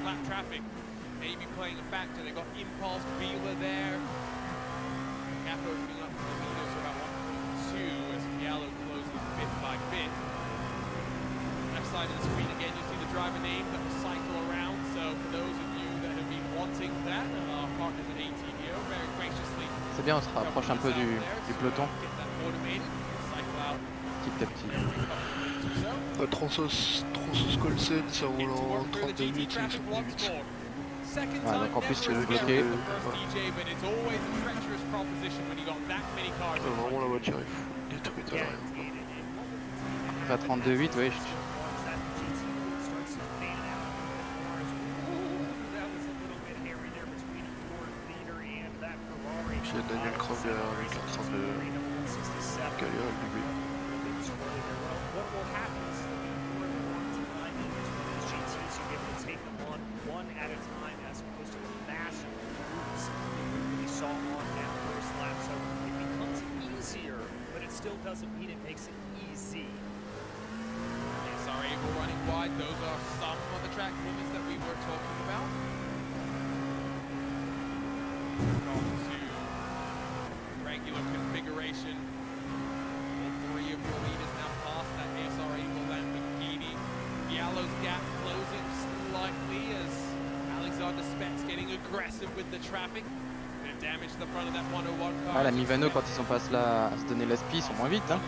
lap traffic maybe playing a factor. They got Impulse, Beeler there. Gap opening up for the leaders about 1.2 as Fialo closes bit by bit. Left side of the screen again, you see the driver name that will cycle around. So for those of you that have been wanting that, our partners at ATVO very graciously. C'est bien, on se rapproche un peu du peloton. Petit à petit. Trans Colsen, ça roule en 32-8, ils sont 18. Ouais, donc en plus tu es bloqué. Vraiment la voiture est fou, détruite à l'arrière. À 32.8, oui. Puis il y a Daniel Crowe derrière lui qui est en train de galérer à le doubler. Still doesn't mean it makes it easy. SRA running wide. Those are some of the track limits that we were talking about. On to regular configuration. All three of your leaders now past that SRA Lamborghini. Fialo's gap closing slightly as Alexander Spetz getting aggressive with the traffic. Damage the front of that 101 car. Ah, la Mivano, quand ils sont pas là à se donner l'aspi, ils sont moins vite. Hein.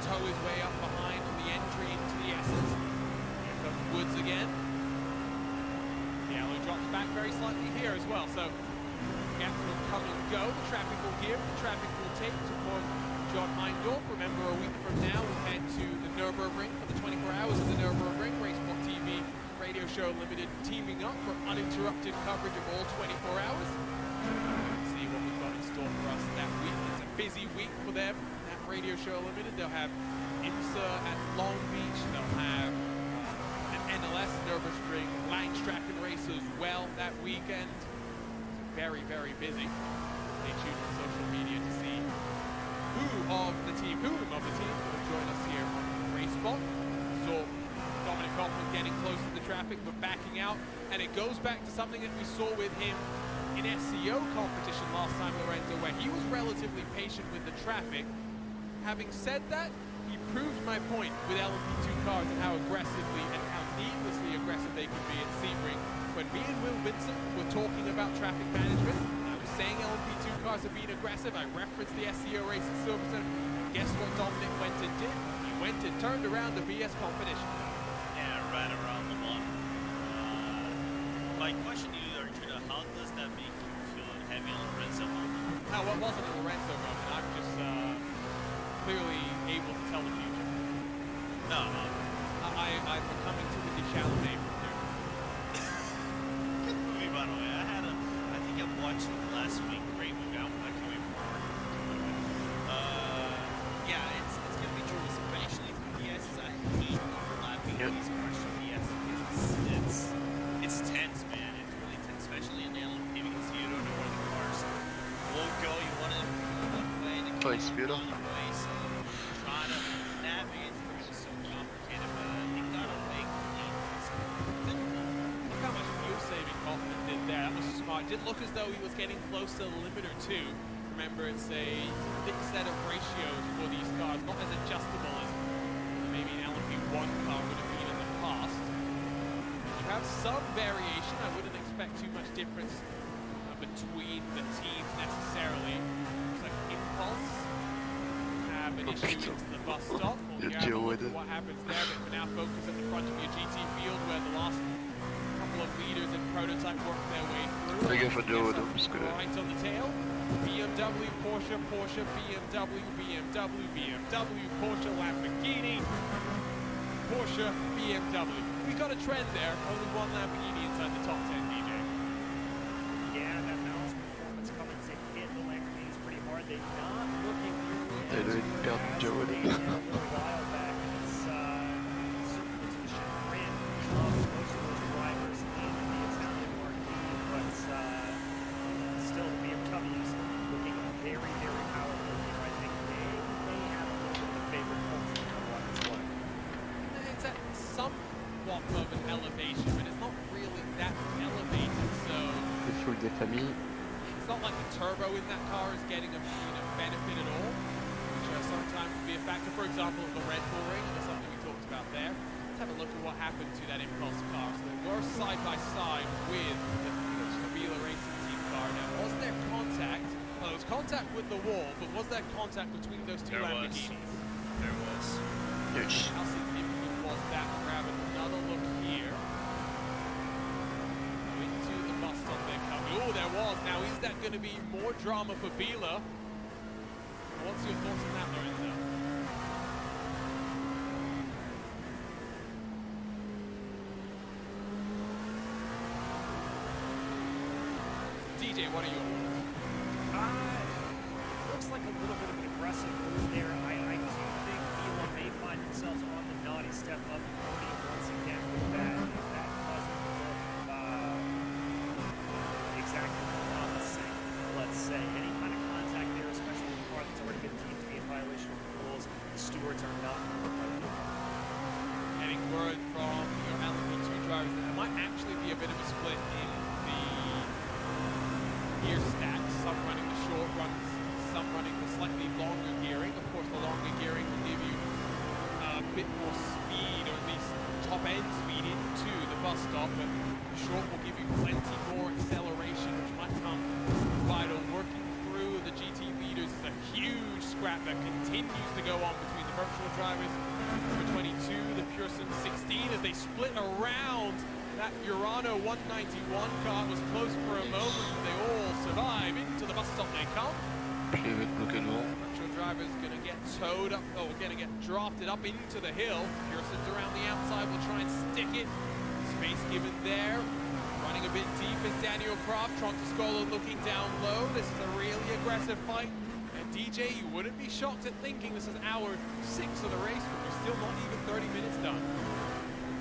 Toe his way up behind on the entry into the S's. Here comes Woods again. Fialo drops back very slightly here as well. So gaps will come and go. The traffic will give. The traffic will take to quote John Heindorf. Remember, a week from now we head to the Nürburgring for the 24 hours of the Nürburgring. Racesport TV Radio Show Limited teaming up for uninterrupted coverage of all 24 hours. Let's see what we've got in store for us that week. It's a busy week for them at Radio Show Limited. They'll have IMSA at Long Beach. They'll have an NLS Nürburgring Langstracken race as well that weekend. It's very, very busy. Stay tuned on social media to see whom of the team will join us here on Racespot. So Dominic Hoffman getting close to the traffic but backing out, and it goes back to something that we saw with him in SCO competition last time, Lorenzo, where he was relatively patient with the traffic. Having said that, he proved my point with LMP2 cars and how aggressively and how needlessly aggressive they could be at Sebring. When me and Will Vincent were talking about traffic management, I was saying LMP2 cars are being aggressive. I referenced the SCO race at Silverstone. Guess what Dominic went and did? He went and turned around the BS competition. Right around the bottom. My question to you, Arjuna, how does that make you feel heavy on Lorenzo? No, it wasn't a Lorenzo moment. I'm just clearly able to tell the future. No. I'm becoming Timothy Chalamet from there. Good movie, by the way. I think I watched it last week. Great movie. I'm not coming forward. Yeah, it's going to be true, especially for the S's. I hate overlapping these cars. It's tense, man. It's really tense, especially in the LMP because you don't know where the cars will go. You want to go one way, and Oh, it's beautiful. way, so trying to navigate through is so complicated, but they gotta make Look how much fuel saving Hoffman did there. That was smart. It didn't look as though he was getting close to the limiter too. Remember, it's a thick set of ratios for these cars, not as adjustable as maybe an LMP1 car would have been in the past. You have some variation. I wouldn't expect too much difference between the teams necessarily. Looks like Impulse have an issue into the bus stop. We'll have a look at what happens there, but for now focus at the front of your GT field where the last couple of leaders in prototype work their way through. Right on the tail. BMW, Porsche, Porsche, BMW, BMW, BMW, Porsche, Lamborghini, Porsche, BMW. We got a trend there. Only one Lamborghini inside the top 10, DJ. Yeah, that balance performance coming to hit the Lamborghinis pretty hard. They're not looking nearly as good as they did a little while back. It's certainly to the chagrin of most of those drivers in the Italian market. But still, the BMWs looking very, very powerful here. I think they have a little bit of a favorite home for Watkins. It's at some somewhat of an elevation, but it's not really that elevated, so Le fuel des familles. it's not like the turbo in that car is getting a benefit at all, which sometimes can be a factor. For example, the Red Bull ring, that's something we talked about there. Let's have a look at what happened to that Impulse car. So they were side by side with the Vila Racing Team car. Now, was there contact? Well, there was contact with the wall, but was there contact between those two Lamborghinis? There was. Yes. How significant was that? Grab another look here. Into the bus stop they're coming. Oh, there was. Now, is that going to be more drama for Vila? What's your thoughts on that, Lorenzo? DJ, what are your thoughts? Looks like a little bit of an aggressive move there. I do think Vila may find themselves on the naughty step up the podium once again with that. If that doesn't look exactly promising, let's say. Any kind of contact there, especially with a car that's already been deemed to be in violation of the rules, the stewards are not going to let it go. Getting word from your LMP2 drivers that there might actually be a bit of a split in the gear stacks. Some running the short runs, some running the slightly longer gearing. Of course, the longer gearing will give you a bit more speed, or at least top end speed into the bus stop, but the short will give you plenty more acceleration, which might come vital. Working through the GT leaders is a huge scrap that continues to go on between the virtual drivers, number 22, the Pearson 16, as they split around that Urano 191 car. Was close for a moment, but they all survive. Into the bus stop they come. Je vais être bloqué devant. Virtual driver's gonna get towed up, gonna get drafted up into the hill. Pearson's around the outside, will try and stick it. Space given there. Running a bit deep is Daniel Croft. Trontascola looking down low. This is a really aggressive fight. And DJ, you wouldn't be shocked at thinking this is hour 6 of the race, but we're still not even 30 minutes done.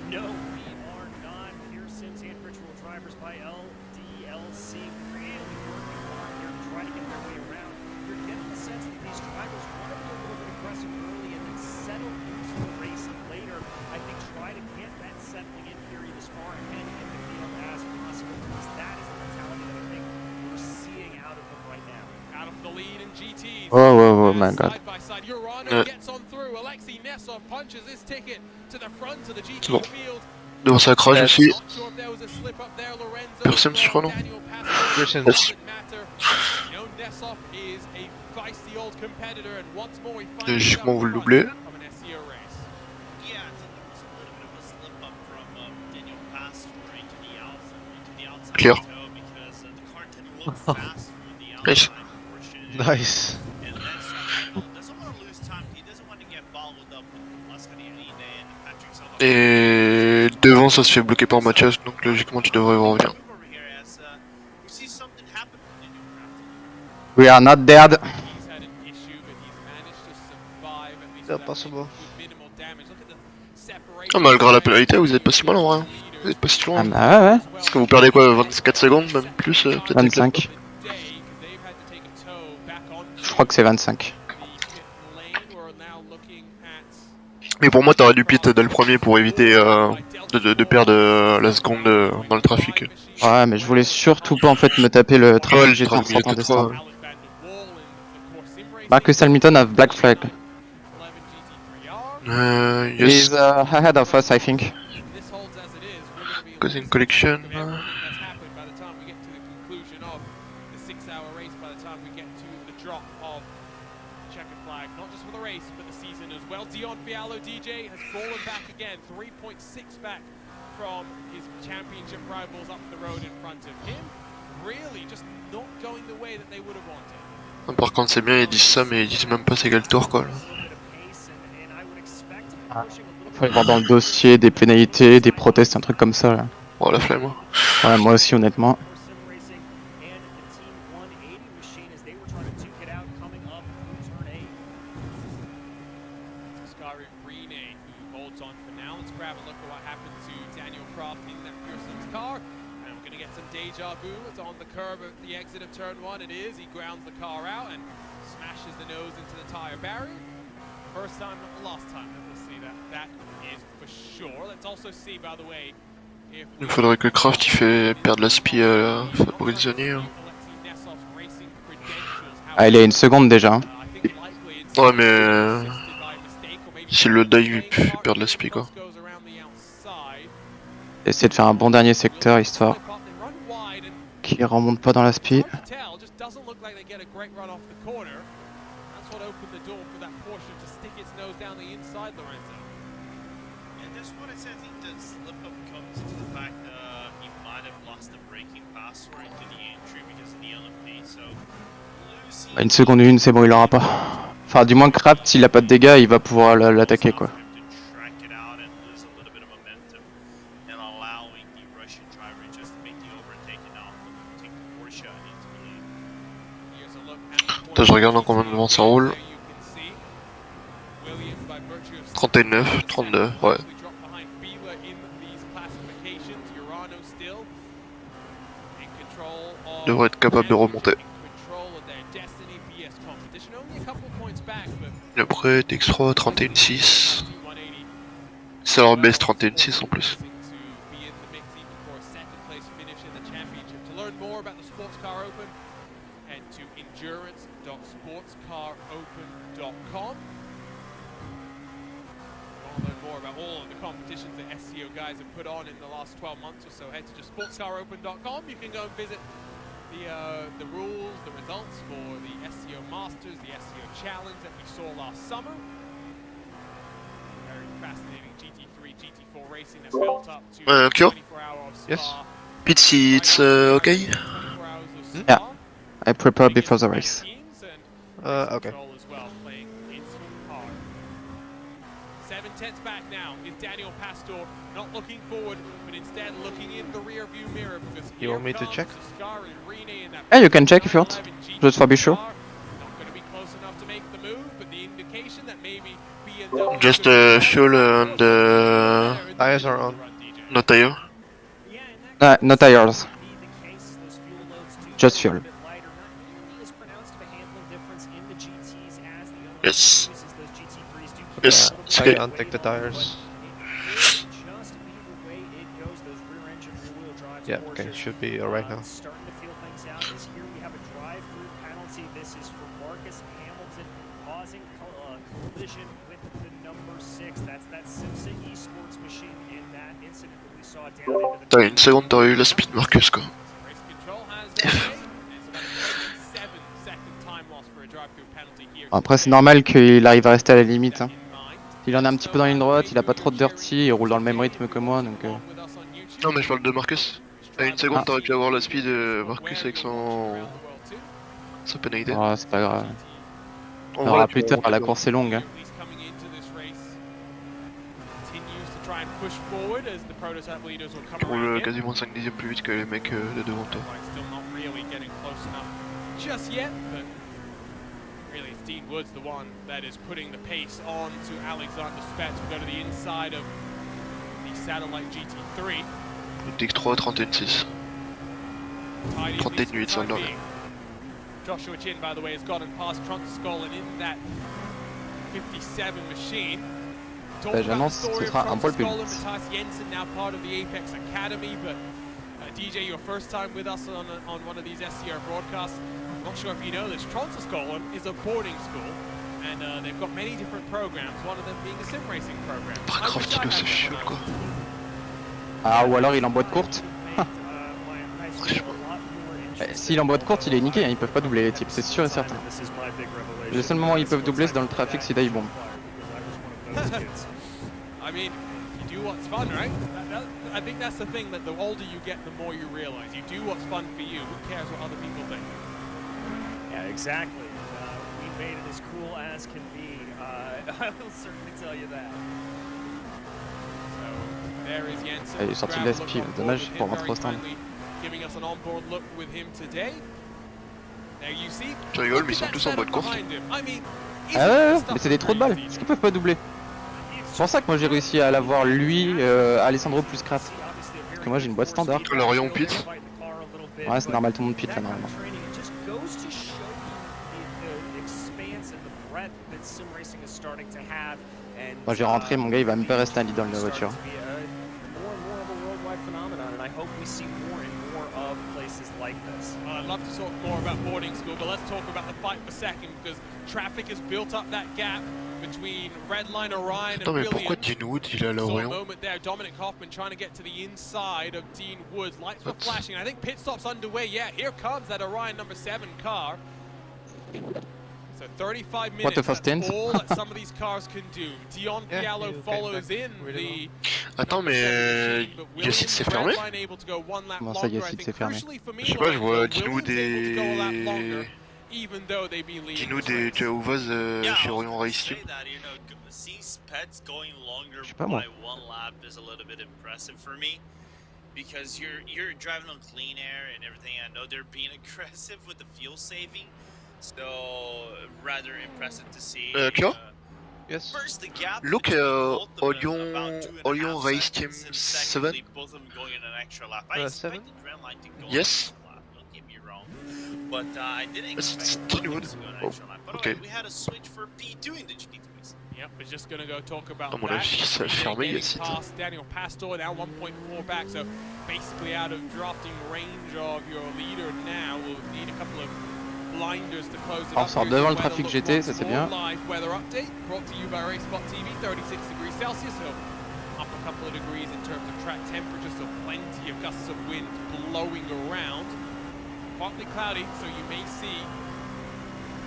No, we are not. Pearson's and virtual drivers by LDLC really working hard here to try to get their way around. You're getting the sense that these drivers want to be a little bit aggressive early and then settle into the race later. I think try to get that settling in period as far ahead in the field as possible, because that is the mentality that I think we're seeing out of them right now. Out of the lead in GTs. Oh my god. Side by side, Urano gets on through. Alexei Nessov punches his ticket to the front of the GT Bon. field. Devant ça crache aussi. Not sure if there was a slip up there, Lorenzo. Pearson, je crois, non? Daniel Pascal, Pearson. doesn't matter. You know, Nessov is a feisty old competitor, and once more he finds Logiquement, himself vous le in doublez. front of an SCO race. Yeah, I think there was a little bit of a slip up from Daniel Pass into the outside Clear. toe, because the car didn't look fast through the Nice. outside portion. Nice. And Nessov doesn't want to lose time. He doesn't want to get followed up with Lascaniani and Patrick Silva. Et devant ça se fait bloquer par Mathias, donc logiquement tu devrais revenir. Over here as we see something happen with Daniel Craft. We are not dead. He's had an issue, but he's managed to survive at least Yeah, without possible. with minimal damage. Look at the separation. Ah, malgré la pénalité, vous êtes pas si mal en vrai. Hein. Vous êtes pas si Ah loin. bah ouais. Parce que vous perdez quoi, 24 secondes, même plus, peut-être 25. Je crois que c'est 25. Mais pour moi, t'aurais dû pit dès le premier pour éviter de perdre la seconde dans le trafic. Ouais, mais je voulais surtout pas en fait me taper le trafic le GT en trafic sortant GT3, des stands. ouais. Marcus Hamilton have black flag. Yes, He's ahead of us, I think. causing collection. Dion Fiallo DJ has fallen back again, 3.6 back from his championship rivals up the road in front of him. Really just not going the way that they would have wanted. Par contre, c'est bien, ils disent ça, mais ils disent même pas c'est quel tour quoi. Là. Faut aller voir dans le dossier des pénalités, des protestes, un truc comme ça là. Oh la flemme. Ouais, moi aussi honnêtement. Deja vu, it's on the curb at the exit of turn 1, it is, he grounds the car out and smashes the nose into the tire barrier. First time, not the last time that we'll see that, that is for for sure. Let's also see, by the way, if Il faudrait que Kraft il fait perdre la spi à Fabrice Zonier. Hein. Ah, il est à 1 seconde déjà. Hein. Ouais, mais si le die lui fait perdre la spi quoi. Essayer de faire un bon dernier secteur histoire qu'il remonte pas dans la spi. And this one, I think the slip up comes into the fact that he might have lost the braking password into the entry because of the LMP. So losing. Bah, 1 seconde 1, c'est bon, il l'aura pas. Enfin, du moins, Kraft, s'il a pas de dégâts, il va pouvoir l'attaquer quoi. Track it out and lose a little bit of momentum and allowing the Russian driver just to make the overtake and now take the Porsche into the lead. Attends, je regarde en combien de devant ça roule. 31,9, 32, ouais. Devrait être capable de remonter. Et après, TX3, 31,6. Ça leur baisse 31,6 en plus. Learn more about all of the competitions that SCO guys have put on in the last 12 months or so, head to just sportscaropen.com. You can go and visit the rules, the results for the SCO Masters, the SCO Challenge that we saw last summer. Very fascinating GT3, GT4 racing that's built up to 24 hours of Yes. Spa. Pitsy, it's okay? 24 hours of Spa. Yeah. I prepare before the race. Okay. As well, playing instant hard. 7/10 back now is Daniel Pastor, not looking forward, but instead looking in the rear view mirror because You want me to check? Yeah, you can check if you want, just for be sure. Not going to be close enough to make the move, but the indication that maybe BMW Just fuel and Tires are on. no tire. No tires, just fuel. Yes. Yes, it's I okay. can't take the tires. Yeah, okay, should be alright now. Starting to feel things out is here we have a drive-through penalty. This is for Marcus Hamilton causing collision with the number 6. That's that Simsa Esports machine in that incident that we saw down into the T'as 1 seconde, t'aurais eu la speed Marcus quoi. Race control has their way. It's about a 27-second time loss for a drive-through penalty here. Après, c'est normal qu'il arrive à rester à la limite. Hein. Il en a un petit peu dans la ligne droite, il a pas trop de dirty, il roule dans le même rythme que moi donc. Non mais je parle de Marcus. À 1 seconde t'aurais pu avoir la speed de Marcus avec sa pénalité. Oh, c'est pas grave. On On va verra plus tard, la course est longue. Hein. Tu roules quasiment 5 dixièmes plus vite que les mecs de devant toi. Just yet, but really it's Dean Woods the one that is putting the pace on to Alexander Spetz. We go to the inside of the Satellite GT3. TX3, 31,6. 31,8 sur le nord. Joshua Chin, by the way, has gotten past Trunkskull and in that 57 machine. J'annonce que ce sera un poil plus vite. Matthias Jensen, now part of the Apex Academy, but DJ, your first time with us on one of these SCR broadcasts. I'm not sure if you know this, Trunkskull is a boarding school, and they've got many different programs, one of them being a sim racing program. Kraft, il c'est chiant quoi. Ah, ou alors il est en boîte courte. S'il est en boîte courte, il est niqué, hein, ils peuvent pas doubler les types, c'est sûr et certain. Le seul moment où ils peuvent doubler, c'est dans le trafic si ils bombent. I mean, you do what's fun, right? I think that's the thing, that the older you get, the more you realize. You do what's fun for you. Who cares what other people think? Yeah, exactly. We made it as cool as can be. I will certainly tell you that. So, there is Jensen. Il est sorti de la SPI, dommage pour rentrer au stand. Giving us an onboard look with him today. There you see. Tu rigoles, mais ils sont tous en boîte courte. Ah ouais, mais c'est des trous de balles, est-ce qu'ils peuvent pas doubler? C'est pour ça que moi j'ai réussi à l'avoir lui, Alessandro plus Kraft. Parce que moi j'ai une boîte standard. Lorion pit. Ouais, c'est normal, tout le monde pit là normalement. sim racing is starting to have. And Moi j'ai rentré, mon gars il va même pas rester un lead dans la starting voiture. to be more and more of a worldwide phenomenon, and I hope we see more and more of places like this. I'd love to talk more about boarding school, but let's talk about the fight for second, because traffic has built up that gap between Redline Orion Attends, and mais pourquoi Williams. Dean Wood il est à Saw a l'Orient? moment there, Dominic Hoffman trying to get to the inside of Dean Woods. Lights were What? flashing. I think pit stop's underway. Yeah, here comes that Orion number 7 car. So 35 minutes, the that's stint? all that some of these cars can do. Dion Yeah, Fiallo you came follows back in really the Attends, number 7 mais machine, but Yacine s'est fermé? Redline able to go one lap Comment ça, longer. I Yacine think s'est fermé? crucially for me, Je sais pas, je vois Lorenzo, Dean Wood Williams able to go a lap longer, et... even though they've been leading Dean Wood this et race. Jaouvaz Yeah, chez I was Orion gonna Race say Team. that, you know, seeing pets going longer Je sais pas, moi. by one lap is a little bit impressive for me, because you're driving on clean air and everything. I know they're being aggressive with the fuel saving, so rather impressive to see. Kyo? Yes. First, the gap Look, between both of them, Orion- about 2.5 Orion Race Team seconds, and 7? secondly, both of them going in an extra lap. I 7? expected Redline to go Yes. an extra lap, don't get me wrong, but I didn't It's expect Dean Williams Wood. to go an Oh, extra lap. But okay. we had a switch for P2 in the GT3s. Yep, we're just going to go talk about À mon that. avis, ça a fermé Getting Yacine. past Daniel Pastor, now 1.4 back, so basically out of drafting range of your leader now. We'll need a couple of blinders to close it On up. sort Here's devant your le trafic weather GT, look ça c'est once bien. more. Live weather update brought to you by Racespot TV, 36 degrees Celsius, so up a couple of degrees in terms of track temperature, so plenty of gusts of wind blowing around. Partly cloudy, so you may see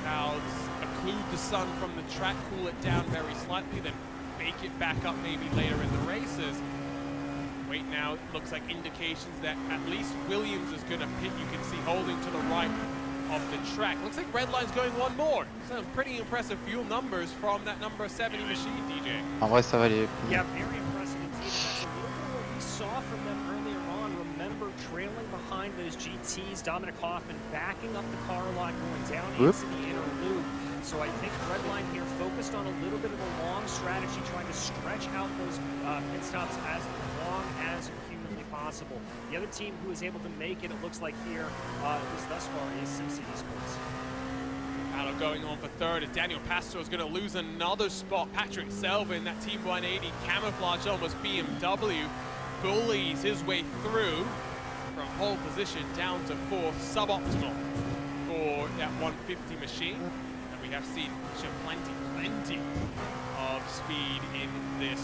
clouds occlude the sun from the track, cool it down very slightly, then bake it back up maybe later in the races. Wait now, it looks like indications that at least Williams is going to pit. You can see holding to the right of the track. Looks like Redline's going one more. Some pretty impressive fuel numbers from that number 70 machine, DJ. En vrai ça va les... Yeah, very impressive indeed. That's a little bit of what we saw from them earlier on. Remember, trailing behind those GTs, Dominic Hoffman backing up the car line, going down Whoop. into the inner loop. So I think Redline here focused on a little bit of a long strategy, trying to stretch out those pit stops as long as humanly possible. The other team who is able to make it, it looks like here, at least thus far, is SimCity Sports. Battle going on for third as Daniel Pastor is going to lose another spot. Patrick Selvin, that Team 180 camouflage almost BMW, bullies his way through from pole position down to fourth, suboptimal for that 150 machine. And we have seen plenty of speed in this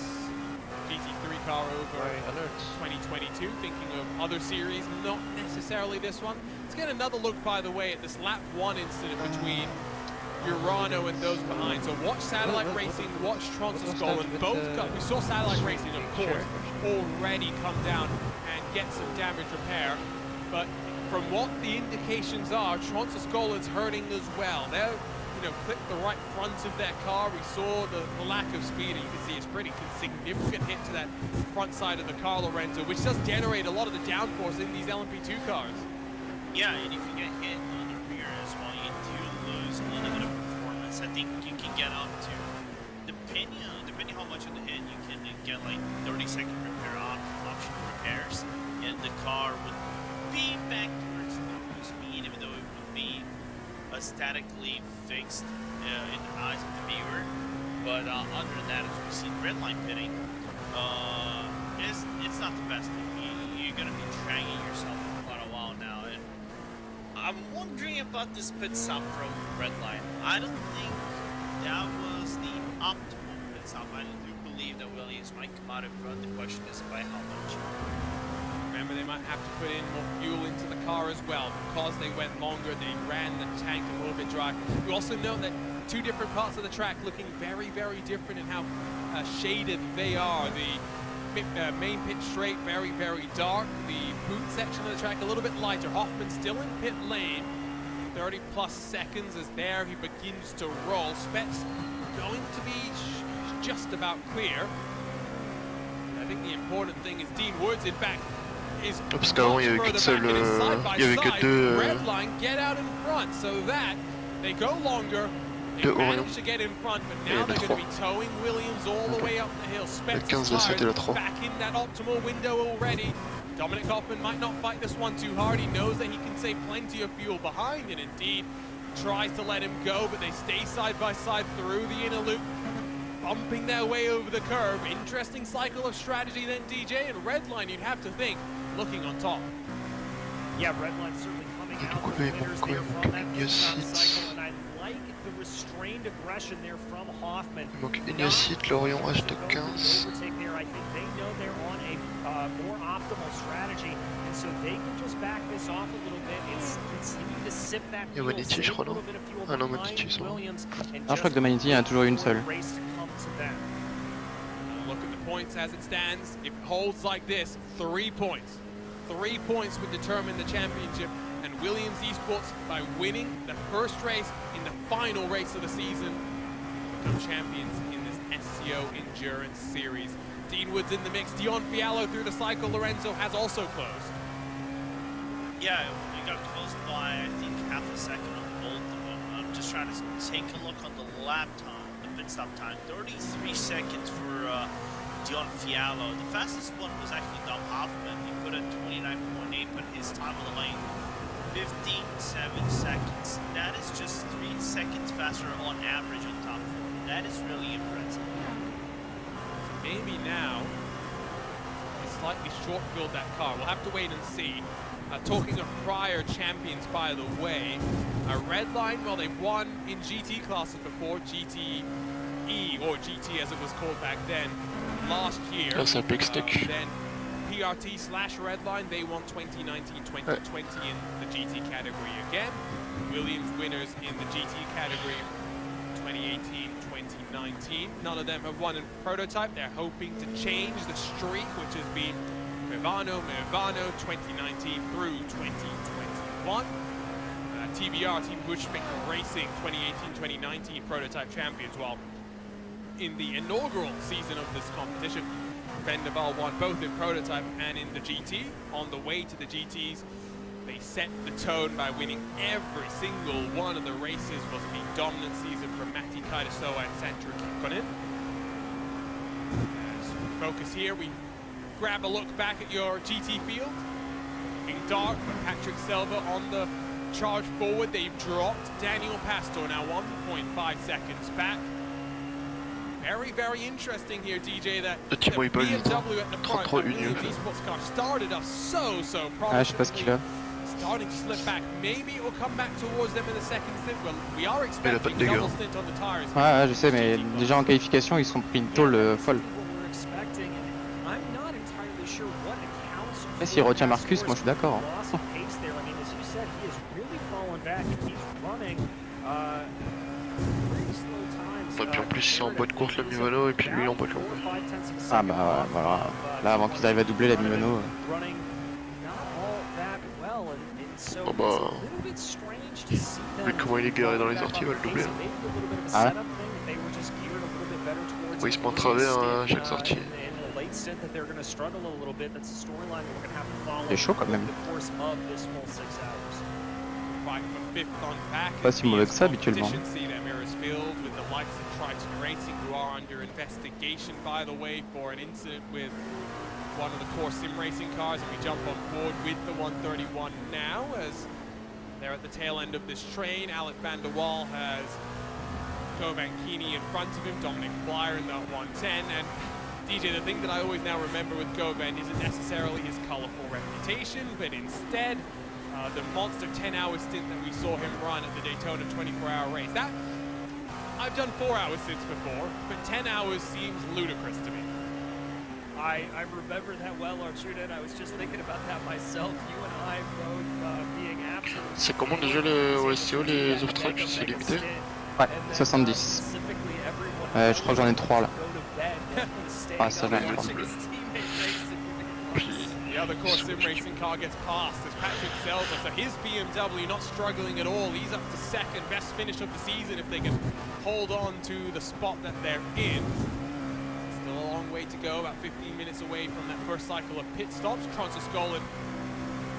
GT3 car over Right, alert. 2022. Thinking of other series, not necessarily this one. Let's get another look, by the way, at this lap 1 incident between Urano and those behind. So watch Satellite Racing, watch Tronsuscola, and both got, we saw Satellite Racing, of course, already come down and get some damage repair. But from what the indications are, Tronsuscola is hurting as well. They're, clipped the right front of their car. We saw the lack of speed, and you can see it's pretty significant hit to that front side of the car, Lorenzo, which does generate a lot of the downforce in these LMP2 cars. Yeah, and if you get hit on the rear as well, you do lose a little bit of performance. I think you can get up to, depending how much of the hit, you can get like 30-second repair option repairs, and the car would be back towards normal speed, even though it would be statically fixed in the eyes of the viewer. But other than that, as we see Redline pitting, it's not the best thing. You're going to be dragging yourself for quite a while now. And I'm wondering about this pit stop from Redline. I don't think that was the optimal pit stop. I do believe that Williams might come out in front. The question is by how much. Remember, they might have to put in more fuel into the car as well. Because they went longer, they ran the tank a little bit dry. You also know that two different parts of the track looking very different in how shaded they are. The main pit straight, very dark. The boot section of the track a little bit lighter. Hoffman still in pit lane. 30 plus seconds is there. He begins to roll. Spets going to be just about clear. I think the important thing is Dean Woods, in fact, is Parce qu'avant il y avait qu'une seule, il y avait que deux. Redline get out in front, so that they go longer. They manage to get in front, but now they're going to be towing Williams all the way up the hill. Spets back in that optimal window already. Dominic Hoffman might not fight this one too hard. He knows that he can save plenty of fuel behind, and indeed, tries to let him go, but they stay side by side through the inner loop, bumping their way over the curve. Interesting cycle of strategy then, DJ, and Redline, you'd have to think, looking on top. Yeah, Redline certainly coming out coup, the ils winners vont there quand from même that mieux fifth site. cycle, and I like the restrained aggression there from Hoffman. Il manque une Yacite, Lorient H de 15. Overtake there, I think they know they're on a more optimal strategy, and so they can just back this off a little bit and continue to sip that Il y a fuel, Maniti, je save a crois, non? little bit of fuel Ah non, behind Maniti, ça va. Williams, and Non, je crois que de Maniti, il y en a toujours une seule. race to come to them. Look at the points as it stands. If it holds like this, 3 points. 3 points would determine the championship, and Williams Esports, by winning the first race in the final race of the season, become champions in this SCO Endurance Series. Dean Wood's in the mix. Dion Fiallo through the cycle. Lorenzo has also closed. Yeah, we got close by, I think, half a second on both of them. I'm just trying to take a look on the lap time, the pit stop time. 33 seconds for Dion Fiallo. The fastest one was actually Dom Hoffman. He put in 29.8, but his time on the lane, 15.7 seconds. That is just 3 seconds faster on average on top 4. That is really impressive. Maybe now he slightly short-filled that car. We'll have to wait and see. Talking of prior champions, by the way, Redline, well, they've won in GT classes before, GTE, or GT as it was called back then, last year. That's a big stick. Then PRT/Redline, they won 2019-2020 in the GT category again. Williams winners in the GT category 2018-2019. None of them have won in prototype. They're hoping to change the streak, which has been Mirvano 2019 through 2021. TBR, Team Bushfinger Racing 2018-2019 prototype champions, while in the inaugural season of this competition, Vendaval won both in prototype and in the GT. On the way to the GTs, they set the tone by winning every single one of the races. Was the dominant season for Matti Kaidasoa and Sandra Kikkonen. As we focus here, we grab a look back at your GT field. Looking dark, but Patrick Selva on the charge forward. They've dropped Daniel Pastor now 1.5 seconds back. Very, very interesting here, DJ, that Le Timo il peut BMW at the front, 33 Williams unions. Esports car started off so Ah, je sais pas ce qu'il a. starting to slip back. Maybe it will come back towards them in the second stint. Well, we are expecting pas de dégâts. double stint on the tires. Ouais, je sais, mais déjà en qualification, ils se sont pris une tôle folle. Et s'il retient Marcus, moi je suis d'accord. Et puis en plus, c'est en boîte courte la Mivano et puis lui en boîte longue. Ah bah voilà. Là, avant qu'ils arrivent à doubler la Mimano. Oh bah. Mais comment il est garé dans les sorties, il va le doubler. Ah ouais. Oui, il se prend de travers à chaque sortie. C'est chaud quand même. Fight for fifth on back. Pas si mauvais que ça habituellement. See them here is filled with the likes of Triton Racing, who are under investigation, by the way, for an incident with one of the core sim racing cars. And we jump on board with the 131 now, as they're at the tail end of this train. Alec van der Waal has Govan Keeney in front of him, Dominic Blyer in that 110, and DJ, the thing that I always now remember with Govan isn't necessarily his colourful reputation, but instead the monster 10-hour stint that we saw him run at the Daytona 24-hour race. That, I've done 4-hour stints before, but 10 hours seems ludicrous to me. I remember that well, Archuda, and I was just thinking about that myself. You and I both being absolutely... C'est comment déjà le SCO, les off-track, c'est limité? Ouais, 70. Je crois que j'en ai 3 là. Ah, ça j'en ai 3. The other core sim racing car gets past as Patrick Selva, so his BMW not struggling at all. He's up to second, best finish of the season if they can hold on to the spot that they're in. Still a long way to go, about 15 minutes away from that first cycle of pit stops. Transoscolin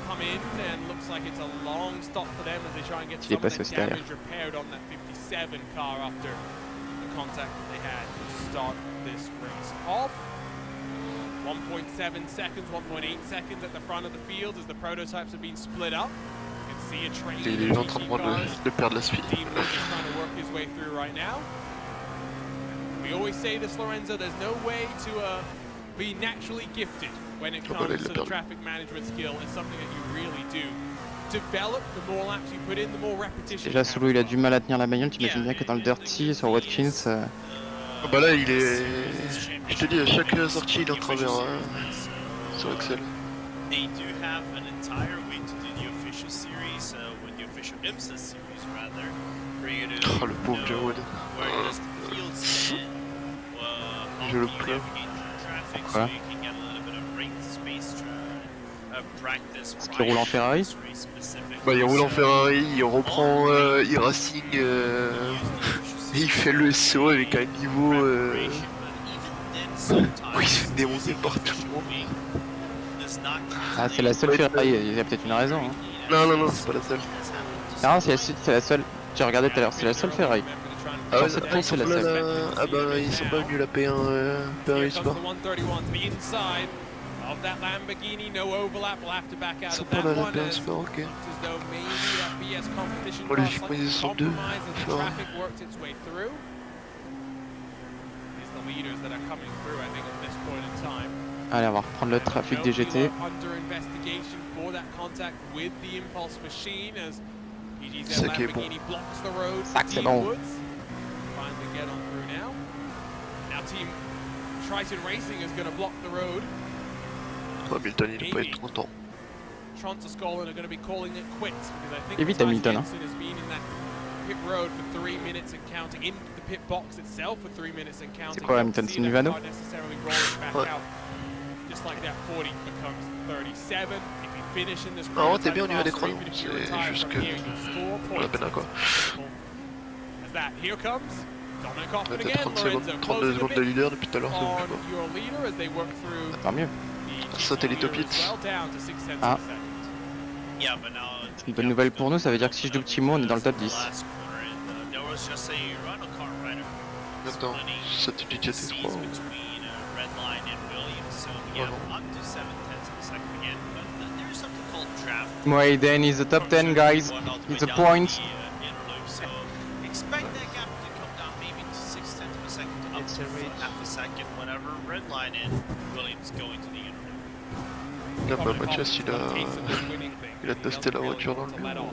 come in and looks like it's a long stop for them as they try and get some of the damage repaired on that 57 car after the contact that they had to start this race off. 1.7 seconds, 1.8 seconds at the front of the field as the prototypes have been split up. You can see a train Il est en train de perdre la speed. Dean Wood is trying to work his way through right now. We always say this, Lorenzo, there's no way to be naturally gifted when it comes to the traffic management skill. It's something that you really do develop. The more laps you put in, the more repetition. Déjà Solo il a du mal à tenir la bagnole, t'imagines bien que dans le dirty sur Watkins. Ah bah là il est... Je te dis à chaque sortie il est en travers sur Excel. They do have an entire week to do the official series, with the official IMSA series rather, for you to Oh le pauvre Jawood. where does the field stand, how Je le do you plains. navigate through traffic so Pourquoi? you can get a little bit of rate space practice. Parce qu'il roule en Ferrari. Bah il roule en Ferrari, il reprend e-racing et il fait le SCO avec un niveau où il se fait démonter par tout le monde. Ah c'est la seule Ferrari, il y a peut-être une raison. Hein. Non, c'est pas la seule. Non, c'est la seule. J'ai regardé tout à l'heure, c'est la seule Ferrari. Ah ouais, Sur cette course, c'est la là, seule. ah bah ils sont pas venus la P1 Here Sport. comes the 131 to the inside of that Lamborghini. No overlap. We'll have to back out Ils sont of pas that dans la one. P1 As Sport, ok. as though maybe that BS competition Bon, car logiquement, ils sont deux. compromise as the Fort. traffic worked its way through. It's the leaders that are coming through, I think, at this point in time. Allez, on va reprendre le trafic des GT. Under investigation for that contact with the impulse machine as PGZ Ça qui est bon. Lamborghini blocks the road. Ça for c'est Dean bon. Woods. Finally get on through now. Now Team Triton Racing is going to block the road. Hamilton il doit pas être content. Scotland are going to be calling it quits because I think Évite Ty Hamilton, hein. Jensen has been in that pit road for 3 minutes and counting, in the pit box itself for 3 minutes and counting. C'est quoi, Hamilton, c'est Nuvano? Not necessarily rolling back Ouais. out. Just like that 40 becomes 37. If you finish in this Non, t'es prototype bien au niveau des class, chronos, even if you c'est retire juste from que here, you score on a points. peine à quoi. As that here comes Dominic On a Hoffman peut-être again, 30 secondes, Lorenzo 32 closing a secondes de bit leader depuis tout à l'heure, on donc bon. your leader as they work through Tant mieux. the Satellite au leader pit. as well, down to 6 tenths Ah. of a second. Yeah, but now C'est une bonne nouvelle pour nous, ça veut dire que si je double Timo, on est dans le top 10. There was just a rental car rider Attends, satellite GT3. seas between Redline and Williams, so yeah, up to 7 tenths of a second again. But there's something called draft. Moeden is the top 10 guys. It's a point. So expect that gap to come down maybe to 6 tenths of a second to up It's to a reach. half a second whenever Redline and Williams go into the interlude. Là bah Mathias il a testé la voiture dans le mur.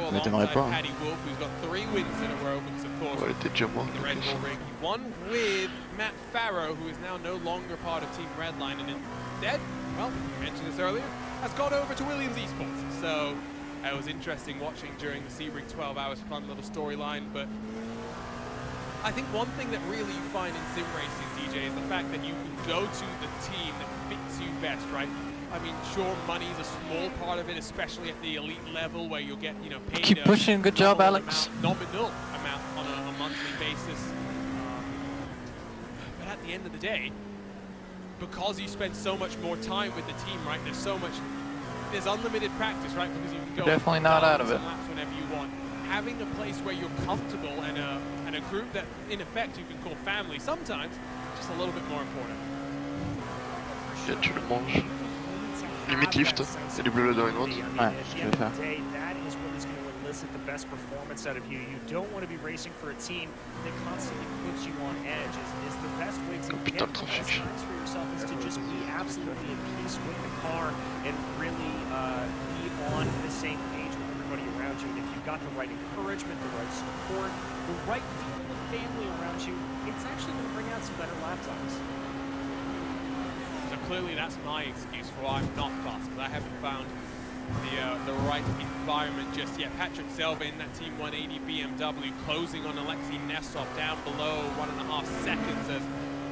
On m'étonnerait pas. Hein. Ouais, elle était déjà moins. The Red Bull ring. He won with Matt Farrow, who is now no longer part of Team Redline, and instead, well, you mentioned this earlier, has gone over to Williams Esports. So it was interesting watching during the Sebring 12 hours, fun little storyline. But I think one thing that really you find in sim racing, DJ, is the fact that you can go to the team that fits you best, right? I mean, sure, money is a small part of it, especially at the elite level where you'll get, you know, paid Keep pushing, good job, Alex. nominal amount on a monthly basis. But at the end of the day, because you spend so much more time with the team, right? There's unlimited practice, right? Because you can go Definitely not out of it. laps whenever you want. Having a place where you're comfortable and a group that, in effect, you can call family, sometimes just a little bit more important. Là tu le manges. Limite lift, c'est du bleu là dans une droite. Ouais, je vais le faire. That is what is going to elicit the best performance out of you. You don't want to be racing for a team that constantly puts you on edge. Is the best way to Oh, get putain, le the trafic. best times for yourself is to just be absolutely at peace with the car and really be on the same page with everybody around you. And if you've got the right encouragement, the right support, the right feeling of family around you, it's actually going to bring out some better lap times. So clearly that's my excuse for why I'm not fast, because I haven't found the right environment just yet. Patrick Selvin, that Team 180 BMW, closing on Alexei Nesov down below 1.5 seconds as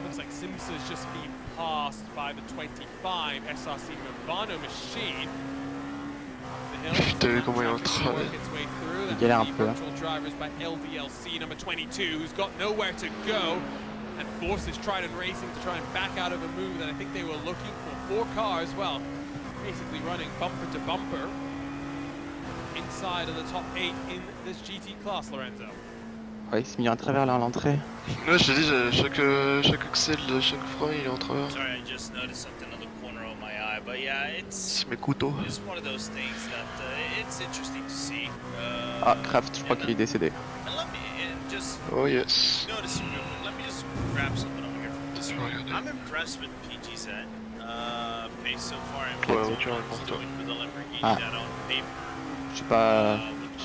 looks like Simsa's just being passed by the 25 SRC Movano machine. Putain, vu comment il est en travers. Il galère un peu. Hein. Drivers by LDLC number 22, who's got nowhere to go and forces Triton Racing to try and back out of a move that I think they were looking for. 4 cars, well, basically running bumper to bumper inside of the top 8 in this GT class, Lorenzo. Ouais, il s'est mis à travers là à l'entrée. Ouais, je te dis, chaque Excel, chaque frein il est en travers. Sorry, I just noticed something on the corner of my eye, but yeah, it's C'est mes couteaux. it's one of those things that it's interesting to see. Ah, Kraft, je crois qu'il est décédé. And let me just Oh yes. notice real quick. Let me just grab something over here from this Je vais one. regarder. I'm impressed with PGZ pace so far. I'm Ouais, tu as raison, toi. going for the Lamborghini Ah. that on paper. J'ai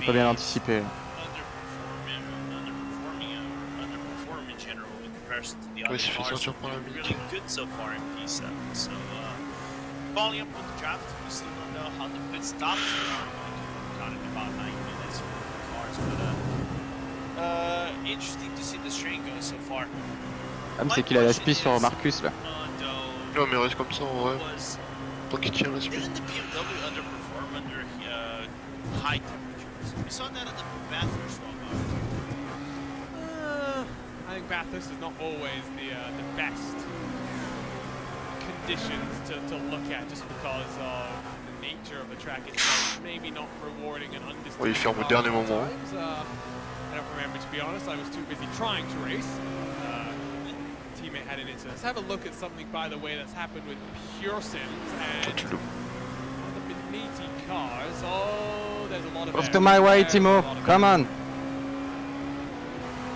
pas bien anticipé. Underperform in general in comparison to the Ouais, other il suffit de cars. sortir pour la They're minute. really good so far in P7. So following up with the draft, we still don't know how the pit stops are going to count in about 9 minutes for the cars, but interesting to see the strain going so far. Ah, mais c'est qu'il a la spie sur Marcus là. Non mais reste comme ça en vrai. Tant qu'il tient la speed. Didn't the BMW underperform under high temperatures? We saw that at the Bathurst swap. I think Bathurst is not always the best conditions to look at just because of the nature of the track itself. Maybe not rewarding and understanding. Ouais, il ferme au dernier moment. I don't remember, to be honest. I was too busy trying to race. Teammate had an incident. Let's have a look at something, by the way, that's happened with Pure Sims and Tu le... the Beniti cars. Oh, there's a lot of Off to my way, Timo. Come on.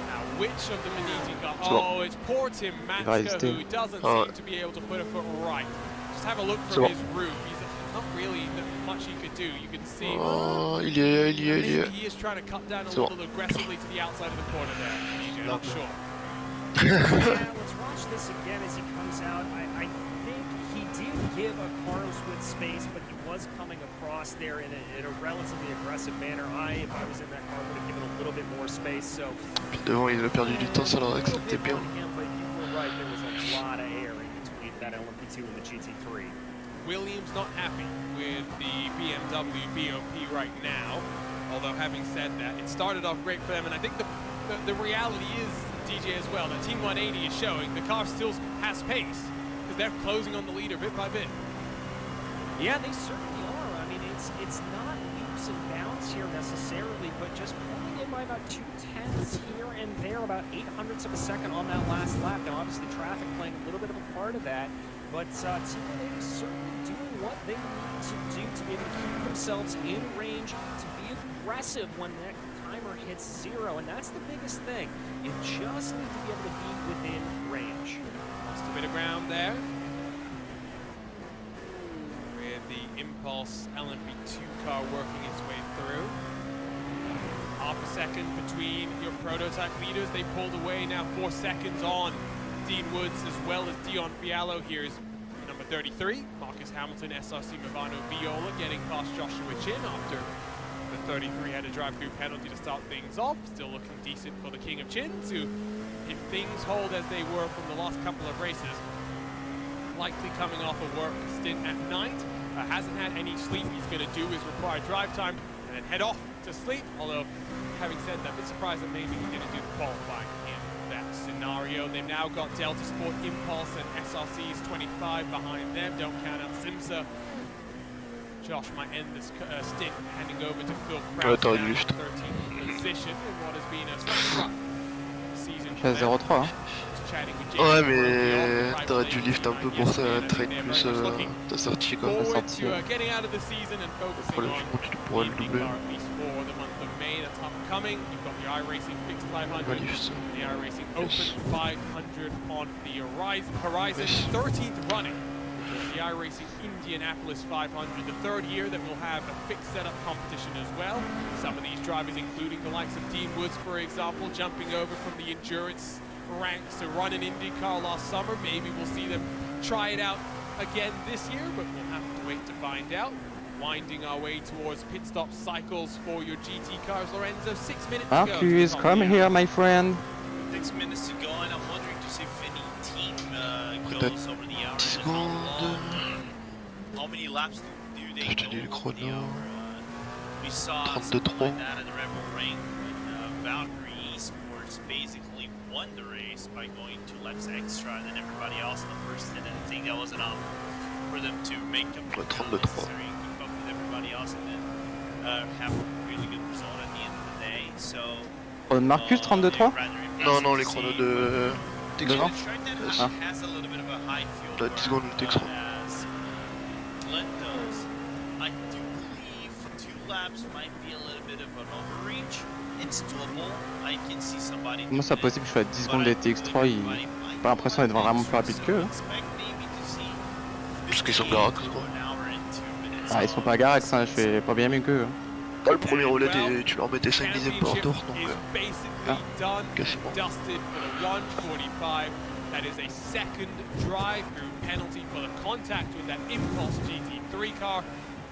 Now, which of the Beniti cars? So- Oh, it's poor Tim va Matska, résister. who doesn't Ah. seem to be able to put a foot right. Just have a look C'est from bon. his roof. He's not really much he could do. You can see. Oh, il y est, il y est, il y Maybe est. he is trying to cut down a C'est bon. little aggressively to the outside of the corner there. DJ, not sure. Yeah, let's watch this again as he comes out. I think he did give a Carlos with space, but he was coming across there in a relatively aggressive manner. If I was in that car, would have given a little bit more space. So Puis devant il a perdu du temps, ça l'aurait accepté bien. But you were right, there was a lot of air in between that LMP2 and the GT3. Williams not happy with the BMW BOP right now. Although having said that, it started off great for them, and I think the reality is, DJ, as well, that Team 180 is showing the car still has pace because they're closing on the leader bit by bit. Yeah, they certainly are. I mean, it's not leaps and bounds here necessarily, but just pulling in by about 2/10 here and there, about 800ths of a second on that last lap. Now, obviously, traffic playing a little bit of a part of that, but Team 180 is certainly doing what they need to do to be able to keep themselves in range, to be aggressive when that timer hits 0, and that's the biggest thing. You just need to be able to be within range. Lost a bit of ground there. With the Impulse LMP2 car working its way through. Half a second between your prototype leaders. They pulled away, now 4 seconds on Dean Woods as well as Dion Fiallo. Here's number 33, Marcus Hamilton, SRC Movano Viola getting past Joshua Chin after the 33 had a drive-through penalty to start things off. Still looking decent for the King of Chins, who, if things hold as they were from the last couple of races, likely coming off a work stint at night, hasn't had any sleep. He's going to do his required drive time and then head off to sleep. Although, having said that, a bit surprised that maybe he's going to do the qualifying in that scenario. They've now got Delta Sport Impulse and SRC's 25 behind them. Don't count out Simsa. Josh might end this stint handing over to Phil Krause t'aurais down dû in juste. 13th position in what has been a slightly rough season Je for suis à them. 0-3. Hein. Just chatting with Ouais Jacob mais Rowe, t'aurais dû lift un peu pour ça, yesterday, trade and plus they're very much looking ta sortie quoi. forward sortie, to ouais. getting out of the season and focusing Problème, on je pense que tu pourrais le the doubler. car at least for the month of May. That's upcoming. You've got the iRacing Fixed 500, Valus. the iRacing Open Yes. 500 on the horizon. Yes. 13th running. The iRacing Indianapolis 500, the third year that we'll have a fixed setup competition as well. Some of these drivers, including the likes of Dean Woods, for example, jumping over from the endurance ranks to run an IndyCar last summer. Maybe we'll see them try it out again this year, but we'll have to wait to find out. Winding our way towards pit stop cycles for your GT cars, Lorenzo. 6 minutes to go. Marcus, come here, my friend. 6 minutes to go, and I'm wondering to see if any team Peut-être goes over the hour. 10 and how secondes. long, how many laps do they Je te dis le go over the chrono. hour? We saw 32. something like that at the Rebel Ring when Valkyrie Esports basically won the race by going 2 laps extra than everybody else in the first stint, and I think that was enough for them to make them Ouais, 32-3. necessary and keep up with everybody else and then have a really good result at the end of the day. So Marcus, 32-3. Non, non, les chronos de Texan. Devant. Yes. Ah. has a little bit of a high fuel T'as 10 secondes de Texan. laps might be a little bit of an overreach. It's doable. I can see somebody. Comment c'est possible que je sois à 10 secondes des TX3, j'ai pas l'impression d'être vraiment plus rapide qu'eux. Parce qu'ils sont Garax, quoi. Ah, ils sont pas à Garax, hein, je fais pas bien mieux qu'eux. Pas le premier relais, tu leur mettais 5 dixièmes par tour, donc quasiment. That is a second drive-through penalty for the contact with that Impulse GT3 car.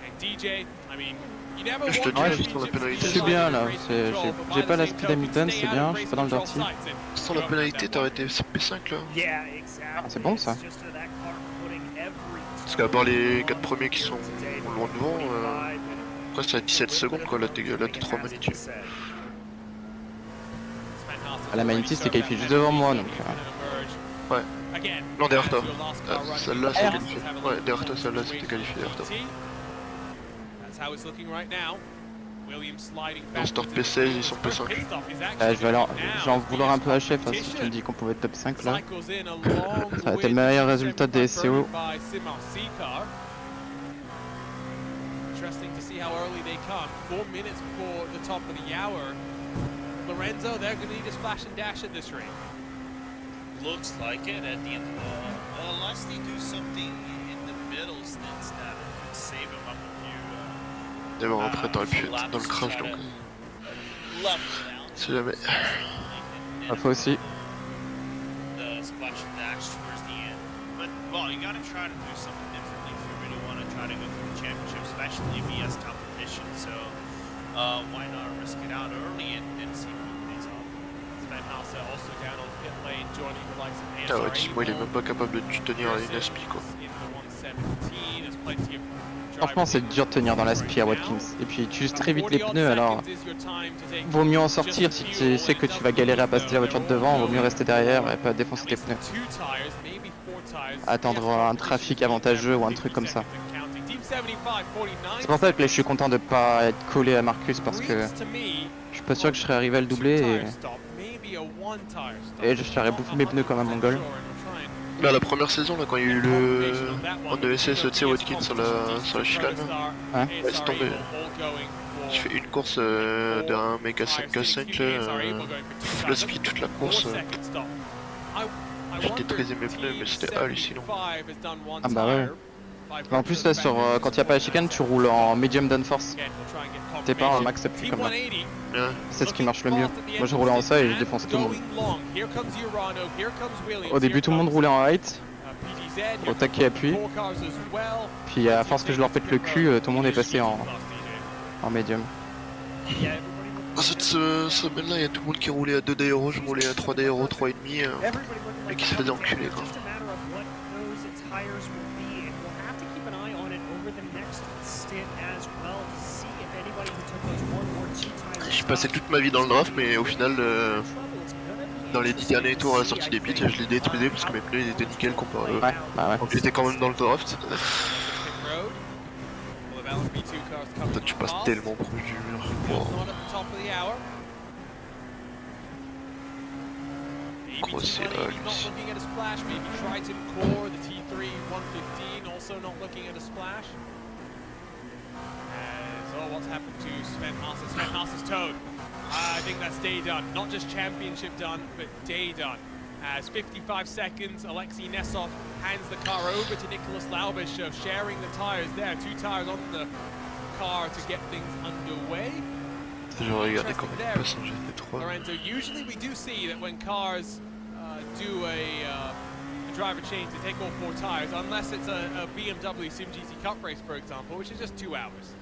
And DJ, I mean, you never Je te want dis, sans la pénalité. Je suis bien là, j'ai pas la speed Hamilton, c'est bien, je suis pas dans le dirty. Sans la pénalité, t'aurais été P5 là. C'est bon ça. Parce qu'à part les 4 premiers qui sont loin devant, après c'est à 17 secondes quoi, là t'es 3 magnifiques. À la Manity c'était qualifié juste devant moi donc. Ouais. Non, derrière toi. Celle-là c'est qualifié. Ouais, derrière toi, celle-là c'était qualifié derrière toi. Dans Start P16, ils sont P5. Je vais en vouloir un peu à chef hein, si tu me dis qu'on pouvait être top 5 là. Ça va être le meilleur résultat des SCO. Interesting to see how early they come. 4 minutes before the top of the hour. Lorenzo, they're going to need a splash and dash at this rate. Looks like it at the end. Unless they do something in the middle stints that could save him up a few. D'abord après t'aurais pu être dans le crash donc. Si jamais. Pas faux aussi. The splash and dash towards the end. But well, you gotta try to do something differently if you really want to try to go through the championship, especially if he has competition. So why not risk it out early and see if it pays off. Sven Hauser also down on pit lane, joining the likes of Ah ouais, dis-moi il est même pas capable de tenir une aspi quoi. Franchement c'est dur de tenir dans la spi à Watkins. Et puis tu uses très vite les pneus alors vaut mieux en sortir si tu sais que tu vas galérer à passer la voiture de devant, vaut mieux rester derrière et pas défoncer tes pneus. Attendre un trafic avantageux ou un truc comme ça. C'est pour ça que là je suis content de pas être collé à Marcus parce que je suis pas sûr que je serais arrivé à le doubler et je serais bouffé mes pneus comme un mongol. Bah la première saison là quand il y a eu le en ESS tu sais Watkins sur la chicane là, Ouais. laisse tomber. Je fais une course d'un mec à 5K5 le speed toute la course. J'étais très aimé pneus mais c'était hallucinant. Ah bah ouais. En plus là sur quand il n'y a pas la chicane tu roules en medium downforce. T'es pas en max appuie comme là. Ouais. C'est ce qui marche le mieux. Moi je roulais en ça et j'ai défoncé tout le monde. Au début tout le monde roulait en height, au taquet appui. Puis à force que je leur pète le cul, tout le monde est passé en medium. Cette semaine là il y a tout le monde qui roulait à 2 d'aéro, je roulais à 3 d'aéro, 3,5 et qui se faisait enculer quoi. J'ai passé toute ma vie dans le draft mais au final dans les 10 derniers tours à la sortie des pits je les détruisais parce que mes pneus ils étaient nickel comparé à eux. Ouais, bah ouais. Donc j'étais quand même dans le draft. Toi tu passes tellement proche du mur. Wow. Gros c'est hallucinant. Oh, what's happened to Sven Hauser? Sven Hauser's towed. I think that's day done. Not just championship done, but day done. As 55 seconds, Alexei Nesov hands the car over to Nicholas Laubischer, sharing the tires there. 2 tires on the car to get things underway. Lorenzo, usually we do see that when cars do a driver change, they take all 4 tires, unless it's a BMW Sim GT Cup race, for example, which is just 2 hours.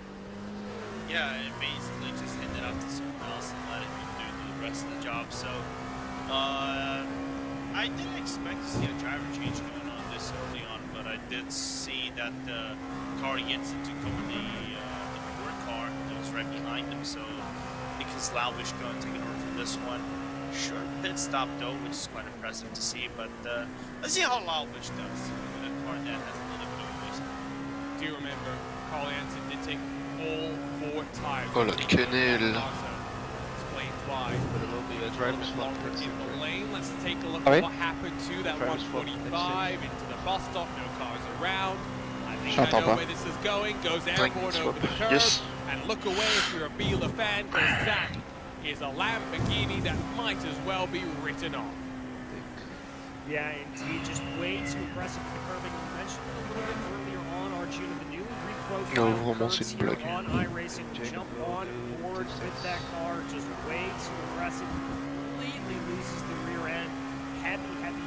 Yeah, and basically just hand it off to someone else and let it do the rest of the job. So, I didn't expect to see a driver change going on this early on, but I did see that the car Jensen took over the port car that was right behind him. So, because Laubish going to take over from this one. Short pit stop though, which is quite impressive to see. But let's see how Laubish does with a car that has a little bit of waste. Do you remember Carl Jensen did take all 4 tires? Oh la quenelle. Let's take a look Ah at oui? what happened to that 145 into the bus stop. No cars around. I think I J'entends know pas. where this is going. Goes airborne over the curb. Yes. And look away if you're a Beeler fan, because that is a Lamborghini that might as well be written off. Yeah, indeed, just way too aggressive with the curbing. We mentioned it a little bit earlier on our June of the new Non, reprofile vraiment, c'est curves une here blague. on iRacing. Jump on board with that car, just way too aggressive. Completely loses the rear end. Heavy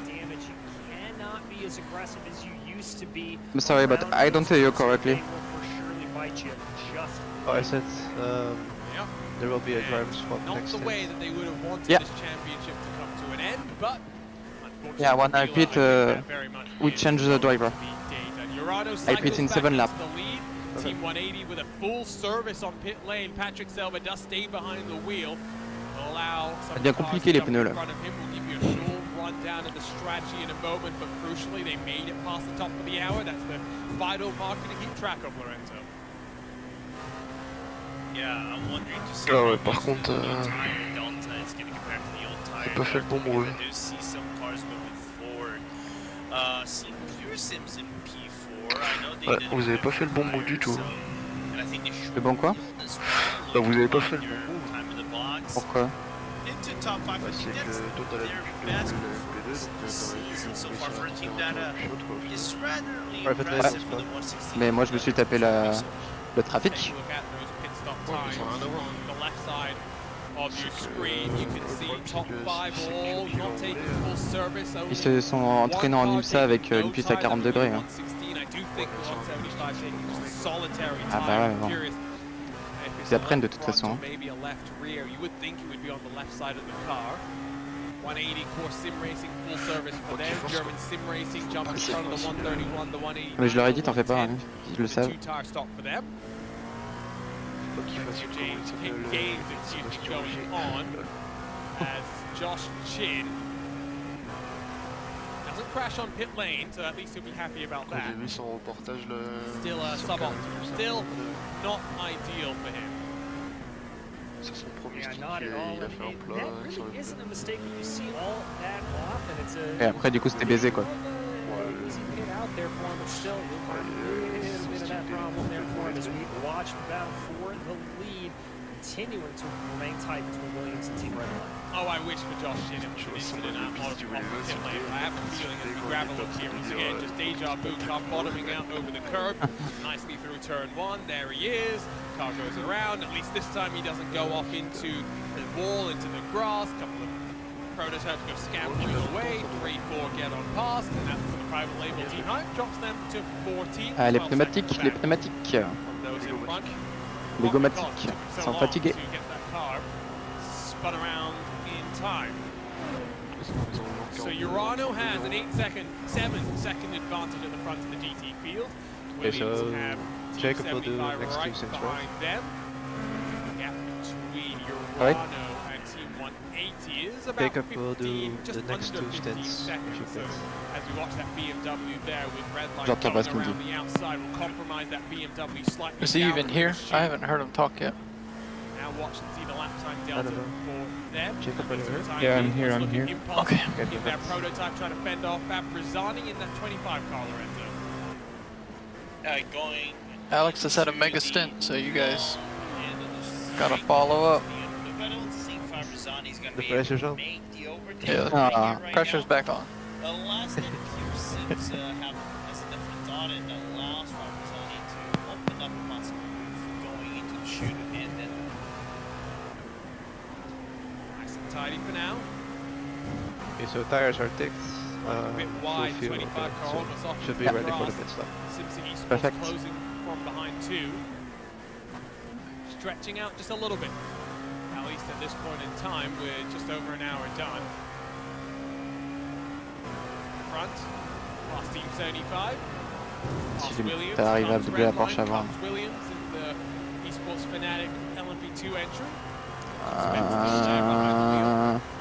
damage. You cannot be as aggressive as you used to be. I'm sorry, but I don't hear you correctly. They will for surely bite you just Oh, I said Yeah. there will be a And driver spot not next the to way it. that they would have wanted Yeah. this championship to come to an end, but unfortunately Yeah, when for I Beeler, pit, think that very much we is changed the going driver. to be data. Urano I cycles pit in back 7 laps. into the lead. Team 180 with a full service on pit lane. Patrick Selva does stay behind the wheel. Will allow some bien cars compliqué to les jump pneus in là. front of him. We'll give you a full rundown of the strategy in a moment, but crucially they made it past the top of the hour. That's the vital marker to keep track of, Lorenzo. Yeah, I'm wondering to see Ah ouais, how par much contre, the new tire delta is going to compare to the old tire pas fait le bon delta, bruit. because I do see some cars moving forward. Some pure sims in P4. I know they Ouais, did vous avez it pas fait le bon with move du tout. so- and I think they should Le bon quoi? field as Bah, well, vous avez pas looking fait at le your bon move. time in the box. Pourquoi? Into top 5, Bah, I c'est think que that's toi t'as their l'habitude de best rouler le P2, donc season so far for a team t'aurais that pu shot, quoi, au final. is ratherly Ouais, peut-être, impressive ouais. for the 160. Mais moi je me suis tapé le Take trafic. a look at those pit stop Ouais, mais times ça n'a rien à voir. on the left side of your C'est que screen. You can le see problème, c'est top que 5 c'est all que not tu taking vas full service. Only Ils se sont entraînés en one car IMSA avec taking une no piste à tire, 40 that would be degrés. Hein. 116. I do think the 175 taking just a solitary Ah tire. bah ouais, I'm bon. curious if it's Ils a apprennent de left toute front façon. or maybe a left rear. You would think it would be on the left side of the car. 180 course sim racing full service for them. German sim racing jump in front of the 131, the 180. Mais je leur ai dit, t'en fais pas, hein. Ils le savent. Two-tire stop for them. Faut qu'il fasse comment il James s'appelle King Games it seems to be going on as Josh Chin doesn't crash on pit lane, so at least he'll be happy about Quand that. j'ai vu son reportage là. Still sur suboptimal, Canal+, still ça, not ideal for him. sur son premier Yeah, stick, not at all. il a And, fait un and plat that sur really le isn't pneu. a mistake that you see all that often. It's a Et après du coup c'était baisé quoi. easy pit out there for him, but still, you'll have a little bit of that problem there for him as we watch the battle for the lead continuing to remain tight between Williams and Team Redline. Oh, I wish for Josh Chin it was an incident out on the pit lane. I have a feeling as we grab a look here once again, just deja vu, car bottoming out over the curb, nicely through turn 1. There he is. Car goes around. At least this time he doesn't go off into the wall, into the grass. Couple of prototypes go scampering away. 3-4 get on past, and that's for the private label team hype. Drops them to 14. Ah, les 12 pneumatiques, seconds les back pneumatiques. from those in front. Les What gomatiques because it took so sont long fatigués. to get that car spun around in time. So Urano has an 7-second advantage at the front of the GT field. Okay, Williams so have Jacob will do 75 next right two sims, right? behind them. The gap between Right. Urano and Team 180 is about Jacob will 15, do just the next under two 15 stints, seconds. if So you as we watch that BMW there with red line J'entends pas ce coming qu'il around the outside, will compromise that BMW slightly. Is he down even to here? the chute. I haven't heard him talk yet. Now watch and see the lap time I delta don't know. for them. Jacob, are you here? Time Yeah, I'm being, here, let's I'm look here. at Impulse Okay. in their prototype trying to fend off Fabrizzani in that 25 car, Lorenzo. Going. Alex has had a to mega the stint, so you guys end of the gotta straight. follow up. I don't think Fabrizzani's gonna The be able pressure's to on. make the overtake Yeah, right pressure's now. back on. Unless the pure sims have has a different thought and allows Fabrizzani to open up a possibility for going into the chute and then Nice and tidy for now. Okay, so tires are ticked. A bit wide, full fuel, 25 okay, car so almost off. should be the ready for the grass. pit stop. SimCity Esports Perfect. closing from behind 2. Stretching out just a little bit. At least at this point in time, we're just over an hour done. Front, past Team 75. Past Si Williams, t'arrives à comes doubler la Redline, Porsche avant. comes Williams in the Esports Fanatic LMP2 entry.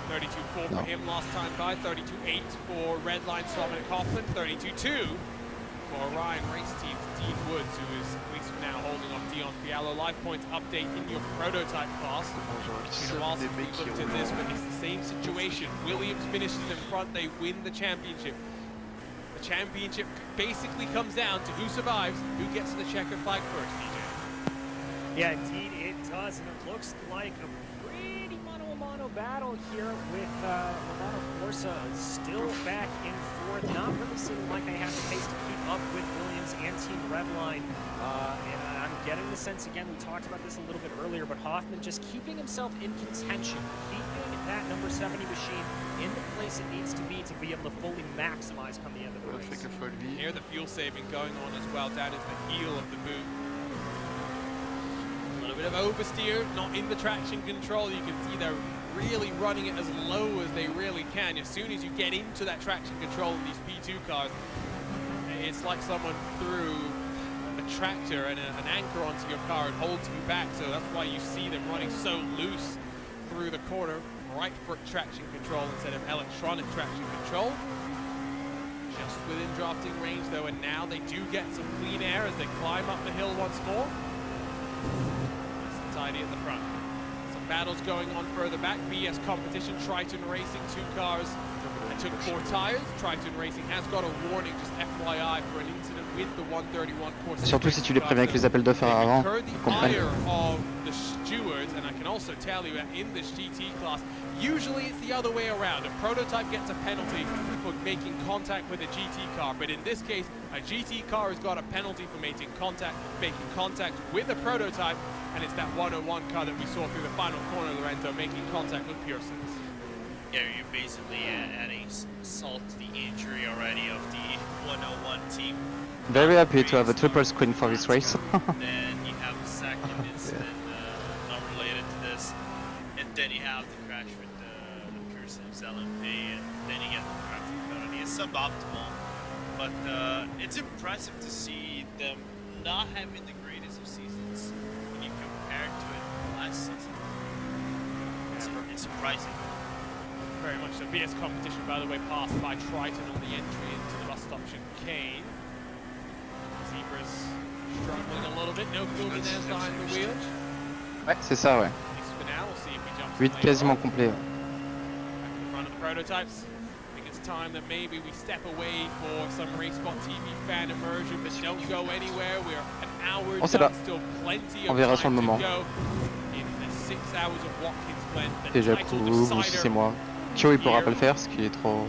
32.4 No. for him last time by, 32.8 for Redline Dominic Hoffman, 32.2 for Ryan Race Team's Dean Woods, who is at least for now holding off Dion Fiallo. Live points update in your prototype class. It's been a while since we looked at this, but it's the same situation. Williams finishes in front, they win the championship. The championship basically comes down to who survives, who gets to the checkered flag first, DJ. Yeah, indeed it does, and it looks like a pretty mano-a-mano battle here with Milano Corsa still back in fourth, not really seeming like they have the pace to keep up with Williams and Team Redline. And I'm getting the sense, again, we talked about this a little bit earlier, but Hoffman just keeping himself in contention, keeping that number 70 machine in the place it needs to be able to fully maximize come the end of the race. Here the fuel saving going on as well. That is the heel of the boot. A little bit of oversteer, not in the traction control. You can see they're really running it as low as they really can. As soon as you get into that traction control in these P2 cars, it's like someone threw a tractor and an anchor onto your car and holds you back. So that's why you see them running so loose through the corner. Right foot traction control instead of electronic traction control. Just within drafting range though, and now they do get some clean air as they climb up the hill once more. Nice and tidy at the front. Some battles going on further back. BS competition, Triton Racing, 2 cars and took 4 tires. Triton Racing has got a warning, just FYI, for an incident with the 131 course. Surtout si tu les préviens avec les appels de fer avant, ils comprennent. Of the stewards, and I can also tell you that in this GT class, usually it's the other way around. A prototype gets a penalty for making contact with a GT car, but in this case, a GT car has got a penalty for making contact with a prototype, and it's that 101 car that we saw through the final corner, Lorenzo, making contact with Pearson's. Yeah, you're basically adding salt to the injury already of the 101 team. Very happy to have a triple screen for this race. Then you have a second incident not related to this, and then you have the crash with the Pearson's LMP, and then you get the traffic penalty. It's suboptimal, but it's impressive to see them not having the greatest of seasons when you compare to it last season. It's surprising. Very much so. BS competition, by the way, passed by Triton on the entry into the bus stop chicane. Zebras struggling a little bit. No movement there behind the wheel. Ouais, c'est ça, ouais. At least for now, we'll see if he jumps 8 quasiment complet. back in front of the prototypes. I think it's time that maybe we step away for some RaceSpot TV fan immersion, but don't go anywhere. We're an hour Oh, c'est done, là. still plenty On of verra sur time le to moment. go in the 6 hours of Watkins Glen. The Déjà title cool, ou si decider c'est moi. Kyo il pourra pas le faire, ce qui est trop...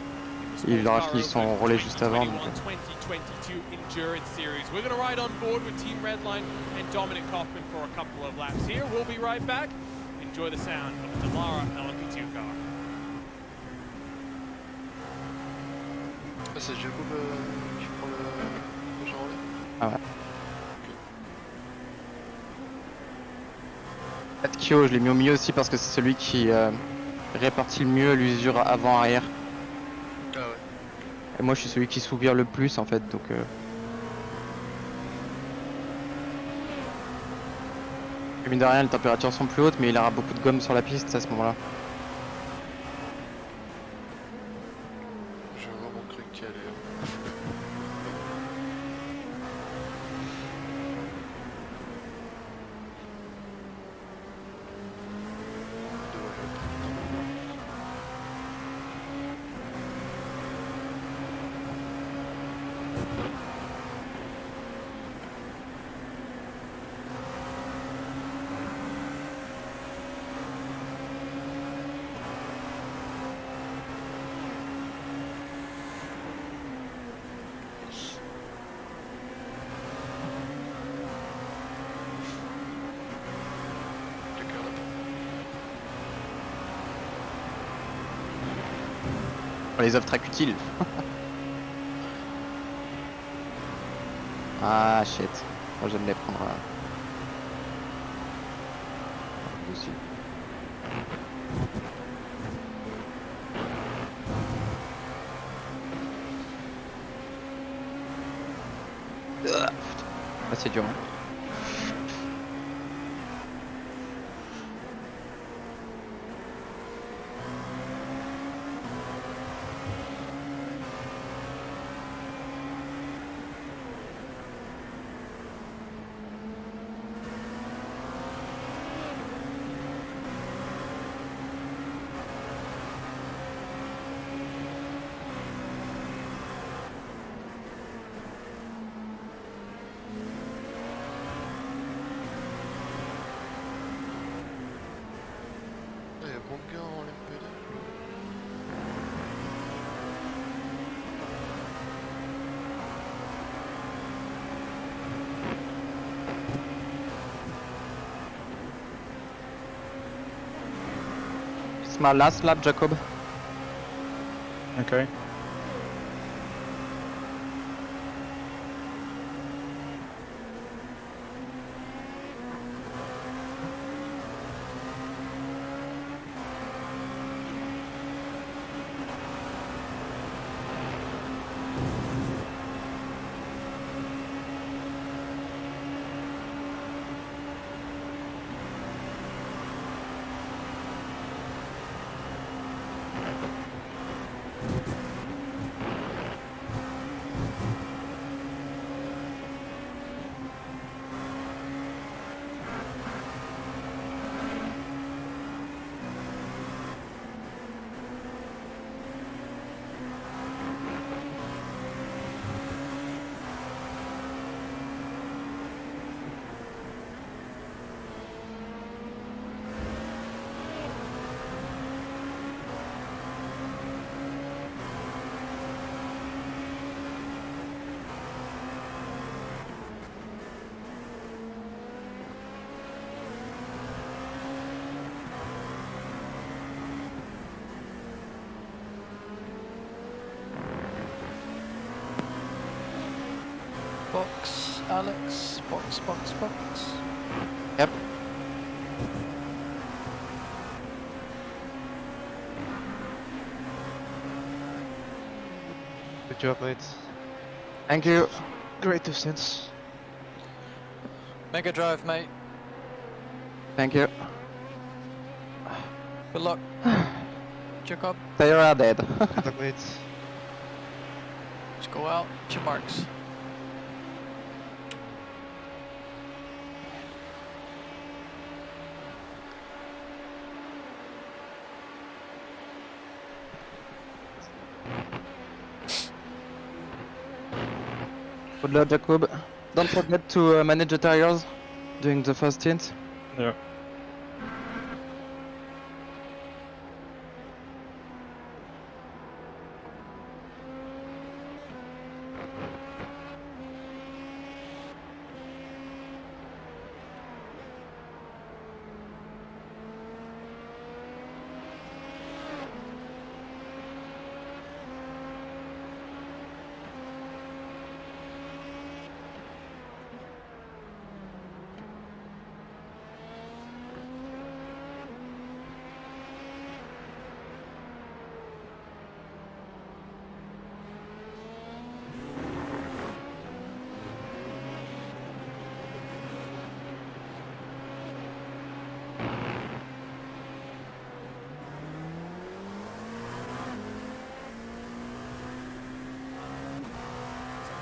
Il aura fini son relais juste avant. Donc... 2022 Endurance Series. We're going to ride on board with Team Redline and Dominic Kaufman for a couple of laps here. We'll be right back. Enjoy the sound of the Delara LMP2 car. Ah, c'est Jacob qui prend le genre là. Ah ouais. Kyo, je l'ai mis au milieu aussi parce que c'est celui qui répartit le mieux l'usure avant-arrière. Ah ouais. Et moi je suis celui qui souvire le plus en fait, donc... Mine de rien, les températures sont plus hautes, mais il aura beaucoup de gomme sur la piste à ce moment-là. J'ai vraiment cru qu'il allait. Les offres très utiles. Ah shit. Moi j'aime les prendre aussi. Ah, c'est dur. Hein. mon gars en LMP2. It's my last lap, Jacob. Okay. Box, Alex. Box, box, box. Yep. Good job, mate. Thank you. Great distance. Mega drive, mate. Thank you. Good luck. Jacob, They are dead. Good luck, mate. just go out. Your marks. Good luck, Jacob. Don't forget to manage the tires during the first stint. Yeah.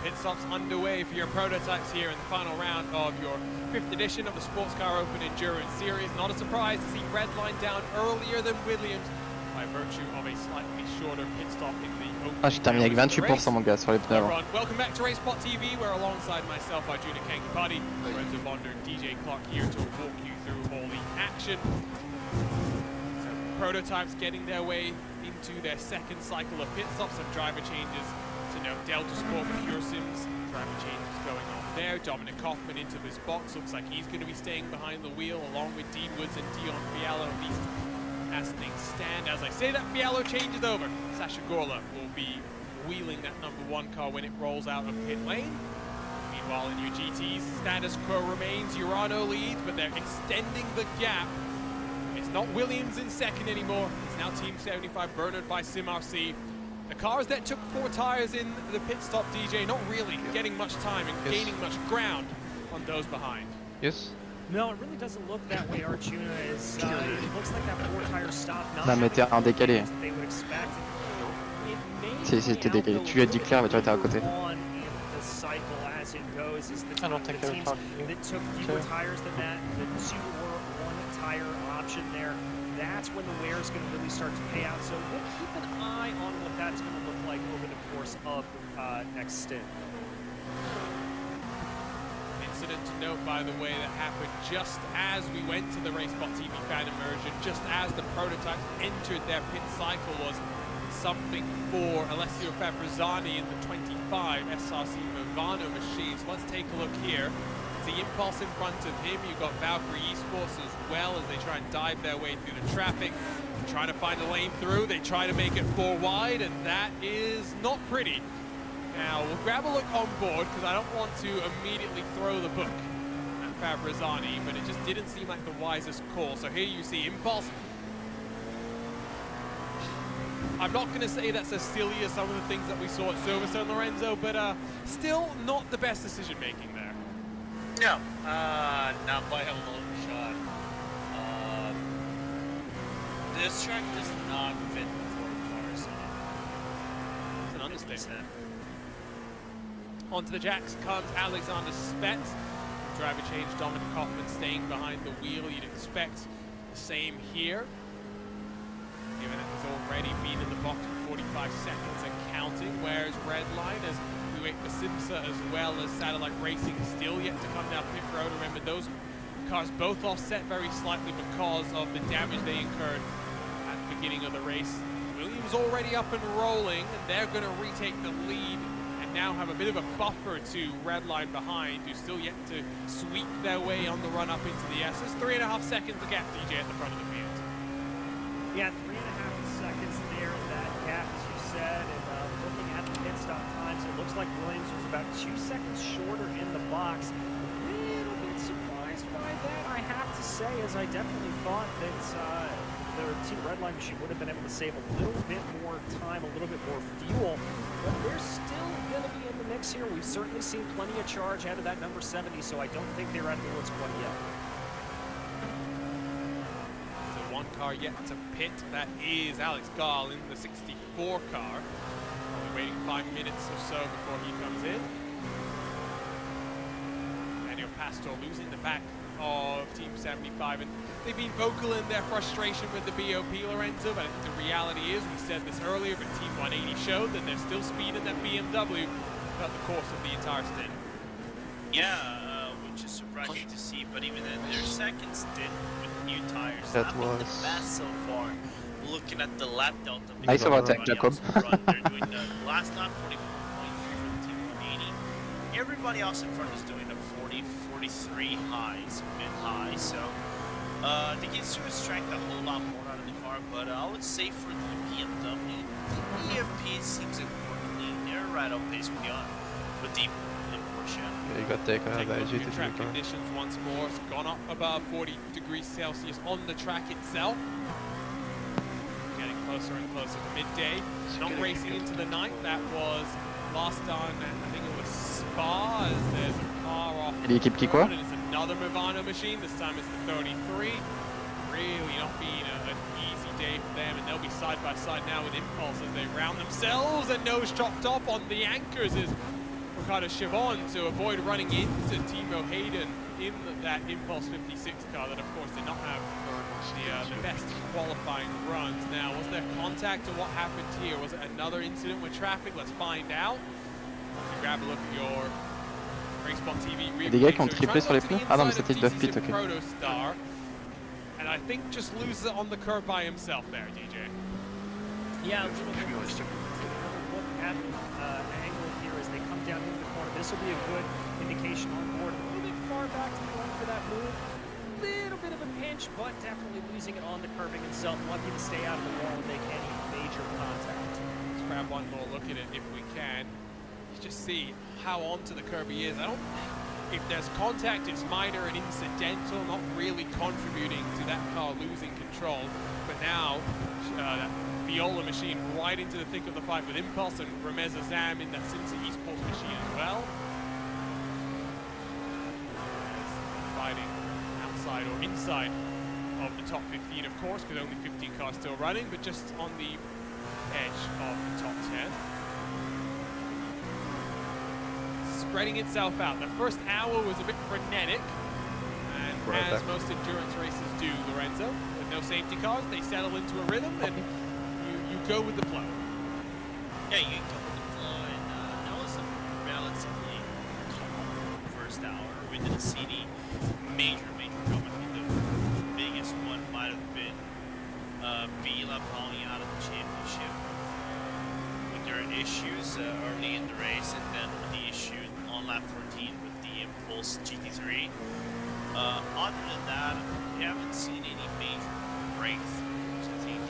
Pit stops underway for your prototypes here in the final round of your 5th edition of the Sports Car Open Endurance Series. Not a surprise to see Red line down earlier than Williams by virtue of a slightly shorter pit stop in the opening Ah, j'ai terminé avec hours of the race. 28% mon gars sur les pneus avant. Everyone, welcome back to RaceSpot TV, where alongside myself, Arjuna Kankapati, Lorenzo Bonder, and DJ Clark here to walk you through all the action. So, prototypes getting their way into their second cycle of pit stops and driver changes. To note, Delta Sport for Pure Sims, driver changes going on there. Dominic Kaufman into this box, looks like he's going to be staying behind the wheel along with Dean Woods and Dion Fiallo, at least as things stand. As I say that, Fiallo changes over. Sasha Gorla will be wheeling that #1 car when it rolls out of pit lane. Meanwhile, in your GTs, status quo remains. Urano leads, but they're extending the gap. It's not Williams in second anymore. It's now Team 75, Bernard by SimRC. The cars that took 4 tires in the pit stop, DJ, not really getting much time and gaining much ground on those behind. Yes. No, it really doesn't look that way, Arjuna. It looks like that 4-tire stop. Non mais t'es en décalé. They would expect. It may Si, t'es décalé. Tu lui as dit clair, mais toi t'es à côté. on in the cycle as it goes is the I don't think the they're teams talking that took fewer tires than that, the 2 or 1 tire option there. That's when the wear is going to really start to pay out. So we'll keep an eye on what that's going to look like over the course of next stint. Incident incident to note, by the way, that happened just as we went to the RaceBot TV fan immersion, just as the prototypes entered their pit cycle, was something for Alessio Fabrizzani in the 25 SRC Movano machine. So let's take a look here. It's the Impulse in front of him. You've got Valkyrie Esports as well as they try and dive their way through the traffic. Trying to find a lane through. They try to make it 4 wide, and that is not pretty. Now, we'll grab a look on board because I don't want to immediately throw the book at Fabrizzani, but it just didn't seem like the wisest call. So here you see Impulse. I'm not going to say that's as silly as some of the things that we saw at Silverstone, Lorenzo, but still not the best decision making there. No, not by a long shot. This track does not fit for cars. It's an understatement. Onto the jacks comes Alexander Spetz. Driver change, Dominic Hoffman staying behind the wheel. You'd expect the same here, given that he's already been in the box for 45 seconds and counting, whereas Redline, as we wait for Simsa as well as Satellite Racing, still yet to come down pit road. Remember, those cars both offset very slightly because of the damage they incurred at the beginning of the race. Williams already up and rolling, and they're going to retake the lead and now have a bit of a buffer to Redline behind, who's still yet to sweep their way on the run up into the S. It's 3.5 seconds the gap, DJ, at the front of the field. Yeah, 3.5 seconds there in that gap, as you said, and looking at the pit stop times, it looks like Williams was about 2 seconds shorter in the box. A little bit surprised by that, I have to say, as I definitely thought that the Team Redline machine would have been able to save a little bit more time, a little bit more fuel, but they're still going to be in the mix here. We've certainly seen plenty of charge out of that number 70, so I don't think they're out of the woods quite yet. One car yet to pit, that is Alex Gall in the 64 car. Only waiting 5 minutes or so before he comes in. Daniel Pastor losing the back of Team 75, and they've been vocal in their frustration with the BOP, Lorenzo, but I think the reality is, we said this earlier, but Team 180 showed that there's still speed in that BMW throughout the course of the entire stint. Yeah, which is surprising to see, but even in their second stint with new tires, That not been the was- best so far. Looking at the lap delta, Nice between overtake, everybody Jacob. else in front, they're doing the last lap 44.3 for the Team 180. Everybody else in front is doing a 40, 43 highs, mid-high, so they can sort of extract a whole lot more out of the car, but I would say for the BMW, the EMP seems importantly, they're right on pace with the Porsche. Yeah, you got taken out Take a by a look at GT3 track car. conditions once more. It's gone up above 40 degrees Celsius on the track itself. Getting closer and closer to midday. Not racing into the night. That was last done, I think it was Spa, as there's a car off Et l'équipe qui the quoi? road, and it's another Movano machine. This time it's the 33. Really not being an easy day for them, and they'll be side by side now with Impulse as they round themselves, and nose chopped off on the anchors is Ricardo Chivon to avoid running into Timo Hayden in that Impulse 56 car that, of course, did not have the best qualifying runs. Now, was there contact, or what happened here? Was it another incident with traffic? Let's find out. So grab a look at your RaceBot TV. Des gars qui ont triplé sur les pneus? Ah non, mais c'était le buff pit, ok. Protostar, and I think just loses it on the curb by himself there, DJ. Yeah, let's take another look at the angle here as they come down into the corner. This will be a good indication on board. A little bit far back to the run for that move. Little bit of a pinch, but definitely losing it on the curbing itself. Lucky to stay out of the wall and make any major contact. Let's grab one more look at it if we can. Just see how onto the curb he is. If there's contact, it's minor and incidental, not really contributing to that car losing control. But now, that Viola machine right into the thick of the fight with Impulse, and Ramez Azam in that Cincy Esports machine as well. Fighting outside or inside of the top 15, of course, because only 15 cars still running, but just on the edge of the top 10. Spreading itself out. The first hour was a bit frenetic, and as most endurance races do, Lorenzo, with no safety cars, they settle into a rhythm, and you go with the flow. Yeah, you go with the flow, and that was a relatively calm first hour. we didn't see any major drama. I think the biggest one might have been Vila falling out of the championship with their issues early in the race, and then the issue on lap 14 with the Impulse GT3. Other than that, we haven't seen any major breakthroughs. I think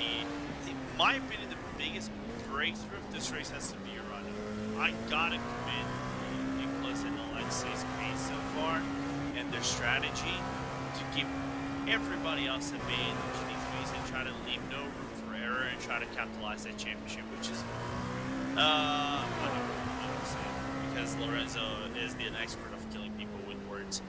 in my opinion, the biggest breakthrough of this race has to be Urano. I gotta commend Nicholas and Alexei's pace so far and their strategy to keep everybody else at bay in the GT3s and try to leave no room for error and try to capitalize that championship, which is because Lorenzo is an expert of killing people with words.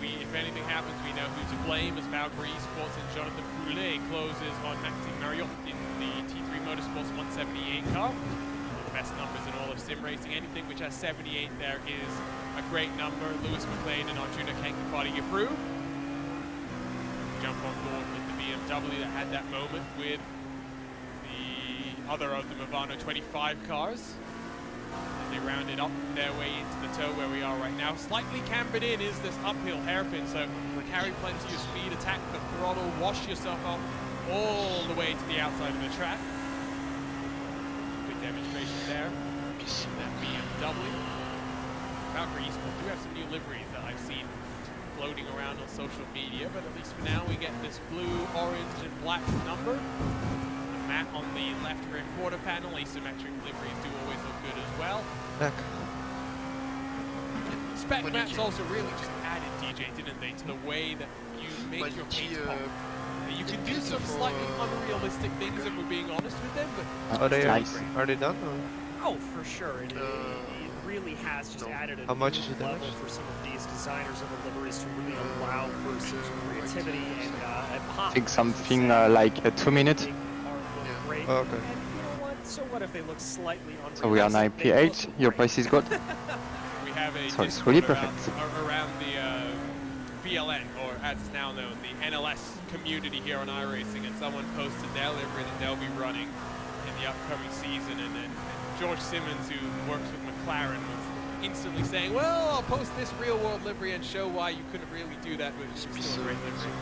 If anything happens, we know who to blame, as Valkyrie Esports and Jonathan Poulet closes on Maxime Marriott in the T3 Motorsports 178 car. One of the best numbers in all of sim racing. Anything which has 78 there is a great number. Lewis McLean and Arjuna Kankapati approve. Jump on board with the BMW that had that moment with the other of the Movano 25 cars. They rounded up their way into the toe where we are right now. Slightly cambered in is this uphill hairpin, so carry plenty of speed, attack the throttle, wash yourself up all the way to the outside of the track. Good demonstration there in that BMW. Valkyrie Esports do have some new liveries that I've seen floating around on social media, but at least for now we get this blue, orange, and black number. Matte on the left rear quarter panel, asymmetric liveries do always look good as well. Back. Spec maps also really just added, DJ, didn't they, to the way that you make your paint pop. You can do some slightly unrealistic things if we're being honest with them, but Are they nice. are they done? Or? Oh, for sure. It really has just added a How much new is the level damage? for some of these designers of the liveries to really allow for some creativity and pop. I think something like 2 minutes. Great. Oh, okay. And you know what? So what if they look slightly unrealistic? So we are They 98. look Your great. place is good. we have a So it's really Discord perfect. around the VLN, or as it's now known, the NLS community here on iRacing, and someone posted their livery that they'll be running in the upcoming season, and George Simmons, who works with McLaren, was instantly saying, well, I'll post this real-world livery and show why you couldn't really do that, but it's still a great livery.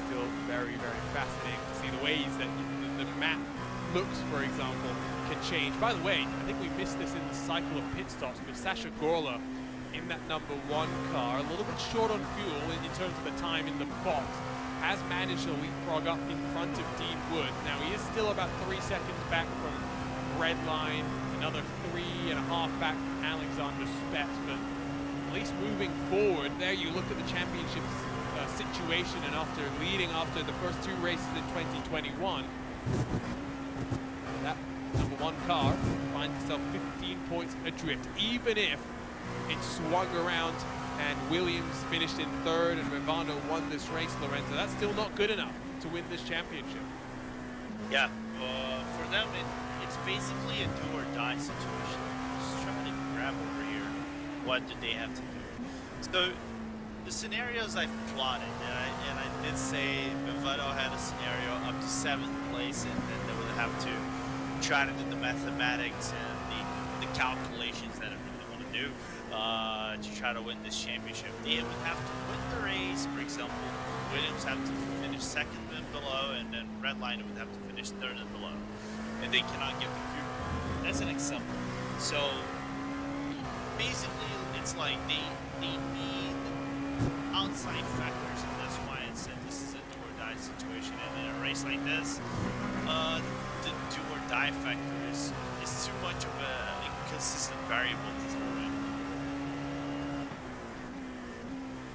Still very, very fascinating to see the ways that the map looks, for example, can change. By the way, I think we missed this in the cycle of pit stops, but Sasha Gorla in that number 1 car, a little bit short on fuel in terms of the time in the box, has managed to leapfrog up in front of Dean Wood. Now, he is still about 3 seconds back from Redline, another 3.5 back from Alexander Spetz, but at least moving forward, there you look at the championship situation, and after leading after the first 2 races in 2021, that number 1 car finds itself 15 points adrift, even if it swung around and Williams finished in 3rd and Movano won this race, Lorenzo. That's still not good enough to win this championship. Yeah, for them it's basically a do or die situation. Just trying to grab over here. What do they have to do? So the scenarios I've plotted, and I did say Movado had a scenario up to 7th place, and then they would have to try to do the mathematics and the calculations that I really want to do to try to win this championship. They would have to win the race, for example. Williams have to finish 2nd and below, and then Redline would have to finish 3rd and below. And they cannot get the group. That's an example. So basically, it's like they need outside factors, and that's why I said this is a do or die situation. And in a race like this, the do or die factor is too much of a inconsistent variable to throw in.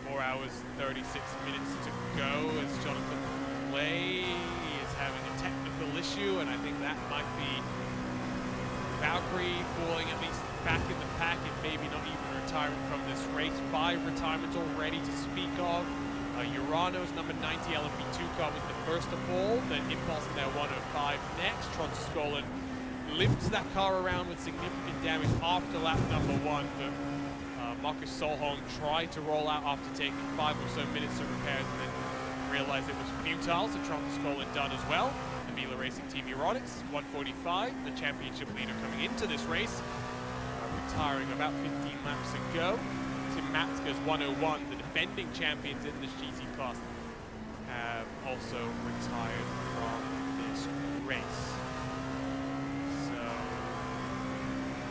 4 hours, 36 minutes to go as Jonathan Lay is having a technical issue, and I think that might be Valkyrie falling at least back in the pack, if maybe not even retirement from this race. 5 retirements already to speak of. Urano's number 90 LMP2 car was the first to fall, then Impulse in their 105 next. Tronsskolen limps that car around with significant damage after lap number 1, but Marcus Solholm tried to roll out after taking 5 or so minutes of repairs and then realized it was futile, so Tronsskolen done as well. The Mila Racing Team Euronics, 145, the championship leader coming into this race, retiring about 15 laps ago. Tim Matska's 101, the defending champions in this GT class, have also retired from this race. So,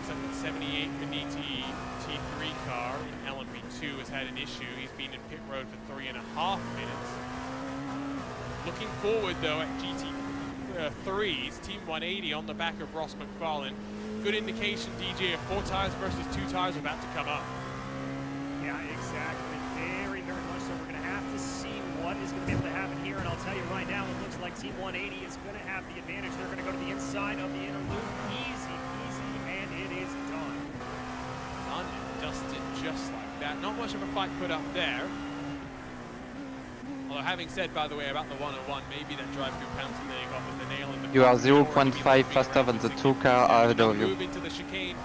the 78 Beniti T3 car in LMP2 has had an issue. He's been in pit road for 3.5 minutes. Looking forward though at GT3's Team 180 on the back of Ross McFarlane. Good indication, DJ, of 4 tires versus 2 tires about to come up. Yeah, exactly. Very, very much so. We're going to have to see what is going to be able to happen here. And I'll tell you right now, it looks like Team 180 is going to have the advantage. They're going to go to the inside of the inner loop. Easy peasy, and it is done. Done and dusted just like that. Not much of a fight put up there. Although having said, by the way, about the 101, maybe that drive-through penalty that you got with the nail in the... You are 0.5 faster than the 2 car ahead of you. Move into the chicane.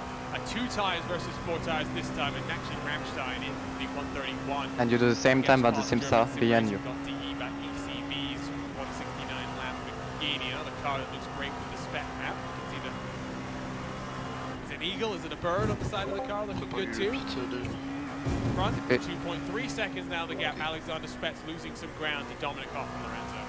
2 tires versus 4 tires this time, and actually Ramstein in the 131. And you do the same time as the Simsa behind you. Got DE back ECV's 169 lap with Gini, another car that looks great with the spec map. You can see the... Is it an eagle? Is it a bird on the side of the car looking good too? Front, 2.3 seconds now the gap. Alexander Spets losing some ground to Dominic Hoff and Lorenzo.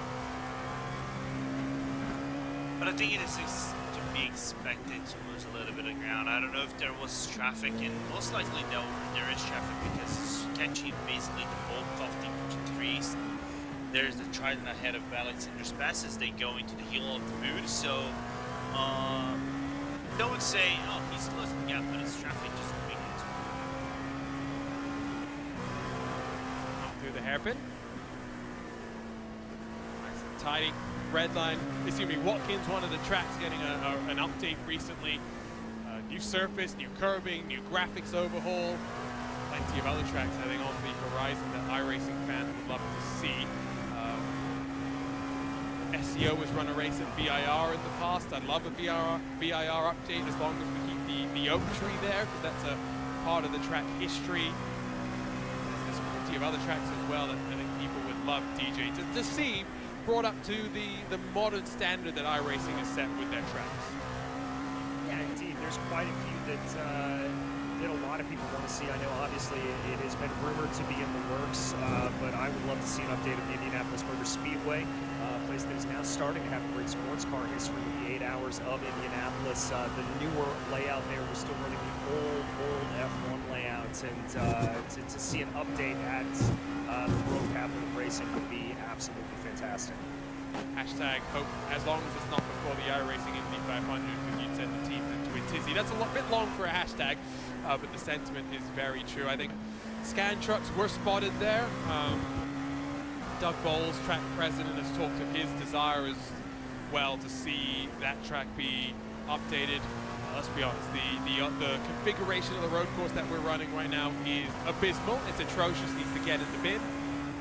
But I think it is to be expected to lose a little bit of ground. I don't know if there was traffic, and most likely there is traffic because catching basically the bulk of the trees. There's the trident ahead of Alexander Spets as they go into the heel of the boot. So don't say, oh, he's closing the gap, but it's traffic just moving into through the hairpin. Nice and tidy. Red line, excuse me, Watkins, one of the tracks getting an update recently. New surface, new curbing, new graphics overhaul. Plenty of other tracks, I think, on the horizon that iRacing fans would love to see. SCO has run a race at VIR in the past. I'd love a VIR update as long as we keep the oak tree there, because that's a part of the track history. There's plenty of other tracks as well that I think people would love, DJ, to see brought up to the modern standard that iRacing has set with their tracks. Yeah, indeed. There's quite a few that a lot of people want to see. I know, obviously, it has been rumored to be in the works, but I would love to see an update of the Indianapolis Motor Speedway, a place that is now starting to have a great sports car history with the 8 hours of Indianapolis. The newer layout there, we're still running the old F1 layouts, and to see an update at the World Capital of Racing would be absolutely fantastic. Hashtag hope, as long as it's not before the iRacing Indy 500, because you'd send the team into a tizzy. That's a bit long for a hashtag, but the sentiment is very true. I think scan trucks were spotted there. Doug Bowles, track president, has talked of his desire as well to see that track be updated. Let's be honest, the configuration of the road course that we're running right now is abysmal. It's atrocious, needs to get in the bin.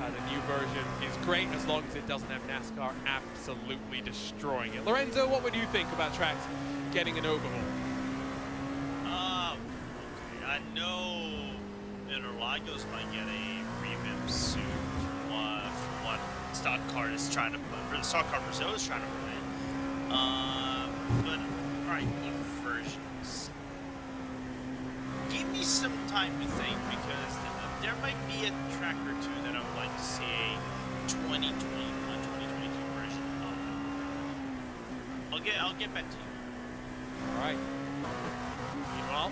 The new version is great as long as it doesn't have NASCAR absolutely destroying it. Lorenzo, what would you think about tracks getting an overhaul? Okay, I know Interlagos might get a revamp soon from what Stock Car is trying to put, Stock Car Brazil is trying to put in. But alright, new versions. Give me some time to think, because there might be a track or two that I would like to see a 2021, 2022 version of. I'll get back to you. All right. Meanwhile,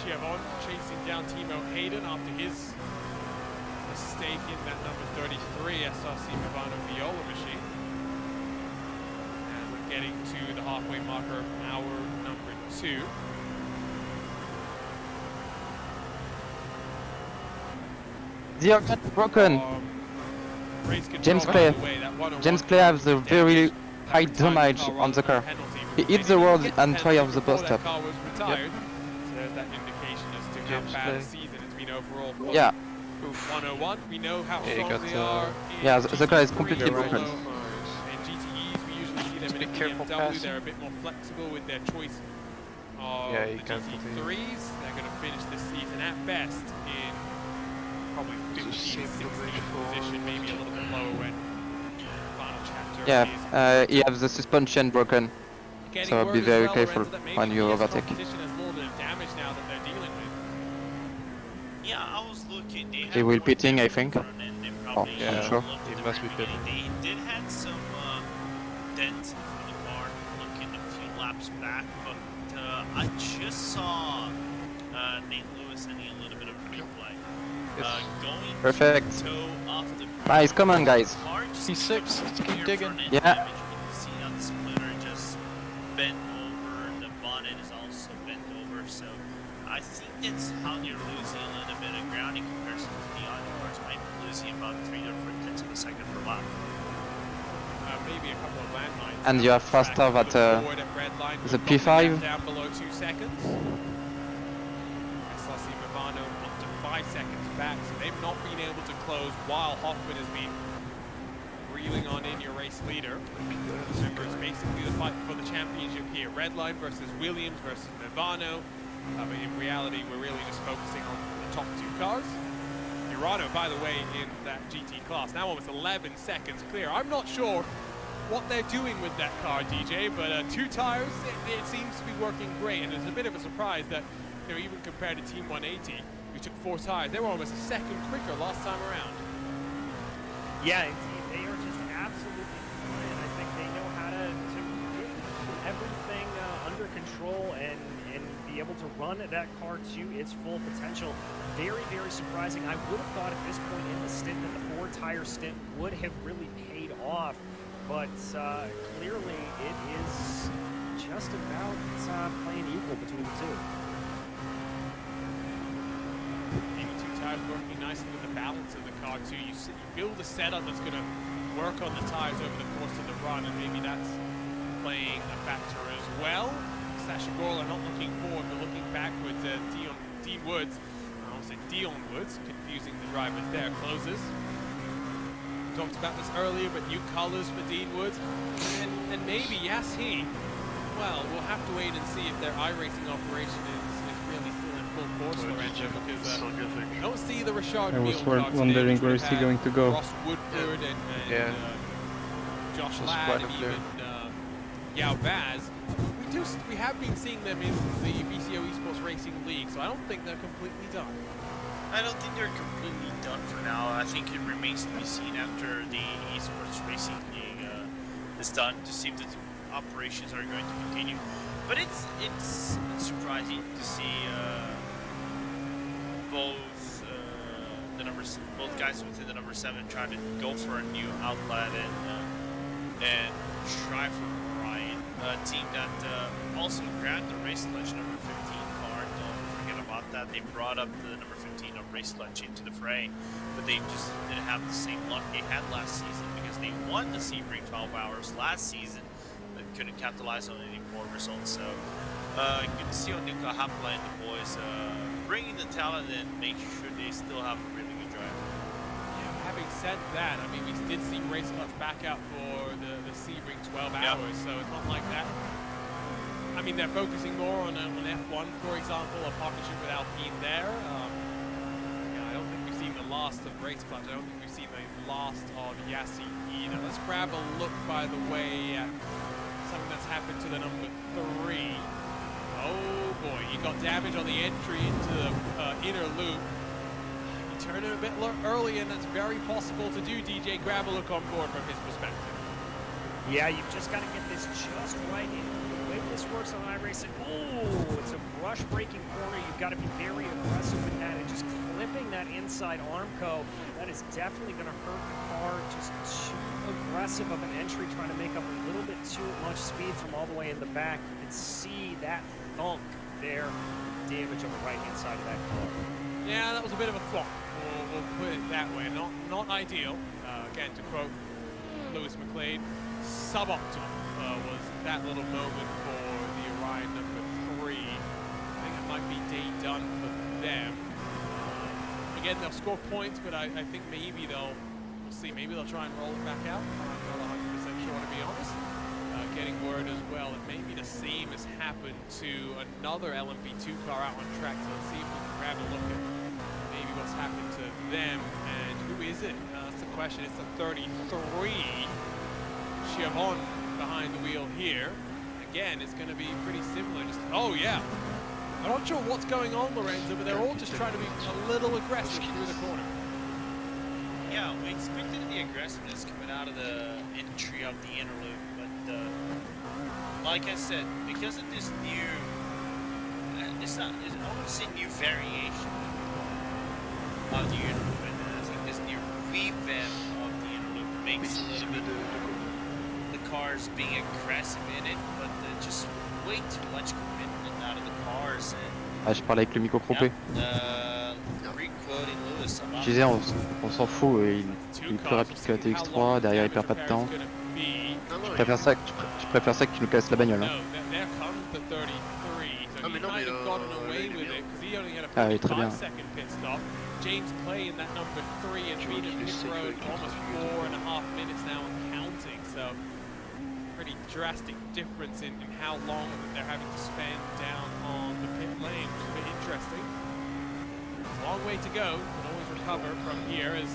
Chevron chasing down Timo Hayden after his mistake in that number 33 SRC Movano Viola machine. And we're getting to the halfway marker of hour number 2. The organ broken. James Clay has a very high damage on the car. He hit the road and tried the bus stop. So there's that indication as to how bad a season it's been overall. Yeah. 101, we know how strong they are. Yeah, the car is completely broken. In GTEs, we usually see them in BMW. They're a bit more flexible with their choice of the GT3s. They're going to finish this season at best in probably 15th, 16th position, maybe a little bit lower when final chapter is. You have the suspension broken, so be very careful when you overtake. Competition has a little bit of damage now that they're dealing with. Yeah, He will pitting, I think. front end, they probably yeah, sure. looked he at the must be very beginning. They did have some dents in front of the car, looking a few laps back, but I just saw Nate Lewis ending a little bit of replay. Going Perfect. to toe off the Nice, come on, guys. car, just He's six, some keep clear digging. front end Yeah. damage. You can see how the splitter just bent over, the bonnet is also bent over, so I think that's how they're losing a little bit of ground in comparison to the other cars. Might be losing about 3 or 4 tenths of a second per lap. Maybe a couple of landmines. And you are faster Track than forward at red line, the we've got P5. the gap down below 2 seconds. SLC Movano up to 5 seconds back, so they've not been able to close while Hoffman has been reeling on in your race leader. Remember, it's basically the fight for the championship here. Red line versus Williams versus Movano. But in reality, we're really just focusing on the top 2 cars. Murano, by the way, in that GT class, now almost 11 seconds clear. I'm not sure what they're doing with that car, DJ, but 2 tires, it seems to be working great, and it's a bit of a surprise that, you know, even compared to Team 180, who took 4 tires, they were almost a second quicker last time around. Yeah, indeed. They are just absolutely flying. I think they know how to really keep everything under control and be able to run that car to its full potential. Very, very surprising. I would have thought at this point in the stint that the 4-tire stint would have really paid off, but clearly it is just about playing equal between the two. Maybe 2 tires working nicely with the balance of the car too. You build a setup that's going to work on the tires over the course of the run, and maybe that's playing a factor as well. Sasha Gorla not looking forward, but looking backwards as Dean Woods, I almost said Dion Woods, confusing the drivers there, closes. Talked about this earlier, but new colors for Dean Woods, and maybe, yes, well, we'll have to wait and see if their iRacing operation is really still in full force, Lorenzo, because I don't see the Richard I was Mille car today, wondering which where would is he have going to go. Ross Woodford and Josh There's Ladd quite and up there. even Yao Vaz. We have been seeing them in the VCO Esports Racing League, so I don't think they're completely done. I don't think they're completely done for now. I think it remains to be seen after the Esports Racing League is done to see if the operations are going to continue. But it's surprising to see both both guys within the number 7 trying to go for a new outlet and try for Orion, a team that also grabbed the Race Clutch number 15 car. Don't forget about that. They brought up the number 15 of Race Clutch into the fray, but they just didn't have the same luck they had last season because they won the Sebring 12 Hours last season, but couldn't capitalize on any more results. So good to see Onuka Hapla and the boys bringing the talent and making sure they still have a really good drive. Yeah, having said that, I mean, we did see Race Clutch back out for the Sebring 12 hours, so it's not like that. I mean, they're focusing more on F1, for example, a partnership with Alpine there. Yeah, I don't think we've seen the last of Race Clutch. I don't think we've seen the last of Yassi either. Let's grab a look, by the way, at something that's happened to the number 3. Oh boy, he got damage on the entry into the inner loop. He turned it a bit early, and that's very possible to do. DJ, grab a look on board from his perspective. Yeah, you've just got to get this just right in. The way this works on iRacing, oh, it's a brush braking corner. You've got to be very aggressive with that, and just clipping that inside Armco, that is definitely going to hurt the car. Just too aggressive of an entry, trying to make up a little bit too much speed from all the way in the back. You can see that thunk there, damage on the right-hand side of that car. Yeah, that was a bit of a thwomp. We'll put it that way. Not ideal. Again, to quote Lewis McLean, suboptimal was that little moment for the Orion number 3. I think it might be day done for them. Again, they'll score points, but I think maybe we'll see. Maybe they'll try and roll it back out. I'm not 100% sure, to be honest. Getting word as well that maybe the same has happened to another LMP2 car out on track. So let's see if we can grab a look at maybe what's happened to them. And who is it? That's the question. It's the 33 Chevron behind the wheel here. Again, it's going to be pretty similar. Oh yeah. I'm not sure what's going on, Lorenzo, but they're all just trying to be a little aggressive through the corner. Yeah, we expected the aggressiveness coming out of the entry of the interlude, but like I said, because of this new, it's not, I wouldn't say new variation of the interlude, but it's like this new revamp of the interlude makes a little bit the cars being aggressive in it, but just way too much commitment out of the cars. And, Ah, je parle avec le micro coupé. Re-quoting Lewis, Je disais, on s'en fout, il est plus rapide que la TX3, derrière il perd pas de temps. Je préfère ça que tu nous casses la bagnole. Hein. Ah mais non mais Ah oui, très bien. James Clay in that number 3 and been in pit road for almost 4.5 minutes now and counting, so pretty drastic difference in how long that they're having to spend down on the pit lane, which is a bit interesting. Long way to go, can always recover from here. As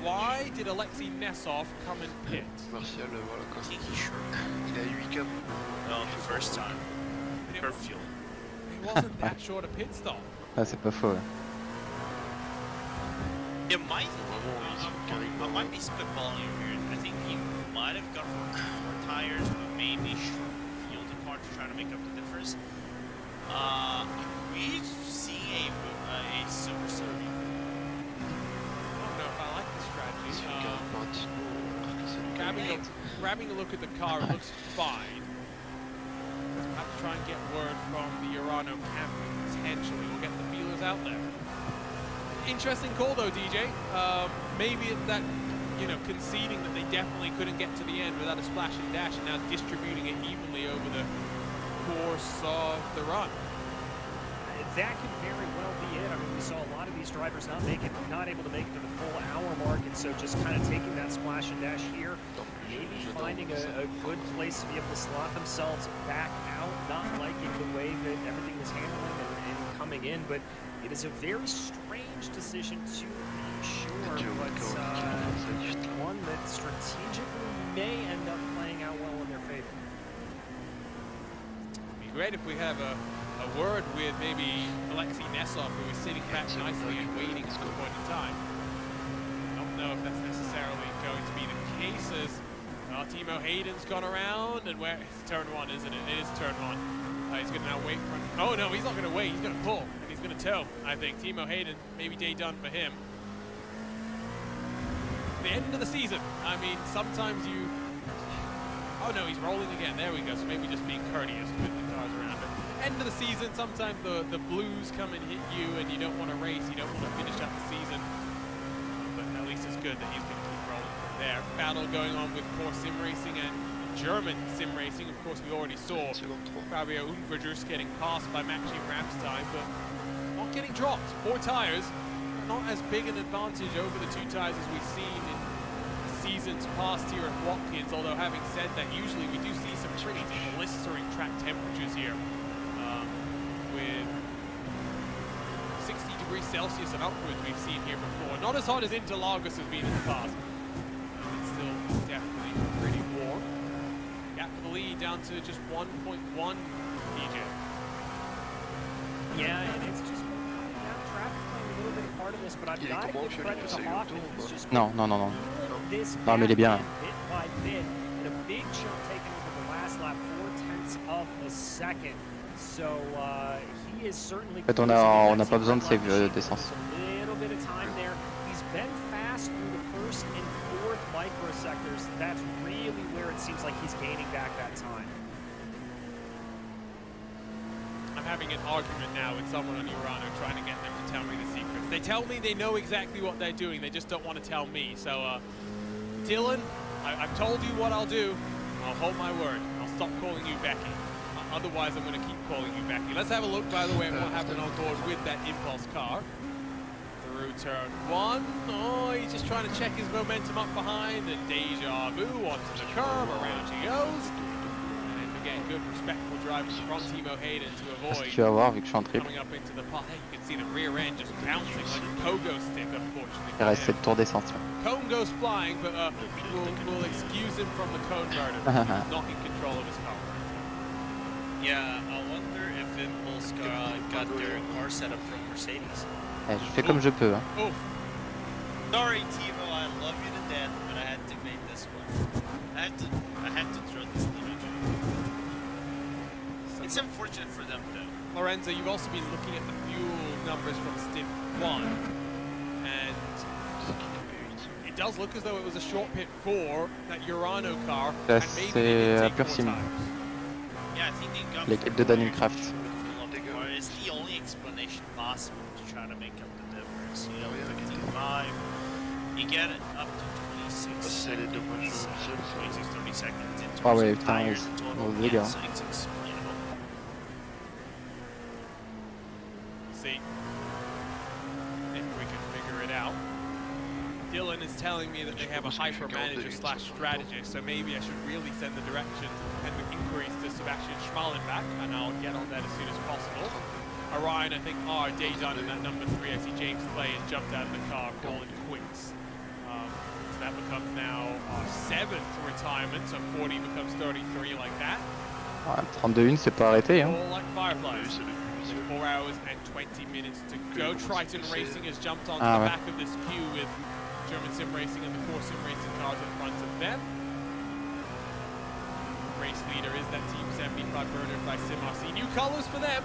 why did Alexei Nesov come in pit? Martial, voilà quoi. I think he shook. Il a 8 cap. No, the first time. Per fuel. It wasn't that short a pit stop. Ah, c'est pas faux. Ouais. It might. I might be spitballing here. I think he might have gone for 4 tires, but maybe fuel the car to try to make up the difference. We see a super sub. I don't know if I like this strategy. Grabbing a look at the car, it looks fine. We'll have to try and get word from the Urano camp potentially. We'll get the feelers out there. Interesting call though, DJ. Maybe it's that, you know, conceding that they definitely couldn't get to the end without a splash and dash, and now distributing it evenly over the course of the run. That could very well be it. I mean, we saw a lot of these drivers not able to make it to the full hour mark, and so just kind of taking that splash and dash here, maybe finding a good place to be able to slot themselves back out, not liking the way that everything was handling and coming in, but it is a very strange decision to be sure, but one that strategically may end up playing out well in their favor. It'd be great if we have a word with maybe Alexei Nesov, who is sitting back nicely and waiting at this point in time. I don't know if that's necessarily going to be the case, as Timo Hayden's gone around, and where it's turn 1, isn't it? It is turn 1. He's going to now wait for. Oh no, he's not going to wait. He's going to pull, and he's going to tow. I think Timo Hayden, maybe day done for him. The end of the season. I mean, sometimes you. Oh no, he's rolling again. There we go. So maybe just being courteous with the cars around him. End of the season, sometimes the blues come and hit you and you don't want to race, you don't want to finish out the season. But at least it's good that he's going to keep rolling from there. Battle going on with core sim racing and German sim racing. Of course, we already saw Fabio Unverdrus getting passed by Maxime Ramstein, but not getting dropped. 4 tires, not as big an advantage over the 2 tires as we've seen in seasons past here at Watkins, although having said that, usually we do see some pretty blistering track temperatures here. With 60 degrees Celsius and upwards we've seen here before. Not as hot as Interlagos has been in the past. It's still definitely pretty warm. Gap for the lead down to just 1.1, DJ. Yeah, and it's just traffic playing a little bit of part of this, but I've got to give credit to Hoffman, who's just Non. this Non, mais il est bien. bit by bit, and a big jump taken over the last lap, 0.4 of a second. So he is certainly. En fait, on n'a pas besoin de save d'essence. A little bit of time there. He's been fast through the first and fourth microsectors. That's really where it seems like he's gaining back that time. I'm having an argument now with someone on Urano trying to get them to tell me the secrets. They tell me they know exactly what they're doing, they just don't want to tell me. So, Dylan, I've told you what I'll do. I'll hold my word. I'll stop calling you Becky. Otherwise, I'm going to keep calling you Becky. Let's have a look, by the way, at what happened on board with that impulse car. Through turn 1. Oh, he's just trying to check his momentum up behind. And deja vu onto the curb. Around he goes. And again, good, respectful driving from Timo Hayden to avoid Tu vas voir, vu que je suis en triple. coming up into the pot. Hey, you can see the rear end just bouncing like a pogo stick, unfortunately. Il reste 7 tours d'essence. Cone goes flying, but we'll excuse him from the cone burner. He's not in control of his car. Yeah, I wonder if Impulse got their car set up from Mercedes. Je fais comme je peux. Hein. Oof. Sorry, Timo, I love you to death, but I had to make this one. I had to throw this little joke. It's unfortunate for them, though. Lorenzo, you've also been looking at the fuel numbers from stint 1, and it does look as though it was a short pit for that Urano car, and maybe they did take pur more sim. tires. Yeah, I think they got L'équipe de Daniel Craft. It's the only explanation possible to try to make up the difference. You know, 55, you get it up to 26 C'est les deux bonnes seconds, choses. 26, 30 seconds in terms Ah ouais, of putain, tires in total. mauvais Yeah, gars. so it's explainable. See if we can figure it out. Dylan is telling me that they have a hyper manager slash strategist, so maybe I should really send the direction and the inquiries to Sebastian Schmalenbach, and I'll get on that as soon as possible. Orion, I think, are Dejan in that number 3. I see James Clay has jumped out of the car, calling quits. So that becomes now our 7th retirement, so 40 becomes 33 like that. Ouais, 32-1, c'est pas arrêté. Hein. All like fireflies. 4 hours and 20 minutes to go. Triton Racing has jumped onto the back of this queue with German Sim Racing and the core Sim Racing cars in front of them. Race leader is that Team 75 burner by SimRC. New colors for them.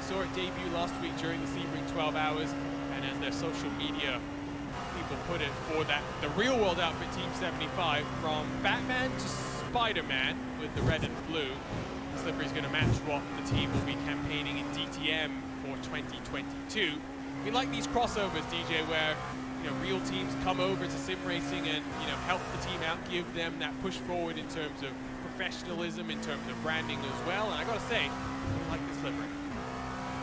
Saw it debut last week during the Sebring 12 hours, and as their social media people put it, for that the real world outfit Team 75, from Batman to Spider-Man with the red and blue. This livery is going to match what the team will be campaigning in DTM for 2022. We like these crossovers, DJ, where real teams come over to sim racing and help the team out, give them that push forward in terms of professionalism, in terms of branding as well. And I gotta say, I like this livery.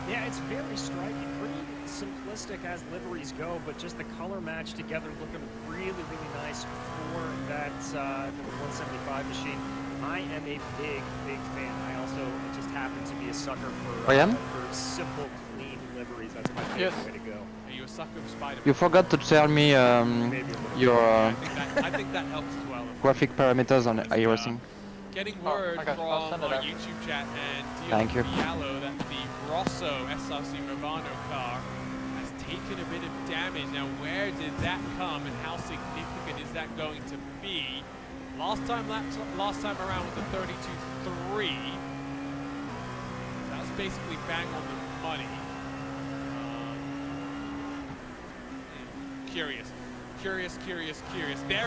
Yeah, it's very striking, pretty simplistic as liveries go, but just the color match together looking really, really nice for that number 175 machine. I am a big, big fan. I also just happen to be a sucker for simple, clean liveries. That's my favorite way to go. Are you a sucker for Spider-Man? You forgot to tell me your I think that helps as well. graphic parameters on iRacing. Getting word okay. I'll from send it our out. YouTube chat and Thank you. Diallo that the Rosso SRC Movano car has taken a bit of damage. Now, where did that come and how significant is that going to be? Last time around with the 32.3, that's basically bang on the money. Curious. There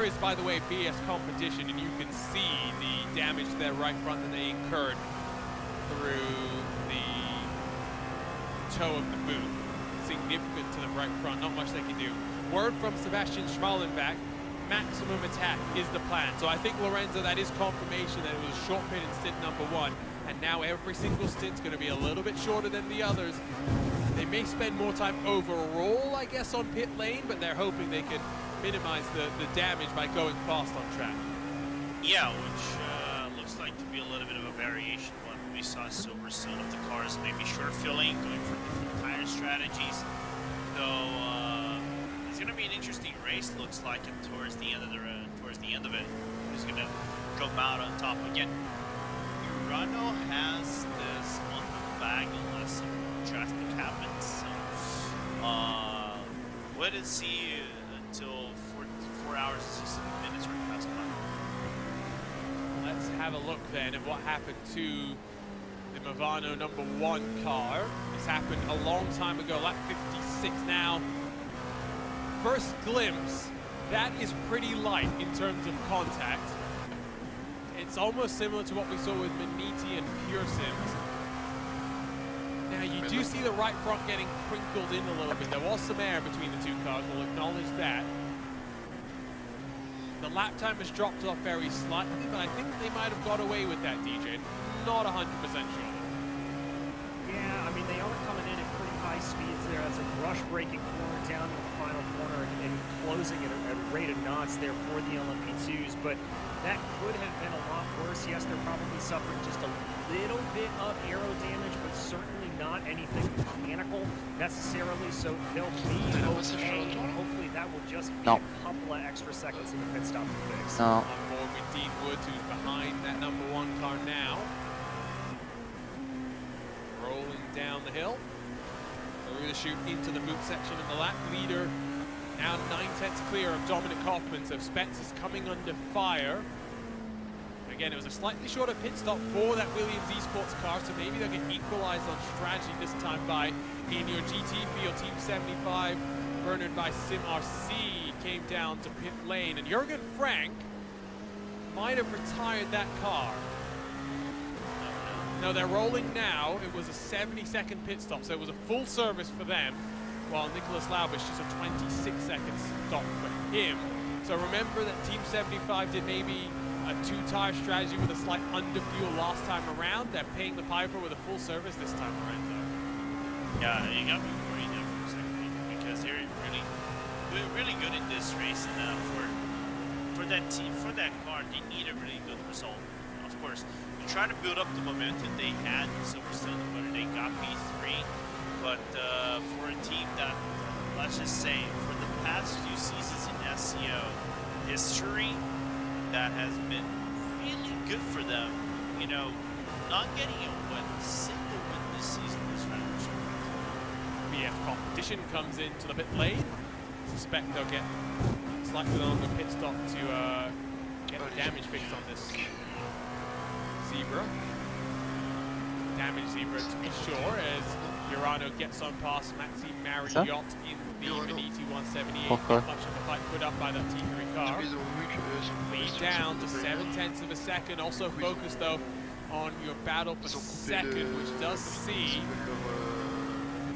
is, by the way, BS competition, and you can see the damage to their right front that they incurred through the toe of the boot. Significant to the right front, not much they can do. Word from Sebastian Schmalenbach, maximum attack is the plan. So I think, Lorenzo, that is confirmation that it was a short pit in stint number 1, and now every single stint's going to be a little bit shorter than the others. They may spend more time overall, I guess, on pit lane, but they're hoping they can minimize the damage by going fast on track. Yeah, which looks like to be a little bit of a variation. What we saw Silver Sun of the cars, maybe short filling, going for different tire strategies. So it's going to be an interesting race. Looks like it towards the end of it. Who's going to come out on top again? Urano has this on the bag unless some drastic happens. So, what did see until 4 hours and 6 minutes right past by. Let's have a look then at what happened to the Movano number 1 car. This happened a long time ago, lap 56 now. First glimpse, that is pretty light in terms of contact. It's almost similar to what we saw with Maniti and Pure Sims. Now you do see the right front getting crinkled in a little bit. There was some air between the two cars, we'll acknowledge that. The lap time has dropped off very slightly, but I think they might have got away with that, DJ. Not 100% sure. Yeah, I mean, they are coming in at pretty high speeds there. That's a rush-breaking corner down to the final corner and closing at a rate of knots there for the LMP2s, but that could have been a lot worse. Yes, they're probably suffering just a little bit of aero damage, but certainly not anything mechanical necessarily, so they'll be okay. Hopefully that will just be a couple of extra seconds in the pit stop to fix. No. On board with Dean Woods, who's behind that number 1 car now. Rolling down the hill. Through the chute into the boot section, and the lap leader now 9/10 sets clear of Dominic Hoffman, so Spencer's coming under fire. Again, it was a slightly shorter pit stop for that Williams Esports car, so maybe they'll get equalized on strategy this time by, in your GT field, Team 75, Bernard by Sim RC came down to pit lane, and Jürgen Frank might have retired that car. No, they're rolling now. It was a 70-second pit stop, so it was a full service for them, while Nicholas Laubisch is a 26-second stop for him. So remember that Team 75 did maybe a two-tire strategy with a slight underfuel last time around. They're paying the piper with a full service this time around, though. Yeah, you got me worried there for a second, because they're really good in this race, and for that team, for that car, they need a really good result. Of course, to try to build up the momentum they had in Silverstone, whether they got P3, but for a team that, let's just say, for the past few seasons in SCO history, that has been really good for them. You know, not getting a single win this season this round. BF competition comes into the pit lane. Suspect they'll get slightly longer pit stop to get the damage fixed on this Zebra. Damage Zebra to be sure, as Urano gets on past Maxime Marriott in the Beniti 178. Not much of a fight put up by that T3 car. Lead down to 0.7 of a second. Also focus though on your battle for second, which does see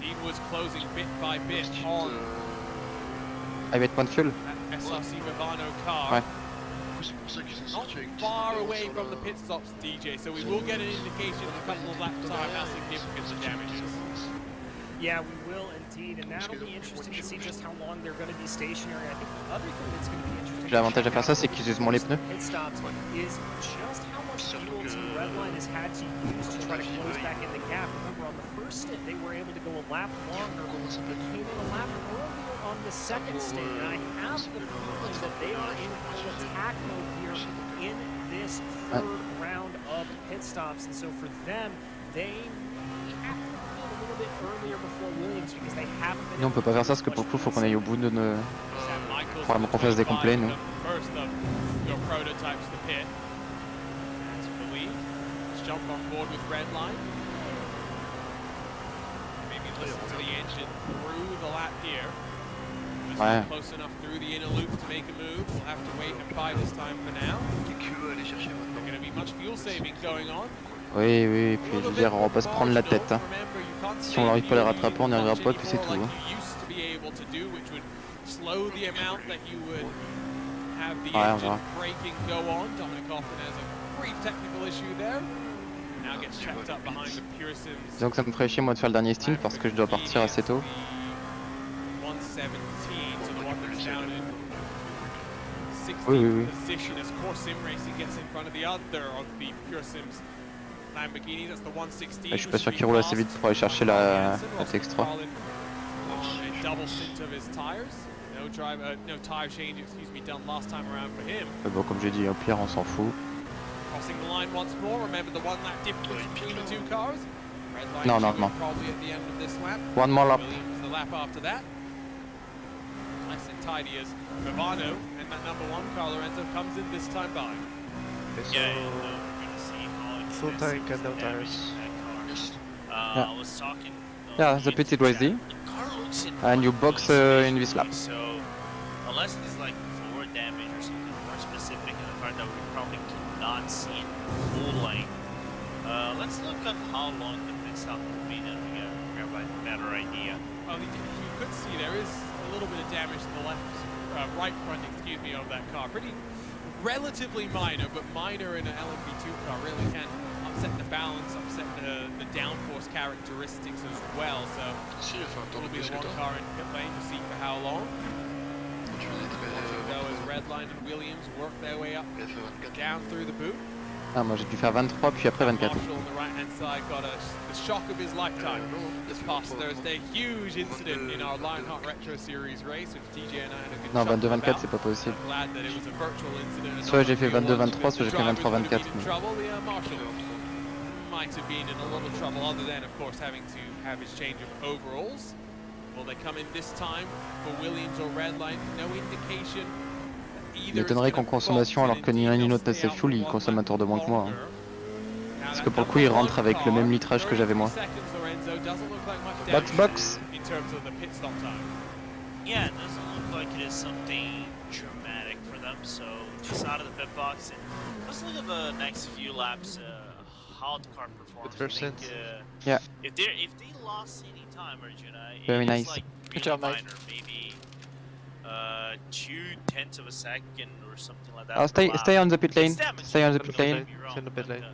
Deanwood's closing bit by bit on Avec point de fuel. that SRC Movano car. Ouais. Not far away from the pit stops, DJ, so we will get an indication in a couple of laps time how significant the damage is. Yeah, we will indeed, and that'll be interesting to see just how long they're going to be stationary. I think the other thing that's going to be interesting. L'avantage à faire ça, c'est qu'ils usent moins les pneus. Pit stops is just how much fuel Team Redline has had to use to try to close back in the gap. Remember, on the first stint, they were able to go a lap longer. They came in a lap earlier on the second stint, and I have the feeling that they are in full attack mode here in this third round of pit stops, and so for them, they have to be a little bit earlier before Williams because they haven't been. Nous on peut pas faire ça parce que pour le coup faut qu'on aille au bout de nos... Vraiment qu'on fasse des complets nous. First of your prototypes to pit. As for the lead, let's jump on board with Redline. Maybe listen to the engine through the lap here. Ouais. Close enough through the inner loop to make a move. We'll have to wait and buy this time for now. There's going to be much fuel saving going on. Oui, oui, et puis je veux dire, on va pas se prendre la tête. Hein. Si on n'arrive pas à les rattraper, on n'y arrivera pas, puis c'est tout. Hein. Ouais, on verra. Donc ça me ferait chier moi de faire le dernier stint parce que je dois partir assez tôt. Oui, oui, oui. Je suis pas sûr qu'il roule assez vite pour aller chercher la TX3. Mais bon, comme j'ai dit, au pire, on s'en fout. Non, non, non. One more lap. Nice and tidy as Movano and that number one car Lorenzo comes in this time by. Yeah, we're gonna see how Full tank and no tires. I was talking. Yeah, the pit it was the. And you box in this lap. So, unless it's like floor damage or something more specific in the car that we probably cannot see in full length. Let's look at how long the pit stop will be, then we get a better idea. Well, you could see there is a little bit of damage to the left, right front, excuse me, of that car. Pretty relatively minor, but minor in an LMP2 car really can upset the balance, upset the downforce characteristics as well. So it'll be the one car in pit lane to see for how long. Go as Redline and Williams work their way up, down through the boot. Ah, moi j'ai dû faire 23 puis après 24. Marshall on the right hand side got the shock of his lifetime this past Thursday. Huge incident in our Lionheart Retro Series race, which TJ and I had a good Non, chat 22-24 about. c'est pas possible. I'm glad that it was a virtual incident. Soit j'ai fait 22-23, soit j'ai fait 23-24. Marshall might have been in a lot of trouble, other than of course having to have his change of overalls. Will they come in this time for Williams or Redline? No indication. Il m'étonnerait qu'en consommation, alors que ni l'un ni l'autre n'a ses fuel, il consomme un tour de moins que moi. Hein. Parce que pour le coup, il rentre avec le même litrage que j'avais moi. Box. Yeah, it doesn't look like it is something dramatic for them. So just out of the pit box, and let's look at the next few laps. How the car performs. I think, yeah. If they lost any time, Arjuna, Very it's nice. like Good really job, mate. minor, maybe 0.2 of a second or something like that. Oh, stay on the pit lane. It's damage, Stay on the don't pit get lane. me wrong, Stay on the pit but, lane.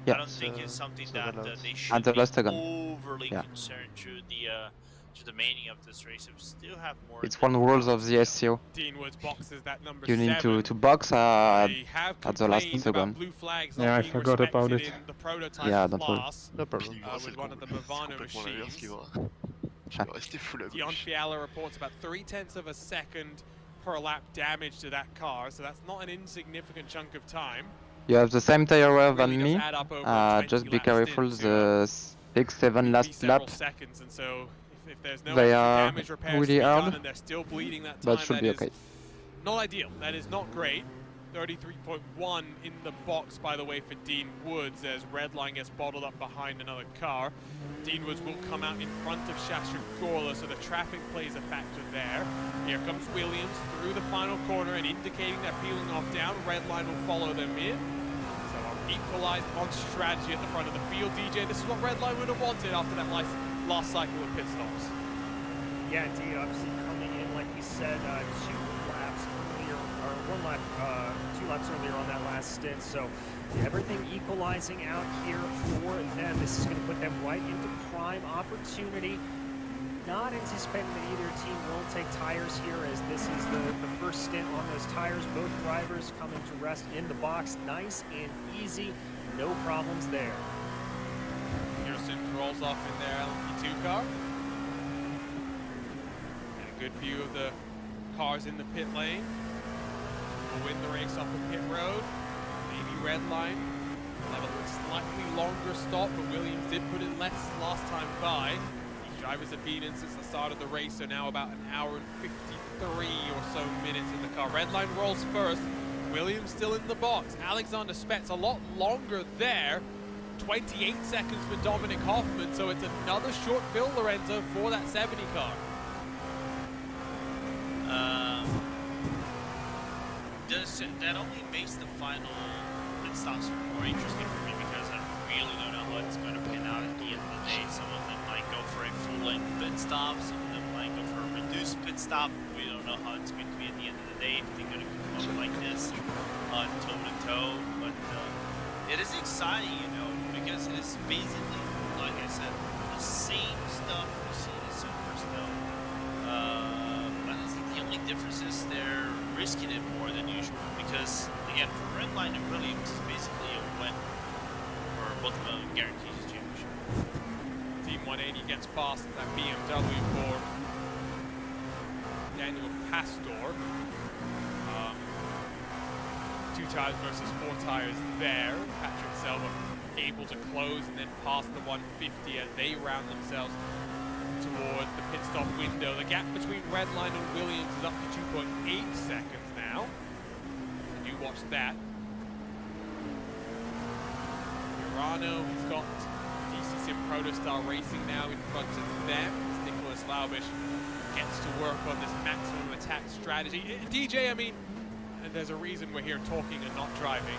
Yeah. I don't think it's something that they And should the be last second. overly Yeah. concerned through the meaning of this race. We still have more. It's one rules of the SCO. Dean Woods boxes that number You need 7. to box at They have the last complained second. about blue flags not Yeah, I being forgot about respected it. in the prototype Yeah, don't worry. class, No problem. with one of the Movano complètement l'inverse qui machines. va. Je vais rester full à Dion gauche. Fiala reports about 0.3 of a second per lap damage to that car, so that's not an insignificant chunk of time. You have the same tire wear Really than does me. add up over a 20 Just be lap careful. stint The 6-7 last several lap. seconds, and so if there's no They extra are damage repairs really to be hard, done and they're still bleeding that time, but should that be is okay. not ideal. That is not great. 33.1 in the box, by the way, for Dean Woods as Redline gets bottled up behind another car. Dean Woods will come out in front of Shashugorla, so the traffic plays a factor there. Here comes Williams through the final corner and indicating they're peeling off down. Redline will follow them in. So equalized on strategy at the front of the field. DJ, this is what Redline would have wanted after that last cycle of pit stops. Yeah, indeed. Obviously coming in, like we said, 2 laps earlier, or 1 lap, 2 laps earlier on that last stint. So everything equalizing out here for them. This is going to put them right into prime opportunity. Not anticipating that either team will take tires here, as this is the first stint on those tires. Both drivers coming to rest in the box. Nice and easy. No problems there. Pearson rolls off in their LMP2 car. And a good view of the cars in the pit lane. Will win the race off the pit road. Maybe Redline. Have a slightly longer stop, but Williams did put in less last time by. These drivers have been in since the start of the race, so now about an hour and 53 or so minutes in the car. Redline rolls first. Williams still in the box. Alexander Spetz a lot longer there. 28 seconds for Dominic Hoffman, so it's another short fill, Lorenzo, for that 70 car. That only makes the final pit stops more interesting for me, because I really don't know how it's going to pan out at the end of the day. Some of them might go for a full-length pit stop, some of them might go for a reduced pit stop. We don't know how it's going to be at the end of the day, if they're going to come up like this toe-to-toe. But it is exciting, you know, because it is basically, like I said, the same stuff we see in Super Snow. But I think the only difference is they're risking it more than usual, because again, for Redline and Williams, it's basically a win for both of them, guarantees a championship. Team 180 gets past that BMW for Daniel Pastor. 2 tires versus 4 tires there. Patrick Selva able to close and then pass the 150 as they round themselves towards the pit stop window. The gap between Redline and Williams is up to 2.8 seconds now. And do watch that. Urano, he's got DC Sim Protostar Racing now in front of them. As Nicholas Laubish gets to work on this maximum attack strategy. DJ, I mean, there's a reason we're here talking and not driving.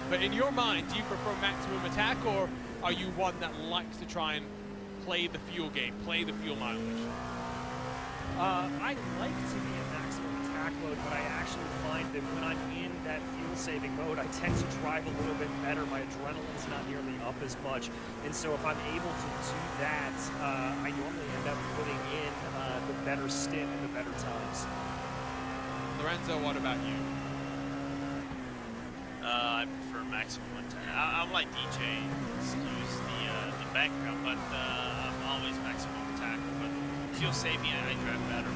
But in your mind, do you prefer maximum attack, or are you one that likes to try and play the fuel game, play the fuel mileage? I like to be in maximum attack mode, but I actually find that when I'm in that fuel-saving mode, I tend to drive a little bit better. My adrenaline's not nearly up as much, and so if I'm able to do that, I normally end up putting in the better stint and the better times. Lorenzo, what about you? I prefer maximum attack. I'm like DJ, excuse the background, but I'm always maximum attack. But fuel saving, I drive better.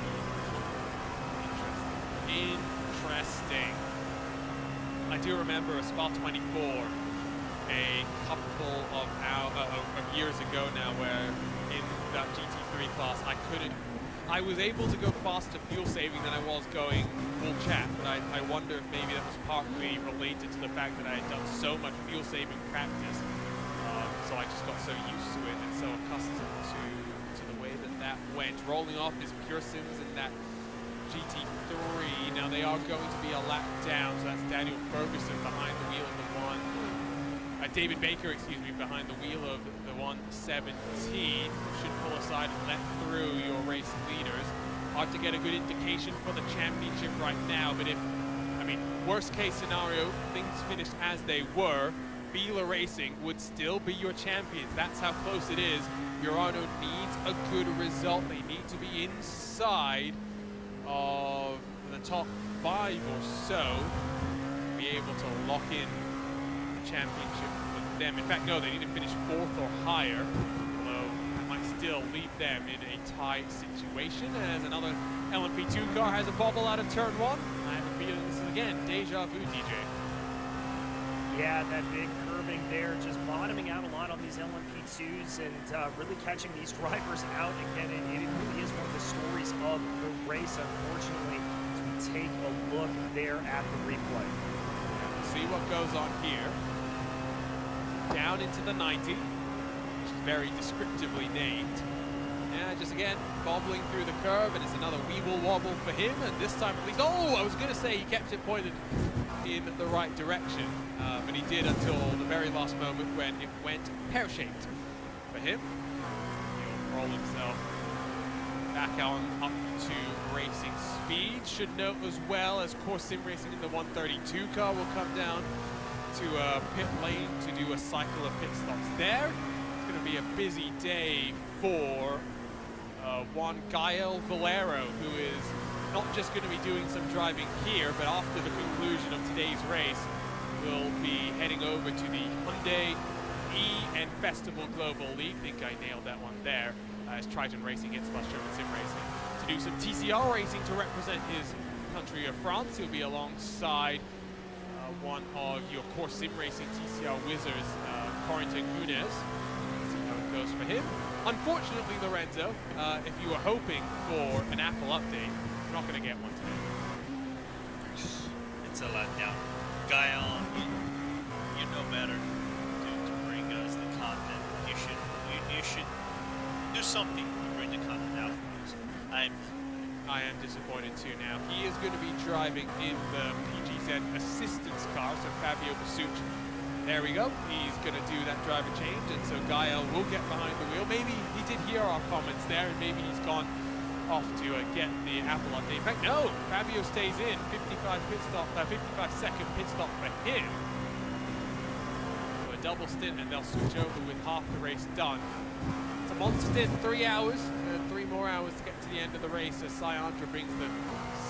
Interesting. I do remember a Spa 24 a couple of years ago now, where in that GT3 class I couldn't I was able to go faster fuel saving than I was going full chat, but I wonder if maybe that was partly related to the fact that I had done so much fuel saving practice. So I just got so used to it and so accustomed to the way that went. Rolling off is Pearson's in that GT3. Now they are going to be a lap down, so that's Daniel Ferguson behind the wheel of the David Baker, excuse me, behind the wheel of the 117. Should pull aside and let through your race leaders. Hard to get a good indication for the championship right now, but if, I mean, worst case scenario, things finished as they were, Bila Racing would still be your champions. That's how close it is. Murano needs a good result. They need to be inside of the top 5 or so to be able to lock in the championship for them. In fact, no, they need to finish 4th or higher, although that might still leave them in a tie situation as another LMP2 car has a bobble out of turn 1. I have a feeling this is again deja vu, DJ. Yeah, that big curving there, just bottoming out a lot on these LMP2s and really catching these drivers out again. It really is one of the stories of the race, unfortunately, as we take a look there at the replay. We'll see what goes on here. Down into the 90, which is very descriptively named. Yeah, just again, bobbling through the curve, and it's another weeble wobble for him, and this time at least, oh, I was going to say he kept it pointed in the right direction, but he did until the very last moment when it went pear-shaped for him. He'll roll himself back on up to racing speed. Should note as well as course sim racing in the 132 car will come down to pit lane to do a cycle of pit stops there. It's going to be a busy day for Juan Gael Valero, who is not just going to be doing some driving here, but after the conclusion of today's race, will be heading over to the Hyundai E and Festival Global League. I think I nailed that one there, as Triton Racing gets plus German Sim Racing, to do some TCR racing to represent his country of France. He'll be alongside one of your course sim racing TCR wizards, Corentin Gunes. See how it goes for him. Unfortunately, Lorenzo, if you were hoping for an Apple update, you're not going to get one today. It's a letdown. Gael, you know better to bring us the content. You should do something to bring the content out for us. I am disappointed too now. He is going to be driving in the PGZ assistance car, so Fabio Basucci. There we go. He's going to do that driver change, and so Gael will get behind the wheel. Maybe he did hear our comments there, and maybe he's gone off to get the Apple update. In fact, no, Fabio stays in. 55-second pit stop for him. So a double stint, and they'll switch over with half the race done. It's a monster stint, 3 hours, 3 more hours to get to the end of the race as Syandra brings the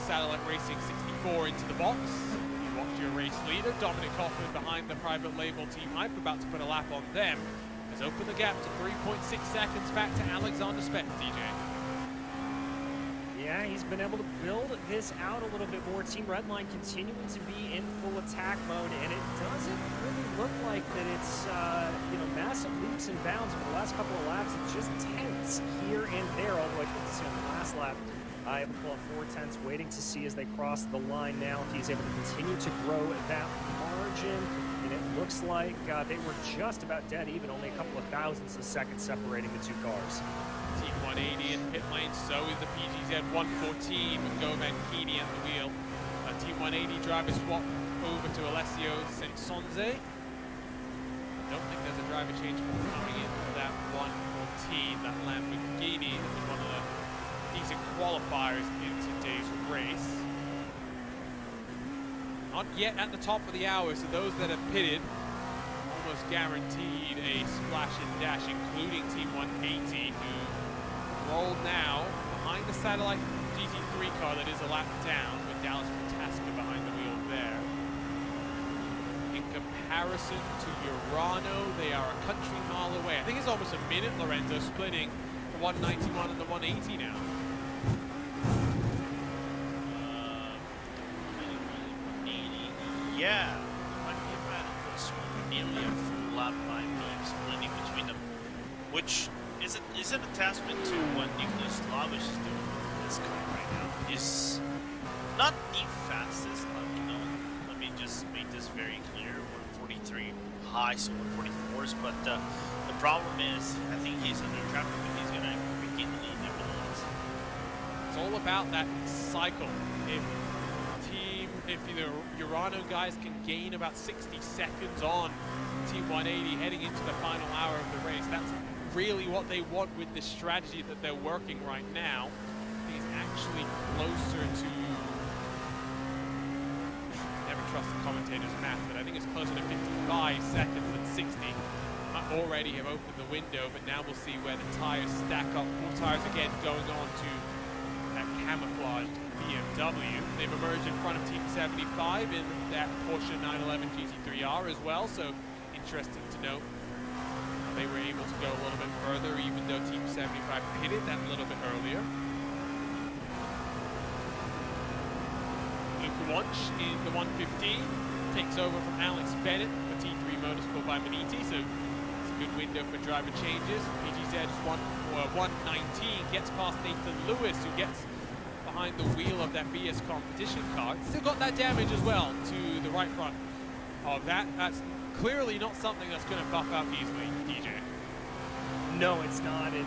Satellite Racing 64 into the box. You watch your race leader, Dominic Hoffman, behind the private label Team Hype, about to put a lap on them. Has opened the gap to 3.6 seconds back to Alexander Spence, DJ. Yeah, he's been able to build this out a little bit more. Team Redline continuing to be in full attack mode, and it doesn't really look like that it's, massive leaps and bounds over the last couple of laps. It's just tenths here and there, although I couldn't see on the last lap. Able to pull up 4 tenths, waiting to see as they cross the line now if he's able to continue to grow that margin. And it looks like they were just about dead even, only a couple of thousandths of seconds separating the 2 cars. Team 180 in pit lane, so is the PGZ 114 with Govan Keeney at the wheel. Team 180 driver swap over to Alessio Sensonze. Don't think there's a driver change coming in for that 114, that Lamborghini. That was one of the decent qualifiers in today's race. Not yet at the top of the hour, so those that have pitted almost guaranteed a splash and dash, including Team 180, who rolled now behind the Satellite GT3 car that is a lap down, with Dallas Protaska behind the wheel there. In comparison to Urano, they are a country mile away. I think it's almost a minute, Lorenzo, splitting the 191 and the 180 now. Yeah, might be about this one. Nearly a full lap by me, splitting between them, which is a testament to what Nicholas Slavish is doing. this car right now. Is not the fastest. Let me just make this very clear. 143 high, so 144s. But the problem is, I think he's under traffic, but he's gonna regain the lead nevertheless. It's all about that cycle. If the Urano guys can gain about 60 seconds on Team 180 heading into the final hour of the race, that's really what they want with this strategy that they're working right now. He's actually closer to, never trust the commentator's math, but I think it's closer to 55 seconds than 60. Might already have opened the window, but now we'll see where the tires stack up. 4 tires again going on to that camouflaged BMW. They've emerged in front of Team 75 in that Porsche 911 GT3R as well, so interesting to note they were able to go a little bit further even though Team 75 pitted that a little bit earlier. Luke Wunsch in the 115 takes over from Alex Bennett for T3 Motorsport by Maniti, so it's a good window for driver changes. PGZ's 119 gets past Nathan Lewis, who gets behind the wheel of that BS competition car. Still got that damage as well to the right front of that. That's clearly not something that's going to buff out easily, DJ. No, it's not, and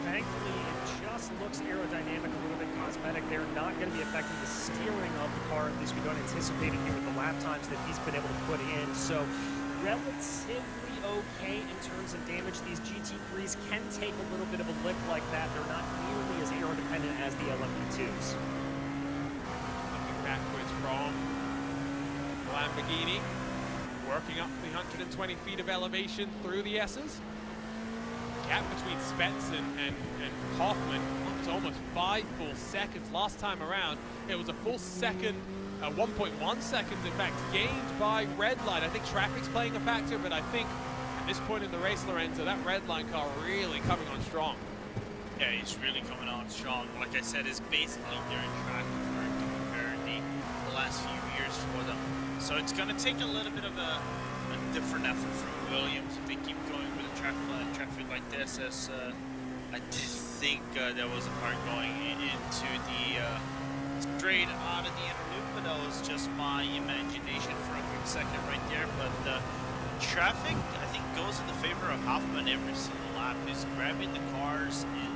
thankfully it just looks aerodynamic, a little bit cosmetic. They're not going to be affecting the steering of the car, at least we don't anticipate it here with the lap times that he's been able to put in. So relatively okay in terms of damage. These GT3s can take a little bit of a lick like that. They're not nearly as aero-dependent as the LMP2s. Looking backwards from Lamborghini, working up the 120 feet of elevation through the S's. Gap between Spence and Hoffman up to almost 5 full seconds. Last time around, it was a full second, 1.1 seconds, in fact, gained by Redline. I think traffic's playing a factor, but I think at this point in the race, Lorenzo, that Redline car really coming on strong. Yeah, he's really coming on strong. Like I said, it's basically their track for comparing the last few years for them. So it's going to take a little bit of a different effort from Williams if they keep going with a traffic like this. As I did think there was a car going into the straight out of the inner loop, but that was just my imagination for a quick second right there. But traffic, I think, goes in the favor of Hoffman every single lap. He's grabbing the cars and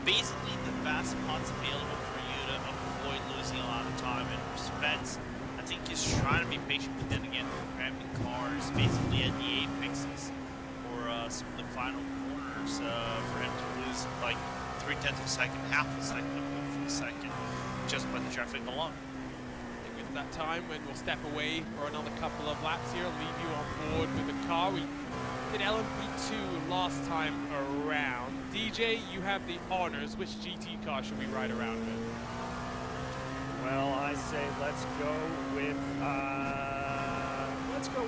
basically the best spots available for you to avoid losing a lot of time. And Spence, I think he's trying to be patient, but then again, grabbing cars basically at the apexes or some of the final corners for him to lose like 0.3 of a second, half a second of a second, just by the traffic alone. I think it's that time when we'll step away for another couple of laps here, leave you on board with the car. We did LMP2 last time around. DJ, you have the honors. Which GT car should we ride around with? Well, I say let's go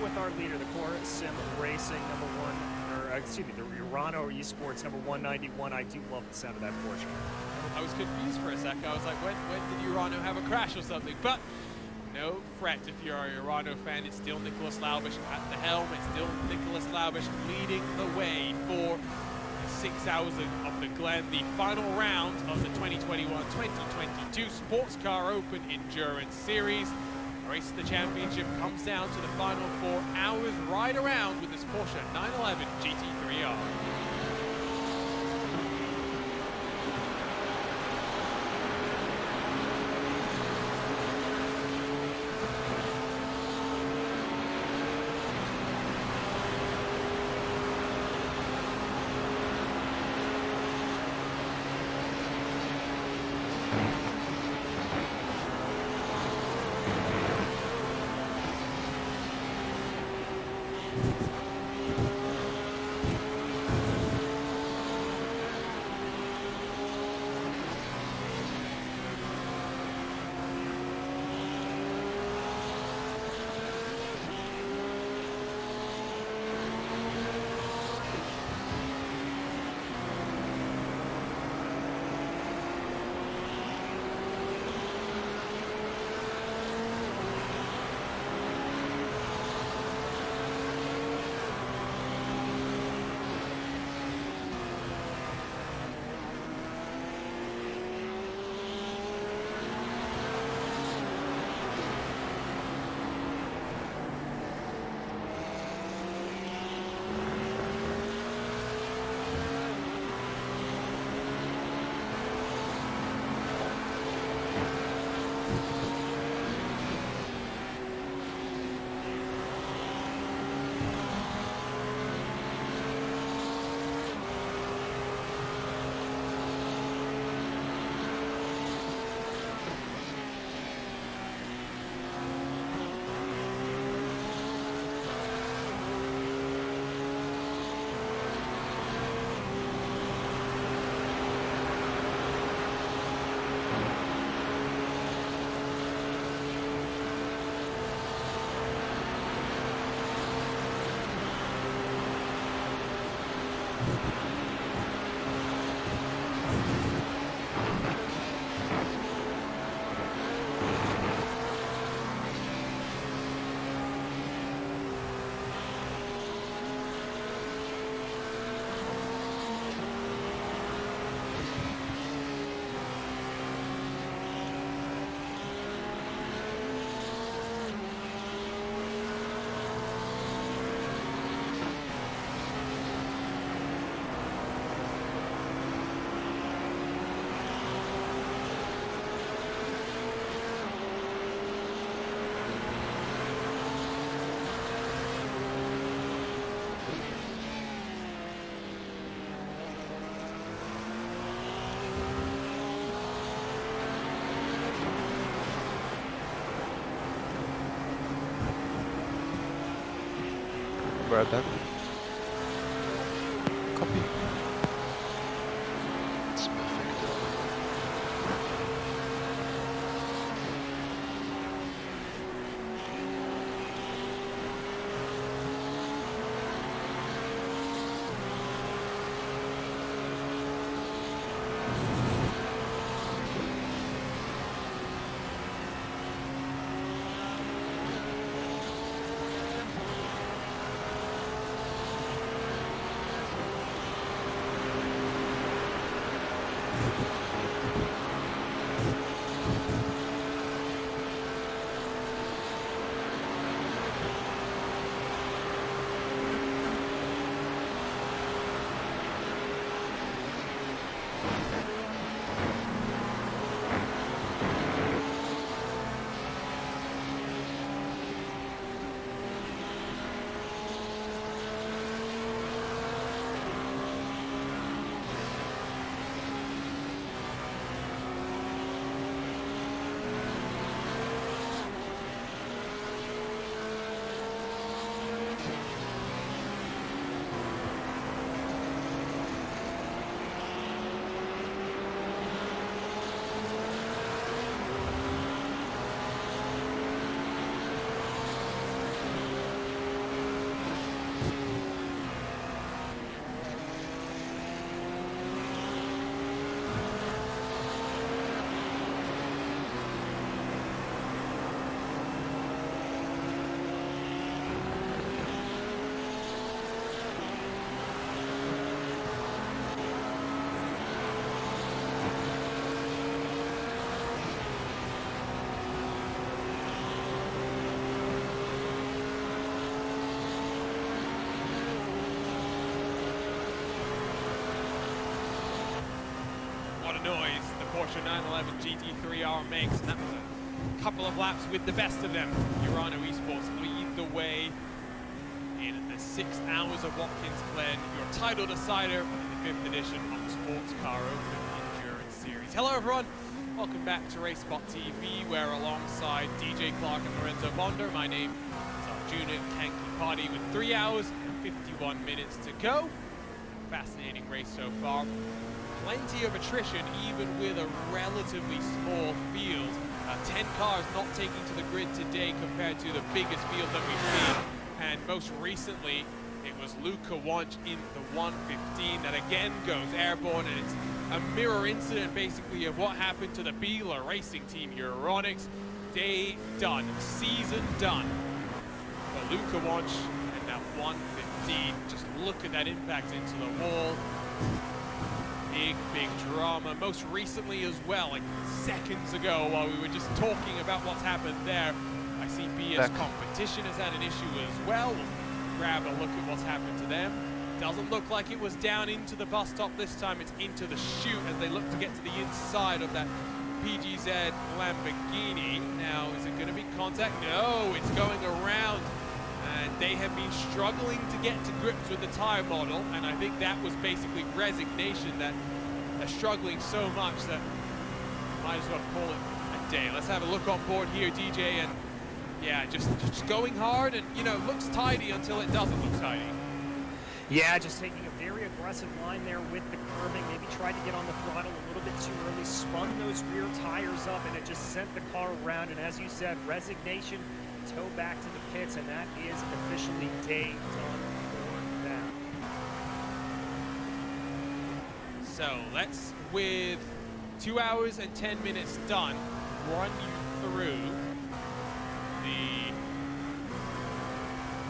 with our leader, the Core Sim Racing the Urano Esports number 191. I do love the sound of that Porsche. I was confused for a sec. I was like, when did Urano have a crash or something? But no fret if you're a Urano fan. It's still Nicholas Laubish at the helm. It's still Nicholas Laubish leading the way for 6 hours of the Glen, the final round of the 2021-2022 Sports Car Open Endurance Series. The race of the championship comes down to the final 4 hours ride around with this Porsche 911 GT3R. We're back. Copy. It's perfect. What a noise the Porsche 911 GT3R makes, and that was a couple of laps with the best of them. Urano Esports lead the way in the 6 hours of Watkins Glen, your title decider in the 5th edition of the Sports Car Open Endurance Series. Hello everyone, welcome back to RaceSpot TV, where alongside DJ Clark and Lorenzo Bonder, my name is Arjuna Kankipati with 3 hours and 51 minutes to go. Fascinating race so far. Plenty of attrition, even with a relatively small field. 10 cars not taking to the grid today compared to the biggest field that we've seen. And most recently, it was Luca Wunsch in the 115 that again goes airborne, and it's a mirror incident basically of what happened to the Biela Racing Team Euronics. Day done, season done. But Luca Wunsch and that 115, just look at that impact into the wall. Big drama, most recently as well, like seconds ago while we were just talking about what's happened there. I see BS Competition has had an issue as well. We'll grab a look at what's happened to them. Doesn't look like it was down into the bus stop this time, it's into the chute as they look to get to the inside of that PGZ Lamborghini. Now, is it gonna be contact? No, it's going around. And they have been struggling to get to grips with the tire model, and I think that was basically resignation, that they're struggling so much that might as well call it a day. Let's have a look on board here, DJ, and yeah, just going hard, and you know, looks tidy until it doesn't look tidy. Yeah, just taking a very aggressive line there with the curbing, maybe tried to get on the throttle a little bit too early, spun those rear tires up, and it just sent the car around, and as you said, resignation, tow back to the pits, and that is officially day done for them. So let's, with 2 hours and 10 minutes done, run you through the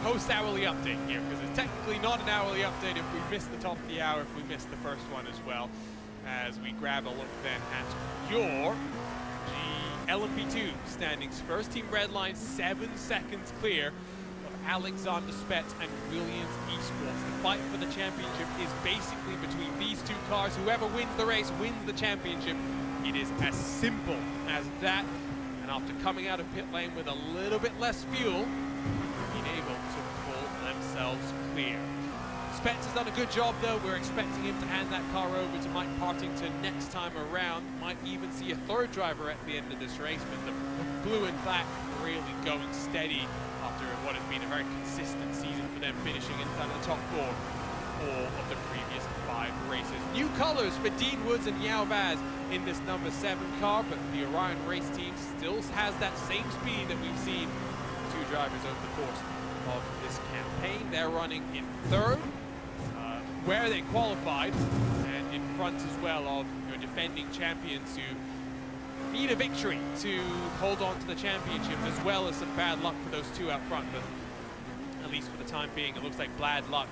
post-hourly update here, because it's technically not an hourly update if we missed the top of the hour, if we missed the first one as well, as we grab a look then at your LMP2 standings. First team Redline, 7 seconds clear of Alexander Spetz and Williams Esports. The fight for the championship is basically between these two cars. Whoever wins the race wins the championship. It is as simple as that. And after coming out of pit lane with a little bit less fuel, being able to pull themselves clear. Spetz has done a good job though. We're expecting him to hand that car over to Mike Partington next time around. Might even see a third driver at the end of this race, but the blue and black really going steady after a what has been a very consistent season for them, finishing inside of the top 4 all of the previous 5 races. New colors for Dean Woods and Yao Vaz in this number 7 car, but the Orion race team still has that same speed that we've seen two drivers over the course of this campaign. They're running in 3rd, where they qualified, and in front as well of your defending champions who need a victory to hold on to the championship, as well as some bad luck for those 2 out front. But at least for the time being, it looks like bad luck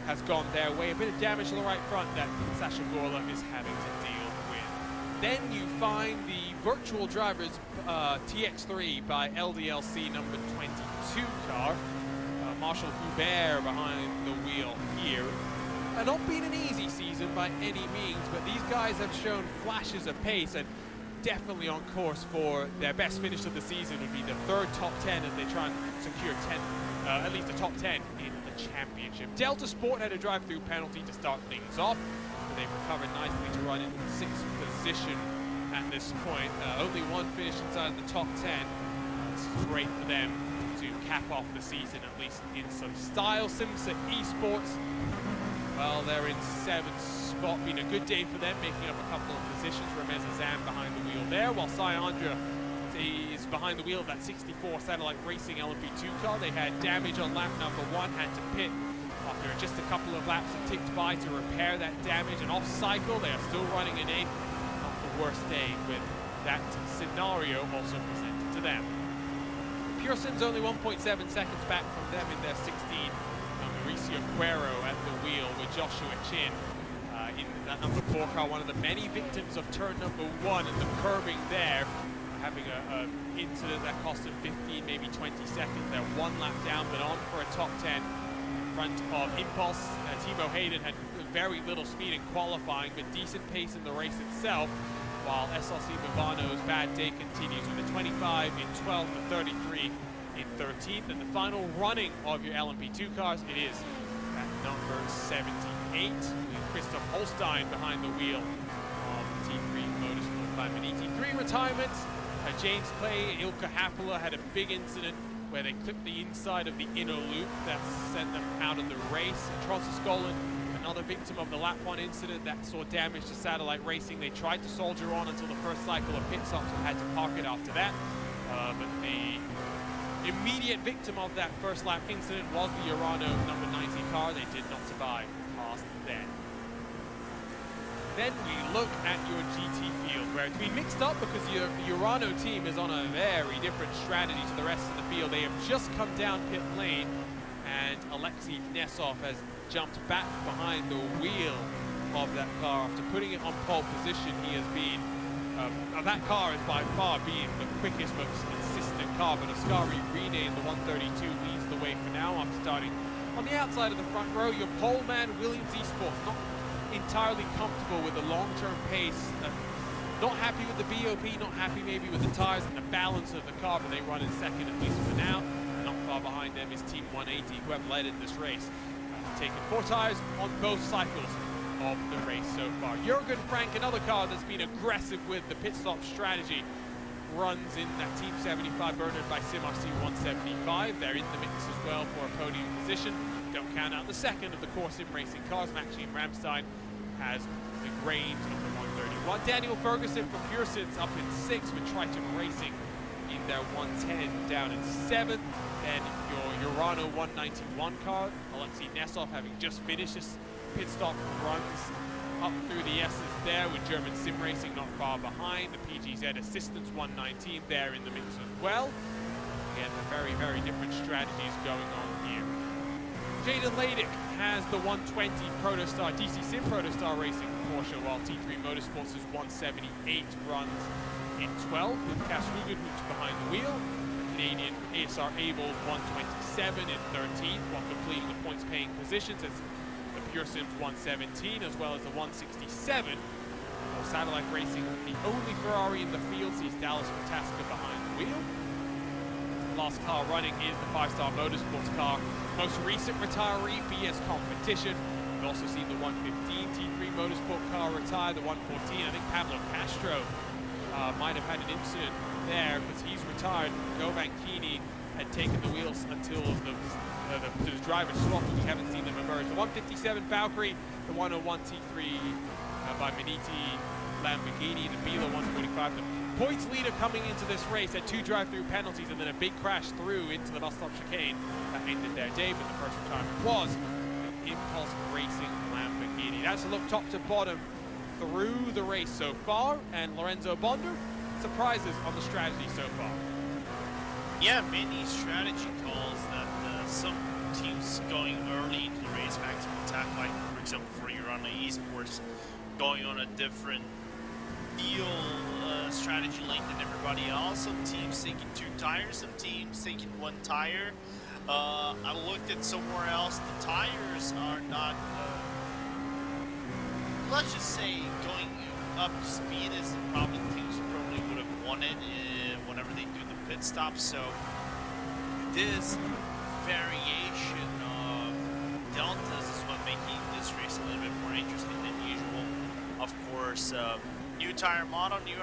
has gone their way. A bit of damage to the right front that Sasha Gorla is having to deal with. Then you find the virtual drivers TX3 by LDLC number 22 car. Marshall Hubert behind the wheel here. Not been an easy season by any means, but these guys have shown flashes of pace and definitely on course for their best finish of the season. Would be the 3rd top 10 as they try and secure at least a top 10 in the championship. Delta Sport had a drive-through penalty to start things off, but they've recovered nicely to run into the 6th position at this point. Only one finish inside of the top 10. It's great for them to cap off the season, at least in some style. Simsa Esports, well, they're in 7th spot. Been a good day for them, making up a couple of positions. Ramez Azam behind the wheel there, while Sayandra is behind the wheel of that 64 Satellite Racing LMP2 car. They had damage on lap number 1, had to pit after just a couple of laps had ticked by to repair that damage. And off cycle, they are still running in 8th. Not the worst day with that scenario also presented to them. Pearson's only 1.7 seconds back from them in their 16. Mauricio Cuero at the wheel with Joshua Chin in that number 4 car, one of the many victims of turn number 1 and the curbing there, having an incident that cost him 15, maybe 20 seconds. They're 1 lap down, but on for a top 10 in front of Impulse. Timo Hayden had very little speed in qualifying, but decent pace in the race itself, while SLC Movano's bad day continues with a 25 in 12th, the 33 in 13th, and the final running of your LMP2 cars, it is at number 78, with Christoph Holstein behind the wheel of T3 Motorsport Climate ET3 retirements. James Clay, Ilka Hapola had a big incident where they clipped the inside of the inner loop that sent them out of the race. Charles Skolin, another victim of the lap 1 incident that saw damage to Satellite Racing. They tried to soldier on until the first cycle of pit stops and had to park it after that, but the immediate victim of that first lap incident was the Urano number 90 car. They did not survive past then. Then we look at your GT field, where it's been mixed up because your Urano team is on a very different strategy to the rest of the field. They have just come down pit lane, and Alexei Nesov has jumped back behind the wheel of that car after putting it on pole position. He has been that car has by far been the quickest, most consistent car, but Ascari Rene in the 132 leads the way for now after starting on the outside of the front row. Your pole man, Williams Esports, not entirely comfortable with the long-term pace, not happy with the BOP, not happy maybe with the tires and the balance of the car, but they run in 2nd at least for now. Not far behind them is Team 180, who have led in this race, taking 4 tires on both cycles of the race so far. Jürgen Frank, another car that's been aggressive with the pit stop strategy, runs in that Team 75 Bernard by SimRC 175. They're in the mix as well for a podium position. Don't count out the second of the core sim racing cars. Maxime Ramstein has the Grange of the 131. Daniel Ferguson from Pearson's up in 6th with Triton Racing in their 110 down in 7th. Then your Urano 191 car, Alexei Nesov, having just finished his pit stop, runs up through the S's there with German Sim Racing not far behind. The PGZ Assistance 119 there in the mix as well. Again, very, very different strategies going on here. Jaden Ladick has the 120 Protostar, DC Sim Protostar Racing Porsche, while T3 Motorsports' 178 runs in 12th, with Cass Rugenhout behind the wheel. The Canadian ASR Abel 127 in 13th, while completing the points-paying positions as the Pearson's 117, as well as the 167. Satellite Racing, the only Ferrari in the field, sees Dallas Protaska behind the wheel. Last car running is the 5-star Motorsports car. Most recent retiree, BS Competition. We've also seen the 115 T3 Motorsport car retire, the 114. I think Pablo Castro might have had an incident there because he's retired. Go Banchini had taken the wheels until the drivers swapped. We haven't seen them emerge. The 157 Valkyrie, the 101 T3 by Maniti Lamborghini, the Bila 145. The points leader coming into this race had 2 drive-through penalties and then a big crash through into the bus stop chicane that ended their day, but the first time was an Impulse Racing Lamborghini. That's a look top to bottom through the race so far, and Lorenzo Bonder, surprises on the strategy so far. Yeah, many strategy calls that some teams going early into the race, maximum attack, like for example for Urana Esports, going on a different deal strategy length than everybody else. Some teams taking 2 tires, some teams taking 1 tire. I looked at somewhere else, the tires are not, let's just say, going up to speed as probably teams probably would have wanted whenever they do the pit stop. So this variation of deltas is what making this race a little bit more interesting than usual. Of course, new tire model, new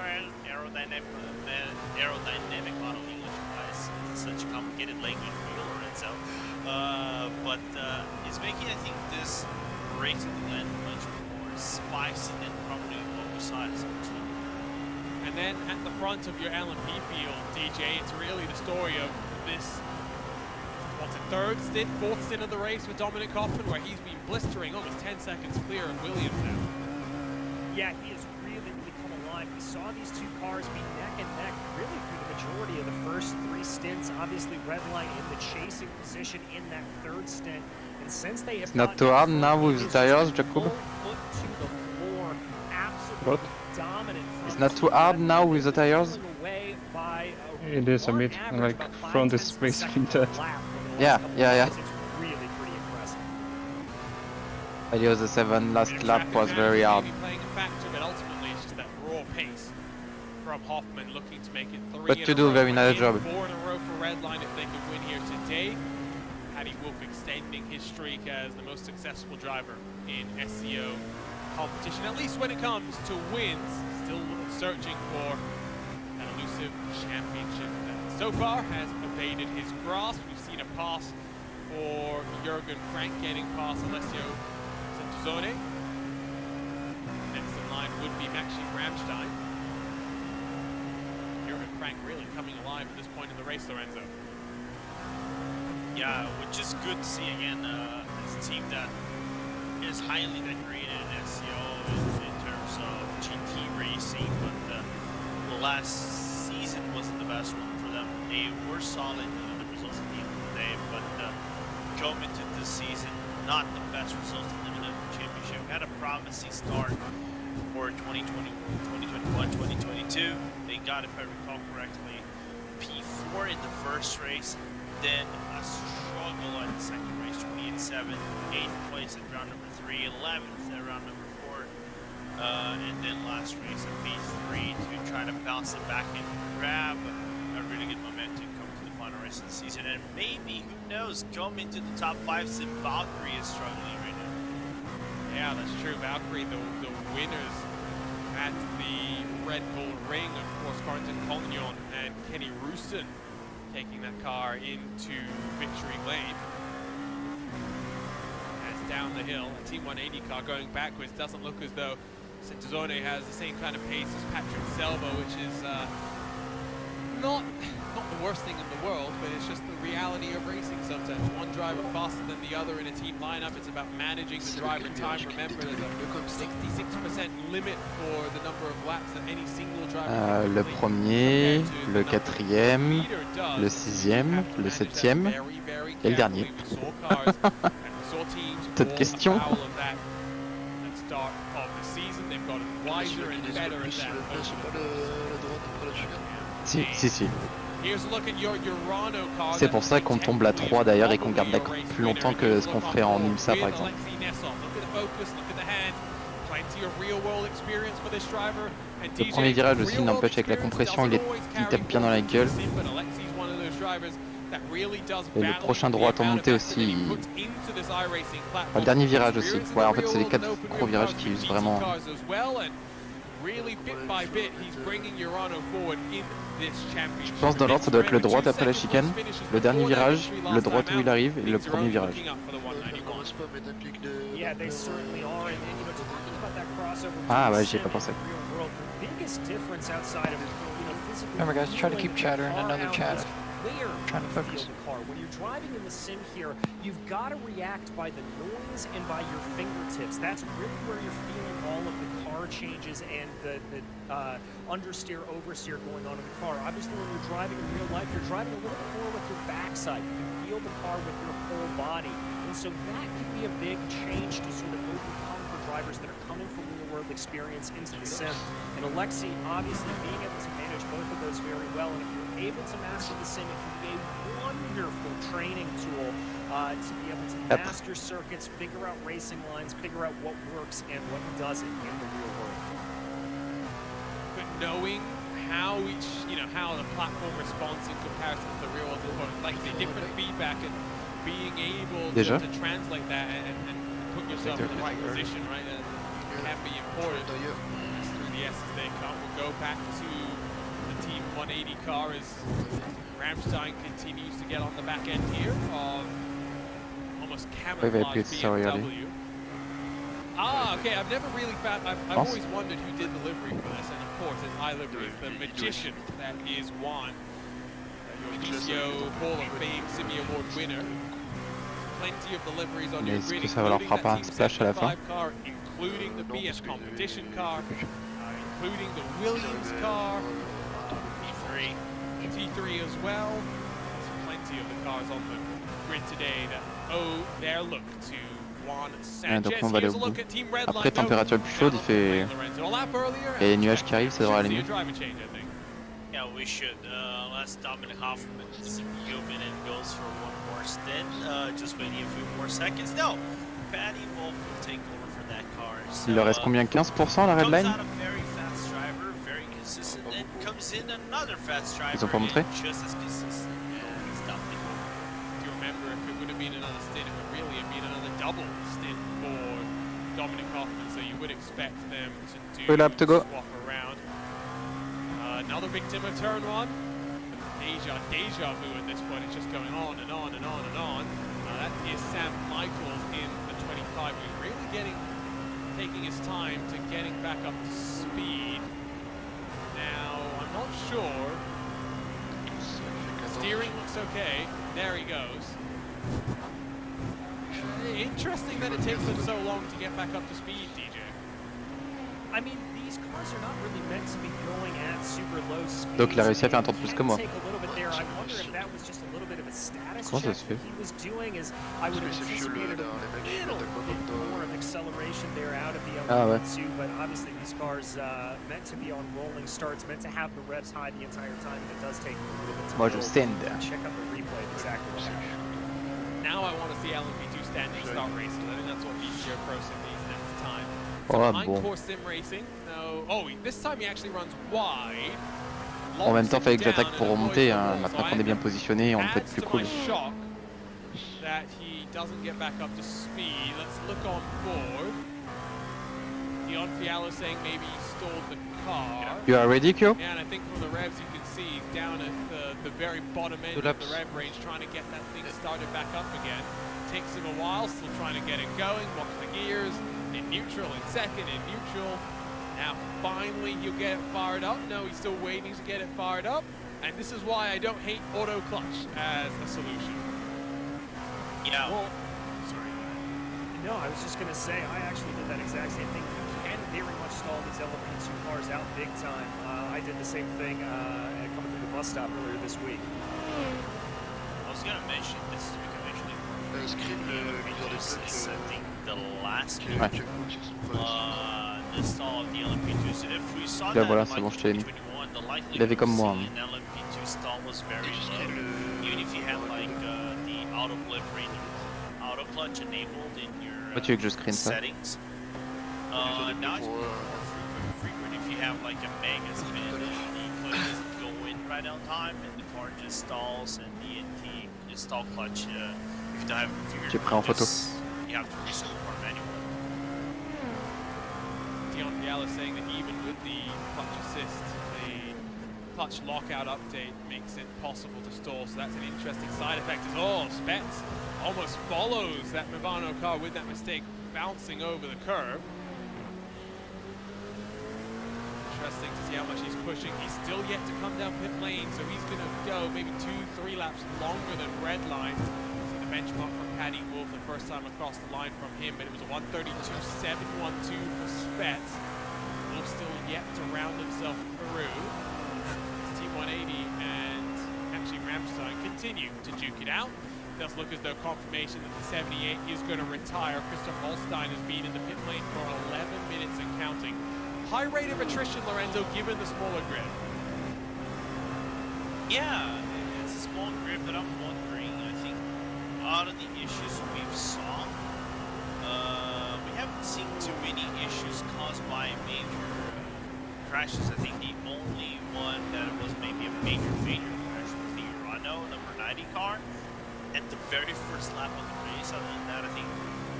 aerodynamic model. English guys, it's such a complicated language for you, Lorenzo. But it's making, I think, this race at the Glen much more spicy than probably what we saw at SCO. And then at the front of your LMP field, DJ, it's really the story of this, what's it, 3rd stint, 4th stint of the race with Dominic Hoffman, where he's been blistering almost 10 seconds clear of Williams now. Yeah, he has really come alive. We saw these 2 cars be neck and neck really through the majority of the first 3 stints. Obviously, Redline in the chasing position in that 3rd stint. And since they have Not too hard now with the tires, Jacob? What? It's not too hard now with the tires? It is a bit, like, front is basically dead. Yeah. It's really pretty impressive. But the 7 last lap was very hard. Playing a factor, but ultimately it's just that raw pace from Hoffman looking to make it 3 But in to a do a row. very nice job. 4 in a row for Redline if they could win here today. Paddy Wolf extending his streak as the most successful driver in SCO competition, at least when it comes to wins. Still searching for an elusive championship that so far has evaded his grasp. We've seen a pass for Jürgen Frank getting past Alessio Centozzone. Next in line would be Maxim Ramstein. Jürgen Frank really coming alive at this point in the race, Lorenzo. Yeah, which is good to see again. It's a team that is highly decorated in SCO in terms of GT racing, but the last season wasn't the best one for them. They were solid in the results at the end of the day, but coming into this season, not the best results in the Limited Championship. Had a promising start for 2020, 2021, 2022. They got, if I recall correctly, P4 in the first race, then a struggle at the second race, 28-7, 8th place at round number 3, 11th at round number 4, and then last race at P3 to try to bounce it back and grab a really good momentum coming to the final race of the season. And maybe, who knows, come into the top 5 since Valkyrie is struggling right now. Yeah, that's true. Valkyrie, the winners at the Red Bull Ring, of course, Corentin Collignon and Kenny Roosten taking that car into victory lane. As down the hill, a Team 180 car going backwards. Doesn't look as though Centozzone has the same kind of pace as Patrick Selva, which is not the worst thing in the world, but it's just the reality of racing sometimes. One driver faster than the other in a team lineup. It's about managing the driver time. Remember, there's a 66% limit for the number of laps that any single driver Le premier, le 4e, le 6e, le 7e et le dernier. Toute question. Si. C'est pour ça qu'on tombe à 3 d'ailleurs et qu'on garde la course plus longtemps que ce qu'on ferait en IMSA par exemple. Le premier virage aussi n'empêche avec la compression, il tape bien dans la gueule. Et le prochain droit en montée aussi. Le dernier virage aussi. Ouais, en fait c'est les 4 gros virages qui usent vraiment. really bit by bit, he's bringing Urano forward in this championship. Je pense dans l'ordre ça doit être le droit après la chicane, le dernier virage, le droit où il arrive et le premier virage. Yeah, they certainly are. And you know, talking about that crossover. Ah ouais, j'y ai pas pensé. Real world, the biggest difference outside of physical. Remember, guys, try to keep chatter in another chat. Where Trying to you focus. feel the car. When you're driving in the sim here, you've got to react by the noise and by your fingertips. That's really where you're feeling all of the car changes and the understeer, oversteer going on in the car. Obviously, when you're driving in real life, you're driving a little bit more with your backside. You can feel the car with your whole body. And so that can be a big change to sort of overcome for drivers that are coming from real-world experience into the sim. And Alexi, obviously, being able to manage both of those very well. And if you're able to master the sim, it can be a wonderful training tool to be able to master circuits, figure out racing lines, figure out what works and what doesn't in the real world. But knowing how each, how the platform responds in comparison to the real world, like the different feedback and being able to translate that and put yourself in the right position, right? Can be important through the S as they come. We'll go back to the Team 180 car as Ramstein continues to get on the back end here of almost camouflage BMW. Ah, okay, I've never really found, I've always wondered who did the livery for this, and of course it's iLivery, the magician that is Juan, your SCO Hall of Fame Simi Award winner. Plenty of the liveries on your grid, including that Team 75 car, including the BS competition car, including the Williams car, T3 as well. There's plenty of the cars on the grid today that owe their look to Juan Sanchez. Donc on va aller au bout. Après température plus chaude, il fait... Il y a les nuages qui arrivent, ça devrait aller mieux. Yeah, we should. Let's Dominic Hoffman Gilman and goes for one more stint. Just waiting a few more seconds. No, Patty Wolf will take over for that car. So, Il leur reste combien? 15% la red line? Ils ont pas montré? Dominic Hoffman, so you would expect them to do Full lap to go. swap around. Another victim of turn one. Deja vu at this point. It's just going on and on and on and on. That is Sam Michaels in the 25. He's really taking his time to getting back up to speed. Now, I'm not sure. Steering looks okay. There he goes. Interesting that it takes them so long to get back up to speed, DJ. I mean, these cars are not really meant to be going at super low speed. Donc il a réussi à faire un temps de plus que moi. I wonder if that was just a little bit of a status Comment ça check. se fait? What he was doing is I would have anticipated a little bit more of acceleration there out of the LMP2, but obviously these cars meant to be on rolling starts, meant to have the revs high the entire time, and it does take a little bit to Moi je send. check out the replay of exactly what happened. Now I want to see LMP2 standing start racing. I think that's what BCO Pro Sim needs next time. Oh, Course sim racing. No. Oh, this time he actually runs wide. En même temps, fallait que j'attaque pour remonter. Hein. Maintenant qu'on est bien positionné, on peut être plus cool. That he doesn't get back up to speed. Let's look on board. Dion Fialo saying maybe he stalled the car. You are ready, Kyo? Yeah, and I think from the revs you can see he's down at the very bottom end of the rev range trying to get that thing started back up again. Takes him a while, still trying to get it going, watch the gears, in neutral, in second, in neutral. Now finally he'll get it fired up. No, he's still waiting to get it fired up. And this is why I don't hate auto clutch as a solution. Yeah. Well, sorry. No, I was just going to say, I actually did that exact same thing. You can very much stall these LMP2 cars out big time. I did the same thing coming through the bus stop earlier this week. I was going to mention, this is becoming actually the last the stall of the LMP2. So if we saw that voilà, c'est bon, je t'ai mis. Il avait comme moi. An LMP2 stall was very low. Even if you had like the auto livery, auto clutch enabled in your settings. Now it's more frequent if you have like a mega spin, the clutch doesn't go in right on time and the car just stalls and the stall clutch, if you don't have it configured, you have to reset the car manually. Dion Fialo saying that even with the clutch assist, the clutch lockout update makes it possible to stall, so that's an interesting side effect as all. Spets almost follows that Movano car with that mistake bouncing over the curb. Interesting to see how much he's pushing. He's still yet to come down pit lane, so he's going to go maybe 2-3 laps longer than Redline. See the benchmark from Paddy Wolf the first time across the line from him, but it was a 132.712 for Spets. Wolf still yet to round himself through. T180 and actually Ramstein continue to duke it out. It does look as though confirmation that the 78 is going to retire. Christoph Holstein has been in the pit lane for 11 minutes and counting. High rate of attrition, Lorenzo, given the smaller grid. Yeah, it's a small grid, but I'm wondering, I think a lot of the issues we've saw, we haven't seen too many issues caused by major crashes. I think the only one that was maybe a major crash was the Urano number 90 car at the very first lap of the race. Other than that, I think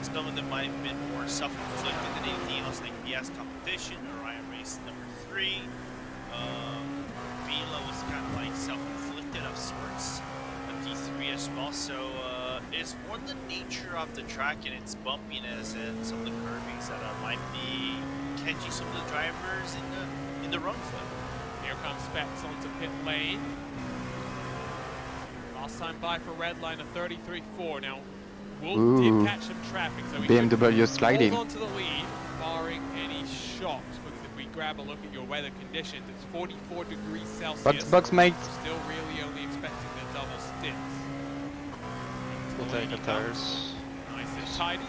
some of them might have been more self-inflicted than anything else, like BS competition, Orion race number 3. Vila was kind of like self-inflicted of sorts, at D3 as well. So it's more the nature of the track and its bumpiness and some of the curvings that might be catching some of the drivers in the run flip. Here comes Spets onto pit lane. Last time by for Redline a 33.4. Now Wolf did catch some traffic, so he BMW sliding. hold on to the lead, barring any shocks. Because if we grab a look at your weather conditions, it's 44 degrees Celsius. Box, mate. Still really only expecting the double sticks. We'll take the tires. Nice and tidy.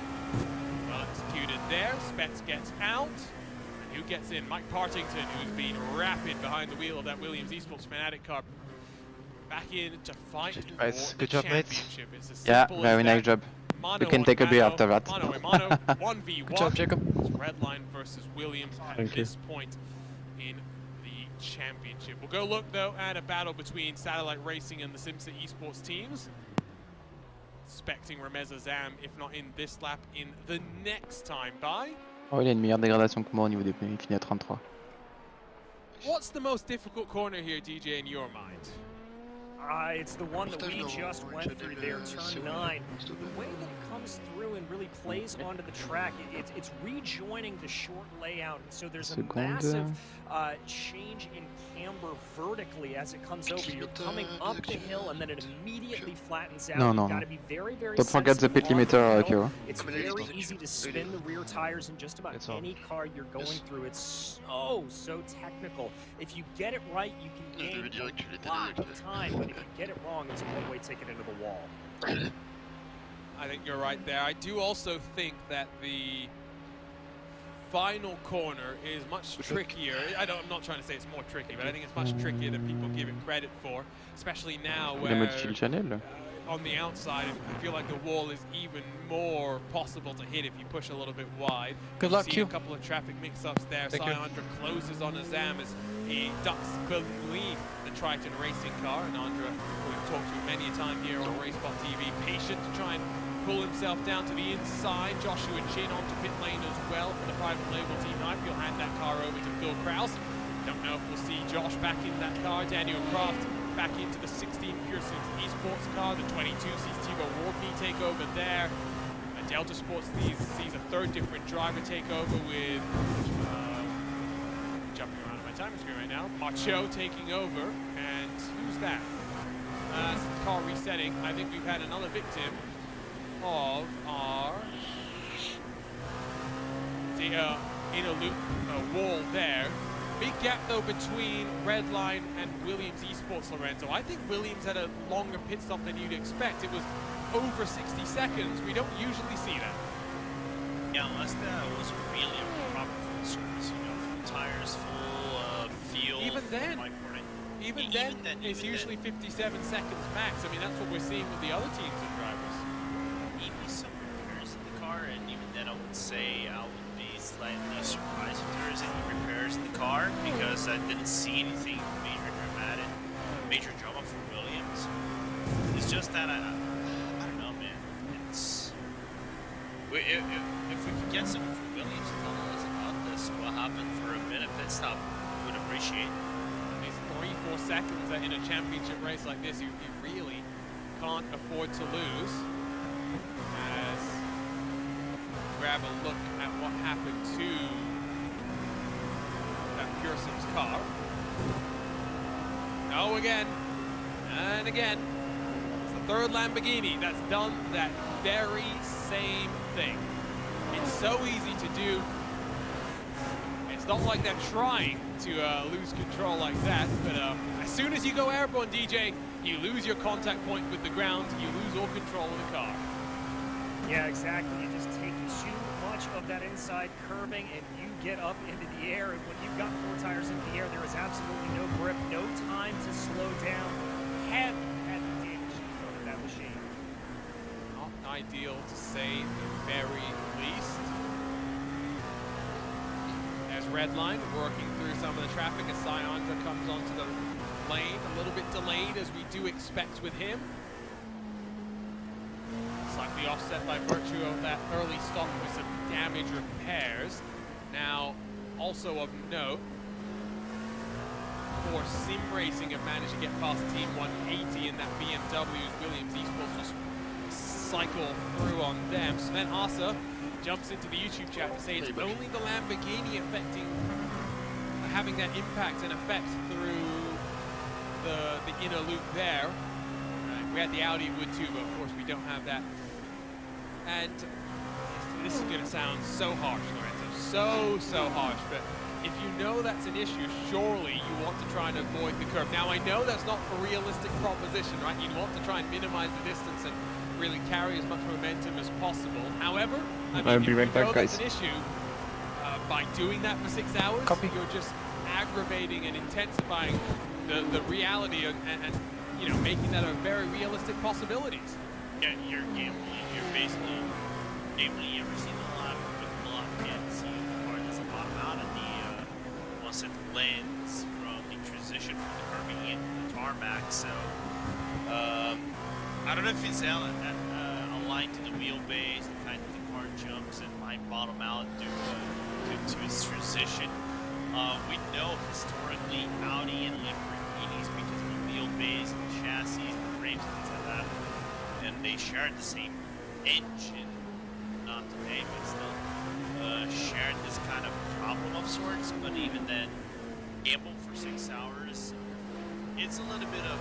Well executed there. Spets gets out. And who gets in? Mike Partington, who's been rapid behind the wheel of that Williams Esports Fanatic car. Back in to fight for the Good job, mate. championship. It's as Yeah, simple very as nice that. job. Mano You can on take a beer mano, after that. Mano and mano, 1v1. Good job, Jacob. It's Redline versus Williams at Thank you. this point in the championship. We'll go look though at a battle between Satellite Racing and the Simsa Esports teams. Expecting Rameza Zam, if not in this lap, in the next time by. Oh, il a une meilleure dégradation que moi au niveau des pneus, il finit à 33. What's the most difficult corner here, DJ, in your mind? It's the one that we just went through there, turn 9. The way that it comes through and really plays onto the track, it's rejoining the short layout. So there's a massive change in camber vertically as it comes over. You're coming up the hill and then it immediately flattens out. No. You've got to be very, very Don't forget the sensitive pit on the limiter, hill. Kyo. It's very easy to spin the rear tires in just about any car you're going through. It's so technical. If you get it right, you can gain a lot of time, but if you get it wrong, it's a one-way ticket into the wall. I think you're right there. I do also think that the final corner is much trickier. I'm not trying to say it's more tricky, but I think it's much trickier than people give it credit for, especially now where on the outside, I feel like the wall is even more possible to hit if you push a little bit wide. Good luck, Q. A couple of traffic mix-ups there. Andra closes on Azam as he ducks beneath the Triton racing car. And Andra, we've talked to many a time here on RaceBot TV, patient to try and pull himself down to the inside. Joshua Chin onto pit lane as well for the private label team. I feel hand that car over to Phil Kraus. Don't know if we'll see Josh back in that car. Daniel Croft back into the 16 Pearson's Esports car. The 22 sees Thibaut Warkey take over there. Delta Sports sees a third different driver take over with jumping around on my timing screen right now. Macho taking over, and who's that? Car resetting. I think we've had another victim of our inner loop wall there. Big gap though between Redline and Williams Esports, Lorenzo. I think Williams had a longer pit stop than you'd expect. It was over 60 seconds. We don't usually see that. Yeah, unless that was really a proper full service, full tires, full fuel. Even then, it's usually 57 seconds max. I mean, that's what we're seeing with the other teams and drivers. Maybe some repairs in the car, and even then I would say I would be slightly surprised if there is any repairs in the car, because I didn't see anything major drama for Williams. It's just that I don't know, man. It's if we could get something from Williams to tell us about this, knows what happened for a minute pit stop. Would appreciate. It's 3-4 seconds in a championship race like this, you really can't afford to lose. As grab a look at what happened to that Pearson's car. Oh, again and again. It's the third Lamborghini that's done that very same thing. It's so easy to do. It's not like they're trying to lose control like that, but as soon as you go airborne, DJ, you lose your contact point with the ground, you lose all control of the car. Yeah, exactly. You just take too much of that inside curving and you get up into the air. And when you've got 4 tires in the air, there is absolutely no grip, no time to slow down. Heavy damage from that machine. Not ideal to say the very least. There's Redline working through some of the traffic as Syandra comes onto the lane, a little bit delayed as we do expect with him. Slightly offset by virtue of that early stop with some damage repairs. Now, also of note, for Sim Racing have managed to get past Team 180 in that BMW's Williams Esports just cycle through on them. Sven Asa jumps into the YouTube chat to say it's only the Lamborghini having that impact and effect through the inner loop there. If we had the Audi, it would too, but of course we don't have that. And this is going to sound so harsh, Lorenzo, so harsh, but if you know that's an issue, surely you want to try and avoid the curve. Now, I know that's not a realistic proposition, right? You want to try and minimize the distance and really carry as much momentum as possible. However, I mean, if you know that's an issue, by doing that for 6 hours, you're just aggravating and intensifying the reality and you know, making that a very realistic possibilities. Yeah, you're gambling. You're basically gambling every single lap with the block. Can't see the car doesn't bottom out at the once it lands from the transition from the curbing into the tarmac. So I don't know if it's aligned to the wheelbase, the fact that the car jumps and might bottom out due to its transition. We know historically Audi and Lamborghinis, because of the wheelbase and the chassis and the frames and things like that, and they shared the same engine, not today, but still shared this kind of problem of sorts. But even then, gamble for 6 hours, it's a little bit of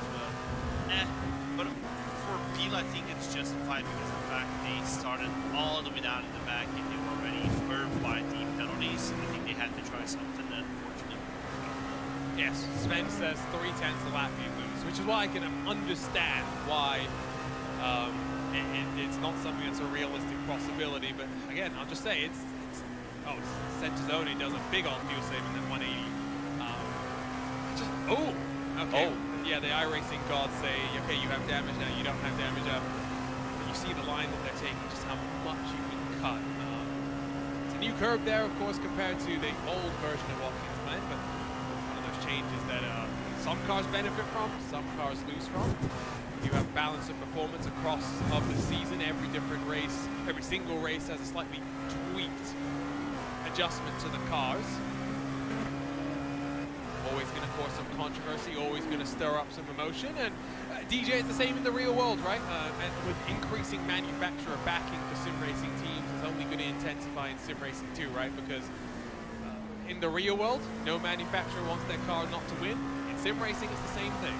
but for Peel, I think it's justified because of the fact they started all the way down in the back and they were already burned by the penalties. I think they had to try something, unfortunately. Yes, Sven says 3/10 the lap you lose, which is why I can understand why it's not something that's a realistic possibility. But again, I'll just say Centezoni does a big old fuel saving that 180. Okay. Oh. Yeah, the iRacing gods say, okay, you have damage now, you don't have damage up. But you see the line that they're taking, just how much you can cut. It's a new curve there, of course, compared to the old version of Watkins Glen, but one of those changes that some cars benefit from, some cars lose from. You have balance of performance across of the season. Every different race, every single race has a slightly tweaked adjustment to the cars. Always going to cause some controversy, always going to stir up some emotion, and DJ is the same in the real world, right? And with increasing manufacturer backing for sim racing teams, is only going to intensify in sim racing too, right? Because in the real world, no manufacturer wants their car not to win. In sim racing, it's the same thing.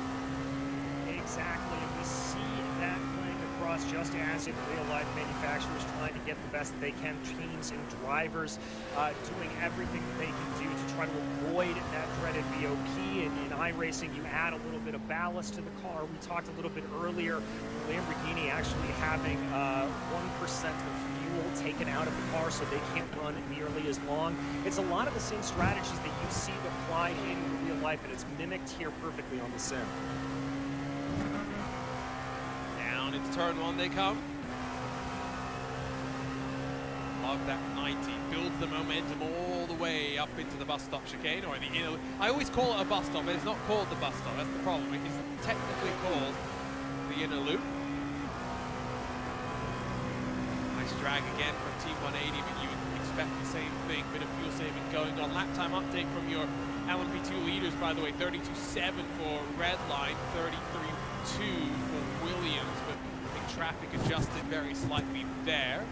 Exactly, and we see that playing across just as in real life. Manufacturers trying to get the best that they can, teams and drivers doing everything that they can do to try to avoid that dreaded BOP. And in iRacing, you add a little bit of ballast to the car. We talked a little bit earlier, Lamborghini actually having 1% of fuel taken out of the car so they can't run nearly as long. It's a lot of the same strategies that you see applied in real life, and it's mimicked here perfectly on the sim. Down into turn one they come. Love that 90, builds the momentum all the way up into the bus stop chicane, or the inner. I always call it a bus stop, but it's not called the bus stop. That's the problem. It is technically called the inner loop. Nice drag again from Team 180, but you would expect the same thing. Bit of fuel saving going on. Lap time update from your LMP2 leaders, by the way, 32.7 for Redline, 33.2 for Williams, but I think traffic adjusted very slightly there.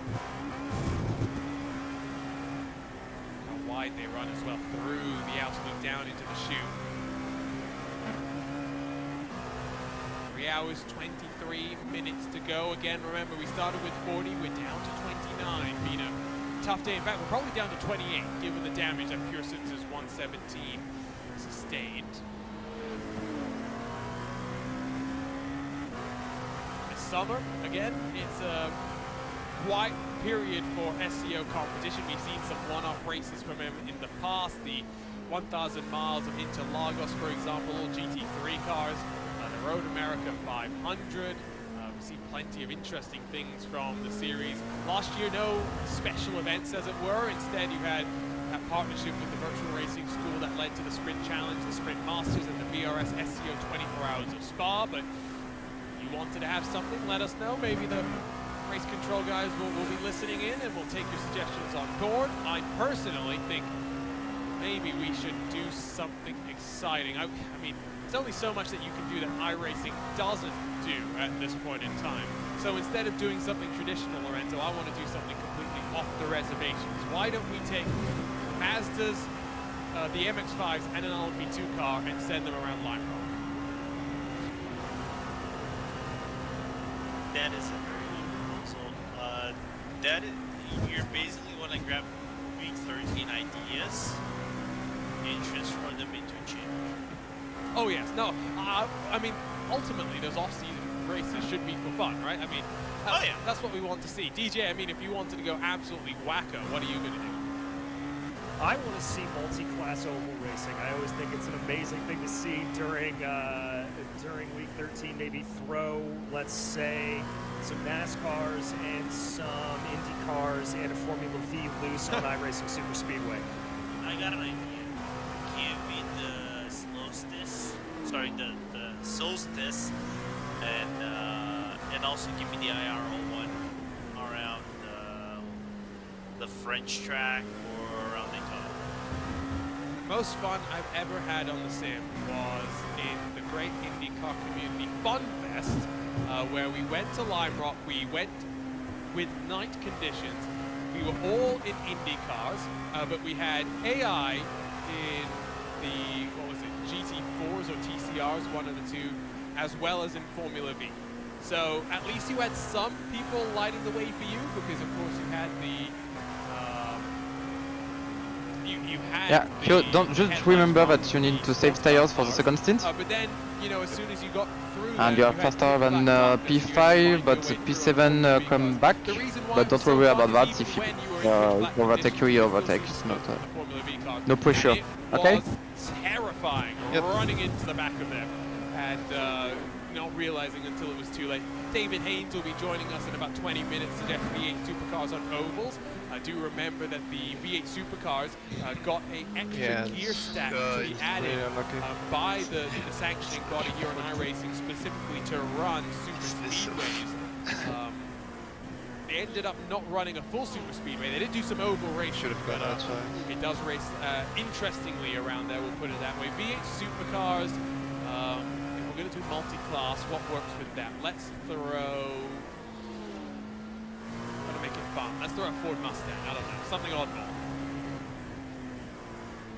How wide they run as well through the outer loop down into the chute. 3 hours, 23 minutes to go. Again, remember, we started with 40, we're down to 29. Been a tough day. In fact, we're probably down to 28, given the damage that Pearson's 117 sustained. This summer, again, it's a quiet period for SCO competition. We've seen some one-off races from him in the past. The 1,000 miles of Interlagos, for example, all GT3 cars. The Road America 500. We see plenty of interesting things from the series. Last year, no special events, as it were. Instead, you had that partnership with the virtual racing school that led to the Sprint Challenge, the Sprint Masters, and the VRS SCO 24 Hours of Spa. But you wanted to have something, let us know. Maybe the race control guys will be listening in, and we'll take your suggestions on board. I personally think maybe we should do something exciting. I mean, there's only so much that you can do that iRacing doesn't do at this point in time. So instead of doing something traditional, Lorenzo, I want to do something completely off the reservations. Why don't we take Mazdas, the MX-5s, and an LMP2 car and send them around Lime Rock? That is a very good proposal. You're basically want to grab week 13 ideas and transfer them into a change. Oh yes, no, I mean, ultimately those off-season races should be for fun, right? I mean, that's what we want to see. DJ, I mean, if you wanted to go absolutely wacko, what are you going to do? I want to see multi-class oval racing. I always think it's an amazing thing to see during week 13. Maybe throw, let's say, some NASCARs and some Indy cars and a Formula V loose on iRacing Super Speedway. I got an idea. Can't beat the solstice, and also give me the IRL one around the French track or around Daytona. Most fun I've ever had on the sim was in the Great IndyCar Community Fun Fest, where we went to Lime Rock. We went with night conditions. We were all in Indy cars, but we had AI in the, GT4s or TCRs, one of the two, as well as in Formula V. So at least you had some people lighting the way for you, because of course you had the you had don't just remember that you need to save tires for the second stint. But then, you know, as soon as you got through, And you are faster than P5, but P7 come back. But don't worry about that. If you overtake you overtake. It's not no pressure. Okay. Terrifying, running into the back of them and not realizing until it was too late. David Haynes will be joining us in about 20 minutes to suggest V8 supercars on ovals. I do remember that the V8 supercars got an extra gear stack to be added by the sanctioning body here on iRacing, specifically to run super speedways. They ended up not running a full super speedway. They did do some oval racing, but it does race interestingly around there, we'll put it that way. V8 supercars, if we're going to do multi-class, what works with that? Let's throw... How to make it fun? Let's throw a Ford Mustang, I don't know, something oddball.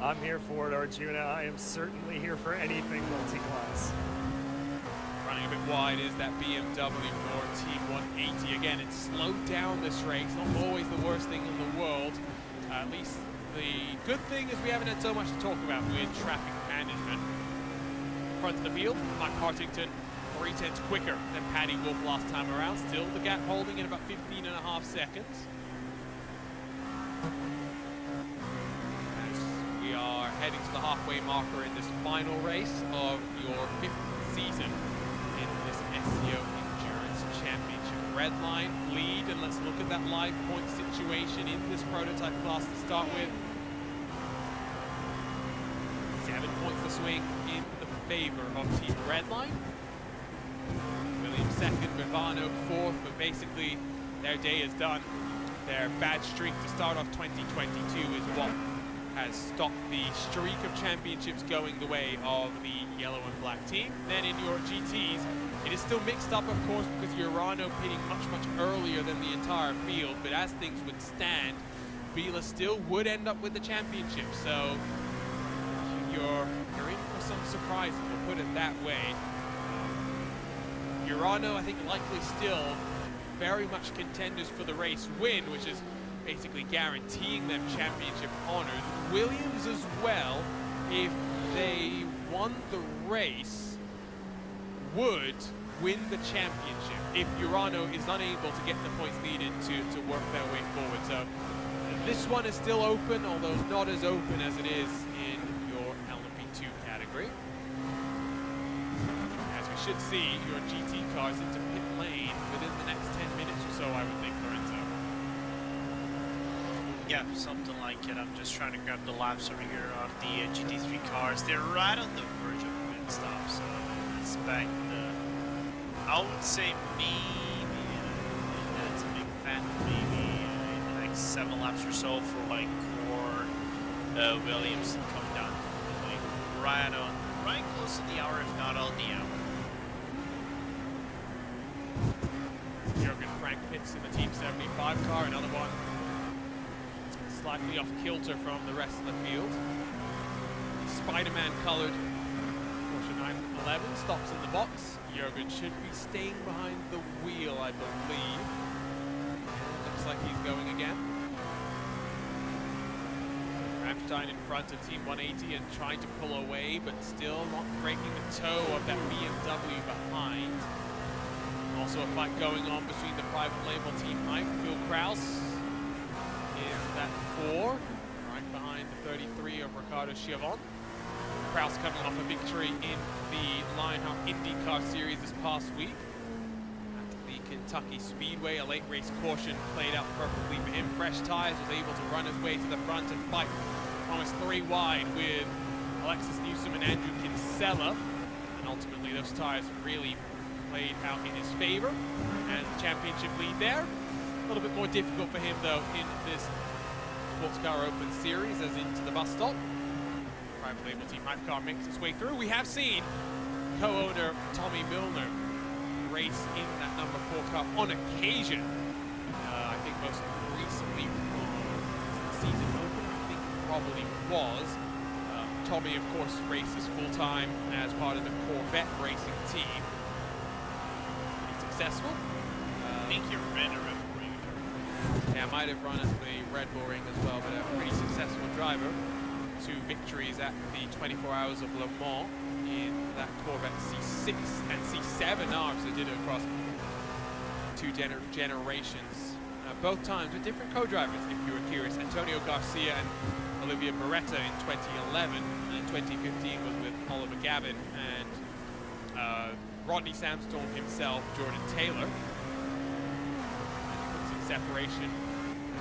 I'm here for it, Arjuna. I am certainly here for anything multi-class. Running a bit wide is that BMW for Team 180. Again, it slowed down this race. Not always the worst thing in the world. At least the good thing is we haven't had so much to talk about with traffic management. Front of the field, Mike Hartington, 3/10 quicker than Paddy Wolf last time around. Still the gap holding in about 15.5 seconds. As we are heading to the halfway marker in this final race of your 5th season in this SCO Endurance Championship. Redline lead, and let's look at that live point situation in this prototype class to start with. 7 points to swing in the favor of Team Redline. Williams second, Bivano fourth, but basically their day is done. Their bad streak to start off 2022 is what has stopped the streak of championships going the way of the yellow and black team. Then in your GTs, it is still mixed up, of course, because Urano pitting much earlier than the entire field, but as things would stand, Vila still would end up with the championship. So you're in for some surprises, we'll put it that way. Urano, I think, likely still very much contenders for the race win, which is basically guaranteeing them championship honors. Williams as well, if they won the race, would win the championship if Urano is unable to get the points needed to work their way forward. So this one is still open, although not as open as it is in your LMP2 category. As we should see your GT cars into pit lane within the next 10 minutes or so, I would think, Lorenzo. Yeah, something like it. I'm just trying to grab the laps over here of the GT3 cars. They're right on the verge of pit stop, so expect I would say maybe that's a big fan. Maybe in the next 7 laps or so for like Core Williams to come down, like right close to the hour, if not on the hour. Jürgen Frank pits in the Team 75 car, another one slightly off kilter from the rest of the field. Spider-Man colored Porsche 911 stops in the box. Jürgen should be staying behind the wheel, I believe. Looks like he's going again. Rammstein in front of Team 180 and trying to pull away, but still not breaking the toe of that BMW behind. Also a fight going on between the private label Team Mike, Phil Kraus in that 4, right behind the 33 of Ricardo Chiavon. Kraus coming off a victory in the Lionheart IndyCar Series this past week at the Kentucky Speedway. A late race caution played out perfectly for him. Fresh tires, was able to run his way to the front and fight almost 3 wide with Alexis Newsom and Andrew Kinsella. And ultimately those tires really played out in his favor. And the championship lead there. A little bit more difficult for him though in this Sports Car Open Series as into the bus stop. Private label Team Hypercar makes its way through. We have seen co-owner Tommy Milner race in that number 4 car on occasion. I think most recently the season opener, I think probably was. Tommy, of course, races full-time as part of the Corvette racing team. Pretty successful. I think you ran a Red Bull Ring. Yeah, might have run at the Red Bull Ring as well, but a pretty successful driver. 2 victories at the 24 Hours of Le Mans in that Corvette C6 and C7 arms. They did it across 2 generations. Both times with different co-drivers, if you were curious. Antonio Garcia and Olivia Beretta in 2011, and in 2015 was with Oliver Gavin and Rodney Samstorm himself, Jordan Taylor. Some separation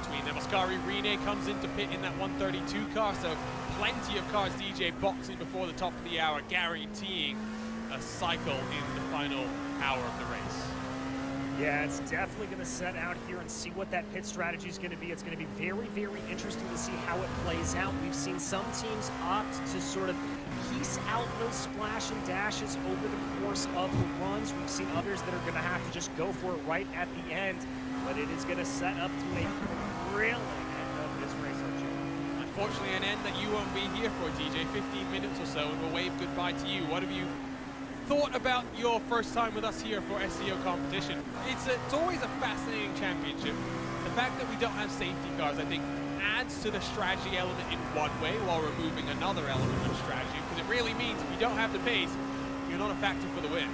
between them. Oscari Rene comes into pit in that 132 car, so plenty of cars DJ boxing before the top of the hour, guaranteeing a cycle in the final hour of the race. Yeah, it's definitely going to set out here and see what that pit strategy is going to be. It's going to be very, very interesting to see how it plays out. We've seen some teams opt to sort of piece out those splash and dashes over the course of the runs. We've seen others that are going to have to just go for it right at the end. But it is going to set up to a thrilling end of this race, Archie. Unfortunately, an end that you won't be here for, DJ. 15 minutes or so, and we'll wave goodbye to you. What have you thought about your first time with us here for SCO competition? It's always a fascinating championship. The fact that we don't have safety cars, I think, adds to the strategy element in one way while removing another element of strategy, because it really means if you don't have the pace, you're not a factor for the win.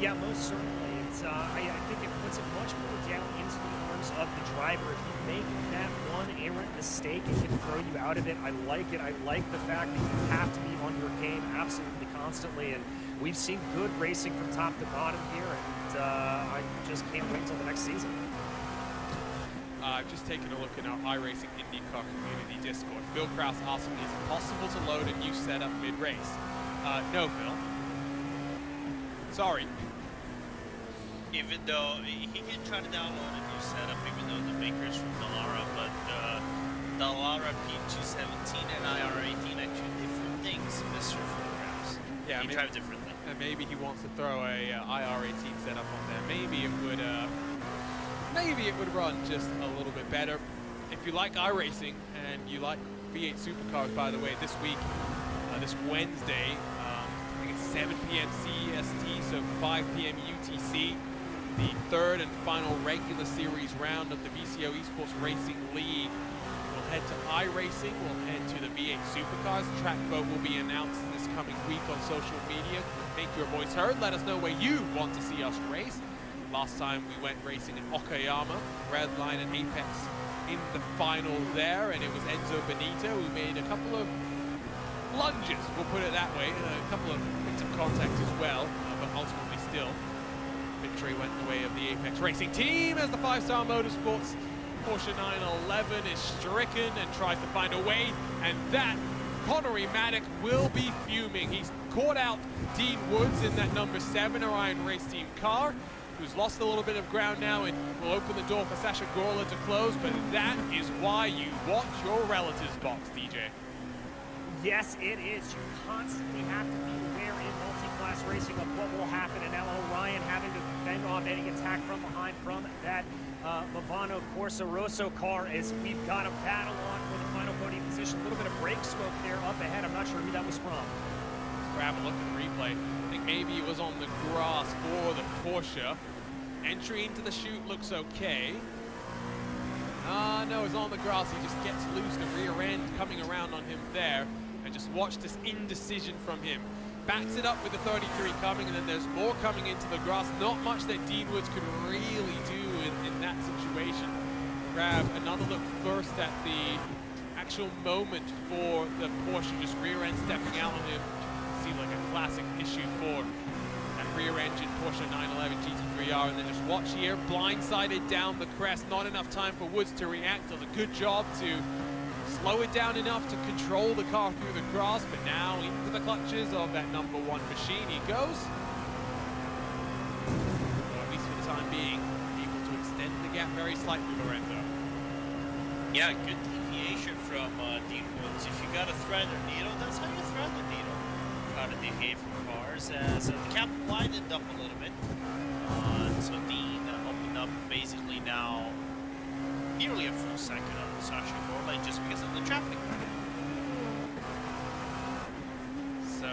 Yeah, most certainly. I think it puts it much more down into the arms of the driver. If you make that one errant mistake, it can throw you out of it. I like it. I like the fact that you have to be on your game absolutely constantly. And we've seen good racing from top to bottom here, and I just can't wait until the next season. I've just taken a look at our iRacing IndyCar community Discord. Phil Kraus asking, is it possible to load a new setup mid-race? No, Phil. Sorry. even though he can try to download a new setup, even though the maker's from Dallara, but Dallara P217 and IR18 are two different things, Mr. Photographs. Yeah, he drive differently. And maybe he wants to throw a IR18 setup on there. Maybe it would run just a little bit better. If you like iRacing and you like V8 supercars, by the way, this week, this Wednesday, I think it's 7 p.m. CEST, so 5 p.m. UTC, the third and final regular series round of the VCO Esports Racing League. We'll head to iRacing, we'll head to the V8 supercars. Track vote will be announced this coming week on social media. Make your voice heard. Let us know where you want to see us race. Last time we went racing in Okayama, Redline and Apex in the final there, and it was Enzo Benito who made a couple of lunges, we'll put it that way, and a couple of bits of contact as well, but ultimately still, victory went the way of the Apex Racing team as the 5-Star Motorsports Porsche 911 is stricken and tries to find a way, and that Connery Maddock will be fuming. He's caught out Dean Woods in that number 7 Orion Race Team car, who's lost a little bit of ground now and will open the door for Sasha Gorla to close, but that is why you watch your relatives box, DJ. Yes, it is. You constantly have to be aware in multi-class racing of what will happen, and now Orion having to fend off any attack from behind from that Movano Corsa Rosso car as we've got a battle on for the final podium position. A little bit of brake smoke there up ahead. I'm not sure who that was from. Let's grab a look at the replay. I think maybe it was on the grass for the Porsche. Entry into the chute looks okay. No, it's on the grass. He just gets loose, the rear end coming around on him there. And just watch this indecision from him. Backs it up with the 33 coming, and then there's more coming into the grass. Not much that Dean Woods could really do in that situation. Grab another look first at the actual moment for the Porsche, just rear end stepping out on him. Seemed like a classic issue for that rear engine Porsche 911 GT3R, and then just watch here, blindsided down the crest. Not enough time for Woods to react. Does a good job to slow it down enough to control the car through the grass, but now into the clutches of that number 1 machine he goes. So at least for the time being, able to extend the gap very slightly, Lorenzo. Yeah, good deviation from Dean Woods. If you got a thread or needle, that's how you thread the needle. Try to deviate from cars. So the gap widened up a little bit. So Dean opened up basically now nearly a full second on Sasha Gorla just because of the traffic. So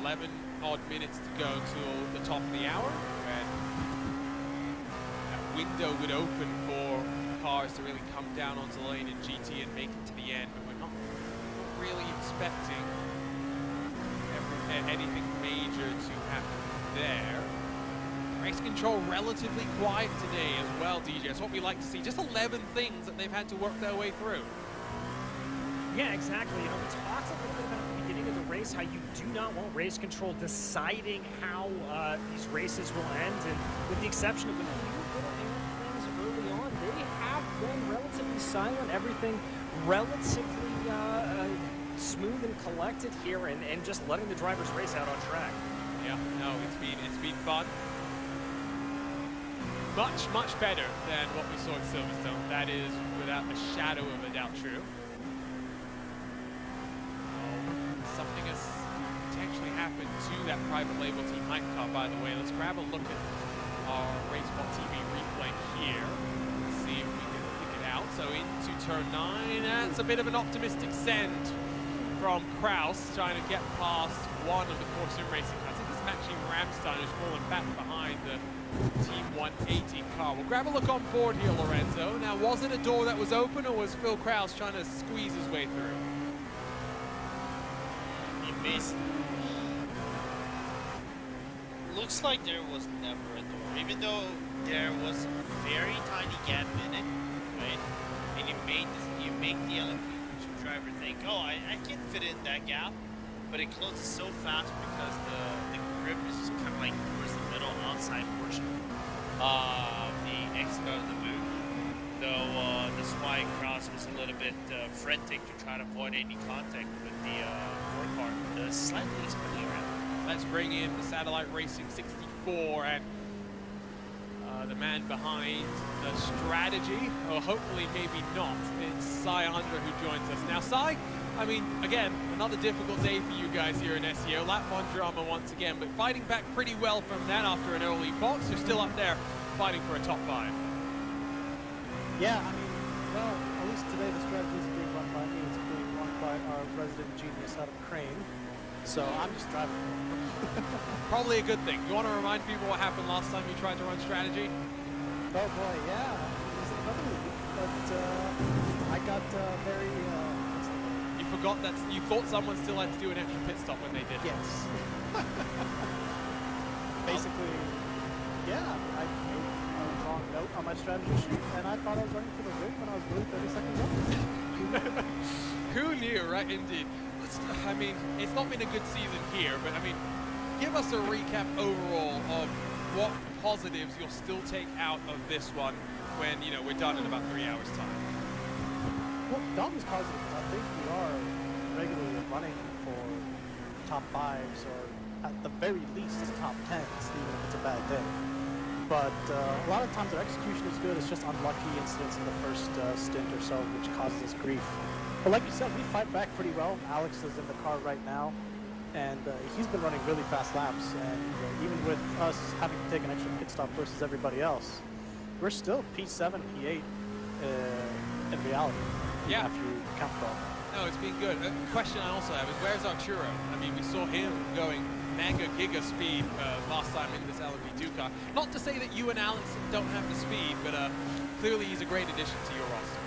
11 odd minutes to go till the top of the hour, and that window would open for cars to really come down onto the lane in GT and make it to the end, but we're not really expecting anything major to happen there. Race control relatively quiet today as well, DJ. That's what we like to see. Just 11 things that they've had to work their way through. Yeah, exactly. You know, we talked a little bit about at the beginning of the race how you do not want race control deciding how these races will end, and with the exception of a few little things early on, they have been relatively silent. Everything relatively smooth and collected here, and just letting the drivers race out on track. Yeah, no, it's been fun. Much better than what we saw at Silverstone. That is, without a shadow of a doubt, true. Something has potentially happened to that private label team hype car, by the way. Let's grab a look at our RaceBot TV replay here. Let's see if we can pick it out. So into turn 9, that's a bit of an optimistic send from Kraus, trying to get past one of the Porsche Racing cars. I think it's Maxime Ramstein who's fallen back behind the Team 180 car. We'll grab a look on board here, Lorenzo. Now, was it a door that was open, or was Phil Kraus trying to squeeze his way through? It basically looks like there was never a door, even though there was a very tiny gap in it, right? And you make the LMP2 driver think, oh, I can fit in that gap, but it closes so fast because the grip is kind of like towards the middle outside portion of the exit of the boot. Though that's why Kraus was a little bit frantic to try to avoid any contact with the door car, slightly spinning around. Let's bring in the Satellite Racing 64, and the man behind the strategy, or hopefully maybe not. It's Cy Hunter who joins us. Now, Cy, I mean, again, another difficult day for you guys here in SCO. Lap 1 drama once again, but fighting back pretty well from that after an early box. You're still up there fighting for a top 5. Yeah, I mean, well, at least today the strategy is being run by me. It's being run by our resident genius out of Crane. So I'm just driving. Probably a good thing. You want to remind people what happened last time you tried to run strategy? Oh boy, yeah. It was another league, but I got very. You forgot that you thought someone still had to do an extra pit stop when they did. Yes. Basically, yeah. I made a wrong note on my strategy sheet, and I thought I was running for the win when I was really 30 seconds off. Who knew, right? Indeed. I mean, it's not been a good season here, but I mean, give us a recap overall of what positives you'll still take out of this one when, you know, we're done in about 3 hours' time. Well, the obvious positives, I think we are regularly running for top 5s or at the very least top 10s, even if it's a bad day. But a lot of times our execution is good. It's just unlucky incidents in the first stint or so, which causes us grief. But like you said, we fight back pretty well. Alex is in the car right now, and he's been running really fast laps. And even with us having to take an extra pit stop versus everybody else, we're still P7, P8 in reality. Yeah. After you count for all. No, it's been good. A question I also have is, where's Arturo? I mean, we saw him going mega giga speed last time in this LMP2 car. Not to say that you and Alex don't have the speed, but clearly he's a great addition to your roster.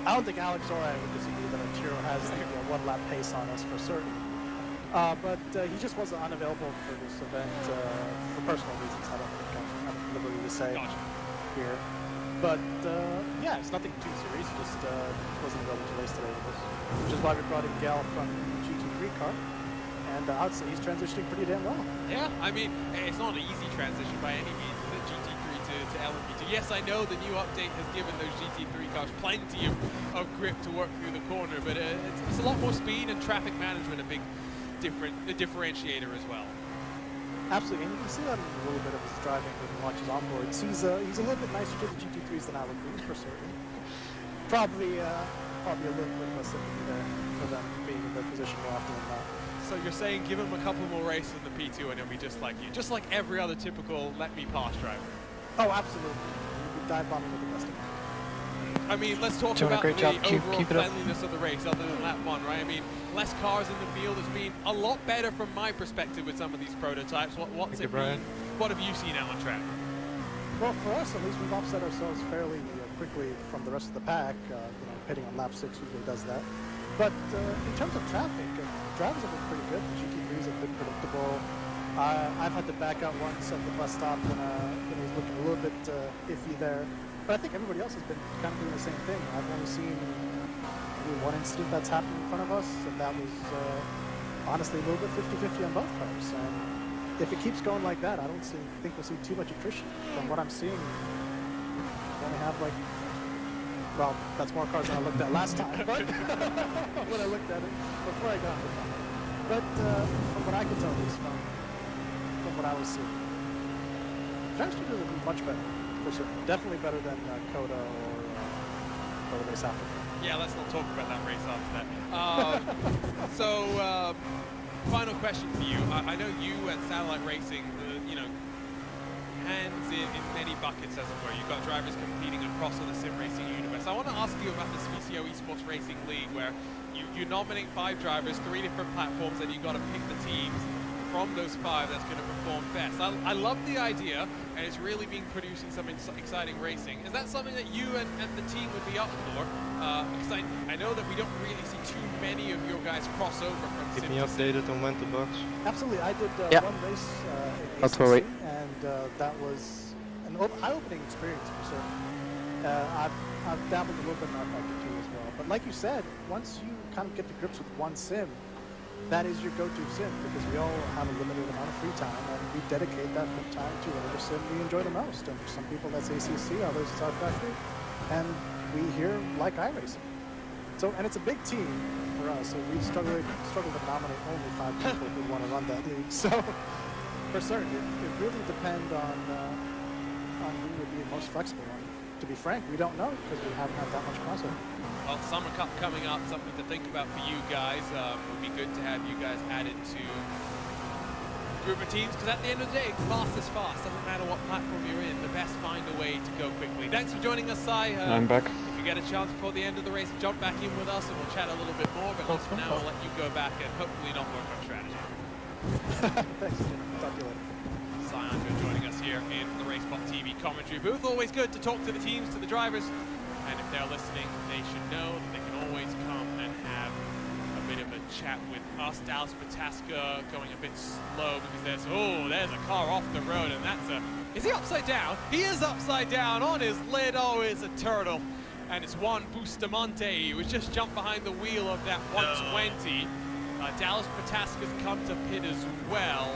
I don't think Alex or I would disagree that Arturo has the one-lap pace on us for certain. But he just wasn't unavailable for this event for personal reasons. I don't think I'm at liberty to say here. But yeah, it's nothing too serious. He just wasn't available to race today with us, which is why we brought in Gal from the GT3 car. And I'd say he's transitioning pretty damn well. Yeah, I mean, it's not an easy transition by any means, the GT3 to LMP2. Yes, I know the new update has given those GT3 cars plenty of grip to work through the corner, but it's a lot more speed and traffic management, a big differentiator as well. Absolutely, and you can see that in a little bit of his driving when he watches onboards. He's a little bit nicer to the GT3s than I would be, for certain. Probably a little bit of a sympathy there for them being in their position more often than not. So you're saying give him a couple more races in the P2 and he'll be just like you, just like every other typical let-me-pass driver. Oh, absolutely. He'll be dive bombing with the best of them. I mean, let's talk Doing a about great the job. overall Keep it up. cleanliness of the race other than lap 1, right? I mean, less cars in the field has been a lot better from my perspective with some of these prototypes. What's it been? What have you seen out on track? Well, for us at least, we've offset ourselves fairly quickly from the rest of the pack. Pitting on lap 6 usually does that. But in terms of traffic, drivers have been pretty good. The GT3s have been predictable. I've had to back out once at the bus stop when it was looking a little bit iffy there. But I think everybody else has been kind of doing the same thing. I've only seen maybe one incident that's happened in front of us, and that was honestly a little bit 50-50 on both cars. And if it keeps going like that, I don't think we'll see too much attrition. From what I'm seeing, we only have like, well, that's more cars than I looked at last time, but when I looked at it before I got it. But from what I can tell, at least from what I was seeing, Drive Studios will be much better, for certain. Definitely better than Coda or the race after. Yeah, let's not talk about that race after that. So, final question for you. I know you and Satellite Racing, hands in many buckets, as it were. You've got drivers competing across on the sim racing universe. I want to ask you about this VCO Esports Racing League, where you nominate 5 drivers, 3 different platforms, and you've got to pick the teams from those 5 that's going to perform best. I love the idea, and it's really been producing some exciting racing. Is that something that you and the team would be up for? Because I know that we don't really see too many of your guys cross over from sim Keep me updated on when to box. Absolutely, I did one race in Auto-rate. ACC, and that was an eye-opening experience for certain. I've dabbled a little bit in R-Factor 2 as well, but like you said, once you kind of get to grips with one sim, that is your go-to sim, because we all have a limited amount of free time, and we dedicate that free time to whatever sim we enjoy the most. And for some people that's ACC, others it's R-Factor, and we here like iRacing. So, and it's a big team for us, so we struggle to nominate only 5 people who want to run that league. So, for certain, it really depends on on who would be the most flexible one. To be frank, we don't know because we haven't had that much crossover. Well, Summer Cup coming up, something to think about for you guys. It would be good to have you guys added to group of teams, because at the end of the day, fast is fast. Doesn't matter what platform you're in, the best find a way to go quickly. Thanks for joining us, Sai. I'm back. If you get a chance before the end of the race, jump back in with us and we'll chat a little bit more. But for now, we'll let you go back and hopefully not work on strategy. Thanks, Jim. Talk to you later. Sai Andra joining us here in the RaceBot TV commentary booth. Always good to talk to the teams, to the drivers. And if they're listening, they should know that they can always come and have a bit of a chat with us. Dallas Pataska going a bit slow because there's a car off the road, and that's a... Is he upside down? He is upside down on his lid. Oh, it's a turtle. And it's Juan Bustamante, who has just jumped behind the wheel of that 120. Dallas Pataska's come to pit as well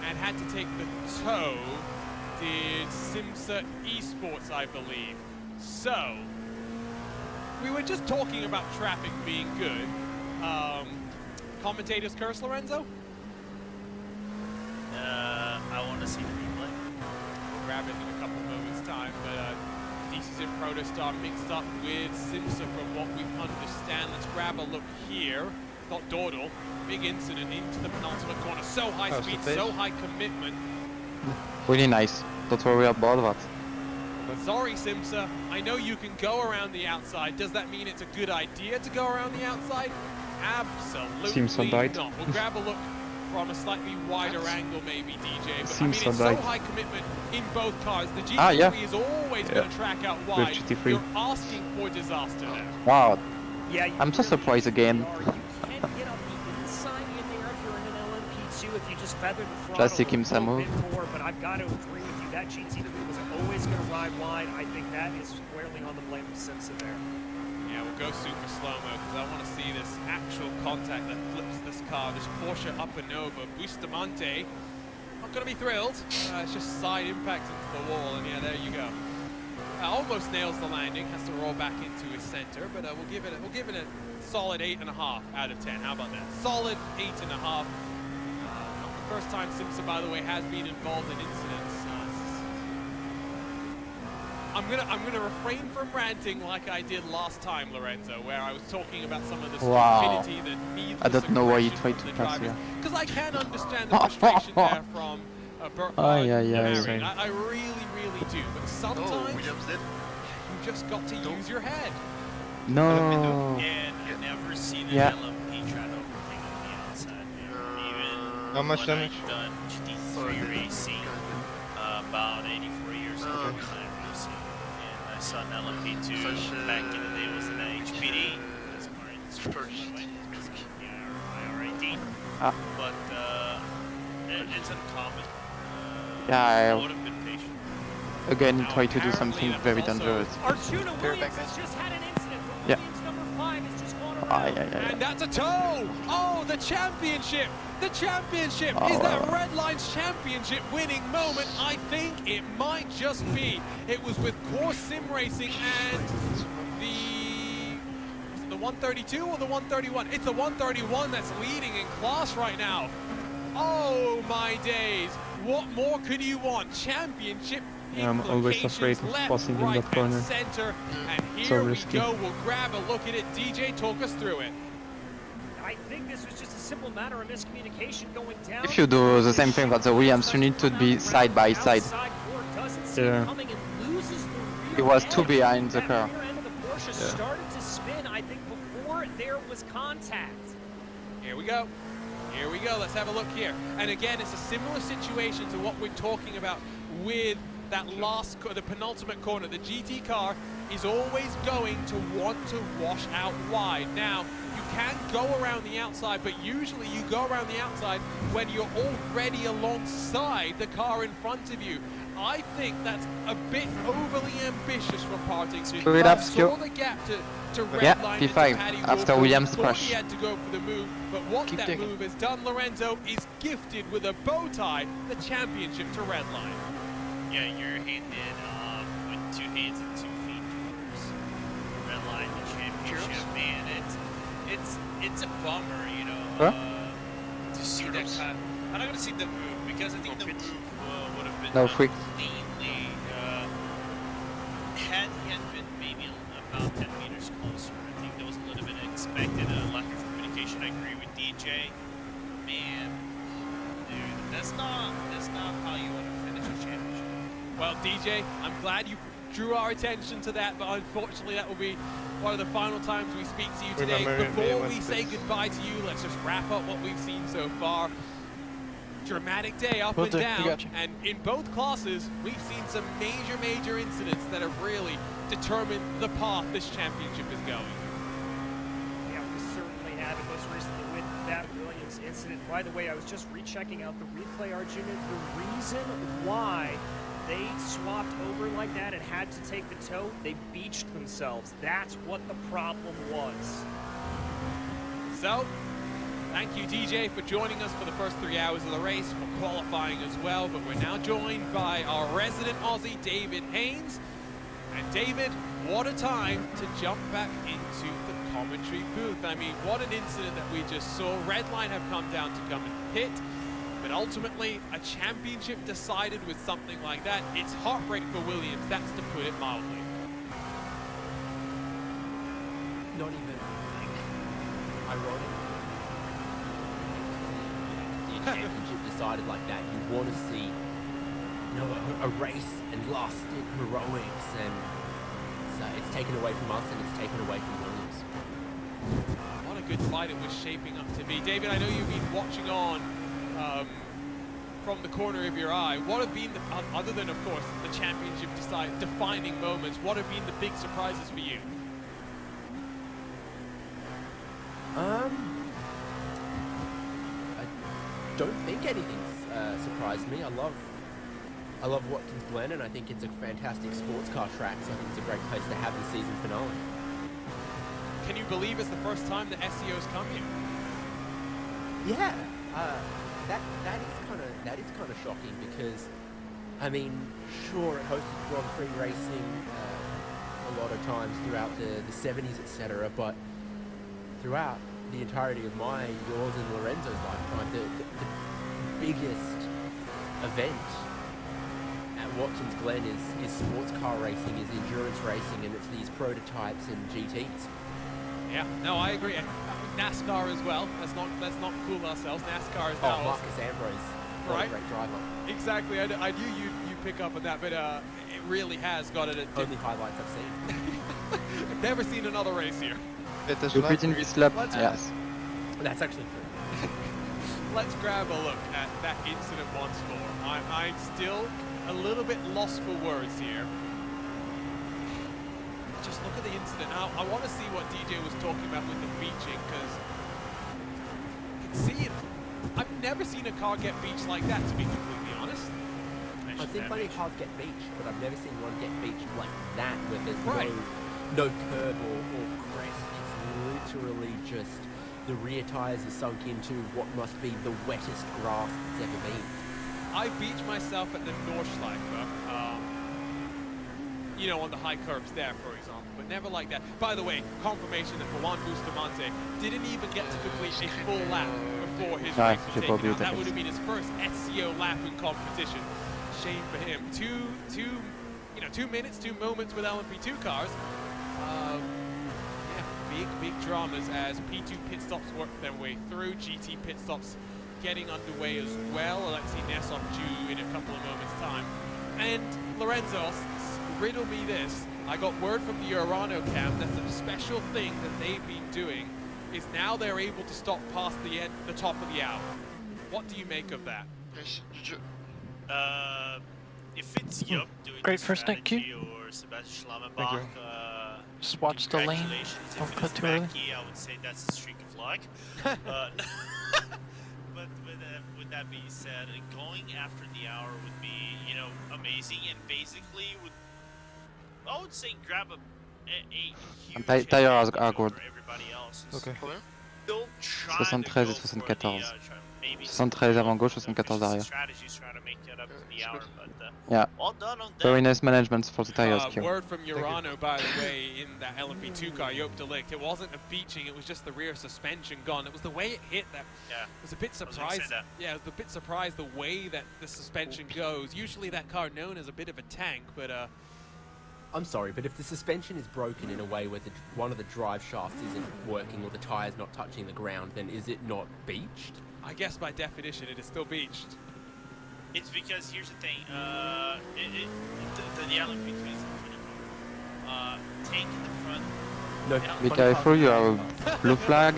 and had to take the tow. Did Simsa Esports, I believe. So, we were just talking about traffic being good. Commentator's curse, Lorenzo? I want to see the replay. We'll grab it in a couple moments' time, but DC's in Protostar mixed up with Simsa from what we understand. Let's grab a look here. Not Dordal. Big incident into the penultimate corner. So high speed, so high commitment. Really nice. Don't worry about that. Sorry, Simsa. I know you can go around the outside. Does that mean it's a good idea to go around the outside? Absolutely not. We'll grab a look from a slightly wider angle, maybe, DJ. But I mean, it's so high commitment in both cars. The GT3 is always going to track out wide. You're asking for disaster now. Wow. Yeah, I'm so surprised again. You can get up the inside in there if you're in an LMP2 if you just feather the throttle Just take him a some little move. bit more, but I've got to agree with you. That GT3 was always going to ride wide. I think that is squarely on the blame of Simsa there. Yeah, we'll go super slow-mo because I want to see this actual contact that flips this car, this Porsche up and over. Bustamante, not going to be thrilled. It's just side impact into the wall, and yeah, there you go. Almost nails the landing, has to roll back into his center, but we'll give it a solid 8.5 out of 10. How about that? Solid 8.5. Not the first time Simsa, by the way, has been involved in incidents. I'm gonna refrain from ranting like I did last time, Lorenzo, where I was talking about some of the stupidity, the needless I don't know why you aggression tried to from the pass drivers. here. Because I can understand the frustration there from Burt Marion. I really do. But sometimes you just got to use your head. No. And I've never seen an LMP try to overtake on the outside. Even how much damage? I've done GT3 racing about 84 years ago. Racing, and I saw an LMP2 back in the day. It was an HPD. That's IRID. But it's uncommon. Yeah, I would have been patient. again, try to do something very dangerous. Arjuna Williams has just had an incident. Williams number 5 has just gone around. And that's a tow! Oh, the championship! The championship! Is that Red Line's championship winning moment? I think it might just be. It was with Core Sim Racing and was it the 132 or the 131? It's the 131 that's leading in class right now. Oh my days! What more could you want? Championship. I'm always afraid of passing in that corner. Center. And here So we risky. go. We'll grab a look at it. DJ, talk us through it. I think this was just a simple matter of miscommunication going down. If you do the same thing that the Williams, you need to be side by side. Yeah. He was too behind the car. Rear end of the Porsche started to spin, I think, before there was contact. Here we go. Here we go. Let's have a look here. And again, it's a similar situation to what we're talking about with that the penultimate corner. The GT car is always going to want to wash out wide. Now, you can go around the outside, but usually you go around the outside when you're already alongside the car in front of you. I think that's a bit overly ambitious for parting. So Screw it up, saw the gap to Yeah, Redline P5 after Williams thought crash. he had to go for the move, but what Keep that taking. move has done, Lorenzo, is gifted with a bow tie the championship to Redline. Yeah, you're handed with 2 hands and 2 feet towards Redline, the championship. Man, it's a bummer, you know, to see that kind. I'm not gonna see the move because I think the move would have been No, quick. cleanly Well, DJ, I'm glad you drew our attention to that, but unfortunately that will be one of the final times we speak to you today. Before we say goodbye to you, let's just wrap up what we've seen so far. Dramatic day up and down, and in both classes, we've seen some major incidents that have really determined the path this championship is going. Yeah, we certainly have it, most recently with that Williams incident. By the way, I was just rechecking out the replay, Arjuna. The reason why they swapped over like that and had to take the toe, they beached themselves. That's what the problem was. So, thank you, DJ, for joining us for the first 3 hours of the race, for qualifying as well. But we're now joined by our resident Aussie, David Haynes. And David, what a time to jump back into the commentary booth. I mean, what an incident that we just saw. Redline have come down to come and pit. But ultimately, a championship decided with something like that. It's heartbreak for Williams, that's to put it mildly. Not even ironic. See a championship decided like that. You want to see, you know, a race and last-ditch heroics, and it's taken away from us and it's taken away from Williams. What a good fight it was shaping up to be. David, I know you've been watching on from the corner of your eye. What have been, other than, of course, the championship defining moments, what have been the big surprises for you? I don't think anything's surprised me. I love Watkins Glen, and I think it's a fantastic sports car track, so I think it's a great place to have the season finale. Can you believe it's the first time the SCO's come here? Yeah, that is kind of shocking, because I mean, sure, it hosted Grand Prix racing a lot of times throughout the 70s, etc., but throughout the entirety of yours and Lorenzo's lifetime, the biggest event at Watkins Glen is sports car racing, is endurance racing, and it's these prototypes and GTs. Yeah, no, I agree. NASCAR as well. Let's not fool ourselves. NASCAR is now. Marcus Ambrose, right? A great driver. Exactly. I knew you'd pick up on that, but it really has got it. Only highlights I've seen. I've never seen another race here. You've written this lap, yes. That's actually true. Let's grab a look at that incident once more. I'm still a little bit lost for words here. Just look at the incident. Now, I want to see what DJ was talking about with the beaching, because you can see it. I've never seen a car get beached like that, to be completely honest. I've seen plenty of cars get beached, but I've never seen one get beached like that, where there's right. no curb or crest. It's literally just the rear tires are sunk into what must be the wettest grass that's ever been. I beached myself at the Nordschleife, you know, on the high curbs there, for example, but never like that. By the way, confirmation that Juan Bustamante didn't even get to complete a full lap before his race was taken out. That would have been his first SCO lap in competition. Shame for him. Two minutes, 2 moments with LMP2 cars. Yeah, big dramas as P2 pit stops work their way through. GT pit stops getting underway as well. Alexei Nesov due in a couple of moments' time. And Lorenzo, riddle me this. I got word from the Urano camp that the special thing that they've been doing is now they're able to stop past the top of the hour. What do you make of that? If it's Yup doing Great the first night, Q. strategy or Sebastian Schlamenbach, Just watch the lane. congratulations. Don't If cut it is too early. Mackie, I would say that's a streak of luck. But with that being said, going after the hour would be, you know, amazing, and basically I would say grab a huge Tire are advantage good. over everybody else. Okay. Don't try 73 to et go for 74. the, maybe 73 avant gauche, 74 derrière. strategies trying to make it up to the hour, but Yeah. well done on that. Very nice management for the tires, Q. Word from Urano, by the way, in that LMP2 car, Joop de Ligt. It wasn't a beaching, it was just the rear suspension gone. It was the way it hit that was a bit surprised. Yeah, I was a bit surprised the way that the suspension goes. Usually that car known as a bit of a tank, but I'm sorry, but if the suspension is broken in a way where one of the drive shafts isn't working or the tire's not touching the ground, then is it not beached? I guess by definition it is still beached. It's because here's the thing. the LMP2 is a funny car. Tank in the front. No, Be careful, you have a blue flag.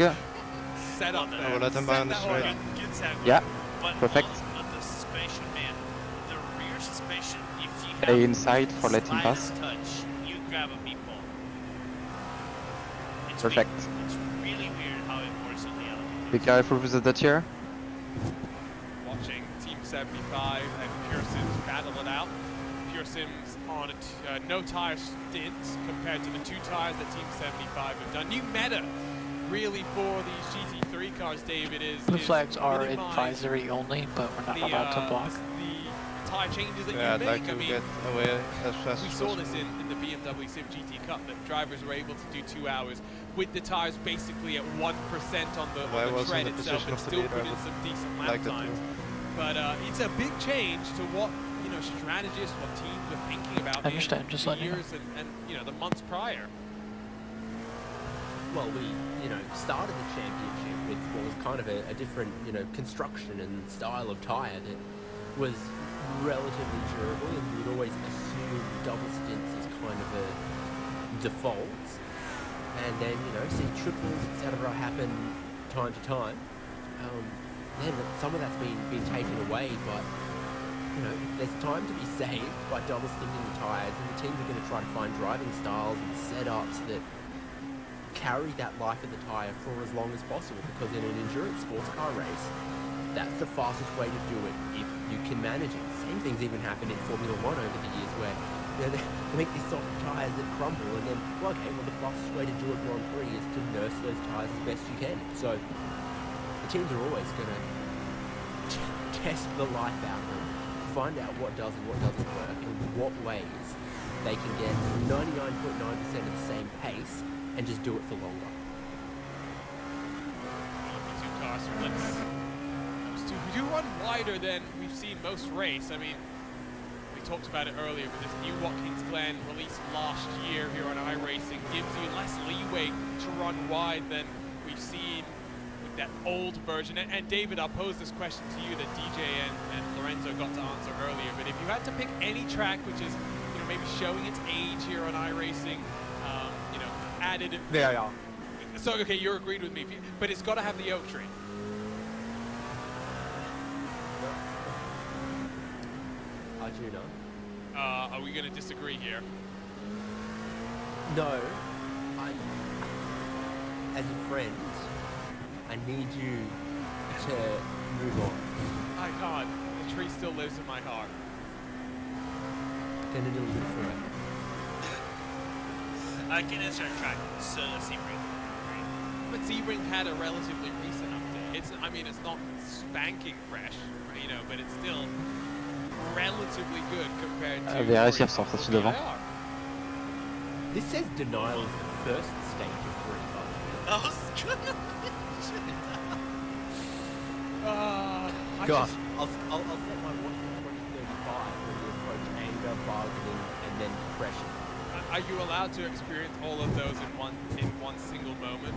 Set up Well, there. we'll let them Set buy on that the one straight. up. Good segue. Yeah, But perfect. on the suspension, man, the rear suspension, if you Stay have inside for the letting pass. slightest touch, you grab a meatball. It's Perfect. Weird. It's really weird how it works on the LMP2. Be careful with the Dutch here. Watching Team 75 and Pearson's battle it out. Pearson's on a no tire stint compared to the 2 tires that Team 75 have done. New meta, really, for these GT3 cars, David, is Blue flags are minimize advisory only, but we're not allowed to block. the tire changes that Yeah, you I'd make. like I to mean, get away as fast we as saw possible. this in the BMW Civ GT Cup, that drivers were able to do 2 hours with the tires basically at 1% on the, If I was tread in the itself, position and of the still leader, I put in would some decent lap like that times. too. But it's a big change to what strategists, what teams were thinking about I understand, in just the letting you know. years and the months prior. Well, we, started the championship with what was kind of a different, construction and style of tyre that was relatively durable, and you would always assume double stints is kind of a default. And then, see triples, etc. happen time to time. Then some of that's been taken away, but if there's time to be saved by double stinting the tyres, and the teams are going to try to find driving styles and setups that carry that life of the tyre for as long as possible, because in an endurance sports car race, that's the fastest way to do it if you can manage it. Same things even happen in Formula 1 over the years, where they make these soft tyres that crumble, and then, the fastest way to do a Grand Prix is to nurse those tyres as best you can. So the teams are always going to test the life out of them, find out what does and what doesn't work, and what ways they can get 99.9% of the same pace and just do it for longer. Two car splits. Those two do run wider than we've seen most race. I mean, we talked about it earlier, but this new Watkins Glen released last year here on iRacing gives you less leeway to run wide than we've seen with that old version. And David, I'll pose this question to you that DJ and Lorenzo got to answer earlier, but if you had to pick any track which is maybe showing its age here on iRacing, added. VAR. So okay, you're agreed with me, but it's got to have the oak tree. Arjuna? Are we going to disagree here? No. As a friend, I need you to move on. I can't. The tree still lives in my heart. Then it'll live forever. I can answer a track, so Sebring. But Sebring had a relatively recent update. It's not spanking fresh, but it's still relatively good compared to. Vérifier sur sortie devant. This says denial is the first stage of 45. I was gonna mention Gosh, I'll set my watch for 2035 when we approach anger, bargaining, and then depression. Are you allowed to experience all of those in one single moment?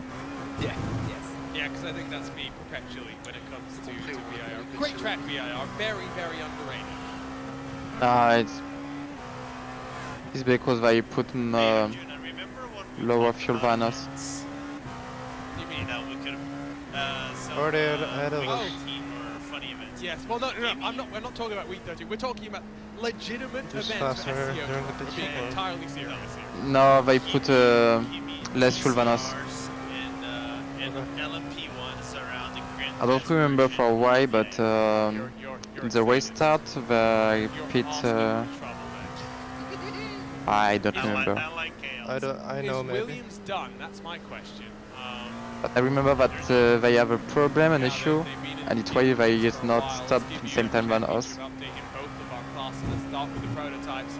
Yeah, yes. Yeah, because I think that's me perpetually when it comes to VIR. Great track VIR, very, very underrated. It's because they put lower fuel than us. You mean that we could have Or they're ahead of us. team or funny events. yes? Well, no. We're not talking about week 13. We're talking about legitimate Just events for faster SCO. during the We're pit being stop. entirely serious here. No, they put less fuel than us. And LMP1 surrounding Grand I don't remember for why, but You're in the race start, they You're pit. asking for trouble, I don't remember. I like chaos. I man. know Is maybe. Williams done? That's my question. But I remember that they have a problem, an issue, and it's why they is not stopped at the same time than us. Updating both of our classes. Let's start with the prototypes.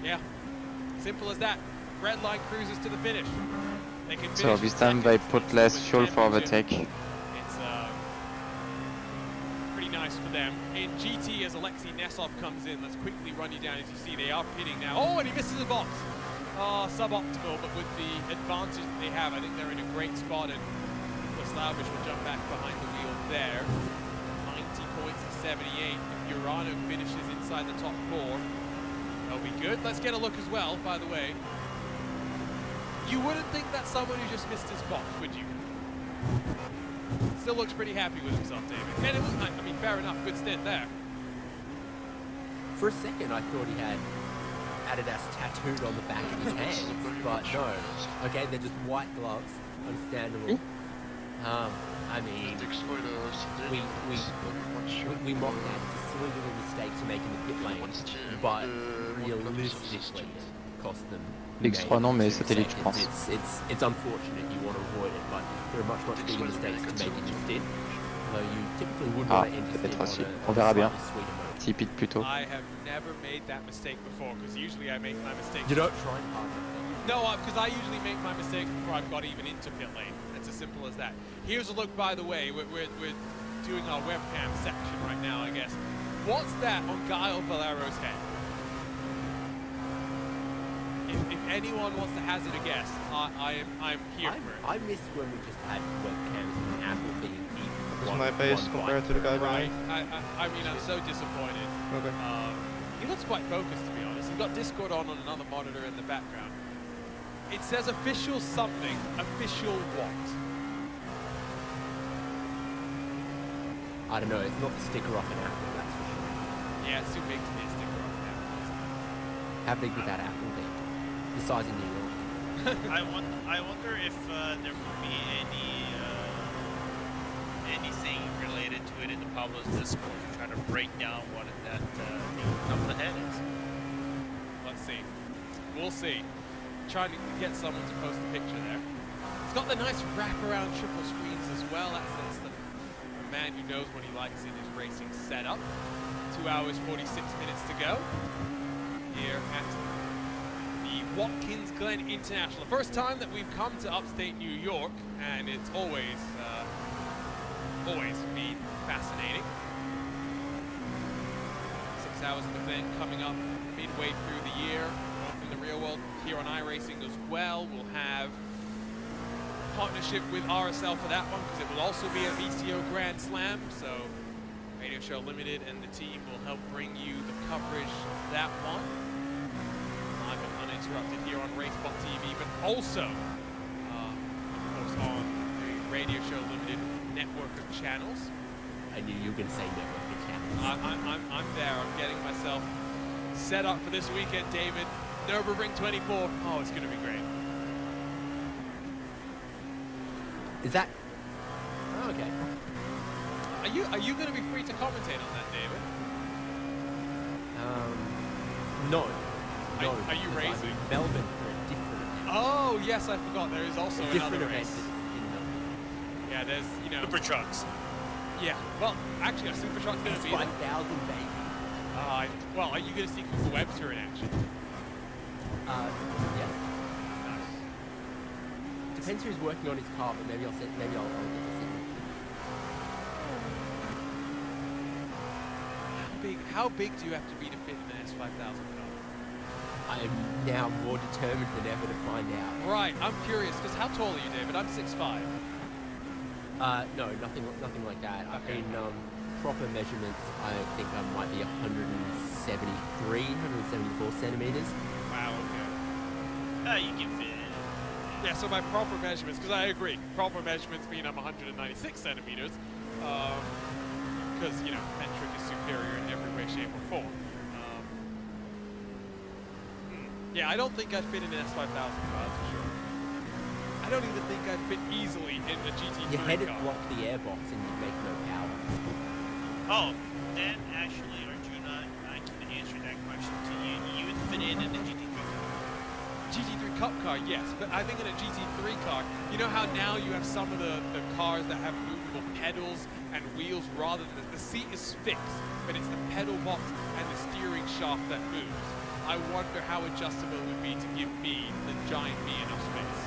Yeah, simple as that. Red line cruises to the finish. They can So finish this in time they second, put less with fuel for the championship. take. It's pretty nice for them. In GT, as Alexei Nesov comes in, let's quickly run you down. As you see, they are pitting now. Oh, and he misses the box. Suboptimal, but with the advantage that they have, I think they're in a great spot, and Slavish will jump back behind the wheel there. 90 points to 78. If Urano finishes inside the top 4, That'll be good. Let's get a look as well, by the way. You wouldn't think that's someone who just missed his box, would you? Still looks pretty happy with himself, David. And it was, I mean, fair enough, good stint there. For a second, I thought he had Adidas tattooed on the back of his hands, but no. Okay, they're just white gloves. Understandable. I mean, we mock that. It's a silly little mistake to make in the pit lane, but realistically, it cost them. X3 non, mais satellite, je pense. It's unfortunate. You want to avoid it, but there are much bigger mistakes to make in your stint. Although you typically wouldn't want to end your stint aussi. on On verra bien. sweeter mode. S'il pite plus tôt. I have never made that mistake before, because usually I make my mistakes. You don't try and hard. No, because I usually make my mistakes before I've got even into pit lane. It's as simple as that. Here's a look, by the way. We're doing our webcam section right now, I guess. What's that on Guile Valero's head? If anyone wants to hazard a guess, I'm here for it. I missed when we just had webcams and Apple being This is my face compared to the guy Right. behind. I mean, I'm so disappointed. Okay. He looks quite focused, to be honest. He's got Discord on another monitor in the background. It says official something. Official what? I don't know, it's not the sticker off an Apple, that's for sure. Yeah, it's too big to be a sticker on that. How big would that Apple be? The size of New York. I wonder if there would be anything related to it in the Pablo's Discord to try to break down what that top of the head is. Let's see. We'll see. Trying to get someone to post a picture there. It's got the nice wraparound triple screens as well. That's the man who knows what he likes in his racing setup. 2 hours, 46 minutes to go here at the Watkins Glen International. The first time that we've come to upstate New York, and it's always been fascinating. 6 hours of event coming up midway through the year. From the real world here on iRacing as well. We'll have partnership with RSL for that one, because it will also be a VCO Grand Slam. So Radio Show Limited and the team will help bring you the coverage of that one. Live and uninterrupted here on Racebot TV, but also, of course, on the Radio Show Limited network of channels. I knew you were going to say network of channels. I'm there. I'm getting myself set up for this weekend, David. Nürburgring 24. Oh, it's going to be great. Is that... Oh, okay. Are you going to be free to commentate on that, David? No. Are you because I'm racing? in Melbourne for a different event. Oh, yes, I forgot. There is also Different another event race. in Melbourne. Yeah, there's, you know... Super trucks. Yeah, well, actually, a super truck's going to be... 5,000, baby. Well, are you going to see Cooper Webster in action? Yes. Nice. Depends who's working on his car, but maybe I'll get to see him. How big do you have to be to fit in an S5000 car? I am now more determined than ever to find out. Right, I'm curious, because how tall are you, David? I'm 6'5". No, nothing like that. Okay. In proper measurements, I think I might be 174 centimeters. Wow, okay. You can fit in. Yeah, so by proper measurements, because I agree, proper measurements mean I'm 196 centimeters, because, you know, metric is superior in every way, shape, or form. Yeah, I don't think I'd fit in an S5000 car, that's for sure. I don't even think I'd fit easily in the GT3 Your head car. would block the airbox and you'd make no power. Oh, then actually, Arjuna, I can answer that question to you. You would fit in the GT3 car. GT3 Cup car, yes, but I think in a GT3 car, you know how now you have some of the cars that have movable pedals and wheels rather than the seat is fixed, but it's the pedal box and the steering shaft that moves. I wonder how adjustable it would be to give me, the giant me, enough space.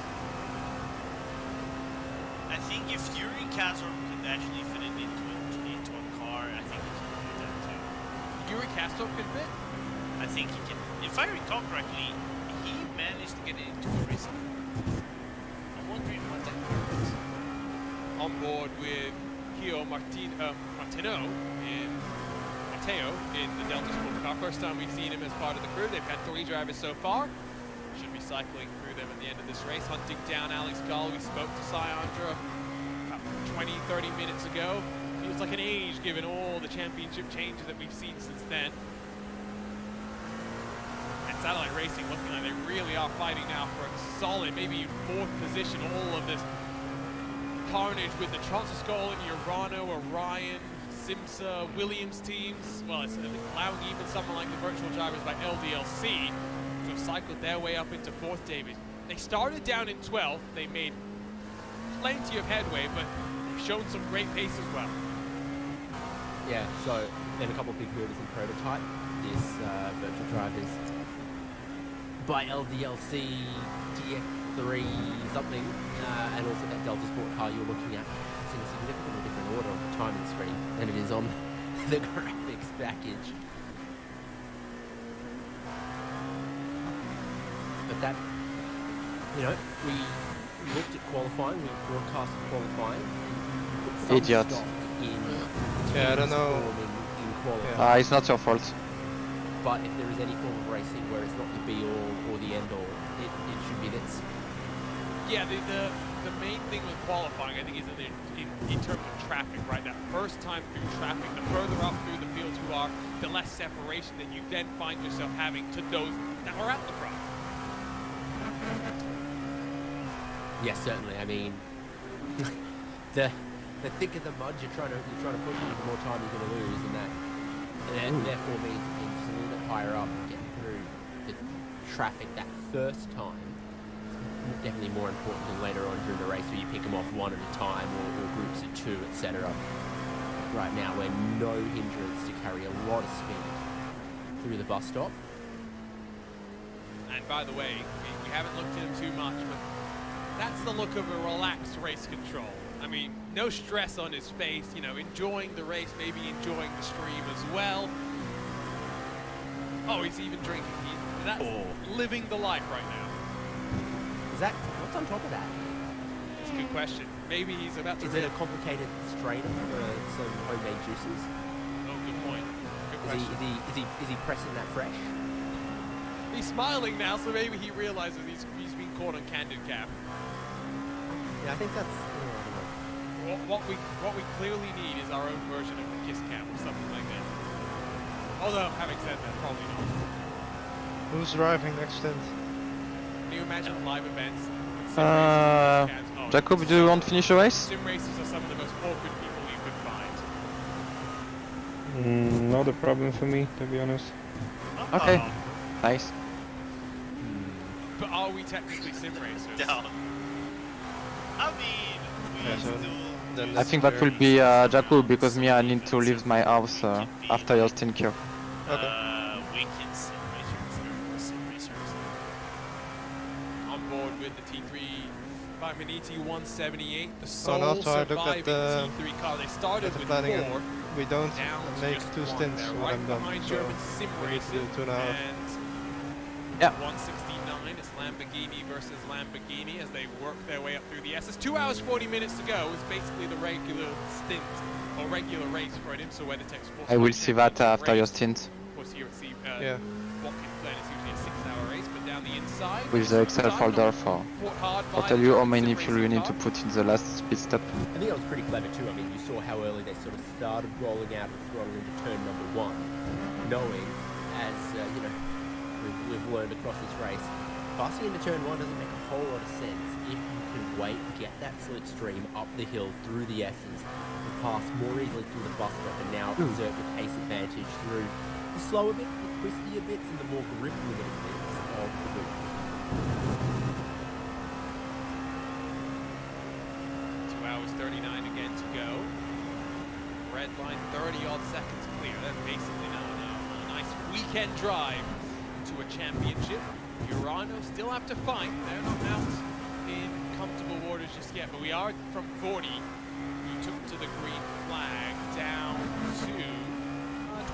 I think if Yuri Kazor could actually fit it into a car, I think he can do that too. Yuri Kastorp can fit? I think he can. If I recall correctly, he managed to get it into a racing car. I'm wondering what that car is. On board with Kio Martino in Mateo in the Delta Sport car. First time we've seen him as part of the crew. They've had 3 drivers so far. Should be cycling through them at the end of this race. Hunting down Alex Gall. We spoke to Syandra about 20-30 minutes ago. Feels like an age given all the championship changes that we've seen since then. And Satellite Racing looking like they really are fighting now for a solid, maybe 4th position. All of this carnage with the Transiscol and Urano, Orion, Simsa, Williams teams. Well, it's allowing even someone like the virtual drivers by LDLC to have cycled their way up into 4th, David. They started down in 12th. They made plenty of headway, but they've shown some great pace as well. Yeah, so then a couple of big movers in prototype. This virtual drivers by LDLC, DX3 something, and also that Delta Sport car you're looking at. It's in a significantly different order on the timing screen than it is on the graphics package. But that, you know, we looked at qualifying, we broadcast qualifying. Idiot. Yeah, I don't know. In qualifying. It's not your fault. But if there is any form of racing where it's not the be-all or the end-all, it should be this. Yeah, the main thing with qualifying, I think, is in terms of traffic, right? That first time through traffic, the further up through the fields you are, the less separation that you then find yourself having to those that are at the front. Yes, certainly. I mean, the thicker the mud you're trying to push in, the more time you're going to lose, and that therefore means being just a little bit higher up and getting through the traffic that first time is definitely more important than later on during the race where you pick them off one at a time or groups of 2, etc. Right now, we're no hindrance to carry a lot of speed through the bus stop. And by the way, we haven't looked at him too much, but that's the look of a relaxed race control. I mean, no stress on his face, you know, enjoying the race, maybe enjoying the stream as well. Oh, he's even drinking. That's living the life right now. Is that, what's on top of that? It's a good question. Maybe he's about to... Is it a complicated strainer for some homemade juices? Oh, good point. Good question. Is he pressing that fresh? He's smiling now, so maybe he realizes he's been caught on candid cap. Yeah, I think that's... What we clearly need is our own version of the kiss cam or something like that. Although, having said that, probably not. Who's driving next stint? Can you imagine live events? Jacob, do you want to finish the race? Sim races are some of the most awkward people you could find. Not a problem for me, to be honest. Okay, nice. But are we technically sim racers? No. I mean, we still... I think that will be Jacob, because me, I need to leave my house after your stint queue. Okay. We can sim racers, or sim racers. On board with the T3 by Maniti 178, the Oh, sole no, so I look surviving at the T3 car. They started with 4. We don't Now it's make just 2 one. stints They're when right I'm done. behind So German sim we need to racing, do 2.5. and Yeah. 169 is Lamborghini versus Lamborghini as they work their way up through the S. It's 2 hours 40 minutes to go. It's basically the regular stint or regular race for an IMSA WeatherTech Sports. I will see that after your race. stint. Of course, here at Yeah. Watkins Glen is usually a 6-hour race, but down the inside With the Excel folder for... fought hard I'll by tell the you how German many sim fuel you racing need to car. put in the last speed stop. I think that was pretty clever too. I mean, you saw how early they sort of started rolling out the throttle into turn number 1, knowing, as you know, we've learned across this race, passing into turn 1 doesn't make a whole lot of sense if you can wait, get that slipstream up the hill through the S's, and pass more easily through the bus stop, and now exert your pace advantage through the slower bits, the twistier bits, and the more grip-limited bits of the route. 2 hours 39 again to go. Red line 30-odd seconds clear. That's basically now a nice weekend drive to a championship. Urano still have to fight. They're not out in comfortable waters just yet, but we are from 40. You took to the green flag down to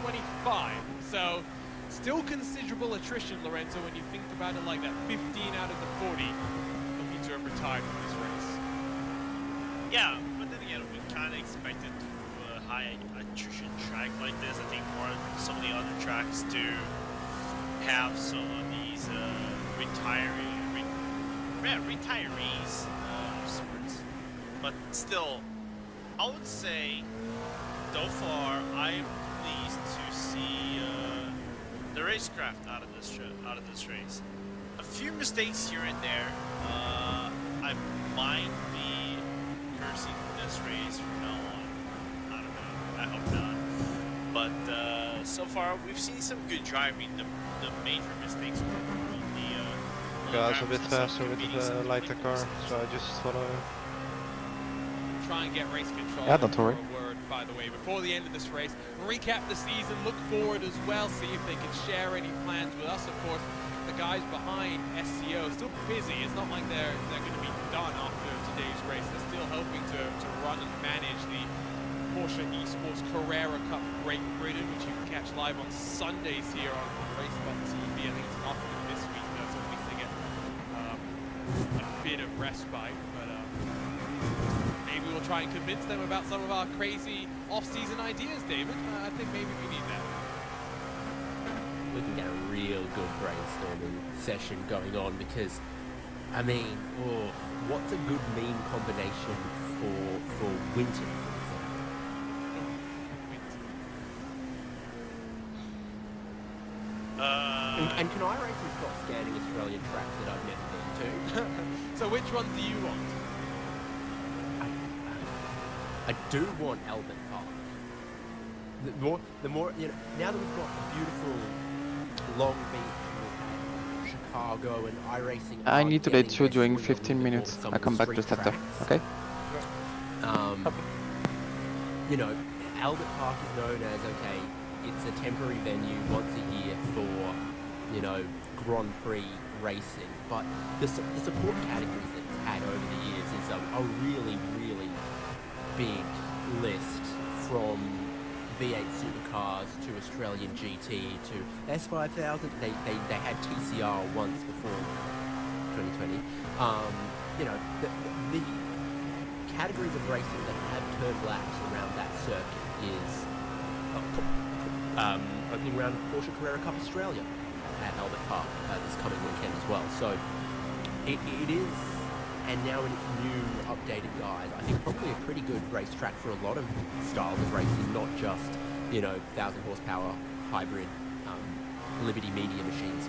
25. So still considerable attrition, Lorenzo, when you think about it like that. 15 out of the 40 looking to have retired from this race. Yeah, but then again, we kind of expected to high attrition track like this. I think some of the other tracks do have some of these retirees of sorts. But still, I would say, so far, I'm pleased to see the racecraft out of this race. A few mistakes here and there. I might be cursing this race from now on. I don't know. I hope not. But so far, we've seen some good driving. The major mistakes were on the Yeah, it's a bit ramps and faster some with competing, the some lighter car, weaknesses. so I just follow him. Try and get race control. Yeah, don't worry. For a word, by the way, before the end of this race. Recap the season, look forward as well, see if they can share any plans with us. Of course, the guys behind SCO still busy. It's not like they're going to be done after today's race. They're still hoping to run and manage the Porsche Esports Carrera Cup Great Britain, which you can catch live on Sundays here on Racebot TV. I think it's often this week, though, so at least they get a bit of respite. But maybe we'll try and convince them about some of our crazy off-season ideas, David. I think maybe we need that. We can get a real good brainstorming session going on because, I mean, what's a good meme combination for winter, for example? And can iRacing stop scanning Australian tracks that I've never been to? So which one do you want? I do want Albert Park. The more, you know, now that we've got the beautiful Long Beach, Chicago, and iRacing. I need to let you during 15 minutes. I come back just after, okay? You know, Albert Park is known as, okay, it's a temporary venue once a year for, you know, Grand Prix racing. But the support categories that it's had over the years is a really, really big list, from V8 supercars to Australian GT to S5000. They had TCR once before 2020. You know, the categories of racing that have turned laps around that circuit is opening round of Porsche Carrera Cup Australia at Albert Park this coming weekend as well. So it is, and now in its new updated guise, I think probably a pretty good racetrack for a lot of styles of racing, not just, you know, 1,000 horsepower hybrid Liberty Media machines.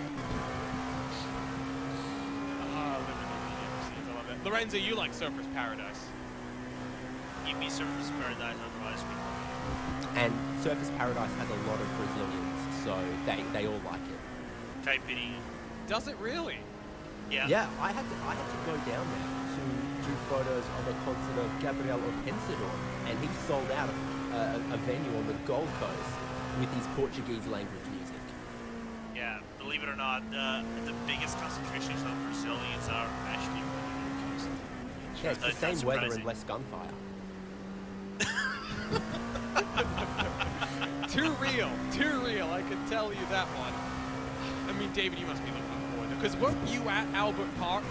Liberty Media machines, I love it. Lorenzo, you like Surfers Paradise. Give me Surfers Paradise, otherwise we And Surfers Paradise has a lot of Brazilians, so they all like it. typing. Does it really? Yeah. Yeah, I had to go down there to do photos of a concert of Gabriel Pensador, and he sold out a venue on the Gold Coast with his Portuguese language music. Yeah, believe it or not, the biggest concentrations of Brazilians are actually on the Gold Coast. Yeah, it's the That's same weather surprising. and less gunfire. Too real, I can tell you that one. I mean, David, you must be looking forward to it, because weren't you at Albert Park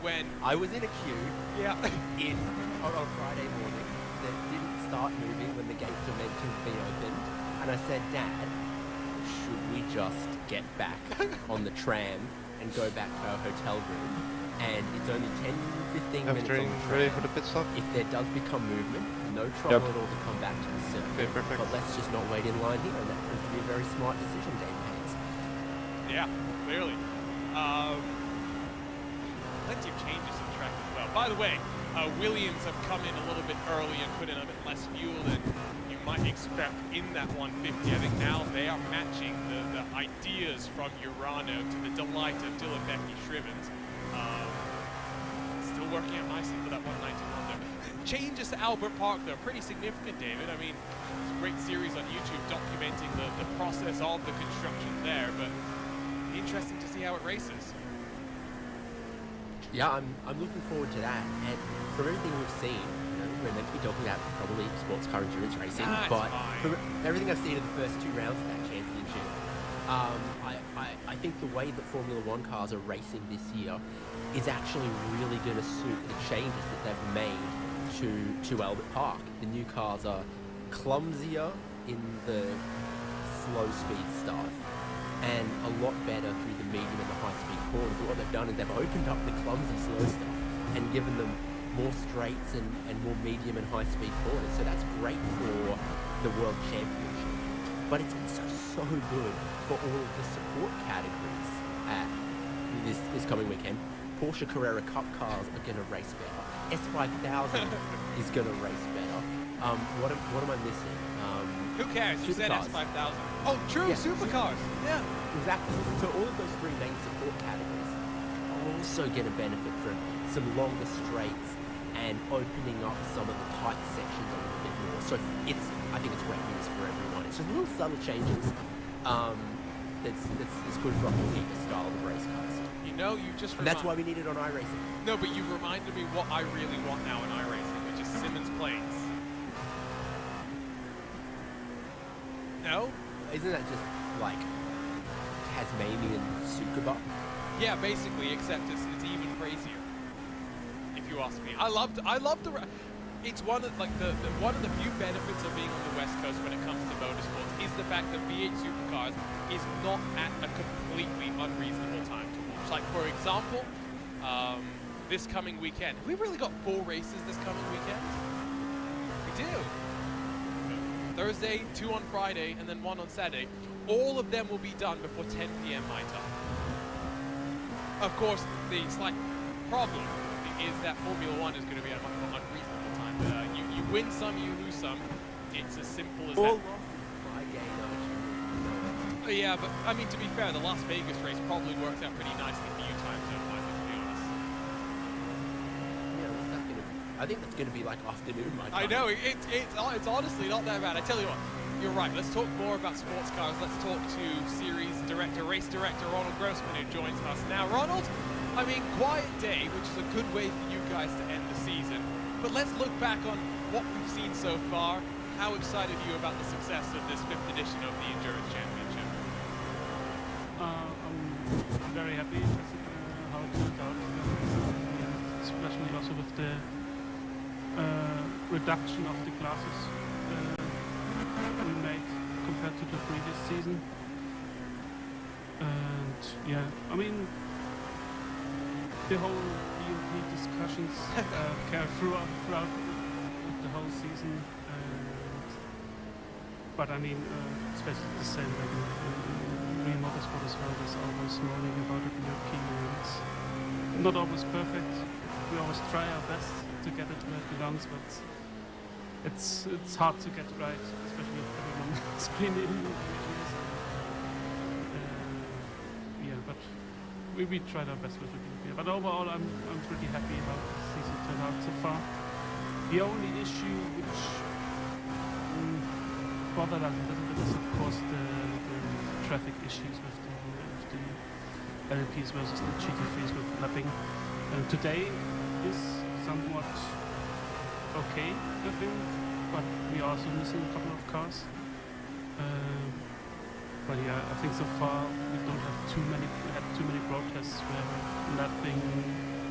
when... I was in a queue Yeah. on Friday morning that didn't start moving when the gates were meant to be opened, and I said, Dad, should we just get back on the tram and go back to our hotel room? And it's only 10-15 minutes on After the ready tram. for the pit stop? If there does become movement, no trouble at all to come back to the circuit. Okay, perfect. But let's just not wait in line here, and that proved to be a very smart decision, Dave Haynes. Yeah, clearly. Plenty of changes to the track as well. By the way, Williams have come in a little bit early and put in a bit less fuel than you might expect in that 150. I think now they are matching the ideas from Urano to the delight of Dylan Becky Shrivens. Still working out nicely for that 191 there. Changes to Albert Park, though, pretty significant, David. I mean, it's a great series on YouTube documenting the process of the construction there, but interesting to see how it races. Yeah, I'm looking forward to that. And from everything we've seen, you know, we're meant to be talking about probably sports car endurance racing, That's but fine. from everything I've seen in the first 2 rounds of that championship, I think the way that Formula One cars are racing this year is actually really going to suit the changes that they've made to Albert Park. The new cars are clumsier in the slow speed stuff and a lot better through the medium and the high speed corners. But what they've done is they've opened up the clumsy slow stuff and given them more straights and more medium and high speed corners. So that's great for the World Championship. But it's also so good for all of the support categories at this coming weekend. Porsche Carrera Cup cars are going to race better. S5000 is going to race better. What am I missing? Who cares? You said Supercars. S5000. Oh, true, Yeah, supercars. Yeah. Exactly. So all of those three main support categories are also going to benefit from some longer straights and opening up some of the tight sections a little bit more. So I think it's great news for everyone. It's just little subtle changes. It's good for a whole heap of style of race cars. You know, you just And that's why we need it on iRacing. No, but you reminded me what I really want now in iRacing, which is Simmons plates. No? Isn't that just like Tasmanian Sukuba? Yeah, basically, except it's even crazier. If you ask me, I love the. It's one of one of the few benefits of being on the West Coast when it comes to motorsports is the fact that V8 Supercars is not at a completely unreasonable time to watch. Like for example, this coming weekend, have we really got 4 races this coming weekend? We do. Thursday, 2 on Friday, and then 1 on Saturday. All of them will be done before 10 p.m. my time. Of course, the slight problem is that Formula 1 is going to be at a much more unreasonable time. You win some, you lose some. It's as simple as that. Yeah, but I mean, to be fair, the Las Vegas race probably works out pretty nicely for you time zone-wise, to be honest. Yeah, what's that going to be? I think that's going to be like afternoon my time. I know, it's honestly not that bad. I tell you what, you're right. Let's talk more about sports cars. Let's talk to series director, race director Ronald Grossman, who joins us now. Ronald, I mean, quiet day, which is a good way for you guys to end the season. But let's look back on what we've seen so far. How excited are you about the success of this 5th edition of the Endurance Championship? I'm very happy with how it turned out, especially also with the reduction of the classes we made compared to the previous season. And yeah, I mean, the whole BMP discussions carry throughout the whole season. But I mean, especially the same like in Real Motorsport as well, there's always moaning about the BMP, and it's not always perfect. We always try our best to get it where it belongs, but it's hard to get right, especially if everyone screaming in your ears. Yeah, but we tried our best with the BMP. But overall, I'm pretty happy how the season turned out so far. The only issue which bothered us a little bit is, of course, the traffic issues with the LMPs versus the GT3s with lapping. Today is somewhat okay, I think, but we are also missing a couple of cars. But yeah, I think so far we don't have we had too many protests where lapping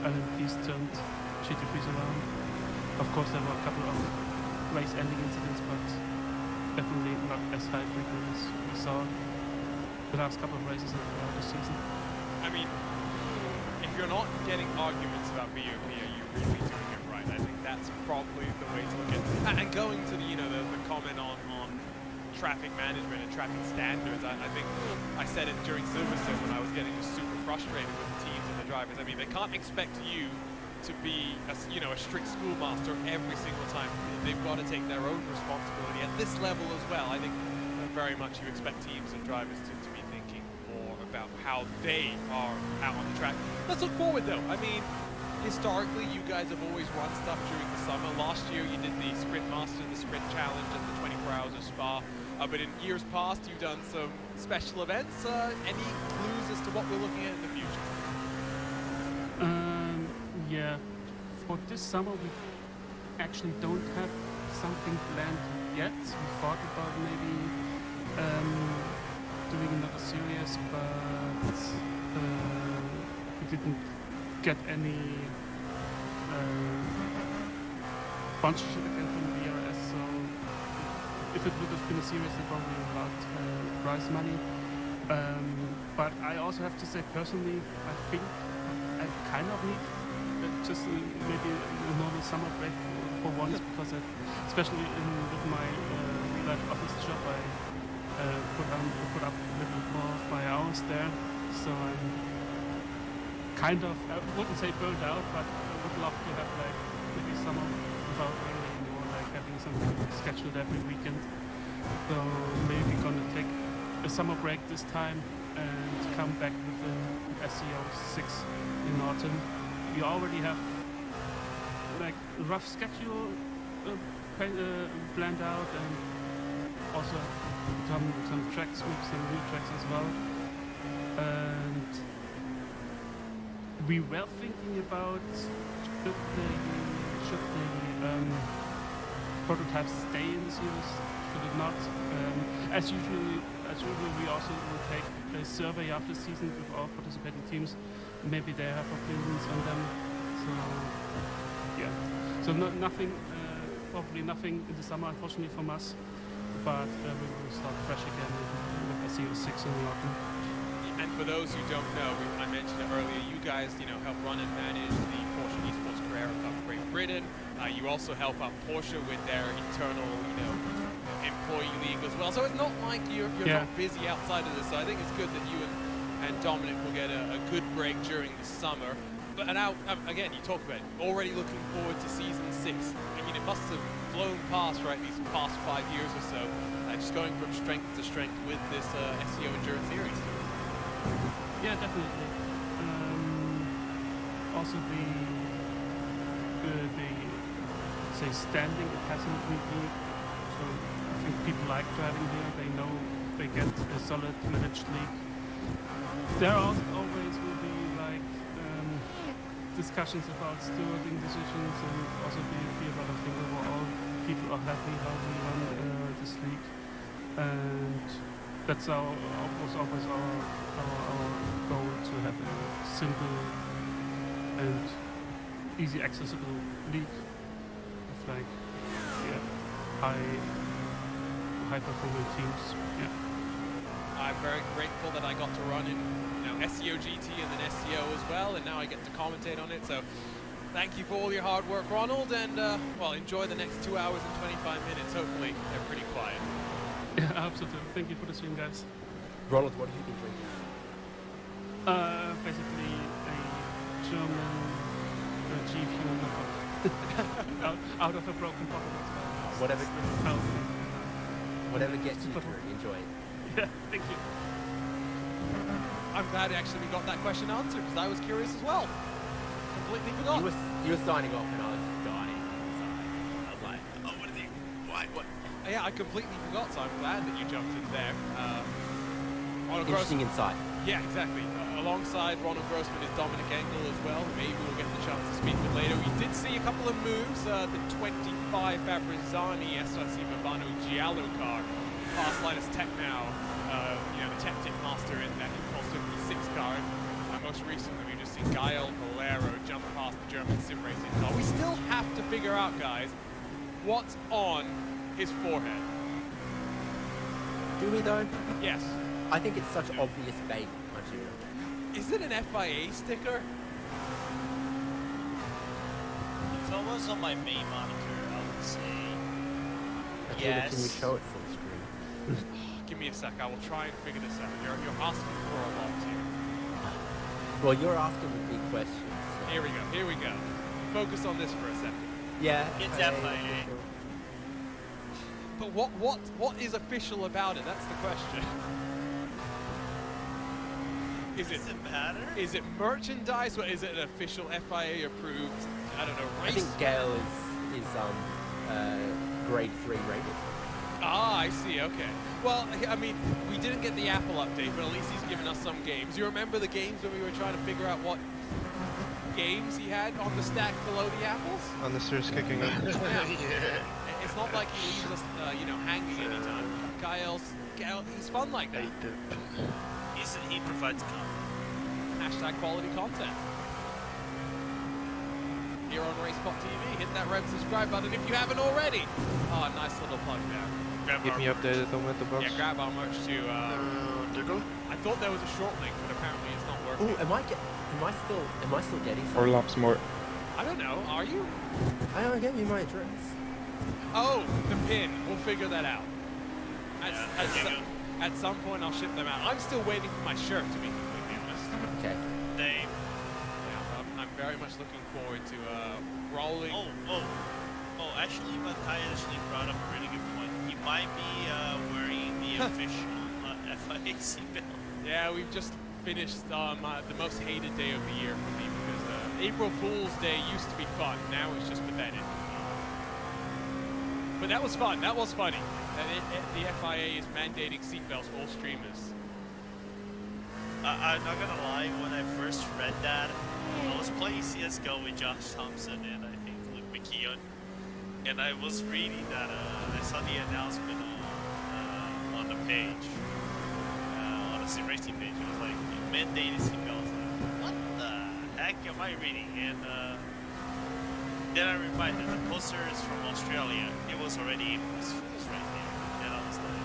LMPs turned GT3s around. Of course, there were a couple of race-ending incidents, but definitely not as high frequent as we saw the last couple of races throughout the season. I mean, if you're not getting arguments about BOP, are you really doing it right? I think that's probably the way to look at it. And going to the comment on traffic management and traffic standards, I think I said it during Silverstone when I was getting super frustrated with the teams and the drivers. I mean, they can't expect you to be a strict schoolmaster every single time. They've got to take their own responsibility at this level as well. I think very much you expect teams and drivers to be thinking more about how they are out on the track. Let's look forward though. I mean, historically you guys have always run stuff during the summer. Last year you did the Sprint Master, the Sprint Challenge, and the 24 Hours of Spa. But in years past you've done some special events. Any clues as to what we're looking at in the future? Yeah, for this summer we actually don't have something planned yet. We thought about maybe doing another series, but we didn't get any sponsorship again from the DRS. So if it would have been a series, they probably allowed prize money. But I also have to say personally, I think I kind of need just maybe a normal summer break for once, because especially with my real life office job, I put up a little more of my hours there. So I'm kind of, I wouldn't say burnt out, but I would love to have like maybe summer without rain anymore, like having something scheduled every weekend. So maybe gonna take a summer break this time and come back with the SCO 6 in autumn. We already have like a rough schedule planned out, and also some tracks, maybe some new tracks as well. And we were thinking about should the prototypes stay in the series, should it not? As usual, we also will take a survey after season with all participating teams. Maybe they have opinions on them. So yeah, so nothing, probably nothing in the summer, unfortunately, from us. But we will start fresh again with SCO 6 in the autumn. And for those who don't know, I mentioned it earlier, you guys, help run and manage the Porsche Esports Carrera Cup Great Britain. You also help out Porsche with their internal, employee league as well. So it's not like you're not busy outside of this. So I think it's good that you and Dominic will get a good break during the summer. But now, again, you talk about it, already looking forward to season 6. I mean, it must have flown past, right, these past 5 years or so, just going from strength to strength with this SCO Endurance Series. Yeah, definitely. Also the say standing, it hasn't really, so I think people like driving here. They know they get a solid managed league. There always will be like discussions about stewarding decisions, and also be about a thing where all people are happy how we run this league. And that's was always our goal, to have a simple and easy accessible league with like high performing teams. Yeah. I'm very grateful that I got to run in SCO GT and then SCO as well, and now I get to commentate on it. So thank you for all your hard work, Ronald, and enjoy the next 2 hours and 25 minutes. Hopefully they're pretty quiet. Yeah, absolutely. Thank you for the stream, guys. Ronald, what have you been drinking? Basically a German G Fuel out of a broken bottle. Whatever gets you through, enjoy it. Yeah, thank you. I'm glad actually we got that question answered, because I was curious as well. Completely forgot. You were signing off and I was dying inside. I was like, oh, what is he? What? Yeah, I completely forgot, so I'm glad that you jumped in there. Interesting insight. Yeah, exactly. Alongside Ronald Grossman is Dominic Engel as well, who maybe we'll get the chance to speak with later. We did see a couple of moves. The 25 Fabrizzani SRC Movano Giallo car past Linus Tech now, the Tech Tip Master in that Impulse 56 car. Most recently, we've just seen Gael Valero jump past the German sim racing car. We still have to figure out, guys, what's on his forehead. Do we though? Yes. I think it's such obvious bait material. Is it an FIA sticker? If I was on my main monitor, I would say yes. Can you show it full screen? Give me a sec, I will try and figure this out. You're asking for a lot here. Well, you're asking the big questions. So. Here we go. Focus on this for a second. Yeah, it's FIA. But what is official about it? That's the question. Does it matter? Is it merchandise, or is it an official FIA approved, I don't know, race? I think Gale is grade 3 rated. Ah, I see, okay. Well, I mean, we didn't get the Apple update, but at least he's given us some games. You remember the games when we were trying to figure out what games he had on the stack below the apples? On the stairs kicking up. Yeah. It's not like he leaves us, hanging anytime. Gael, he's fun like that. He provides content. #quality content. here on RaceBot TV. Hit that red subscribe button if you haven't already. Oh, nice little plug there. Keep me updated on with the box. Yeah, grab our merch too. I thought there was a short link, but apparently it's not working. Oh, am I still getting 4 laps more. I don't know. Are you? I gave you my address. Oh, the pin. We'll figure that out. At some point, I'll ship them out. I'm still waiting for my shirt, to be completely honest. Okay. Dave. Yeah, I'm very much looking forward to rolling. Actually, Matthias actually brought up a really good point. He might be wearing the official FIA seatbelt. Yeah, we've just finished the most hated day of the year for me because April Fool's Day used to be fun. Now it's just pathetic. But that was fun. That was funny. The FIA is mandating seatbelts for all streamers. I'm not gonna lie, when I first read that, I was playing CSGO with Josh Thompson and I think Luke McKeon, and I was reading that, I saw the announcement on the page, on the sim racing page. It was like, mandated seatbelts. What the heck am I reading? And then I reminded the poster is from Australia. It was already April's Fool's right there. And I was like,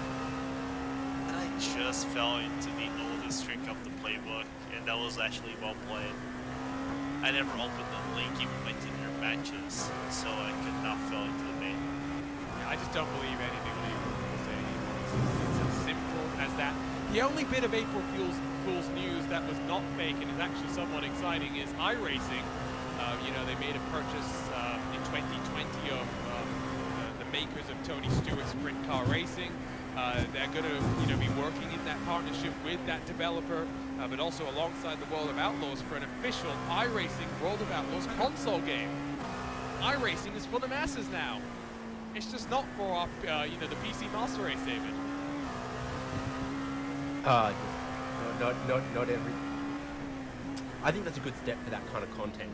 and I just fell into the oldest trick of the playbook, and that was actually well played. I never opened the link even went in your matches, so I could not fall into the bait. Yeah, I just don't believe anything on April Fool's Day anymore. It's as simple as that. The only bit of April Fool's news that was not fake and is actually somewhat exciting is iRacing. You know, they made a purchase in 2020 of the makers of Tony Stewart Sprint Car Racing. They're going to, be working in that partnership with that developer, but also alongside the World of Outlaws for an official iRacing World of Outlaws console game. iRacing is for the masses now. It's just not for our, the PC Master Race, David. Not every. I think that's a good step for that kind of content.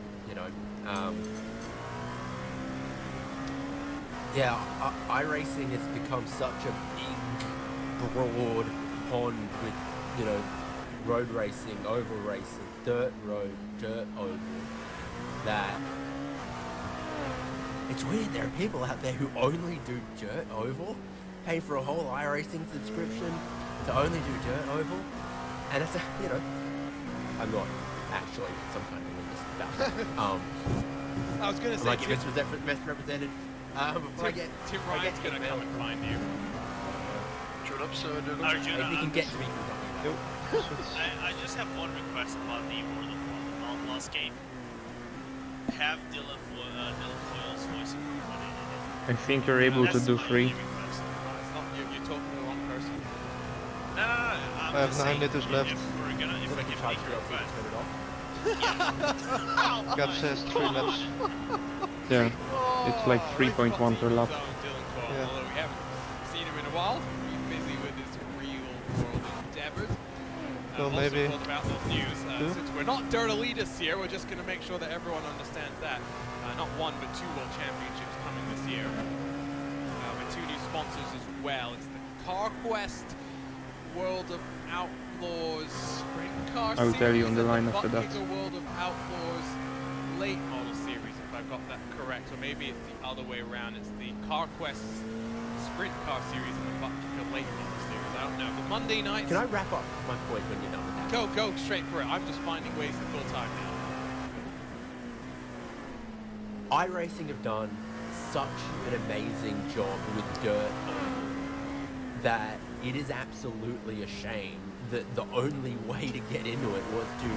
iRacing has become such a big, broad pond with, road racing, oval racing, dirt road, dirt oval, that it's weird. There are people out there who only do dirt oval, pay for a whole iRacing subscription to only do dirt oval, and it's I'm not actually some kind of elitist about that. I was going to say, like misrepresented. Before I get Tim Ryan's going to come and find you. If you can get to me from talking about I just have one request about the World of Outlaws game. Have Dylan Foyle's voice included in it. I think you're able to do 3. You're talking to the wrong person. No. I have 9 liters left. If we're gonna make a request. Gab says 3 laps. Yeah, it's like 3.1 per lap. Yeah. Although we haven't seen him in a while, he's busy with his real world endeavors. Well, maybe also about those news. Since we're not dirt elitists here, we're just going to make sure that everyone understands that. Not 1 but 2 world championships coming this year. With 2 new sponsors as well. It's the CarQuest World of Outlaws Sprint Car I will Series tell you on the and line after that. Buckkinger World of Outlaws Late Model Series, if I've got that correct, or maybe it's the other way around. It's the CarQuest Sprint Car Series and the Buckkinger Late Model Series. I don't know. But Monday nights. Can I wrap up my point when you're done with that? Go straight for it. I'm just finding ways to fill time now. iRacing have done such an amazing job with dirt that it is absolutely a shame that the only way to get into it was to,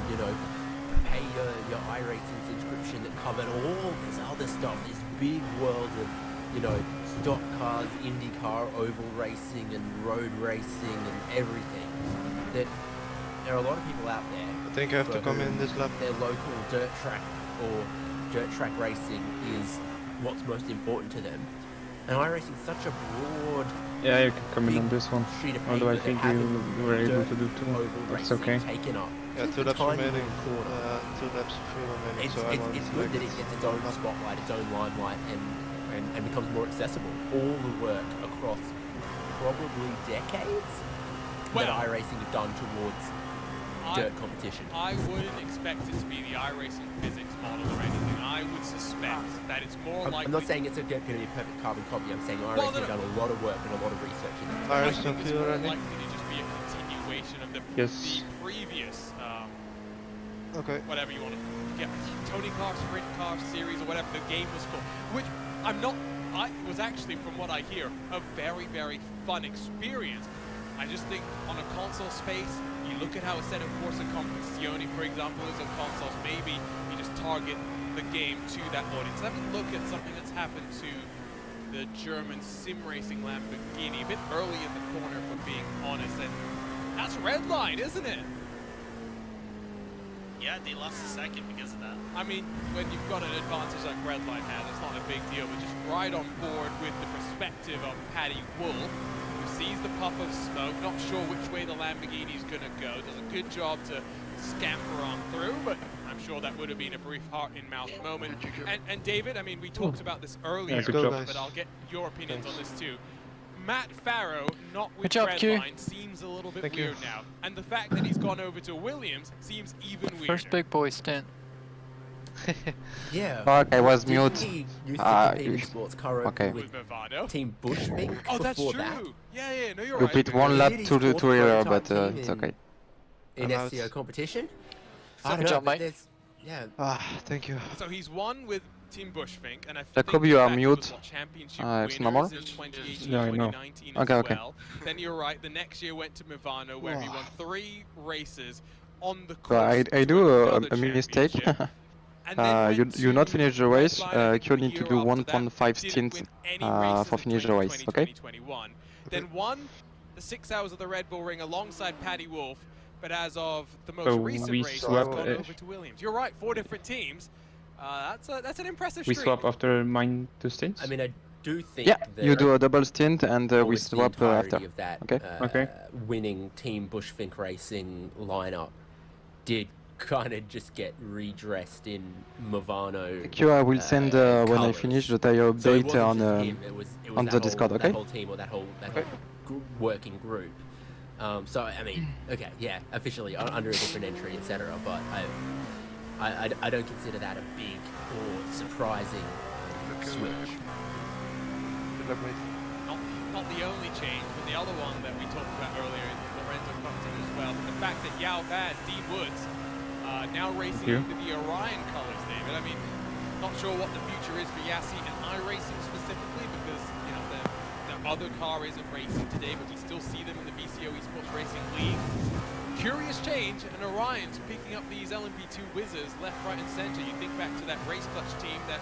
pay your iRacing subscription that covered all this other stuff, this big world of, stock cars, IndyCar, oval racing, and road racing, and everything. That there are a lot of people out there. I think I have to come in this lap. Their local dirt track or dirt track racing is what's most important to them. And iRacing is such a broad. Yeah, you can come in on this one. Sheet of Although I paper think that you having were able dirt to do 2. oval That's racing okay. Taken up. Yeah, Just 2 a laps tiny remaining. little corner. 2 laps, 3 remaining. It's so I'm on good that it gets its own spotlight, its own limelight, and becomes more accessible. All the work across probably decades that iRacing have done towards dirt competition. I wouldn't expect it to be the iRacing physics model or anything. I would suspect that it's more likely... I'm not saying it's going to be a perfect carbon copy. I'm saying iRacing have done a lot of work and a lot of research in it. Fire I think it's still more already? likely to just be a continuation of the previous... whatever you want to get, Tony Car, Sprint Car Series, or whatever the game was called, which I was actually, from what I hear, a very, very fun experience. I just think on a console space, you look at how it's set up Forza Competizione, for example, is on consoles, maybe you just target the game to that audience. Have a look at something that's happened to the German sim racing Lamborghini, a bit early in the corner, for being honest, and that's Redline, isn't it? Yeah, they lost a second because of that. I mean, when you've got an advantage like Redline has, it's not a big deal, but just right on board with the perspective of Paddy Wolf, who sees the puff of smoke, not sure which way the Lamborghini's gonna go, does a good job to scamper on through, but I'm sure that would have been a brief heart-in-mouth moment. And David, I mean, we talked about this earlier, but I'll get your opinions on this too. Matt Farrow, not with Redline, seems a little bit weird now. And the fact that he's gone over to Williams seems even weirder. First big boy stint. Yeah. Fuck, I was mute. He used to compete in sports car okay. with Team Bushfink. Oh, that's true. That. Yeah, no, you're You right. beat one lap to rear, but it's okay. In SCO competition? So I don't know, but there's... Yeah. Thank you. So he's won with Team Bushfink, and I Jacob, think you are mute. Championship normal? winners in 2018, Yeah, I know. 2019 Okay, as okay. well. Then you're right, the next year went to Movano, where he won 3 races on the So course. I do another a mistake. championship. And then went you not finish the race. Redline, You need to do the year after 1.5 that, stints didn't win any races for in finish the race. 2020, Okay. 2021. Then won the 6 hours of the Red Bull Ring alongside Paddy Wolf, but as of the most So recent we race, he's swap, gone over to Williams. You're right, 4 different teams. That's an impressive We streak. swap after mine 2 stints? I mean, I do think Yeah, you do a double stint and we almost the swap entirety after. of that Okay. winning Team Bushfink Racing lineup did kind of just get redressed in Movano. Thank you, I will send when I colours. finish the tire So it update wasn't on just him, it was on that the whole, Discord, okay? That whole team or that whole working group. So I mean, okay, yeah, officially under a different entry, etc. But I don't consider that a big or surprising switch. Not the only change, but the other one that we talked about earlier in Lorenzo Compton as well. The fact that Yao Vaz, Dean Woods, now racing under the Orion colors, David. I mean, not sure what the future is for Yassi and iRacing specifically, because you know the other car isn't racing today, but we still see them in the VCO Esports Racing League. Curious change, and Orion's picking up these LMP2 whizzers left, right, and center. You think back to that race clutch team that,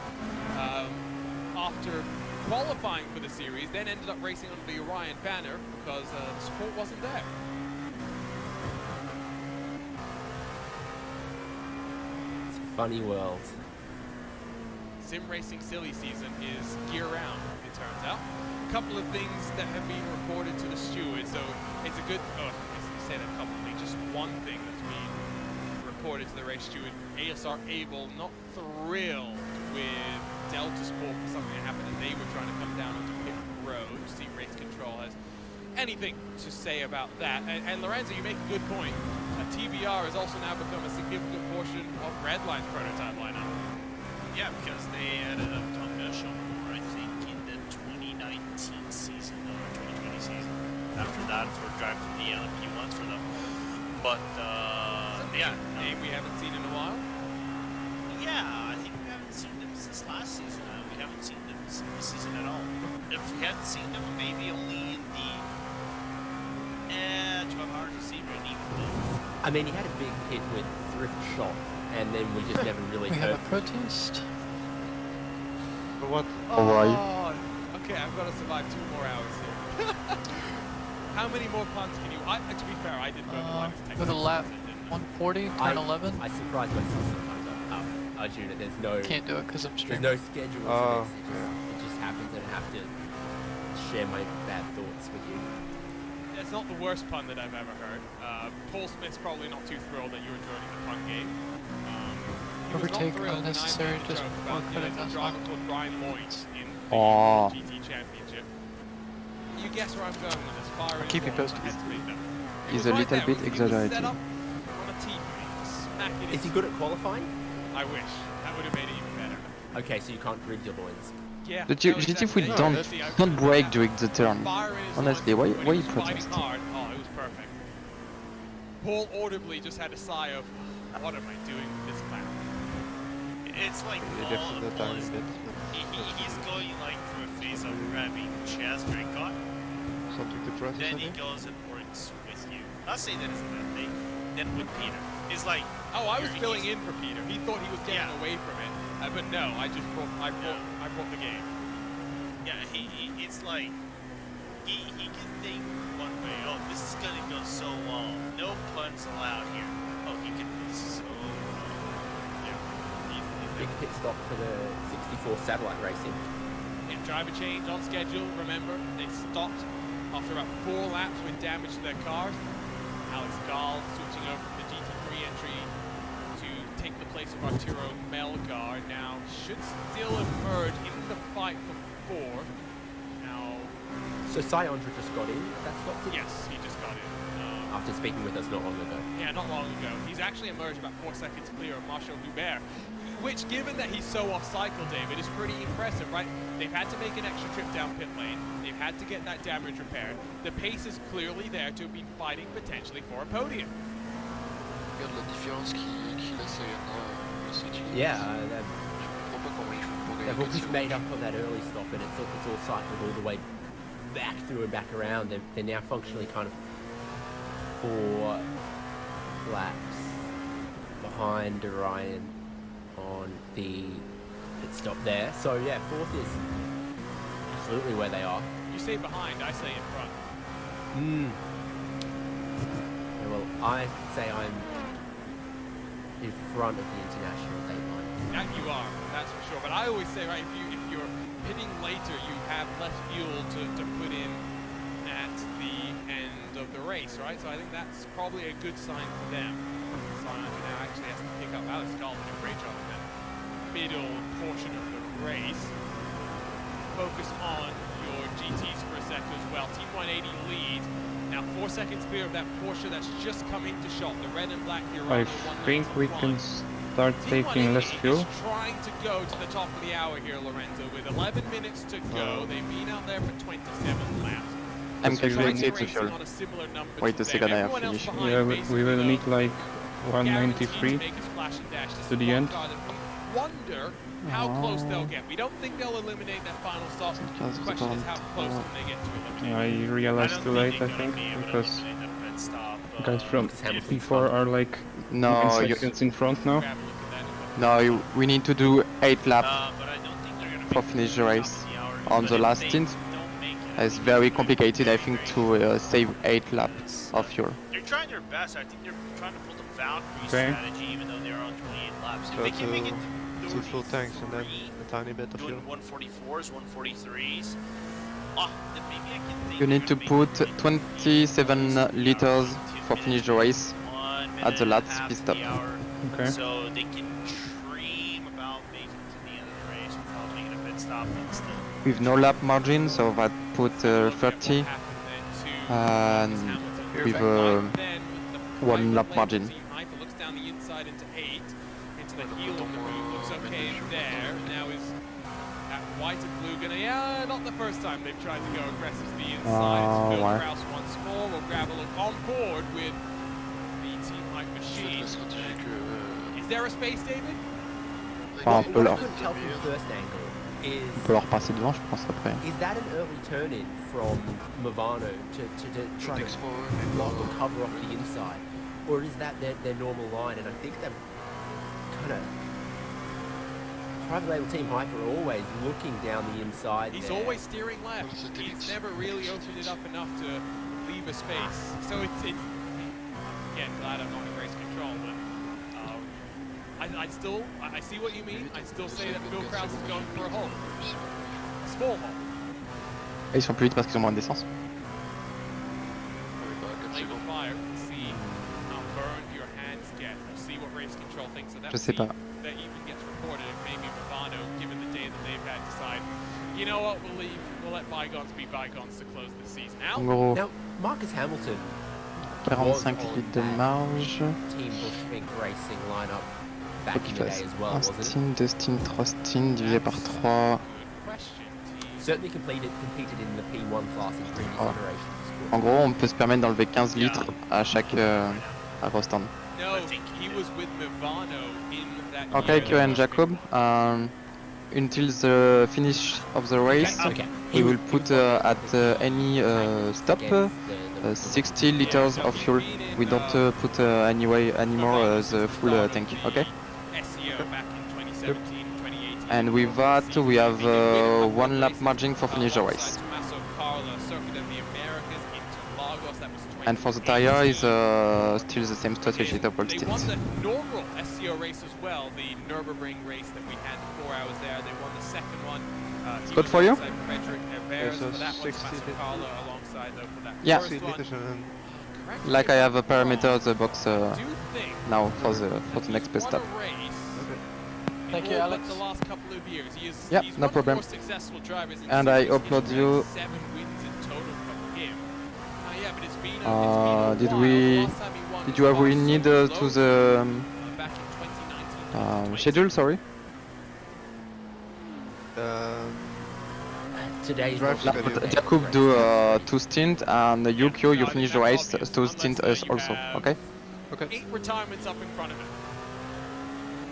after qualifying for the series, then ended up racing under the Orion banner because the support wasn't there. It's a funny world. Sim racing silly season is year-round, it turns out. A couple of things that have been reported to the steward, so it's a good, I say that a couple of things, just one thing that's been reported to the race steward. ASR Abel not thrilled with Delta Sport for something that happened and they were trying to come down onto pit road. See race control has anything to say about that. And Lorenzo, you make a good point. TBR has also now become a significant portion of Redline's prototype lineup. Yeah, because they added a Tom Bishop, I think, in the 2019 season or 2020 season. After that, for driving the LMP1s for them. But, yeah. Name we haven't seen in a while? Yeah, I think we haven't seen them since last season. We haven't seen them this season at all. If we hadn't seen them, maybe only in the 12 hours of sea really. I mean, he had a big hit with Thrift Shop, and then we just never really We heard. have a protest. For what? Oh, okay, I've got to survive 2 more hours here. How many more puns can you... to be fair, I did both lines Go to lap 140, turn 11. I surprise myself sometimes. Arjuna, there's no... Can't do it because I'm There's streaming. no schedule for this. It just happens, and I have to share my bad thoughts with you. It's not the worst pun that I've ever heard. Paul Smith's probably not too thrilled that you were joining the pun game. He was not Overtake thrilled when I unnecessary, made the just joke one about, credit a that's driver not. called Brian Lloyd in the Oh. GT Championship. You guess where I'm going with this. Fire I'll keep you posted. He's He's a little bit He was exaggerated. set up on a black, it Is he good at qualifying? I wish. That would have made it even better. Okay, so you can't grid your loins. Yeah. But no, GT exactly. we No, don't that's the- don't brake during the turn. Fire in his Honestly, lungs why when he you was fighting protest? hard. Oh, it was perfect. Paul audibly just had a sigh of, what am I doing with this clown? It's like Paul is, he's going like through a phase of grabbing chest drink on. Something to press. Then he goes and works with you. I'll say that is a bad thing. Then with Peter, it's like. Oh, I was filling in for Peter. He thought he was getting Yeah. away from it, but no, I brought the game. Yeah, it's like he can think one way. Oh, this is gonna go so long. No puns allowed here. Oh, he can be so. Big pit stop for the 64 satellite racing. Yeah, driver change on schedule. Remember, they stopped after about 4 laps with damage to their cars. Alex Gall switching over from the GT3 entry to take the place of Arturo Melgar. Now should still emerge in the fight for 4. Now, So Sayondra just got in at that stop? did he? yes, he just got in. After speaking with us not long ago. Yeah, not long ago. He's actually emerged about 4 seconds clear of Marshall Hubert, which, given that he's so off cycle, David, is pretty impressive, right? They've had to make an extra trip down pit lane. They've had to get that damage repaired. The pace is clearly there to be fighting potentially for a podium. Regarde la différence qu'il a, Sayondra. Yeah, Je comprends pas comment ils font pour gagner they've comme always ça. made up for that early stop, and it's all cycled all the way back through and back around. They're now functionally kind of 4 laps behind Orion on the pit stop there. So yeah, 4th is absolutely where they are. You say behind, I say in front. Yeah, well, I say I'm in front of the international date line. That you are, that's for sure. But I always say, right, if you're pitting later, you have less fuel to put in at the end of the race, right? So I think that's probably a good sign for them. Sayondra now actually has to pick up. Alex Gall did a great job in that middle portion of the race. Focus on your GTs for a second as well. Team 180 leads. Now 4 seconds clear of that Porsche that's just come into shot. The red and black here. I think we can start taking less fuel. Is trying to go to the top of the hour here, Lorenzo, with 11 minutes to go. They've been out there for 27 laps. I'm Trying to calculating race the fuel. on a similar number Wait to a second, them. I have Everyone else finished. behind Yeah, basically, we will though, need like guaranteed 193 to make a splash and dash. This to is the one end. car that we wonder how close they'll get. We don't think they'll eliminate that final stop. The question is how close can they get to eliminating. I realized too late, I think, because guys from before are like No, 9 you, seconds in front now. Grab a look at that. no, we need to do 8 laps But I don't think they're gonna for make finish the top race. of the hour, On but the if last they stint, don't make it, it's very complicated, I think, to save 8 laps of fuel. They're trying their best. I think they're trying to pull the Valkyrie Okay. strategy, even though they're on 28 laps. If So they can make it to 2 full tanks and then 33, a tiny bit of fuel. doing 144s, 143s. Then maybe I can think You need to they're gonna put make it 27 liters 2 for finish the race 1 at the minute last and a half pit to stop. the hour, Okay. So they can dream about making it to the end of the race without making a pit stop and still. With no lap margin, so that put Look at 30 what happened then to and Hamilton. with Then with the 1 lap private margin. label team Hyper looks down the inside into 8, into the heel of the boot, looks okay there. Now is that white and blue gonna, yeah, not the first time they've tried to go aggressive to the inside. It's Oh, Phil ouais. Kraus once more. We'll grab a look on board with the Team Hype C'est machine. très stratégique. Is there a space, David? Enfin, on peut What I leur, couldn't tell from the first angle on peut leur passer devant, je pense, après. is that an early turn in from Movano to try to block or cover off the inside, or is that their normal line? And I think they're kind of private label team Hyper are always looking down the inside. He's there. always steering left. He's never really opened it up enough to leave a space. So it's again, glad I'm not in race control, but I see what you mean. I still say that Phil Kraus is going for a hole. A small hole. Et ils sont plus vite parce qu'ils ont moins d'essence. Flame of fire. See how burned your hands get. We'll see what race control thinks of that. Je sais pas. That even gets reported. If maybe Movano, given the day that they've had, decide, you know what, we'll leave. We'll let bygones be bygones to close the season out. En gros, Now, Marcus Hamilton 45 litres de marge. Team Bushvink Racing lineup Faut back qu'il in the day fasse as well, un wasn't it? stint, 2 stints, 3 stints divisé par 3. Certainly competed in the P1 class in previous Oh. iterations. En gros, on peut se permettre d'enlever 15 litres à chaque stand. No, he was with Movano in that Okay, year. Kyo and Jacob, until the finish of the race, Okay. we will put at any stop 60 liters of fuel. We don't put anymore the full tank, okay? SCO back in 2017, 2018. And with that, we have 1 lap margin for finish the race. And for the tire is still the same strategy, double They won stint. the normal SCO race as well, the Nürburgring race that we had 4 hours there. They won the second one. It's good for you? For that 60 one, Carlo alongside though for that Yeah. first one. Correct Like I have a parameter of the box do think now for the next pit stop. won a race in Thank you, all but Alex. the last couple of years. He is, Yeah, he's no one problem. of the more successful drivers in And I series upload history. you. 7 wins in total from him. Yeah, but it's been a Did while. we? The last time he won Did you have was we need Barcelona to the back in 2019. schedule? Sorry. Today's Drive will be schedule. the Jacob race. do 2 stints and Yukio you finish the race 2 stints also. Okay. 8 retirements up in front of him.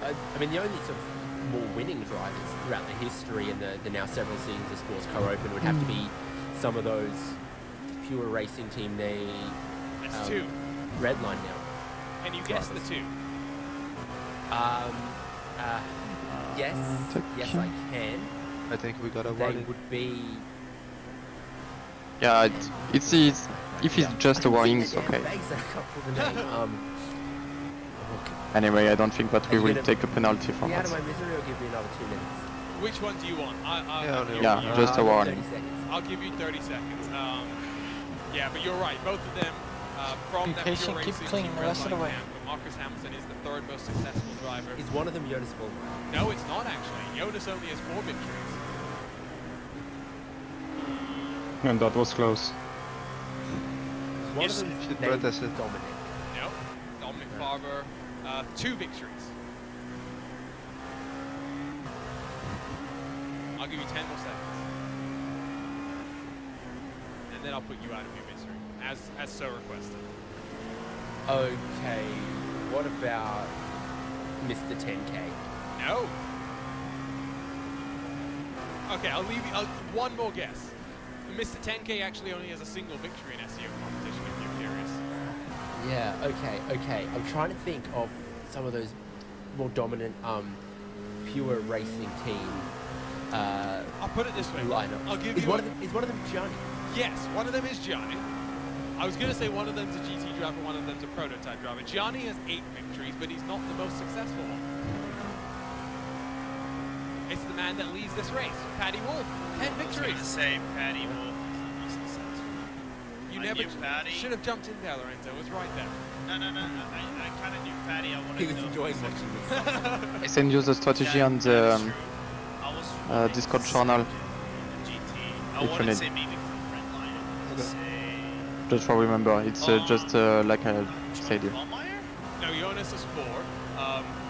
I mean, the only sort of more winning drivers throughout the history and the now several seasons of Sports Car Open would have to be some of those pure racing team they That's 2. redline now. Can you guess the 2? Yes, yes I can. I think we got a They warning. would be. Yeah, it's if it's just a warning, it's okay. Anyway, I don't think that we will take a penalty for Be out that. of my misery or give me another 2 minutes? Which one do you want? Yeah, just a warning. 30 seconds. I'll give you 30 seconds. Yeah, but you're right. Both of them from Be that patient, pure keep racing clean team the rest of the Redline way. camp, but Marcus Hamilton is the 3rd most successful driver. Is one of them Jonas Vollmer? No, it's not actually. Jonas only has 4 victories. And that was close. Is one Yes, of them should named protest it. Dominic? No, Dominic Farber, 2 victories. I'll give you 10 more seconds. And then I'll put you out of your misery, as so requested. Okay, what about Mr. 10K? No. Okay, I'll leave you. One more guess. Mr. 10K actually only has a single victory in SEO competition, if you're curious. Yeah, okay. I'm trying to think of some of those more dominant, pure racing team I'll put it this way. lineup. I'll give Is you. one of them Johnny? Yes, one of them is Gianni. I was going to say one of them's a GT driver, one of them's a prototype driver. Gianni has 8 victories, but he's not the most successful one. It's the man that leads this race, Paddy Wolf. 10 I was victories. going to say Paddy Wolf is the most successful. You I never knew Paddy. should have jumped in there, Lorenzo. It was right there. No. I kind of knew Paddy. I wanted He to was know enjoying who's watching this. I send you the strategy on that the is true. I was wanting Discord to channel. see GT. I If you wanted to need. say maybe from Redline. I would say. just for remember. It's just like I said. John Vollmeyer? No, Jonas has 4.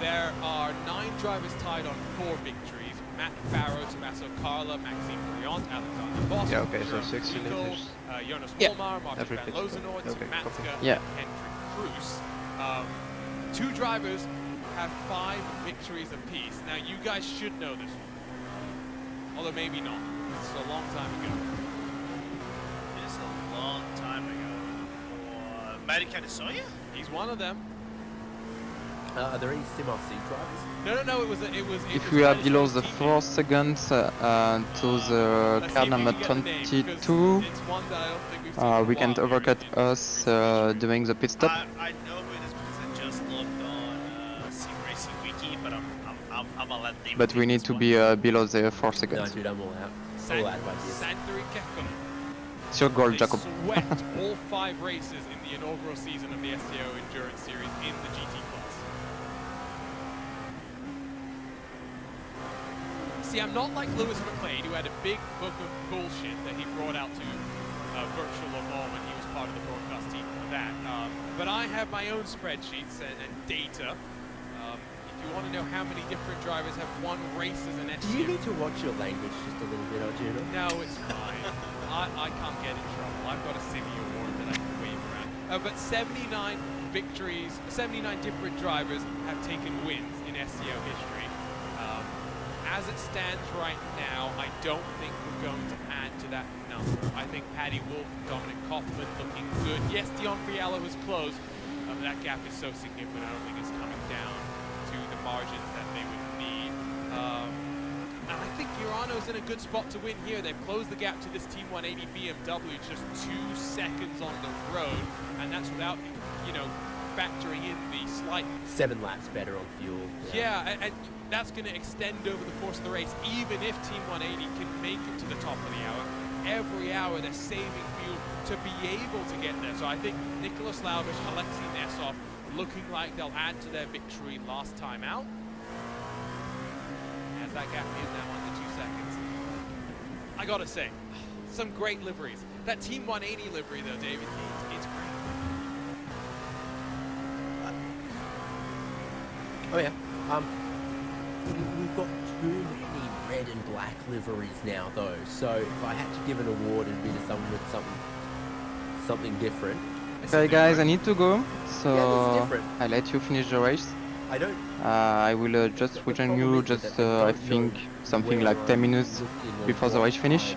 There are 9 drivers tied on 4 victories. Matt Farrow, Tommaso Carla, Maxime Briant, Alexander Voss, Yeah, okay, so Jerome 60 Rico, liters. Jonas Yeah. Volmar, Martin Every van pit stop. Lozenoort, Okay, Matzka, copy. Yeah. and Hendrik Cruz. 2 drivers have 5 victories apiece. Now, you guys should know this one. Although maybe not. It's a long time ago. It's a long time ago. Matty Canisoya? He's one of them. Are there any Sim-RC drivers? No, it was If we are below the 4 seconds to the let's see car if we number can get the name, because 22, it's one that I don't think we've seen in a we can't while. overcut us during the pit stop. I know who it is because I just looked on Sim Racing Wiki, but I'm gonna let them. But we need to be below the 4 No, seconds. dude, I'm all out. All out of ideas. Santeri Kekkonen. It's your goal, They Jacob. swept all 5 races in the inaugural season of the SCO Endurance Series in the GT class. See, I'm not like Lewis McLean, who had a big book of bullshit that he brought out to Virtual Le Mans when he was part of the broadcast team for that. But I have my own spreadsheets and data. If you want to know how many different drivers have won races in SCO. Do you need to watch your language just a little bit, Arjuna? No, it's fine. I can't get in trouble. I've got a city award that I can wave around. But 79 victories, 79 different drivers have taken wins in SCO history. As it stands right now, I don't think we're going to add to that number. I think Paddy Wolf, Dominic Kaufman looking good. Yes, Dion Fiala was close. That gap is so significant, I don't think it's coming down to the margins that they would need. And I think Urano's in a good spot to win here. They've closed the gap to this Team 180 BMW just 2 seconds on the road, and that's without, factoring in the slight 7 laps better on fuel. Yeah, and that's going to extend over the course of the race. Even if Team 180 can make it to the top of the hour, every hour they're saving fuel to be able to get there. So I think Nicholas Laubish, Alexei Nesov looking like they'll add to their victory last time out. As that gap is now under 2 seconds. I gotta say, some great liveries. That Team 180 livery though, David, it's great. Oh yeah. We've got too many red and black liveries now, though. So if I had to give an award, it'd be to someone with something different. Okay, guys, I need to go, so Yeah, that's different. I'll let you finish the race. I don't. I will just rejoin you just I think something like 10 minutes before the race finish.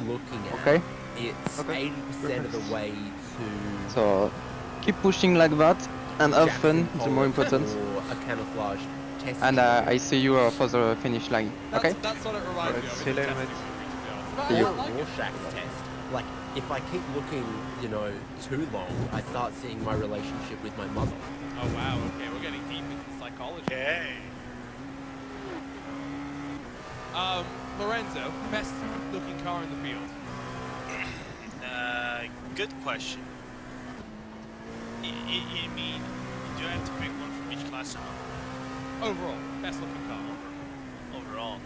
Looking at Okay? it's Okay. 80% of the way to. So keep pushing like that and have fun, the more important. Or a camouflage test. And I see you for the finish line. Okay? That's what it reminds me of. See you later, mate. See you. Or Rorschach's test. Like, if I keep looking, too long, I start seeing my relationship with my mother. Oh wow, okay, we're getting deep into psychology. Okay. Lorenzo, best looking car in the field. Good question. I mean, do I have to pick one from each class now? Overall, best looking car. Overall.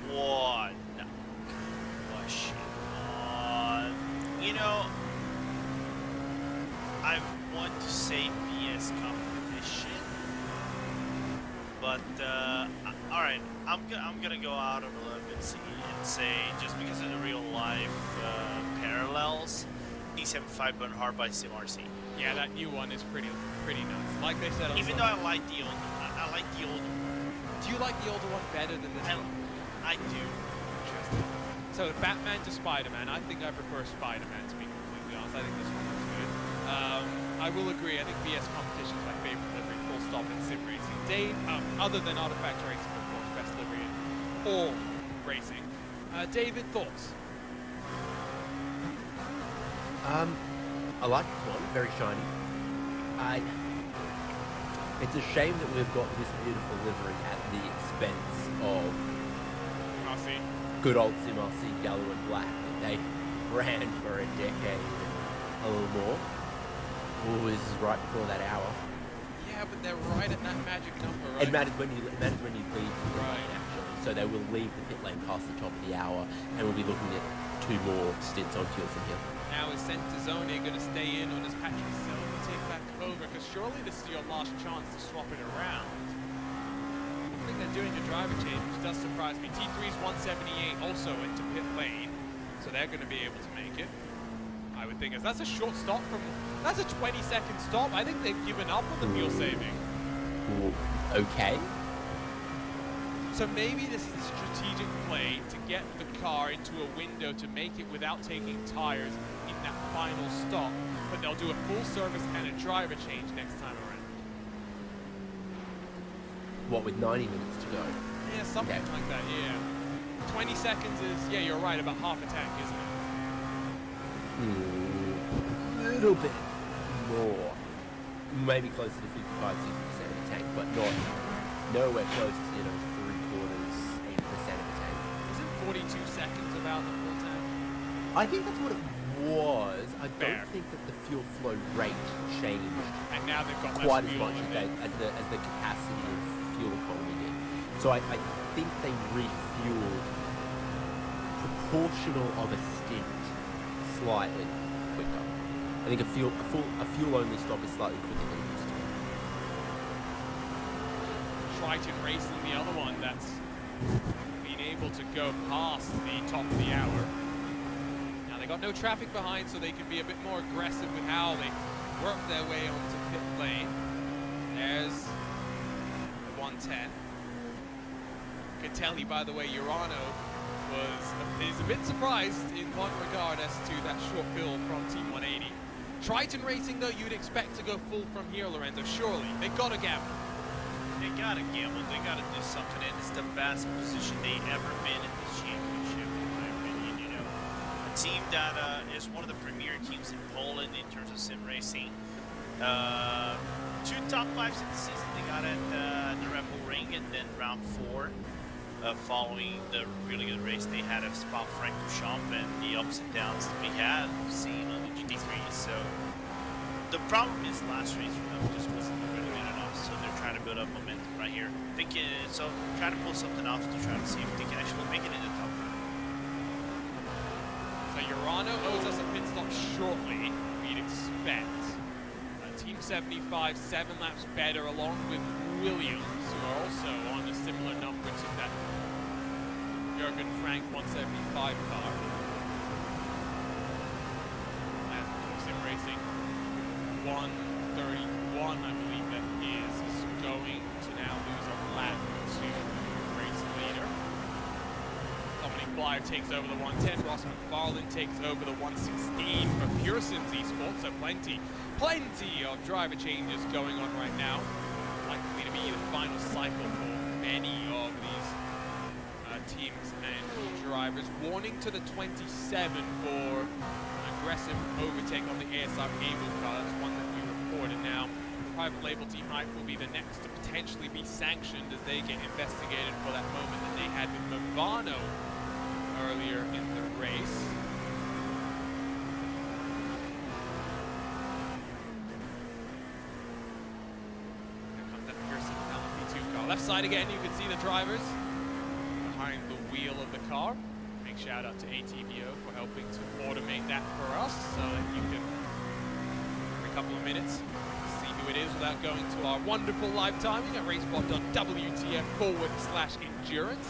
What? Good question. I want to say BS competition, but all right, I'm gonna go out on a little bit and say just because of the real life parallels, E75 Bernhard by SimRC. Yeah, that new one is pretty nice. Like they said, Even though I like the old, I like the old. Do you like the older one better than this one? I do. Interesting. So Batman to Spider-Man, I think I prefer Spider-Man to be completely honest. I think this one looks good. I will agree. I think BS Competition is my favorite livery, full stop in sim racing. Dave, other than Artifact Racing, of course, best livery in all racing. David, thoughts? I like this one, very shiny. It's a shame that we've got this beautiful livery at the expense of RC. good old SimRC yellow and black that they ran for a decade, a little more. Oh, this is right before that hour. Yeah, but they're right at that magic number, right? It matters when you leave the pit lane, actually. So they will leave the pit lane past the top of the hour, and we'll be looking at 2 more stints on fuel from here. Now is Santazone going to stay in, or does Patrick Silva take back over? Because surely this is your last chance to swap it around. I think they're doing a driver change, which does surprise me. T3's 178 also into pit lane, so they're going to be able to make it. I would think that's a short stop from. That's a 20-second stop. I think they've given up on the fuel saving. Okay. So maybe this is a strategic play to get the car into a window to make it without taking tires in that final stop. But they'll do a full service and a driver change next time around. What, with 90 minutes to go? Yeah, something like that, yeah. 20 seconds is, yeah, you're right, about half a tank, isn't it? A little bit more. Maybe closer to 55-60% of the tank, but nowhere close to, 3/4, 80% of the tank. Isn't 42 seconds about the full tank? I think that's what it was. I Fair. don't think that the fuel flow rate changed And now they've got quite less as fuel much in it. as the capacity of fuel economy did. So I think they refueled proportional of a stint slightly quicker. I think a fuel only stop is slightly quicker than it used to. Triton Racing, the other one that's been able to go past the top of the hour. Now they got no traffic behind, so they can be a bit more aggressive with how they work their way onto pit lane. There's the 110. Catelli, by the way, Urano is a bit surprised in one regard as to that short fill from Team 180. Triton Racing, though, you'd expect to go full from here, Lorenzo. Surely they gotta gamble. They gotta gamble. They gotta do something, and it's the best position they ever been in this championship, in my opinion. You know, a team that is one of the premier teams in Poland in terms of sim racing. 2 top 5s in the season. They got at the Red Bull Ring, and then round 4. Following the really good race they had at Spa-Francorchamps and the ups and downs that we had seen on the GT3. So the problem is last race for them just wasn't really good enough. So they're trying to build up momentum right here. So try to pull something off to try to see if they can actually make it in the top 5. So Urano owes us a pit stop shortly, we'd expect. Team 75, 7 laps better, along with Williams, who are also on a similar number to that Jürgen Frank 175 car. And Sim Racing 131, I believe that is going to now lose a lap to race leader. Dominic Blyer takes over the 110, Ross McFarlane takes over the 116 for Pearson's Esports, so plenty of driver changes going on right now. Likely to be the final cycle for many of these teams and drivers. Warning to the 27 for an aggressive overtake on the ASR Able car. That's one that we reported. Now, private label Team Hype will be the next to potentially be sanctioned as they get investigated for that moment that they had with Movano earlier in the race. Left side again, you can see the drivers behind the wheel of the car. Big shout out to ATBO for helping to automate that for us so that you can, every couple of minutes, see who it is without going to our wonderful live timing at racebot.wtf/endurance.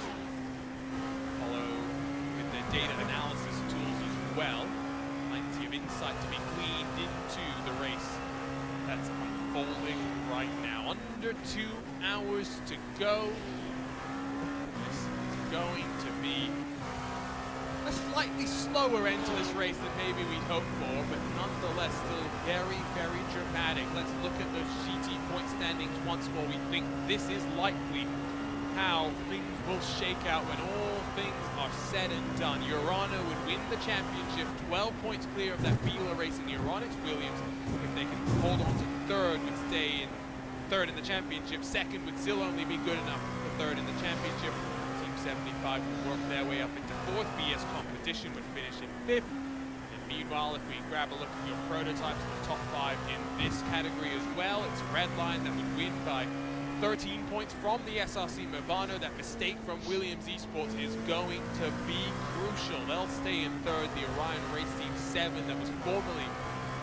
Follow with the data analysis tools as well. Plenty of insight to be gleaned into the race that's unfolding right now. Under 2 hours to go. This is going to be a slightly slower end to this race than maybe we'd hoped for, but nonetheless still very, very dramatic. Let's look at those GT point standings once more. We think this is likely how things will shake out when all things are said and done. Urano would win the championship, 12 points clear of that Beeler Racing Euronics Williams. If they can hold on to third, would stay in third in the championship. Second would still only be good enough for third in the championship. Team 75 would work their way up into fourth. BS Competition would finish in fifth. And meanwhile, if we grab a look at your prototypes in the top 5 in this category as well, it's Redline that would win by 13 points from the SRC Movano. That mistake from Williams Esports is going to be crucial. They'll stay in third. The Orion Race Team 7, that was formerly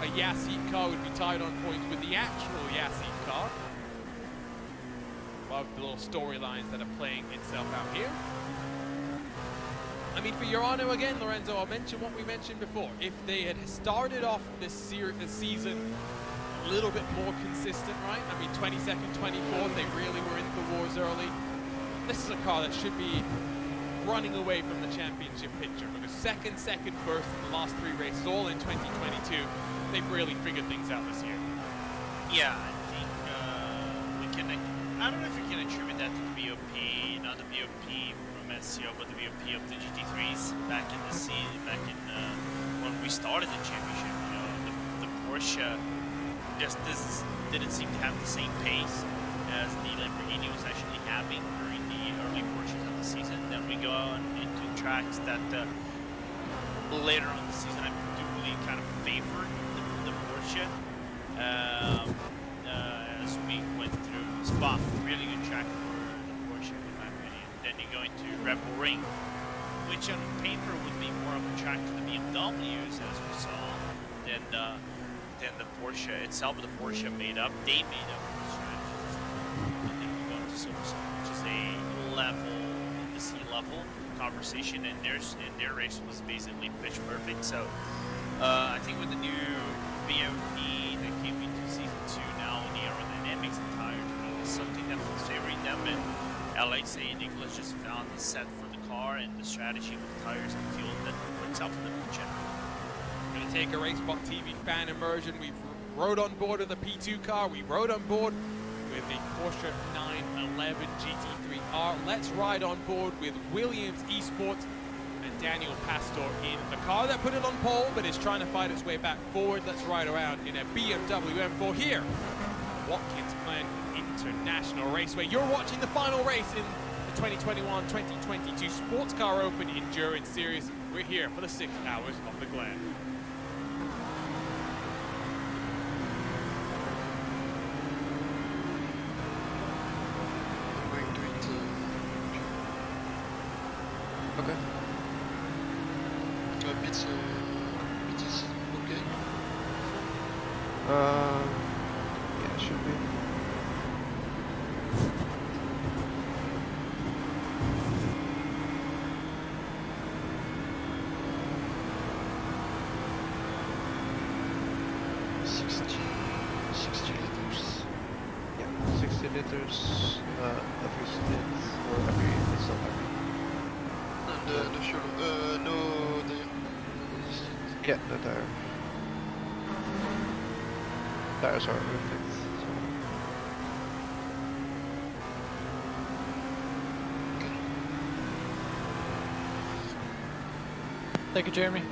a Yassit car, would be tied on points with the actual Yassit car. Love the little storylines that are playing itself out here. I mean, for Urano again, Lorenzo, I'll mention what we mentioned before. If they had started off this season a little bit more consistent, right? I mean, 22nd, 24th, they really were in the wars early. This is a car that should be running away from the championship picture, because second, first in the last 3 races, all in 2022, they've really figured things out this year. Yeah, I think we can. I don't know if we can attribute that to the BOP, not the BOP from SCO, but the BOP of the GT3s back in the scene, back in when we started the championship. You know, the Porsche just didn't seem to have the same pace as the Lamborghini was actually having during the early portions of the season. Then we go on into tracks that later on in the season I do believe kind of favored the Porsche. As we went through Spa, really good track for the Porsche in my opinion. Then you go into Red Bull Ring, which on paper would be more of a track to the BMWs as we saw. Then than the Porsche itself. But the Porsche made up. They made up the strategies. And then you go into Silverstone, which is a level, the sea level conversation, and their race was basically pitch perfect. So I think with the new BOP that came into season 2 now, the aerodynamics and tires is something that was favoring them. And like say, Nicholas just found the set for the car and the strategy with tires and fuel that works out for them in general. Going to take a Racebot TV fan immersion. We've rode on board with the P2 car. We rode on board with the Porsche 911 GT3R. Let's ride on board with Williams Esports and Daniel Pastor in the car that put it on pole, but is trying to fight its way back forward. Let's ride around in a BMW M4 here, Watkins Glen International Raceway. You're watching the final race in the 2021-2022 Sports Car Open Endurance Series. We're here for the 6 hours of the Glen. Okay. Pits, PTC, okay. Yeah, should be. Sixty liters. Yeah, 60 liters every stint or every stop every. And the fuel, no, Yeah, the tire. Tires are reflects. So. Thank you, Jeremy.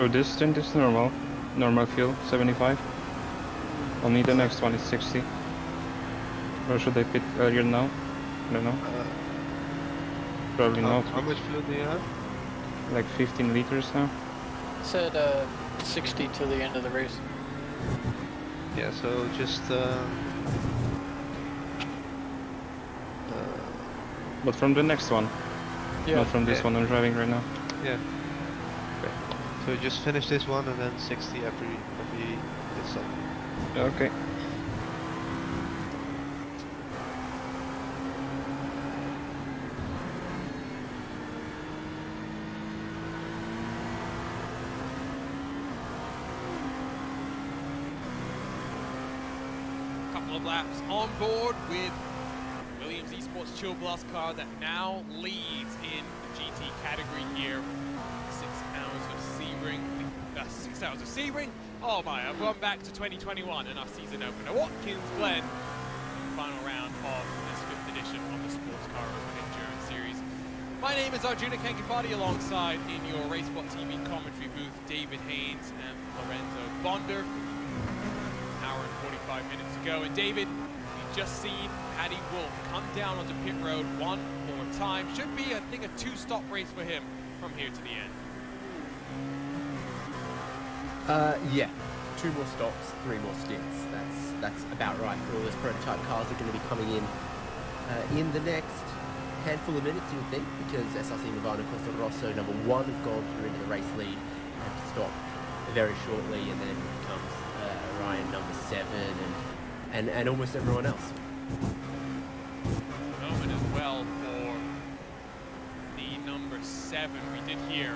So this stint is normal. Normal fuel, 75. Only the next one is 60. Or should I pit earlier now? I don't know. Probably not. How much fuel do you have? Like 15 liters now. Said 60 till the end of the race. Yeah, so just But from the next one. Yeah. Not from this one I'm driving right now. yeah. Okay. So just finish this one and then 60 every this stop. Okay. Couple of laps on board with Williams Esports Chill Blast car that now leads in the GT category here. 6 hours of Sebring. 6 hours of Sebring. Oh my, I've gone back to 2021 and our season opener. Watkins, Glen, final round of this 5th edition of the Sports Car Open Endurance Series. My name is Arjuna Kankapati, alongside in your Racebot TV commentary booth, David Haynes and Lorenzo Bonder. Hour and 45 minutes ago, and David, we've just seen Paddy Wolf come down onto pit road one more time. Should be, I think, a 2-stop race for him from here to the end. Yeah, 2 more stops, 3 more stints. That's about right for all those prototype cars that are going to be coming in the next handful of minutes, you would think, because SRC Movano Costa Rosso number 1 have gone through into the race lead and have to stop very shortly, and then comes Ryan number 7 and almost everyone else. Moment as well for the number 7. We did hear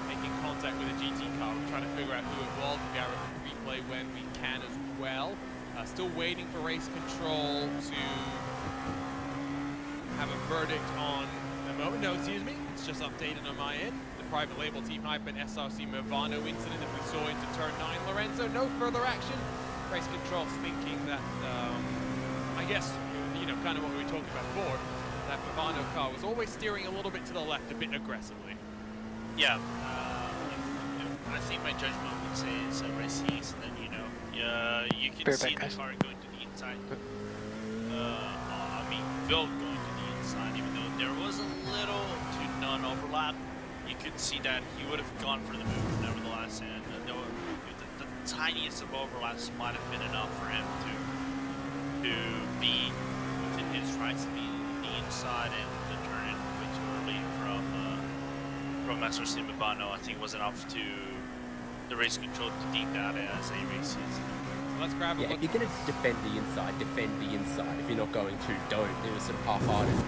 making contact with a GT car. We're trying to figure out who it was. We'll get a replay when we can as well. Still waiting for race control to have a verdict on the moment. No, excuse me. It's just updated on my end. The private label Team Hype and SRC Movano incident that we saw into turn 9. Lorenzo, no further action. Race control's thinking that, I guess, you know, kind of what we were talking about before, that Movano car was always steering a little bit to the left, a bit aggressively. Yeah, if I think my judgment would say it's a racing accident, you know. You can see the car going to the inside. I mean, Phil going to the inside, even though there was a little to none overlap. You could see that he would have gone for the move nevertheless, and the tiniest of overlaps might have been enough for him to be within his rights to be in the inside, and the turn in way too early from SRC Movano, I think, was enough to the race control to deem that as a race incident. So let's grab a look. If you're going to defend the inside, defend the inside. If you're not going to, don't. It was sort of half-hearted.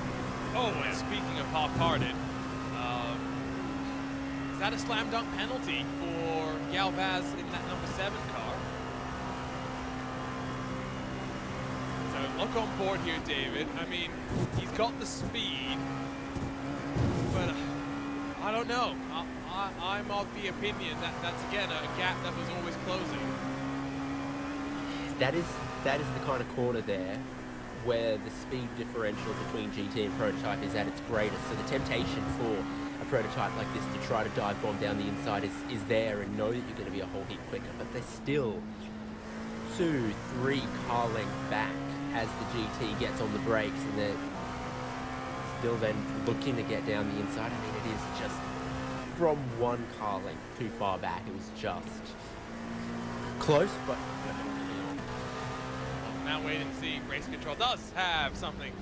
Oh, and speaking of half-hearted, is that a slam dunk penalty for Galvez in that number 7 car? So look on board here, David. I mean, he's got the speed, but I don't know. I'm of the opinion that that's, again, a gap that was always closing. That is the kind of corner there where the speed differential between GT and prototype is at its greatest. So the temptation for a prototype like this to try to dive bomb down the inside is there, and know that you're going to be a whole heap quicker, but they're still 2-3 car lengths back as the GT gets on the brakes, and they're still then looking to get down the inside. I mean, it is just from 1 car length too far back. It was just close, but Now wait and see. Race control does have something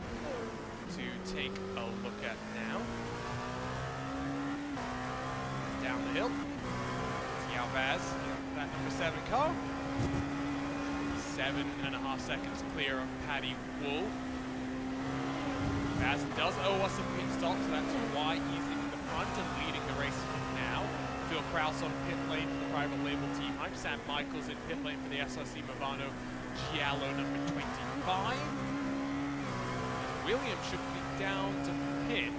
to take a look at now. Down the hill. It's Galvez, that number 7 car. 7.5 seconds clear of Paddy Wolf. Galvez does owe us a pit stop, so that's why he's in the front and leading the race now. Phil Kraus on pit lane for the private label Team Hype. Sam Michaels in pit lane for the SRC Movano Giallo number 25. Williams should be down to pit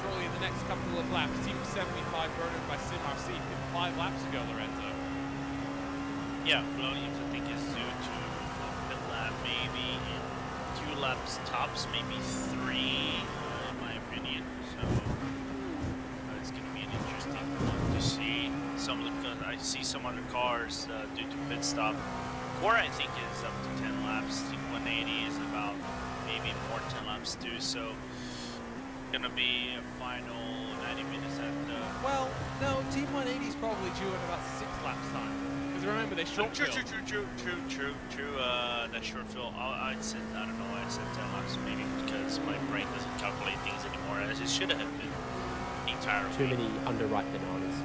shortly in the next couple of laps. Team 75 burdened by Sim RC hit 5 laps ago, Lorenzo. Yeah, Williams, I think, is due to pit lap maybe in 2 laps tops, maybe 3, in my opinion. So it's going to be an interesting one to see some other cars due to pit stop. Core, I think, is up to 10 laps. Team 180 is about maybe more 10 laps too. So gonna be a final 90 minutes at the... Well, no, Team 180 is probably due in about 6 laps time. Because remember, they short True. That short fill. I said, I don't know why I said 10 laps, maybe because my brain doesn't calculate things anymore as it should have been entirely. Too many underripe bananas.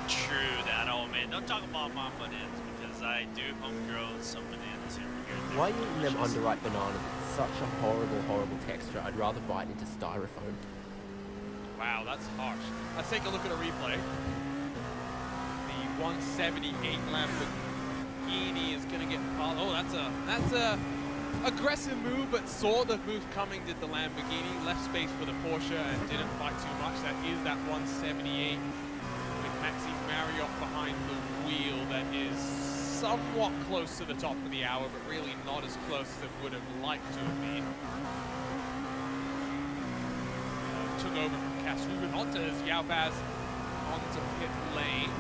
True that. Oh man, don't talk about my bananas because I do homegrow some bananas here and there. Why are you eating them underripe bananas? It's such a horrible texture. I'd rather bite into styrofoam. Wow, that's harsh. Let's take a look at a replay. The 178 Lamborghini is going to get caught. Oh, that's a aggressive move, but saw the move coming. Did the Lamborghini, left space for the Porsche, and didn't fight too much. That is that 178 with Maxime Marriott behind the wheel. That is somewhat close to the top of the hour, but really not as close as it would have liked to have been. Took over from Kasruben onto Yalvaz onto pit lane.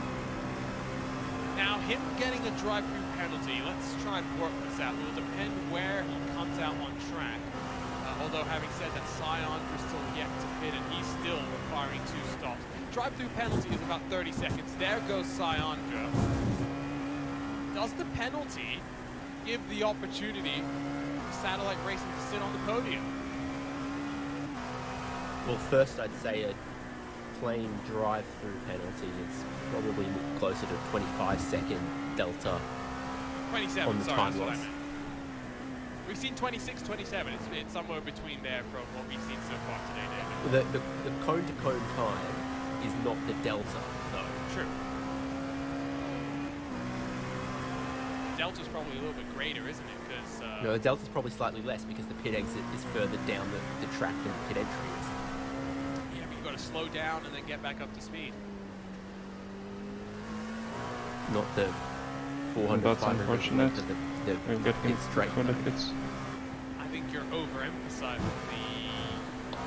Now him getting a drive-through penalty, let's try and work this out. It will depend where he comes out on track. Although having said that, Sion is still yet to pit and he's still requiring 2 stops. Drive-through penalty is about 30 seconds. There goes Sionka. Does the penalty give the opportunity for Satellite Racing to sit on the podium? Well, first I'd say a plain drive-through penalty is probably closer to 25-second delta 27, on the sorry, time that's what I loss. meant. We've seen 26, 27. It's somewhere between there from what we've seen so far today, David. The cone-to-cone time is not the delta, though. True. Delta's probably a little bit greater, isn't it? Because No, the delta's probably slightly less because the pit exit is further down the track than the pit entry is. yeah, but you've got to slow down and then get back up to speed. Not the 400, That's 500 unfortunate. the We're getting pit straight. for the pits. I think you're overemphasizing the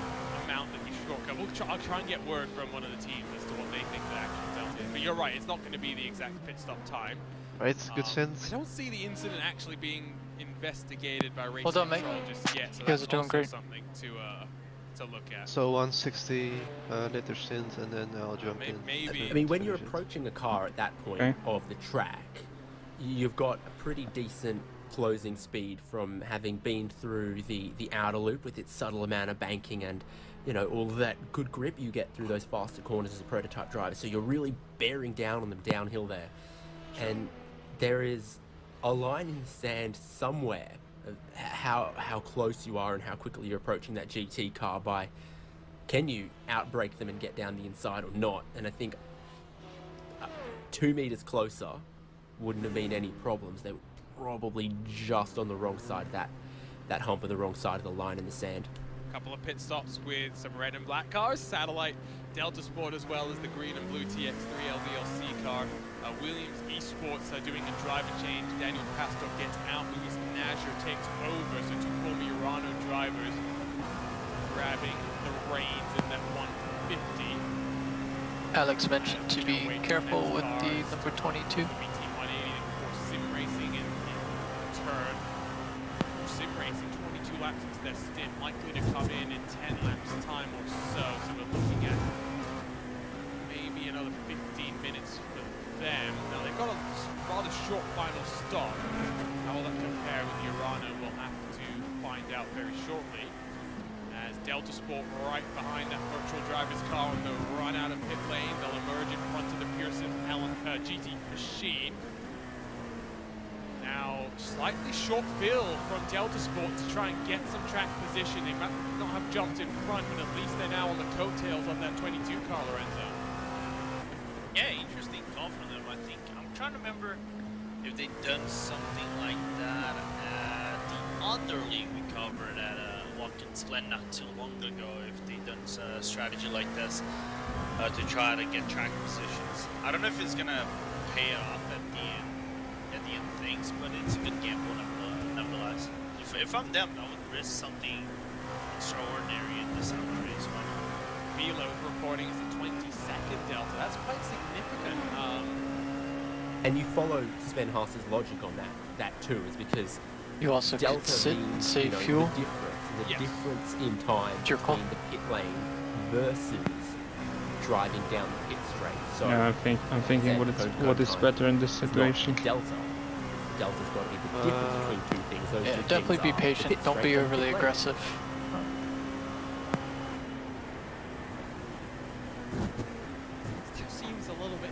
amount that you shortcut. I'll try and get word from one of the teams as to what they think the actual delta is. But you're right, it's not going to be the exact pit stop time. Right, good I sense. don't see the incident actually being investigated by Racing Well done, mate. Control just yet. So You guys that's are doing also great. something to look at. So 160 later synth and then I'll jump in. Maybe. I mean, when you're approaching a car at that point Okay. of the track, you've got a pretty decent closing speed from having been through the outer loop with its subtle amount of banking and, you know, all of that good grip you get through those faster corners as a prototype driver. So you're really bearing down on them downhill there. And there is a line in the sand somewhere of how close you are and how quickly you're approaching that GT car by can you outbrake them and get down the inside or not. And I think 2 meters closer wouldn't have been any problems. They were probably just on the wrong side of that hump, on the wrong side of the line in the sand. Couple of pit stops with some red and black cars, Satellite, Delta Sport, as well as the green and blue TX3 LVLC car. Williams Esports doing a driver change. Daniel Pastor gets out. Luis Nasher takes over. So 2 former Urano drivers grabbing the reins in that 150. Alex mentioned to be careful with the number 22. Team 180 for Sim Racing in turn. Sim Racing 22 laps into their stint, likely to come in 10 laps time or so. So we're looking at maybe another 15 minutes for them. Now they've got a rather short final stop. How will that compare with Urano? We'll have to find out very shortly. As Delta Sport right behind that virtual driver's car on the run out of pit lane, they'll emerge in front of the Pearson GT machine. Now, slightly short fill from Delta Sport to try and get some track position. They might not have jumped in front, but at least they're now on the coattails of that 22 car, Lorenzo. Yeah, interesting call from them, I think. I'm trying to remember if they've done something like that at the other league we covered at Watkins, Glen not too long ago, if they've done a strategy like this to try to get track positions. I don't know if it's going to pay off at the end of things, but it's a good gamble nonetheless. If I'm them, I would risk something extraordinary in this race. Why not? Velo reporting is the 22nd delta. That's quite significant. And you follow Sven Haas's logic on that too, is because You also could Delta sit, means, save you know, fuel. the difference in time Your call. between the pit lane versus driving down the pit straight. So Yeah, I'm thinking what is better in this situation. Delta's got to be the difference between two things. Those Yeah, two definitely things be are the patient. pit Don't straight be and the overly pit lane. aggressive. Just seems a little bit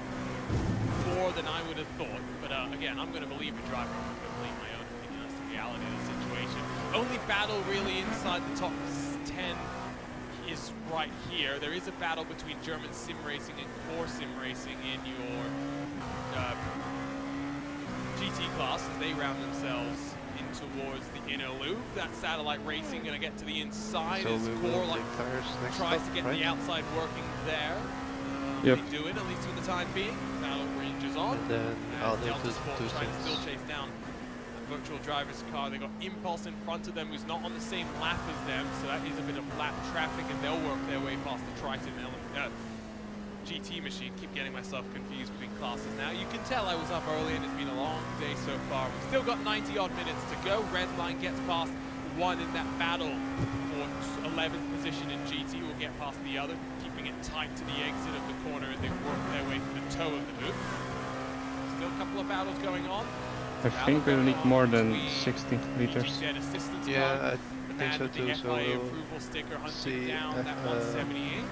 more than I would have thought, but again, I'm going to believe the driver. I'm going to believe my own opinion. That's the reality of the situation. Only battle really inside the top 10 is right here. There is a battle between German sim racing and core sim racing in your GT class as they round themselves in towards the inner loop. That satellite racing going to get to the inside So as we core will like take tires next tries stop, to get right? the outside working there. Yep. They do it, at least for the time being. Battle ranges on. And then I'll As do Delta two Sport trying to still things. chase down a virtual driver's car. They got Impulse in front of them, who's not on the same lap as them, so that is a bit of lap traffic, and they'll work their way past the Triton GT machine. Keep getting myself confused between classes now. You can tell I was up early, and it's been a long day so far. We've still got 90 odd minutes to go. Red line gets past one in that battle for 11th position in GT. Will get past the other, keeping it tight to the exit of the corner as they work their way to the toe of the loop. Still a couple of battles going on. I think we'll need more than 60 liters. Yeah, I think so The too. So FIA we'll approval sticker hunting see down that 178.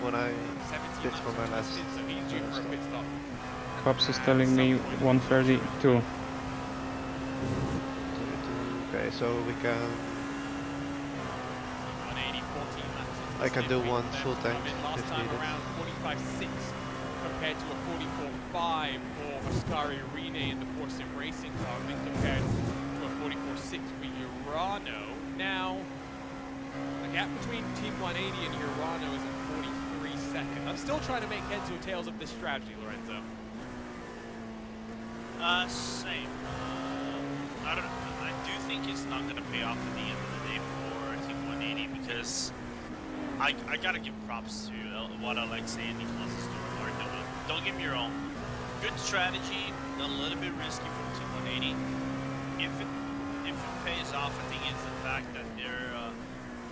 when I 17 bid for my last. so he's due for a pit stop. Cops is telling me 132. Okay, so we can. 180, 14 laps into I can the do stint. one Wait for full them to tank come in last if time needed. around 45.6 compared to a 44.5 for Ascari Rene in the Force Sim Racing car, and compared to a 44.6 for Urano. Now, the gap between Team 180 and Urano is at 43 seconds. I'm still trying to make heads or tails of this strategy, Lorenzo. Same. I don't know. I do think it's not going to pay off at the end of the day for Team 180 because I gotta give props to what Alexei and Nicholas are doing. Don't get me wrong. Good strategy, a little bit risky from Team 180. If it pays off, I think it's the fact that their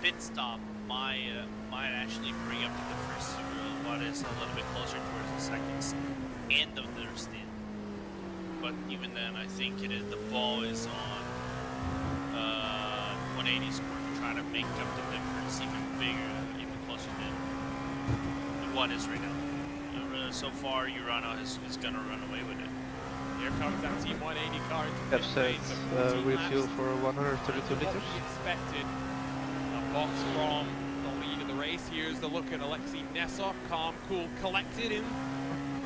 pit stop might actually bring up the difference to what is a little bit closer towards the second end of their stint. But even then, I think the ball is on 180's court to try to make up the difference even bigger, even closer than what is right now. So far, Urano is going to run away with it. Here comes that Team 180 car into pit F-set lane, so 14 refuel laps. for 132 What liters. we expected. A box from the lead of the race. Here's the look at Alexei Nesov, calm, cool, collected in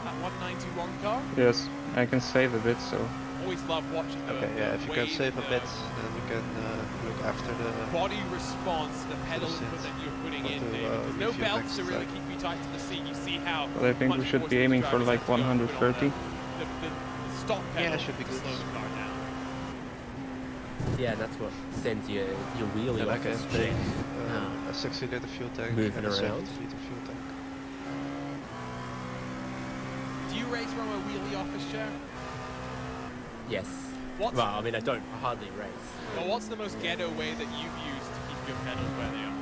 that 191 car. Yes, I can save a bit, so Always love watching the Okay, yeah, if you can way save a the bit, then you can look after the. body response, the pedal the input that you're putting Or in, to, David. There's no refuel belts to next really time. keep you tight to the seat. You see how but I think we much should force be these aiming for drivers like have to go and put on 130. the stop pedal Yeah, should be to good. slow the car down. Yeah, and that's what sends your wheelie Then I off can the take street. a 60 liter fuel tank Moving and a 70 around. liter fuel tank. Do you race from a wheelie office chair? Yes. What's, Well, I mean, I hardly race. well, what's the most ghetto way that you've used to keep your pedals where they are?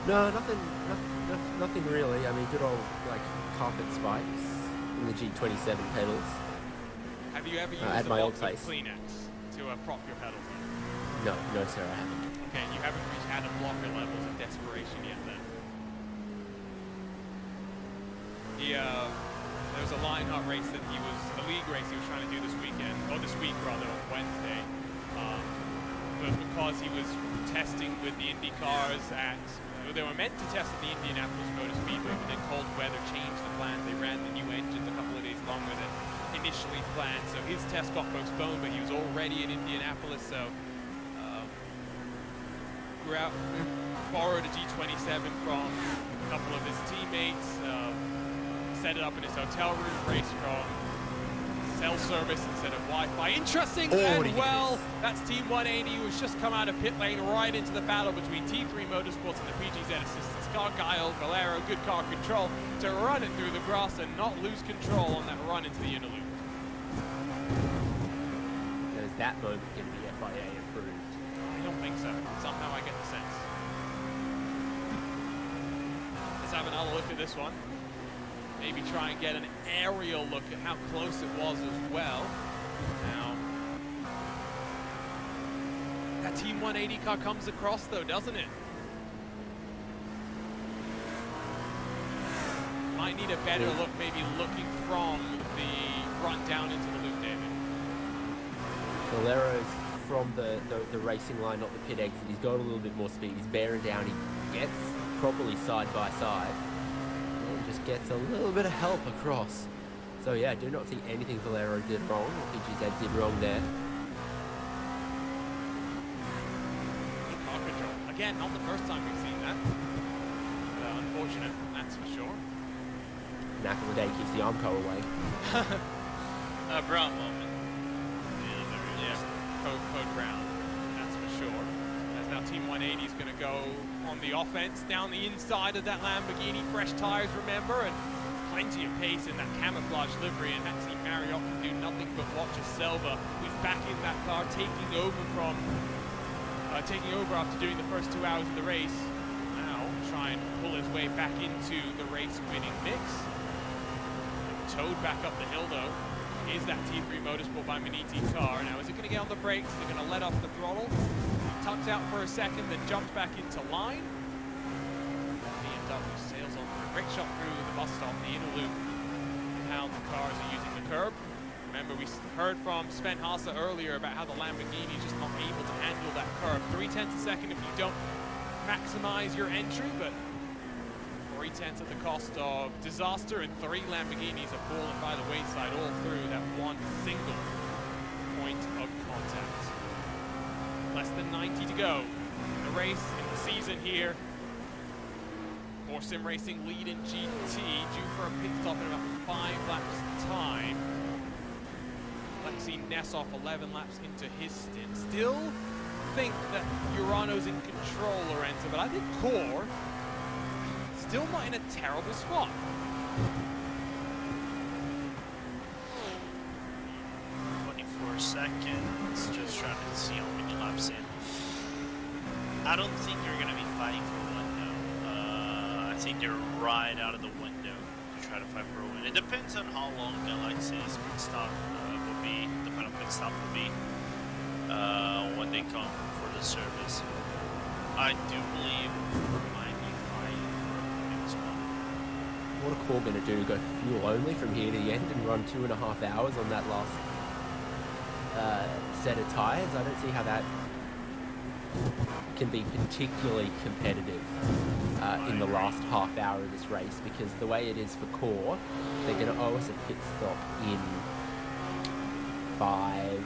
No, nothing really. I mean, good old like carpet spikes in the G27 pedals. Have you ever used at a my old box of place. Kleenex to prop your pedals on? No, sir, I haven't. Okay, you haven't reached out of blocker levels of desperation yet then. There was a Lionheart race that a league race he was trying to do this weekend, or this week rather, on Wednesday. But because he was testing with the Indy cars they were meant to test at the Indianapolis Motor Speedway, but then cold weather changed the plans. They ran the new engines a couple of days longer than initially planned, so his test got postponed, but he was already in Indianapolis, so borrowed a G27 from a couple of his teammates, set it up in his hotel room, raced from cell service instead of Wi-Fi. Interesting, Oh, and well, that's Team 180 who's just come out of pit lane right into the battle between T3 Motorsports and the PGZ Assistance car. Guile, Valero, good car control to run it through the grass and not lose control on that run into the inner loop. Is that moment going to be FIA approved? I don't think so. Somehow I get the sense. Let's have another look at this one. Maybe try and get an aerial look at how close it was as well. Now, that Team 180 car comes across though, doesn't it? Might need a better look, maybe looking from the run down into the loop, David. Valero's from the racing line, not the pit exit. He's got a little bit more speed. He's bearing down. He gets properly side by side. And just gets a little bit of help across. So yeah, I do not see anything Valero did wrong, or PGZ did wrong there. Good car control. Again, not the first time we've seen that. Unfortunate, that's for sure. Knack of the day keeps the Armco away. A brown moment. Yeah, code brown, that's for sure. As now Team 180 is going to go on the offense down the inside of that Lamborghini. Fresh tires, remember, and plenty of pace in that camouflage livery. And actually, Marriott can do nothing but watch as Selva, who's back in that car, taking over after doing the first 2 hours of the race. Now try and pull his way back into the race-winning mix. Towed back up the hill though is that T3 Motorsport by Maniti car. Now is it going to get on the brakes? They're going to let off the throttle. Tucked out for a second, then jumps back into line. BMW sails on through. Great shot through the bus stop, the inner loop, and how the cars are using the curb. Remember, we heard from Sven Haase earlier about how the Lamborghini is just not able to handle that curb. 0.3 a second if you don't maximize your entry, but 0.3 at the cost of disaster, and 3 Lamborghinis have fallen by the wayside all through that one single point of contact. Less than 90 to go in the race, in the season here. More sim racing lead in GT, due for a pit stop in about 5 laps time. Lexi Ness off 11 laps into his stint. Still think that Urano's in control, Lorenzo, but I think Core still not in a terrible spot. 24 seconds, just trying to see how many laps in. I don't think you're going to be fighting for a window. I think they're right out of the window to try to fight for a win. It depends on how long Galaxy's pit stop will be, the final pit stop will be when they come for the service. I do believe might be fighting for a winning spot. What are Core going to do? Go fuel only from here to the end and run 2.5 hours on that last set of tires? I don't see how that can be particularly competitive in the last half hour of this race, because the way it is for Core, they're going to owe us a pit stop in 5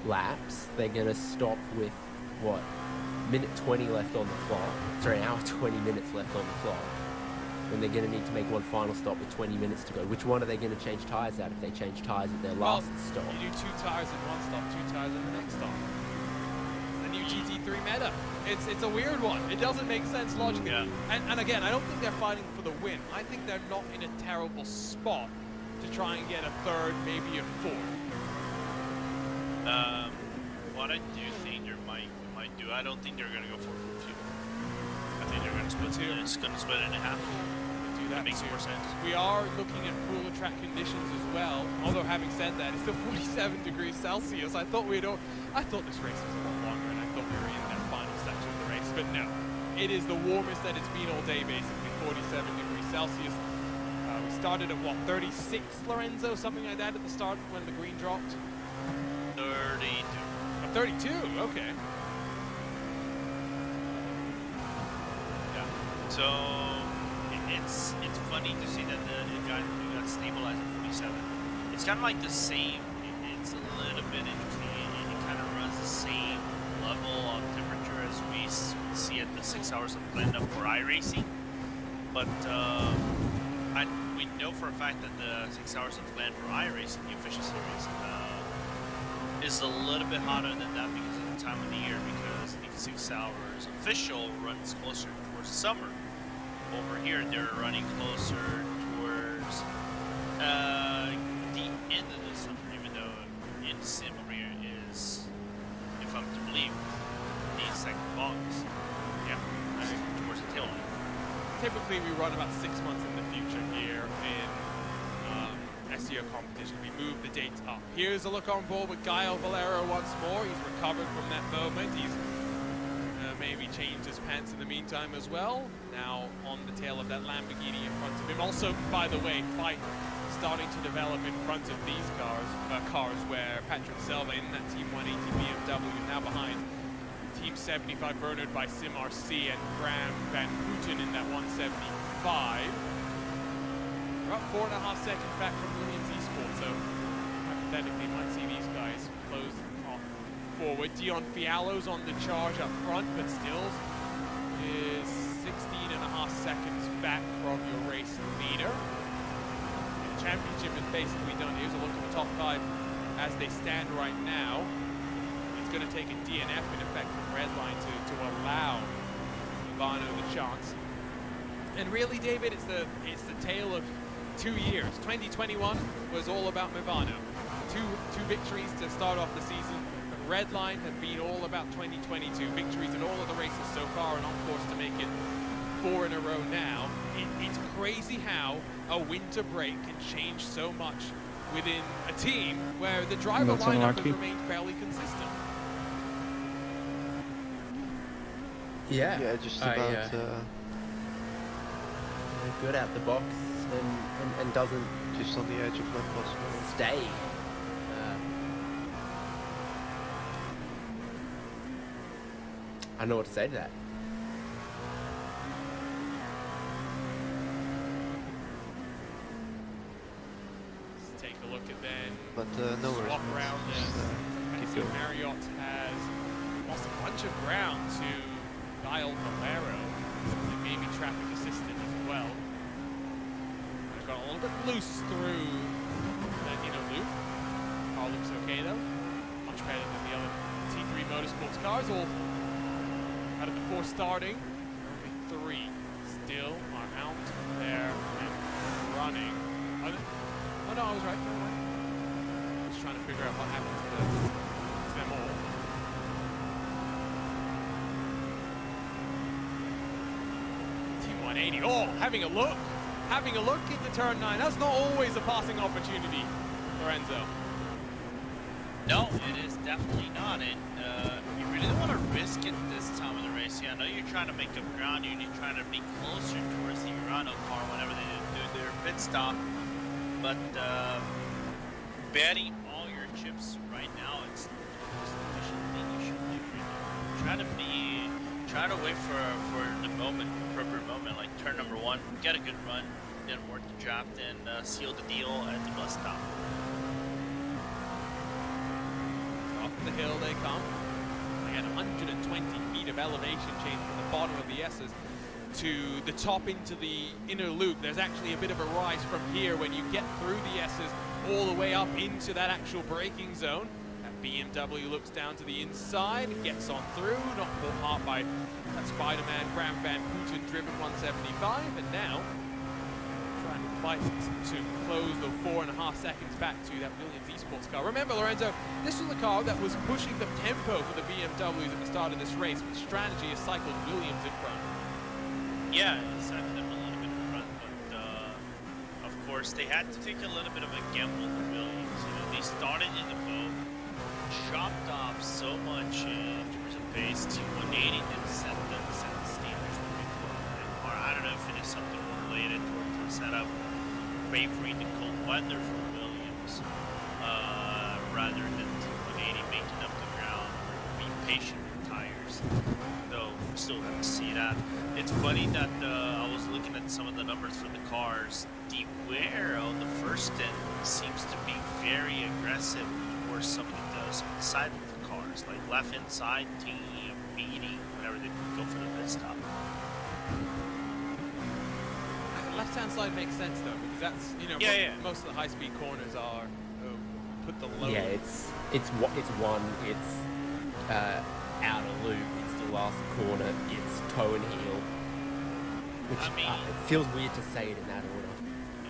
laps. They're going to stop with, what, minute 20 left on the clock. Sorry, an hour 20 minutes left on the clock. And they're going to need to make one final stop with 20 minutes to go. Which one are they going to change tyres at if they change tyres at their last stop? You do 2 tires in one stop, 2 tires in the next stop. The new GT3 meta. It's a weird one. It doesn't make sense logically. Yeah. And again, I don't think they're fighting for the win. I think they're not in a terrible spot to try and get a 3rd, maybe a 4th. What I do think they might do, I don't think they're going to go for full fuel. I think they're going to split it. It's going to split it in half. Do that makes more sense. We are looking at cooler track conditions as well. Although having said that, it's still 47 degrees Celsius. I thought this race was a lot longer, and I thought we were in that final section of the race. But no, it is the warmest that it's been all day, basically 47 degrees Celsius. We started at what, 36, Lorenzo, something like that at the start when the green dropped. 32. 32, okay. Yeah. So it's funny to see that it got stabilized at 47. It's kind of like the same. It's a little bit interesting. It kind of runs the same level of temperature as we see at the 6 hours of Glen for iRacing, but we know for a fact that the 6 hours of Glen for iRacing, the official series, is a little bit hotter than that because of the time of the year, because the 6 hours official runs closer towards summer. Over here, they're running closer towards the end of the summer, even though in sim over here is, if I'm to believe, the 2nd of August. Yeah, towards the tail end. Typically, we run about 6 months in the future here in SCO competition. We move the dates up. Here's a look on board with Gael Valero once more. He's recovered from that moment. He's maybe changed his pants in the meantime as well. Now on the tail of that Lamborghini in front of him. Also, by the way, fight starting to develop in front of these cars where Patrick Selva in that Team 180 BMW is now behind Team 75 Bernard by Sim RC and Graham Van Houten in that 175. We're up 4.5 seconds back from Williams Esports, so hypothetically might see these guys close off forward. Dion Fialo's on the charge up front, but still is 16.5 seconds back from your race leader. The championship is basically done. Here's a look at the top 5 as they stand right now. It's going to take a DNF in effect from Redline to allow Ivano the chance. And really, David, it's the tale of 2 years. 2021 was all about Movano. Two victories to start off the season. Redline had been all about 2022 victories in all of the races so far, and on course to make it 4 in a row now. It's crazy how a winter break can change so much within a team where the driver lineup has remained fairly consistent. Yeah. Yeah, just about. Good out the box and doesn't Just on the edge of when possible. stay. I don't know what to say to that. Let's take a look at then. But no worries. Swap around this. Keep going. Marriott has lost a bunch of ground to Gael Valero, and maybe traffic assistant as well. They've got a little bit loose through that loop. Car looks okay though. Much better than the other T3 Motorsports cars. All out of the 4 starting. Only 3 still are out there and running. Oh no, I was right. No, I was trying to figure out what happened to them all. Team 180. Oh, having a look into turn 9. That's not always a passing opportunity, Lorenzo. No, it is definitely not. And you really don't want to risk it this time of the race. Yeah, I know you're trying to make up ground. You're trying to be closer towards the Urano car whenever they do their pit stop. But betting all your chips right now, it's the most efficient thing you should do right now. Try to wait for the moment, appropriate moment, like turn number 1, get a good run, then work the draft and seal the deal at the bus stop. Up the hill they come. They had 120 feet of elevation change from the bottom of the S's to the top into the inner loop. There's actually a bit of a rise from here when you get through the S's all the way up into that actual braking zone. That BMW looks down to the inside, gets on through, not caught hard by that Spider-Man Graham Van Houten driven 175, and now trying to fight to close the 4.5 seconds back to that Williams Esports car. Remember, Lorenzo, this was the car that was pushing the tempo for the BMWs at the start of this race, with strategy has cycled Williams in front. Yeah, it cycled them a little bit in front, but of course they had to take a little bit of a gamble with Williams. They started in the boat, chopped off so much in terms of pace to 180, didn't set the standards for the I don't know if it is something related to the setup, favoring the cold weather for Williams, rather than 180 making up the ground or being patient with tires. Though we still have to see that. It's funny that I was looking at some of the numbers for the cars. The wear on the first end seems to be very aggressive towards some of the side of the cars, like left hand side, team, meeting, whenever they go for the pit stop. Let's left-hand side makes sense though, because that's, you know, most of the high-speed corners are put the low. Yeah, it's one. It's outer loop. It's the last corner. It's toe and heel. Which I mean, it feels weird to say it in that order.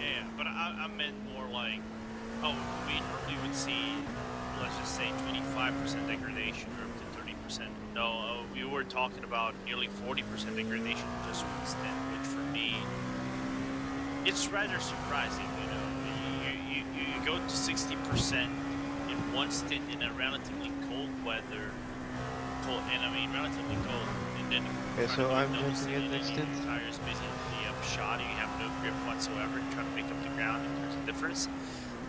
Yeah, but I meant more like, we normally would see, let's just say 25% degradation or up to 30%. No, we were talking about nearly 40% degradation in just one stint, which for me, it's rather surprising. You know, you go to 60% in one stint in a relatively cold weather, relatively cold, and then Okay, so I'm jumping in next stint. Tires basically shot, you have no grip whatsoever, and trying to make up the ground, and there's a difference.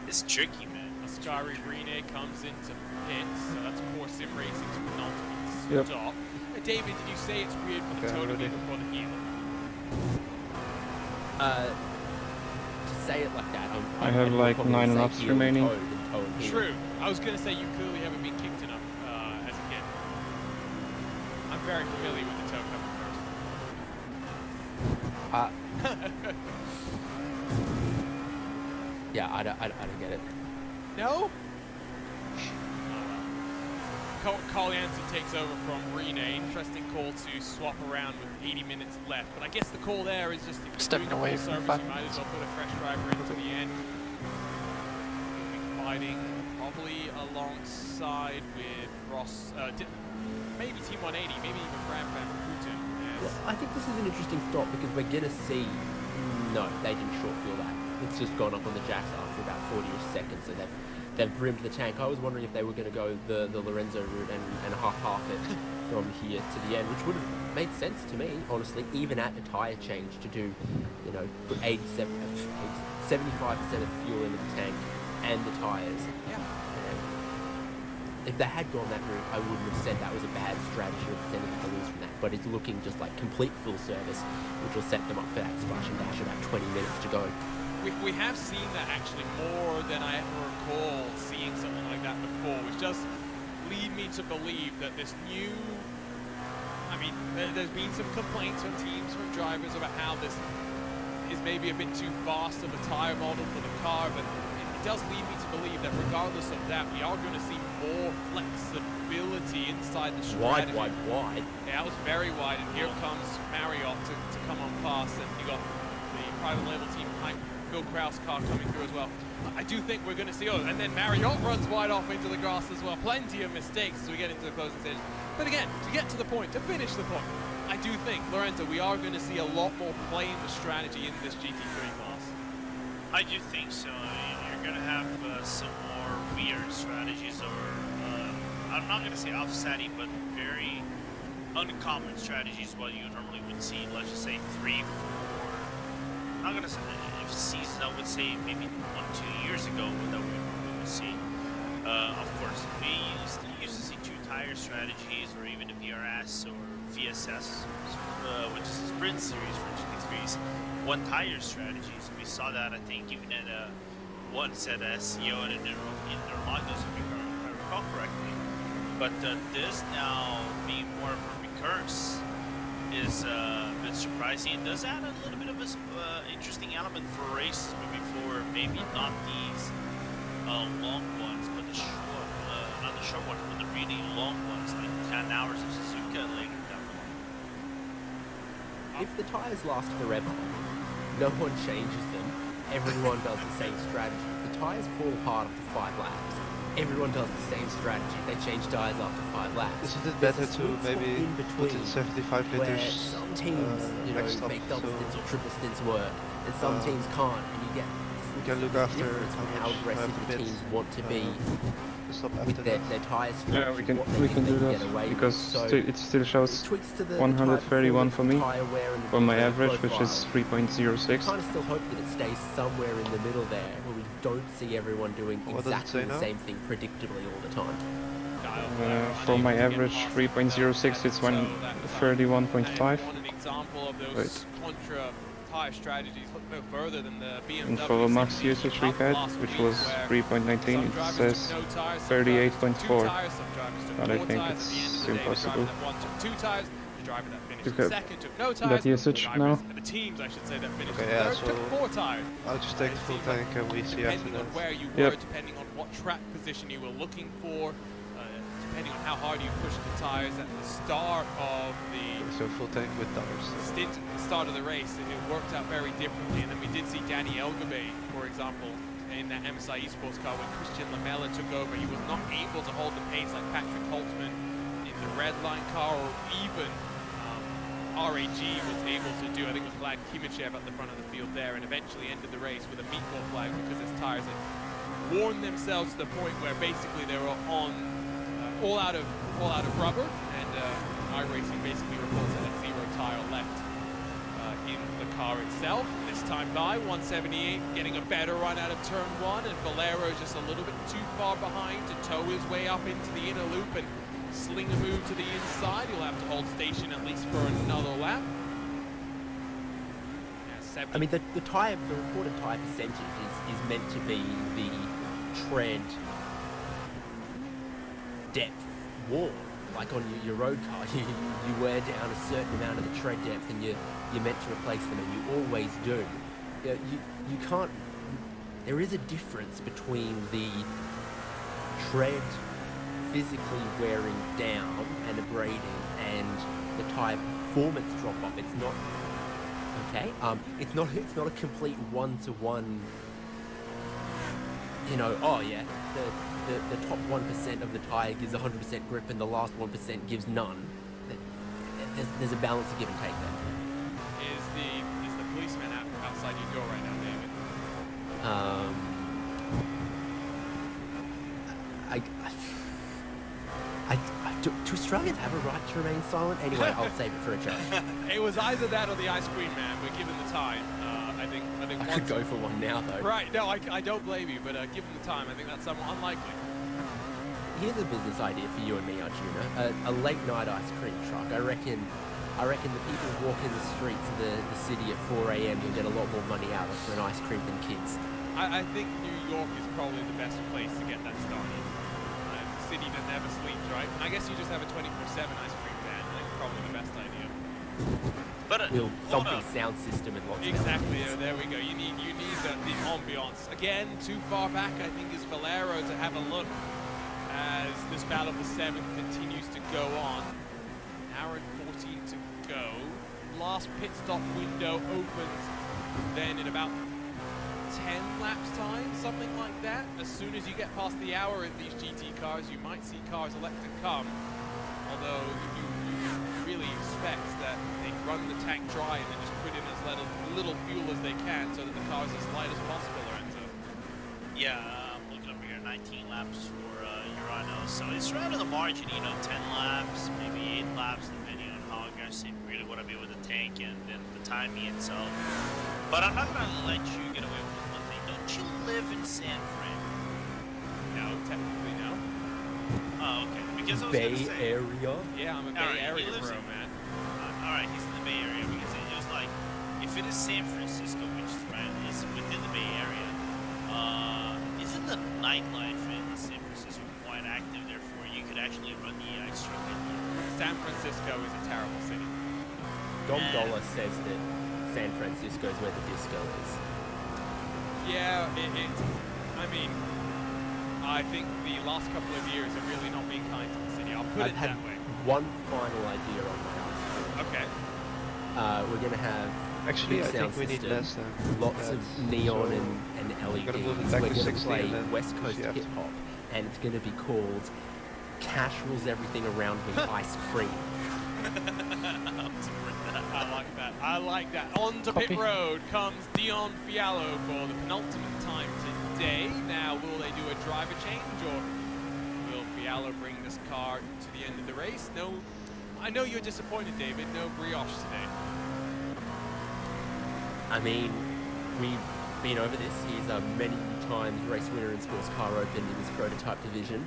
It's tricky, man. Ascari Rene comes into pits, so that's core sim racing's penultimate stop. David, did you say it's weird for the toe to be before the heel? To say it like that, I have like 9 laps remaining. True. I was gonna say you clearly haven't been kicked enough as a kid. I'm very familiar with the toe coming first. Yeah, I don't get it. No? Carl Jansen takes over from Rene. Interesting call to swap around with 80 minutes left. But I guess the call there is just if you're stepping doing away the from full service, you might as well put a fresh driver into the end. We'll be fighting probably alongside with Ross, maybe Team 180, maybe even Brad Van Houten. Well, I think this is an interesting stop because we're gonna see. No, they didn't short fuel that. It's just gone up on the jacks after about 40-ish seconds, so they've brimmed the tank. I was wondering if they were going to go the Lorenzo route and half it from here to the end, which would have made sense to me, honestly, even at a tyre change to do, you know, put 75% of fuel into the tank and the tyres. Yeah. If they had gone that route, I wouldn't have said that was a bad strategy or sending to lose from that, but it's looking just like complete full service, which will set them up for that splash and dash about 20 minutes to go. We have seen that actually more than I ever recall seeing something like that before, which does lead me to believe that this new, I mean, there's been some complaints from teams, from drivers about how this is maybe a bit too fast of a tyre model for the car, but it does lead me to believe that regardless of that, we are going to see more flexibility inside the strategy. Wide. Yeah, it was very wide, and here comes Marriott to come on past, and you got the private label team behind Phil Kraus car coming through as well. I do think we're going to see, and then Marriott runs wide off into the grass as well. Plenty of mistakes as we get into the closing stage. But again, to get to the point, to finish the point, I do think, Lorenzo, we are going to see a lot more playing the strategy in this GT3 class. I do think so. I mean, you're going to have some more weird strategies, or I'm not going to say offsetting, but very uncommon strategies what you normally would see, let's just say 3, 4, I'm not going to say season, I would say maybe 1-2 years ago that we would see. Of course, we used to see 2 tire strategies, or even a VRS or VSS, which is a sprint series for GT3s, 1 tire strategies. We saw that, I think, even at once at SCO and in Interlagos, if I recall correctly. But this now being more of a recurrence is a bit surprising. It does add a little bit of an interesting element for races moving forward. Maybe not these long ones, but the short, not the short ones, but the really long ones, like 10 hours of Suzuka later down the line. If the tyres last forever, no one changes them. Everyone does the same strategy. If the tyres fall apart after 5 laps, everyone does the same strategy. They change tyres after 5 laps. Isn't it better to maybe put in 75 liters? Some teams, make double stints or triple stints work, and some teams can't, and you get can look after how aggressive the teams want to be with their tyre strategy. Yeah, we can do that because it still shows 131 for me for my average, which is 3.06. I kind of still hope that it stays somewhere in the middle there, where we don't see everyone doing exactly the same thing predictably all the time. For my average 3.06, it's 131.5. Tire strategies look no further than the BMW. And for max usage we had, which was 3.19, it says 38.4. But I think it's impossible. 2 tires, The driver that finished Okay. second took no That tires. usage the drivers, the teams, I should say, that finished Okay, yeah, third took so 4 tires. I'll just take the full tank and we see after Depending on that. where you Yep. were, depending on what track position you were looking for, depending on how hard you pushed the tires at the start of the So full tank with tires. stint at the start of the race, it worked out very differently. And then we did see Danny Elgabe, for example, in that MSI Esports car when Christian Lamella took over. He was not able to hold the pace like Patrick Holtzman in the red line car, or even RAG was able to do. I think it was Vlad Kimichev at the front of the field there, and eventually ended the race with a meatball flag because his tires had worn themselves to the point where basically they were on all out of rubber, and iRacing basically reports that had 0 tire left in the car itself. This time by 178, getting a better run out of turn 1, and Valero just a little bit too far behind to tow his way up into the inner loop and sling a move to the inside. He'll have to hold station at least for another lap. Yeah, I mean, the reported tyre percentage is meant to be the tread depth worn. Like on your road car, you wear down a certain amount of the tread depth, and you're meant to replace them, and you always do. You can't. There is a difference between the tread physically wearing down and abrading and the tyre performance drop off. It's not okay. It's not a complete one-to-one. You know, oh yeah, the top 1% of the tyre gives 100% grip and the last 1% gives none. There's a balance of give and take there. Is the policeman outside your door right now, David? Do Australians have a right to remain silent? Anyway, I'll save it for a chat. It was either that or the ice cream man, but given the time, I think I could go for one now, though. Right, no, I don't blame you, but given the time, I think that's somewhat unlikely. Here's a business idea for you and me, Arjuna. A late night ice cream truck. I reckon the people walking the streets of the city at 4 a.m. you'll get a lot more money out of for an ice cream than kids. I think New York is probably the best place to get that started. It's a city that never sleeps, right? I guess you just have a 24/7 ice cream van. I think probably the best idea. But Build something sound system and lots of exactly. elements. There we go. You need the ambiance. Again, too far back, I think, is Valero to have a look as this battle of the 7th continues to go on. An hour and 14 to go. Last pit stop window opens then in about 10 laps time, something like that. As soon as you get past the hour in these GT cars, you might see cars elect to come. Although you really expect that they run the tank dry and then just put in as little fuel as they can so that the car is as light as possible, Lorenzo. yeah, I'm looking over here, 19 laps for Urano. So it's right on the margin, 10 laps, maybe 8 laps, depending on how aggressive you really want to be with the tank and then the timing itself. But I'm not going to let you get away with one thing. Don't you live in San Fran? No, technically no. Oh, okay. Because I was Bay going to say... Area? Yeah, I'm a Bay Alright, he Area lives bro, in- man. Alright, he's in the Bay Area because it was like, if it is San Francisco, which is right, is within the Bay Area, isn't the nightlife in San Francisco quite active? Therefore, you could actually run the ice track in here. San Francisco is a terrible city. Dom Dollar says that San Francisco is where the disco is. Yeah, I mean, I think the last couple of years have really not been kind to the city. I'll put I've it had that way. one final idea on my ice Okay. cream. We're going to have Actually, big I sound think we need system, less than lots of that. neon So and LEDs. gotta move it We're back to going to 60 play and then West Coast push it hip hop, and it's going to be called Cash Rules Everything Around Me Ice Cream. I like that. On to pit road comes Dion Fiallo for the penultimate time today. Now, will they do a driver change, or will Fiallo bring this car to the end of the race? No. I know you're disappointed, David. No brioche today. I mean, we've been over this. He's a many times race winner in Sports Car Open in his prototype division,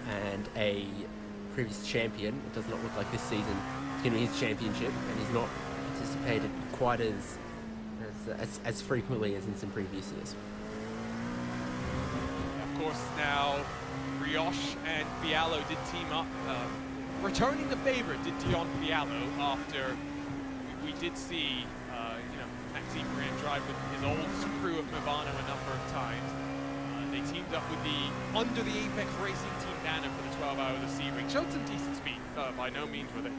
and a previous champion. It does not look like this season it's going to be his championship, and he's not participated quite as frequently as in some previous years. Of course, now Brioche and Fiallo did team up returning the favourite did Dion Fiallo after we did see, you know, Maxime Brand drive with his old crew at Movano a number of times. They teamed up with under the Apex Racing Team banner for the 12 Hours of Sebring. Showed some decent speed. By no means were they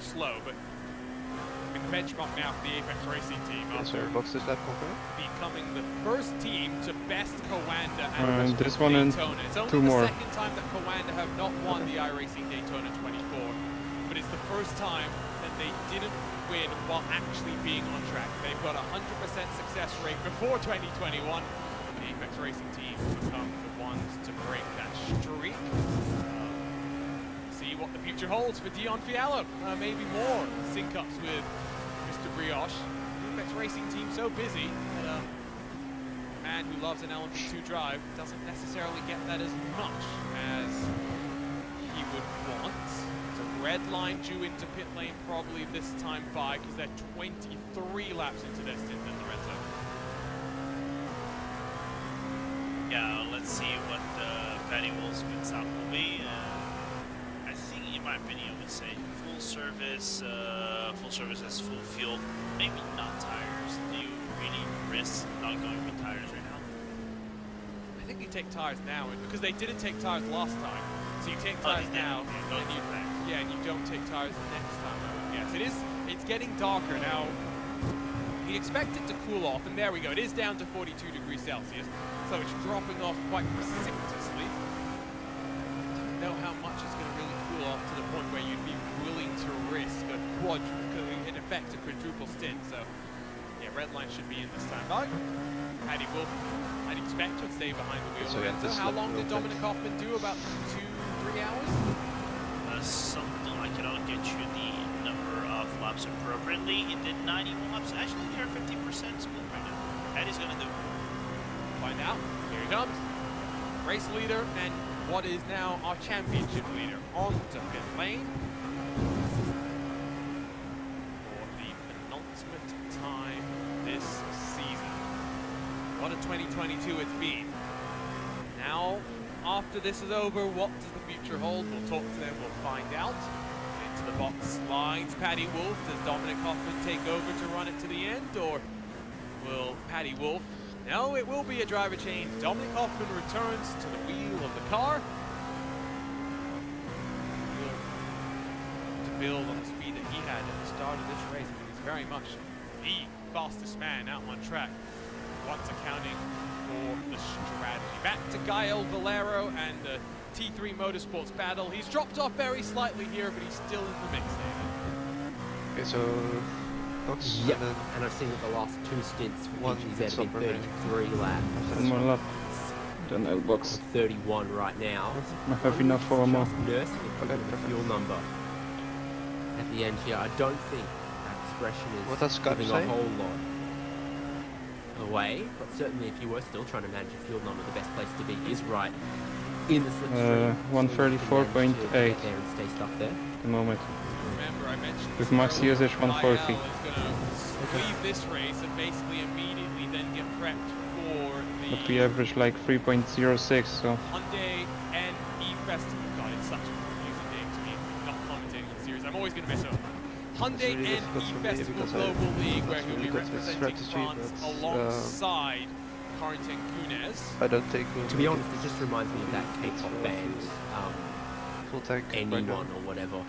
slow, but I mean, the benchmark now for the Apex Racing Team after becoming the first team to best Coanda at this one and Daytona. It's only two the more. second time that Coanda have not won the iRacing Daytona 24, but it's the first time that they didn't win while actually being on track. They've got a 100% success rate before 2021. The Apex Racing Team become the ones to break that streak. See what the future holds for Dion Fiallo. Maybe more sync-ups with Mr. Brioche. The Apex Racing Team so busy that a man who loves an LMP2 drive doesn't necessarily get that as much as he would want. So red line due into pit lane probably this time by, because they're 23 laps into their stint in the red zone. Yeah, let's see what Paddy Wolf's win stop will be. I think, in my opinion, I would say full service as full field. Maybe not tires. Do you really risk not going with tires right now? I think you take tires now, because they didn't take tires last time. So you take tires now, and you don't take tires next time, I would guess. It's getting darker now. You'd expect it to cool off, and there we go. It is down to 42 degrees Celsius, so it's dropping off quite precipitously. Don't know how much it's going to really cool off to the point where you'd be willing to risk in effect, a quadruple stint. So, yeah, red line should be in this time. But Paddy Wolf, I'd expect, would stay behind the wheel. So how long did Dominic Hoffman do? About 2-3 hours? Something like it. I'll get you the number of laps appropriately. He did 91 laps. Actually, you're 50% split right now. Paddy's going to do. Find out. Here he comes. Race leader and what is now our championship leader on to pit lane for the penultimate time this season. What a 2022 it's been. Now, after this is over, what does the future hold? We'll talk to them, we'll find out. Into the box slides Paddy Wolf. Does Dominic Hoffman take over to run it to the end, or will Paddy Wolf? No, it will be a driver change. Dominic Hoffman returns to the wheel of the car. To build on the speed that he had at the start of this race. I mean, he's very much the fastest man out on track, once accounting for the strategy. Back to Gael Valero and the T3 Motorsports battle. He's dropped off very slightly here, but he's still in the mix, David. Okay, so Box. Yep, and I've seen that the last two stints for DGZ have been 33 laps. One more lap. Then I'll box. 31 right now. I have enough for one more. Nursing the fuel number at the end here. I don't think that expression is giving a whole lot away, but certainly if you were still trying to manage a fuel number, the best place to be is right in the slipstream. 134.8 there and stay stuck there. at the moment. Remember, I mentioned With max usage 140. is going to leave this race and basically immediately then get prepped for the But we average like 3.06, so Hyundai NE Festival. God, it's such a confusing name to me. Not commentating on the series. I'm always going to mess up. Hyundai really difficult NE for me Festival because Global League, where he'll really be good with representing strategy, France but, alongside Corentin Cunez. I don't take To be honest, it just reminds me of that K-pop band, full tank anyone right now. or whatever.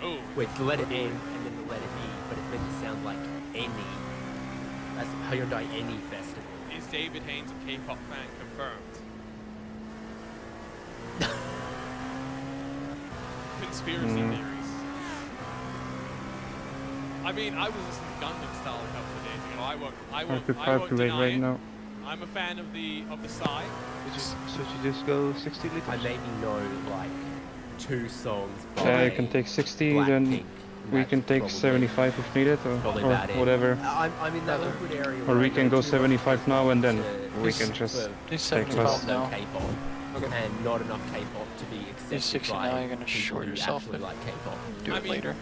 Oh, Where it's the letter N and then the letter E, but it's meant to sound like any. That's Hyundai NE Festival. is David Haynes a K-pop fan confirmed? Conspiracy theories. I mean, I was listening to Gundam Style a couple of days ago. I won't deny right it. now. I'm a fan of the Psy. So you just go 60 liters? I maybe know like 2 songs by Yeah, I can take 60, then Blackpink. we can take Probably 75 if needed, or about it. whatever. I'm in that awkward area. Or where we I can go go too 75 much now and then to- we can just for He's take 75 less. now. K-pop, and not enough K-pop to be accepted He's 60 by now, you're gonna people short who yourself actually and like K-pop. do I it mean, later.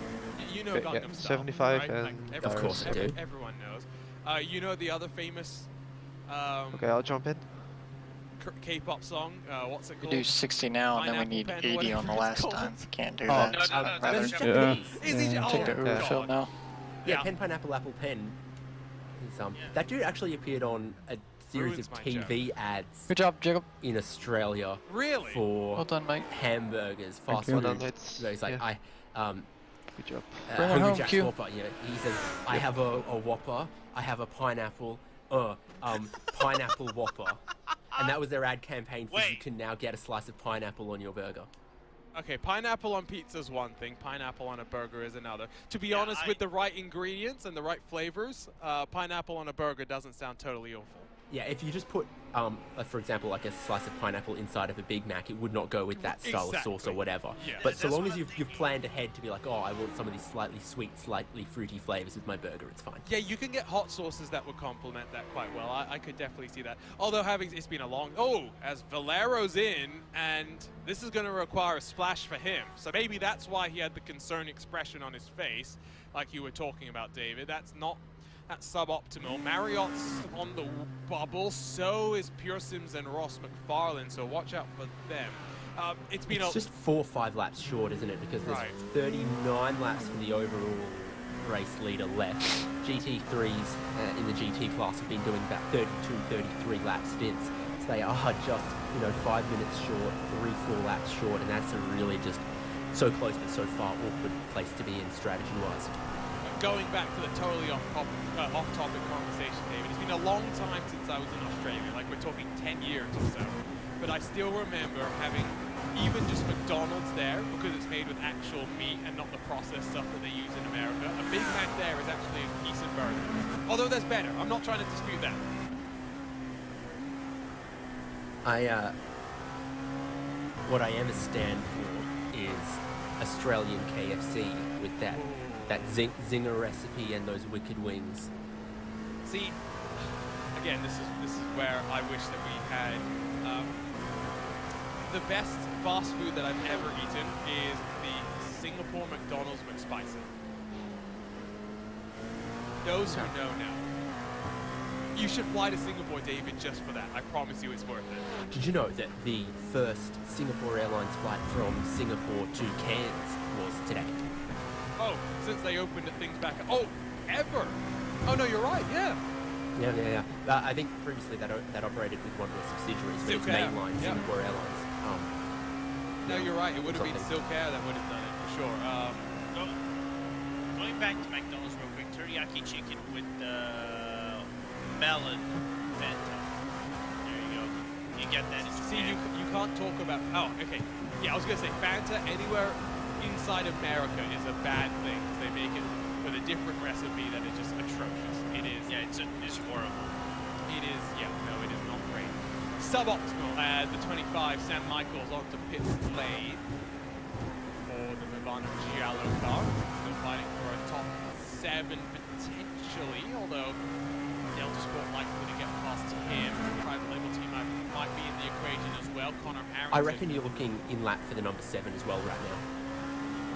You know Okay, yeah, Gundam Style, 75 right? and Like, Of course I do. Everyone knows. You know the other famous. Okay, I'll jump in. K-pop song. What's it We called? do 60 now, and then we Pineapple need Pen, 80 whatever on the it's last called. time. Can't do Oh, that. no, no, no, Rather- that's Yeah. Is he? Yeah. Oh, Take the God. overfill now. Yeah, Pen Pineapple Apple Pen. Is, Yeah. That dude actually appeared on a series Ruins of my TV ads Good job, Jacob. in Australia Really? for Well done, mate. hamburgers, fast you. food. Well done, it's- So he's like, yeah. Good job. Bring it Hungry home, Jack's Q. Whopper. You know, he says, I have a Whopper, I have a pineapple, pineapple Whopper. And that was their ad campaign for you Wait. can now get a slice of pineapple on your burger. Okay, pineapple on pizza is one thing. Pineapple on a burger is another. To be Yeah, honest, with the right ingredients and the right flavors, pineapple on a burger doesn't sound totally awful. Yeah, if you just put, for example, like a slice of pineapple inside of a Big Mac, it would not go with that style of sauce or Exactly. whatever. Yeah. But so That's long what as I'm you've planned ahead to be like, oh, I want some of these slightly sweet, slightly fruity flavors with my burger, it's fine. Yeah, you can get hot sauces that would complement that quite well. I could definitely see that. Although it's been a long... Oh, as Valero's in, and this is going to require a splash for him. So maybe that's why he had the concerned expression on his face, like you were talking about, David. That's suboptimal. Marriott's on the bubble. So is Pearson and Ross McFarlane. So watch out for them. It's been It's just 4 or 5 laps short, isn't it? Because there's Right. 39 laps for the overall race leader left. GT3s in the GT class have been doing about 32, 33 lap stints. So they are just, 5 minutes short, 3, 4 laps short, and that's a really just so close but so far awkward place to be in strategy-wise. Going back to the totally off-topic conversation, David, it's been a long time since I was in Australia. Like, we're talking 10 years or so. But I still remember having even just McDonald's there, because it's made with actual meat and not the processed stuff that they use in America. A Big Mac there is actually a decent burger. Although there's better. I'm not trying to dispute that. What I am a stand for is Australian KFC with that zinger recipe and those wicked wings. See, again, this is where I wish that we had the best fast food that I've ever eaten is the Singapore McDonald's McSpicy. Those who know. You should fly to Singapore, David, just for that. I promise you it's worth it. Did you know that the first Singapore Airlines flight from Singapore to Cairns was today? Oh, since they opened things back up. Oh, ever? Oh, no, you're right, yeah. Yeah. I think previously that operated with one of the subsidiaries, but it's Silk Air, mainline yeah. Singapore Airlines. No, you're right. It would have been something. Silk Air that would have done it, for sure. Going back to McDonald's real quick, teriyaki chicken with melon Fanta. There you go. You get that. See, you can't talk about... Oh, okay. Yeah, I was going to say, Fanta anywhere inside America is a bad thing, because they make it with a different recipe that is just atrocious. It is. Yeah, it's horrible. It is, yeah, no, it is not great. Suboptimal as the 25 Sam Michaels onto pits lane for the Movano Giallo car. Still fighting for a top 7 potentially, although Delta Sport likely to get past him. The private label team might be in the equation as well. Connor Harrington. I reckon you're looking in lap for the number 7 as well right now.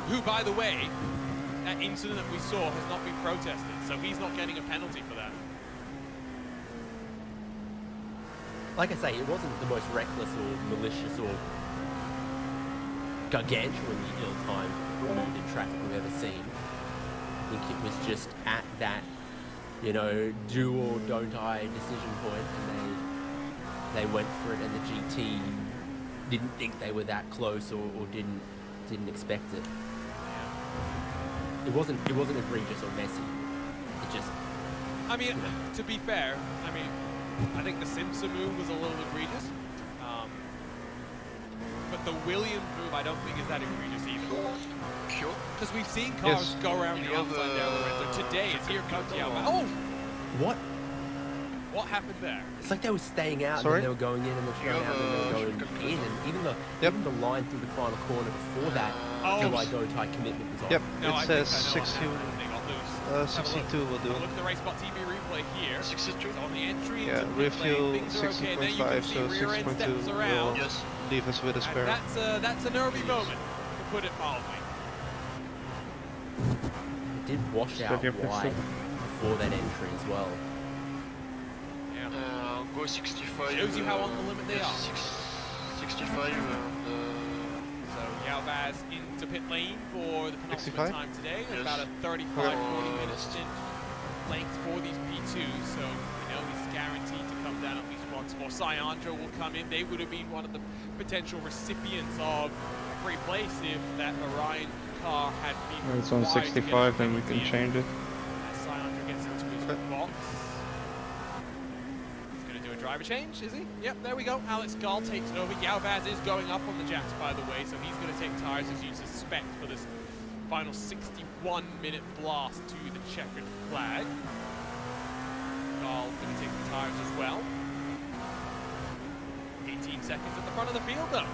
Who, by the way, that incident that we saw has not been protested, so he's not getting a penalty for that. Like I say, it wasn't the most reckless or malicious or gargantuanly ill-timed move in traffic we've ever seen. I think it was just at that, do or don't I decision point, and they went for it, and the GT didn't think they were that close or didn't expect it. It wasn't egregious or messy. It just. I mean, to be fair, I think the Simpson move was a little egregious. But the Williams move, I don't think is that egregious either. Sure. Because we've seen cars Yes. go around You the know outside there, Lorenzo. Today, it's here comes the outbound. Oh! What? What happened there? It's like they were staying out, Sorry? and then they were going in, and then going out, and then they were going in, and even the line through the final corner before that, Oh. do I don't I commitment was on. Yep, No, I it think says I know what happened. They got loose. 62 will do. Look at the RaceBot TV replay here. 62? It's on the entry Yeah, into pit lane. refuel Things are okay. Then you can 60.5, see so rear end 6.2 steps will around. Yes. leave us with a And spare. that's a nervy moment, to put it mildly. It did wash out your pit wide stop. before that entry as well. Yeah. Go 65. Shows you how on the limit they are. 65 and... So Galvez into pit lane for the penultimate 65? time today. Yes. About a 35-40 minute stint length for these P2s. So we know he's guaranteed to come down at least once more. Sayandra will come in. They would have been one of the potential recipients of a free place if that Orion car had been. When it's on 65, then we can change it. As Sayandra gets into his box. He's going to do a driver change, is he? Yep, there we go. Alex Gall takes it over. Galvez is going up on the jacks, by the way, so he's going to take tires as you suspect for this final 61-minute blast to the checkered flag. Gall going to take the tires as well. 18 seconds at the front of the field, though.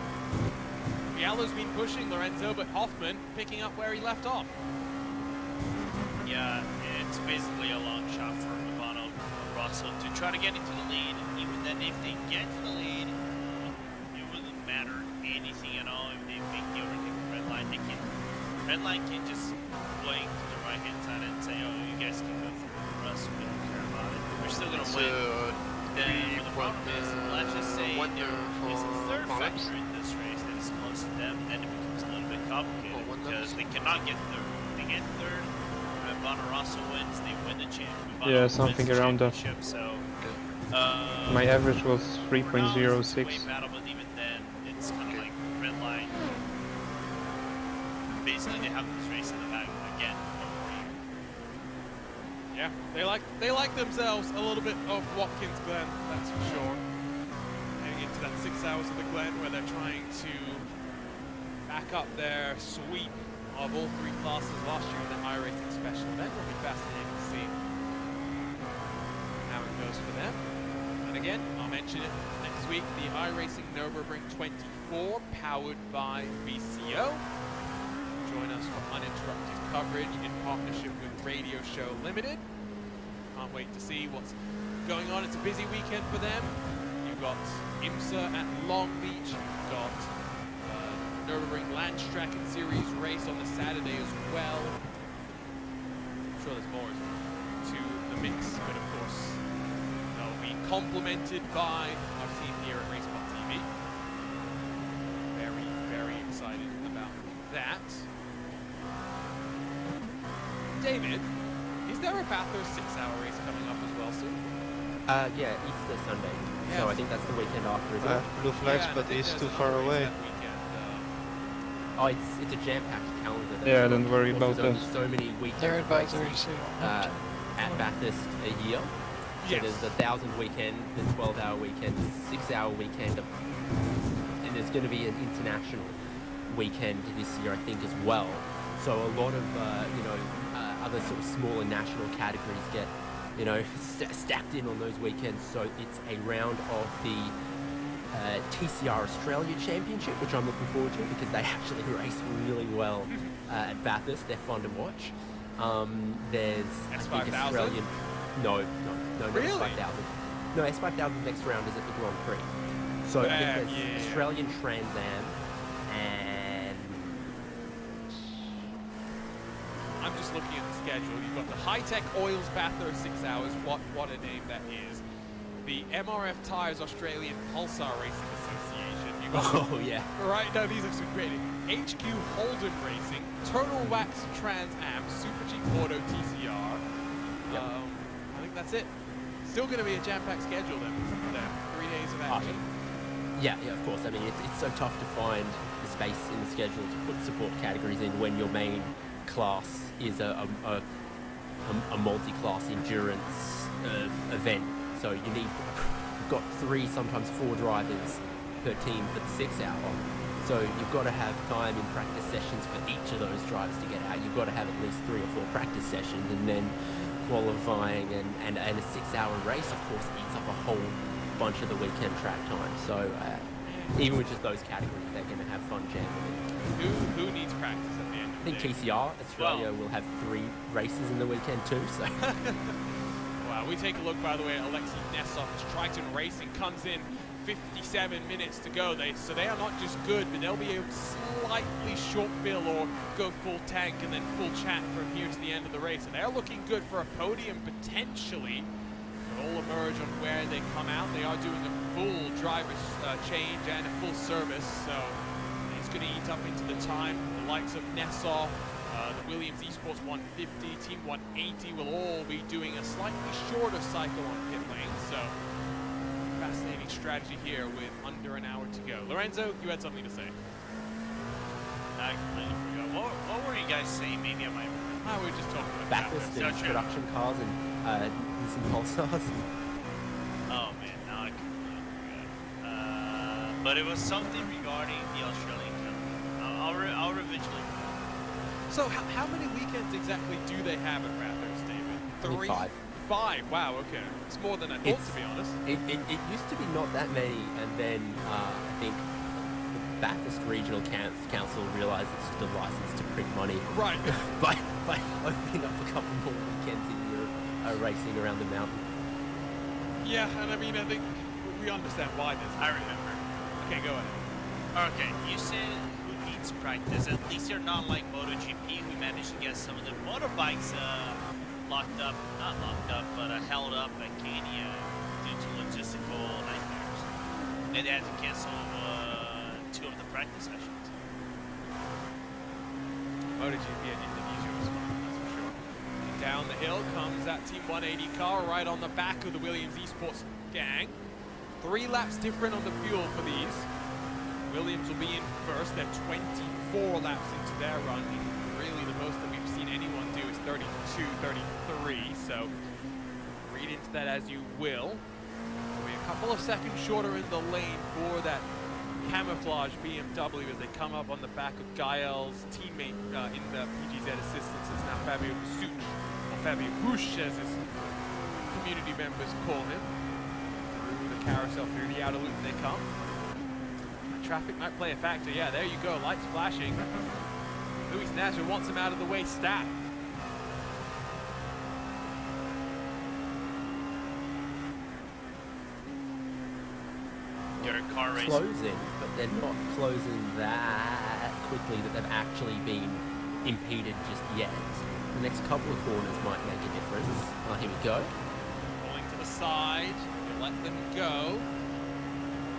Fiallo's been pushing Lorenzo, but Hoffman picking up where he left off. Yeah, it's basically a long shot for Romano Rosso to try to get into the lead. Even then, if they get to the lead, it wouldn't matter anything at all. If they make the overtake the red line, red line can just blink to the right hand side and say, "Oh, you guys can go through us. We don't care about it. We're still gonna win." Then the problem is, let's just say there is a third factor in this race that is close to them, then it becomes a little bit complicated because they cannot get third. They get third, Bonarossa wins, they win the championship. Yeah, something around that. So, my average was 3.06. way battle, but even then, it's kind of like red line. Basically, they have this race in the bag again. Yeah, they like themselves a little bit of Watkins Glen, that's for sure. Heading into that 6 hours of the Glen where they're trying to back up their sweep of all three classes last year in the iRacing special event. It'll be fascinating to see how it goes for them. And again, I'll mention it next week, the iRacing Nürburgring 24 powered by VCO. Join us for uninterrupted coverage in partnership with Radio Show Limited. Can't wait to see what's going on. It's a busy weekend for them. You've got IMSA at Long Beach. You've got Nürburgring Landstrack Series race on the Saturday as well. I'm sure there's more to the mix, but of course they'll be complemented by our team here at Racebot TV. Very, very excited about that. David, is there a Bathurst 6-hour race coming up as well soon? Yeah, Easter Sunday. Yeah. So I think that's the weekend after as well. Blue flags, but it's too far away. Oh, it's a jam-packed calendar. Yeah, don't worry about that. So many weekends. Their advisory soon. At Bathurst a year. So Yes. there's the 1,000 weekend, the 12-hour weekend, 6-hour weekend, and there's going to be an international weekend this year, I think, as well. So a lot of other sort of smaller national categories get stacked in on those weekends. So it's a round of the TCR Australia Championship, which I'm looking forward to because they actually race really well at Bathurst. They're fun to watch. There's S5000? Australian. No, Really? S5000. No, S5000 next round is at the Grand Prix. So I think there's Australian Trans Am and I'm just looking at the schedule. You've got the High-Tech Oils Bathurst 6 hours. What a name that is. The MRF Tires Australian Pulsar Racing Association. You've got right, no, these are some great. HQ Holden Racing, Total Wax Trans Am, Super G Auto TCR. I think that's it. Still going to be a jam-packed schedule then. 3 days of action. Yeah, of course. I mean, it's so tough to find the space in the schedule to put support categories in when your main class is a multi-class endurance event. So you've got 3, sometimes 4 drivers per team for the 6 hour. So you've got to have time in practice sessions for each of those drivers to get out. You've got to have at least 3 or 4 practice sessions, and then qualifying and a 6 hour race, of course, eats up a whole bunch of the weekend track time. So even with just those categories, they're going to have fun jamming. Who needs practice at the end of the day? I think TCR Australia will have 3 races in the weekend too. So. Wow, we take a look, by the way, at Alexei Nesov as Triton Racing comes in 57 minutes to go. So they are not just good, but they'll be able to slightly short fill or go full tank and then full chat from here to the end of the race. And they're looking good for a podium potentially They'll all emerge on where they come out. They are doing a full driver's change and a full service, so it's going to eat up into the time. The likes of Nessoff, the Williams Esports 150, Team 180 will all be doing a slightly shorter cycle on pit lane, so fascinating strategy here with under an hour to go. Lorenzo, you had something to say. I completely forgot. What were you guys saying? Maybe I might remember. We were just talking about Bathurst and production cars and Nissan Pulsars. Oh man, now I completely forgot. But it was something regarding the Australian calendar. I'll eventually. So how many weekends exactly do they have at Bathurst, David? 3? 5. 5, wow, okay. It's more than I thought, to be honest. It used to be not that many, and then I think the Bathurst Regional Council realised it's just a license to print money. Right. by opening up a couple more weekends a year of racing around the mountain. Yeah, and I mean, I think we understand why this. I remember. Okay, go ahead. Okay, you said who needs practice? At least you're not like MotoGP. We managed to get some of the motorbikes locked up, not locked up, but held up at Kenya due to logistical nightmares. And they had to cancel 2 of the practice sessions. MotoGP, I didn't think easier was fun, that's for sure. And down the hill comes that Team 180 car right on the back of the Williams Esports gang. 3 laps different on the fuel for these. Williams will be in first. They're 24 laps into their run. Really, the most that we've seen anyone do is 32, 33. So read into that as you will. We'll be a couple of seconds shorter in the lane for that camouflage BMW as they come up on the back of Gael's teammate in the PGZ assistance. It's now Fabio Bush, or Fabio Bush as his community members call him. Through the carousel, through the outer loop they come. Traffic might play a factor. Yeah, there you go. Lights flashing. Luis Nasser wants him out of the way stat. Your car racing. Closing, but they're not closing that quickly that they've actually been impeded just yet. The next couple of corners might make a difference. Oh, here we go. Pulling to the side. You let them go.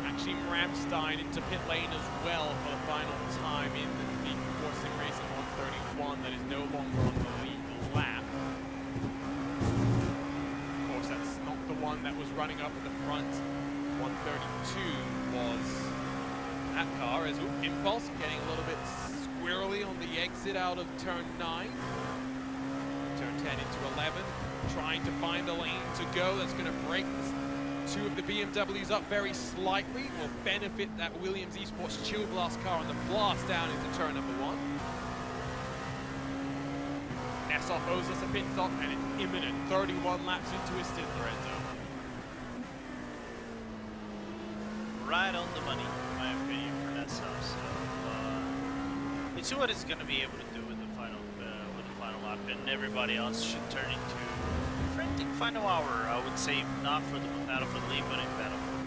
Maxime Ramstein into pit lane as well for the final time in the Sim Racing 131 that is no longer on the lead lap. Of course, that's not the one that was running up at the front. 132 was that car as Impulse getting a little bit squirrely on the exit out of turn 9. Turn 10 into 11, trying to find a lane to go that's going to break this. 2 of the BMWs up very slightly will benefit that Williams Esports Chill Blast car on the blast down into turn number 1. Nessoff owes us a pit stop and it's imminent. 31 laps into his stint, Lorenzo. Right on the money, in my opinion, for Nessoff. So let's see what he's going to be able to do with the final lap, and everybody else should turn into frantic final hour. I would say not for the battle for the lead, but in battle for the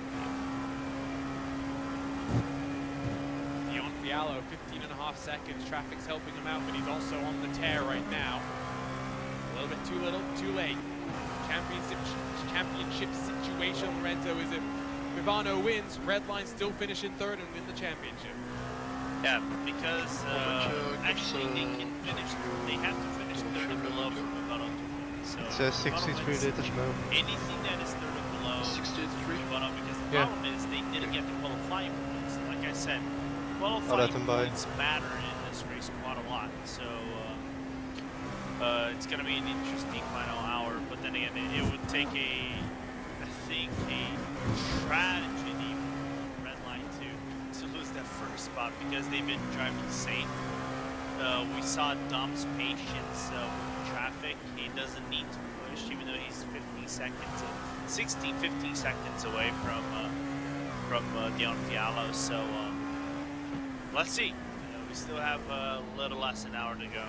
lead. Dion Fiallo, 15.5 seconds. Traffic's helping him out, but he's also on the tear right now. A little bit too little, too late. Championship situation, Lorenzo, is if Vivano wins, Redline still finish in 3rd and win the championship. Yeah, because actually they have to finish 3rd and below for Vivano to win. So it's 63 liters now. Anything that is 3rd and below 63? Vivano, because the Yeah. problem is they didn't get the qualifying points. Like I said, qualifying points matter in this race quite a lot. So it's going to be an interesting final hour, but then again, it would take a tragedy for Redline to lose that first spot because they've been driving safe. We saw Dom's patience with traffic. He doesn't need to push, even though he's 15 seconds away from Dion Fiallo. So let's see. We still have a little less than an hour to go,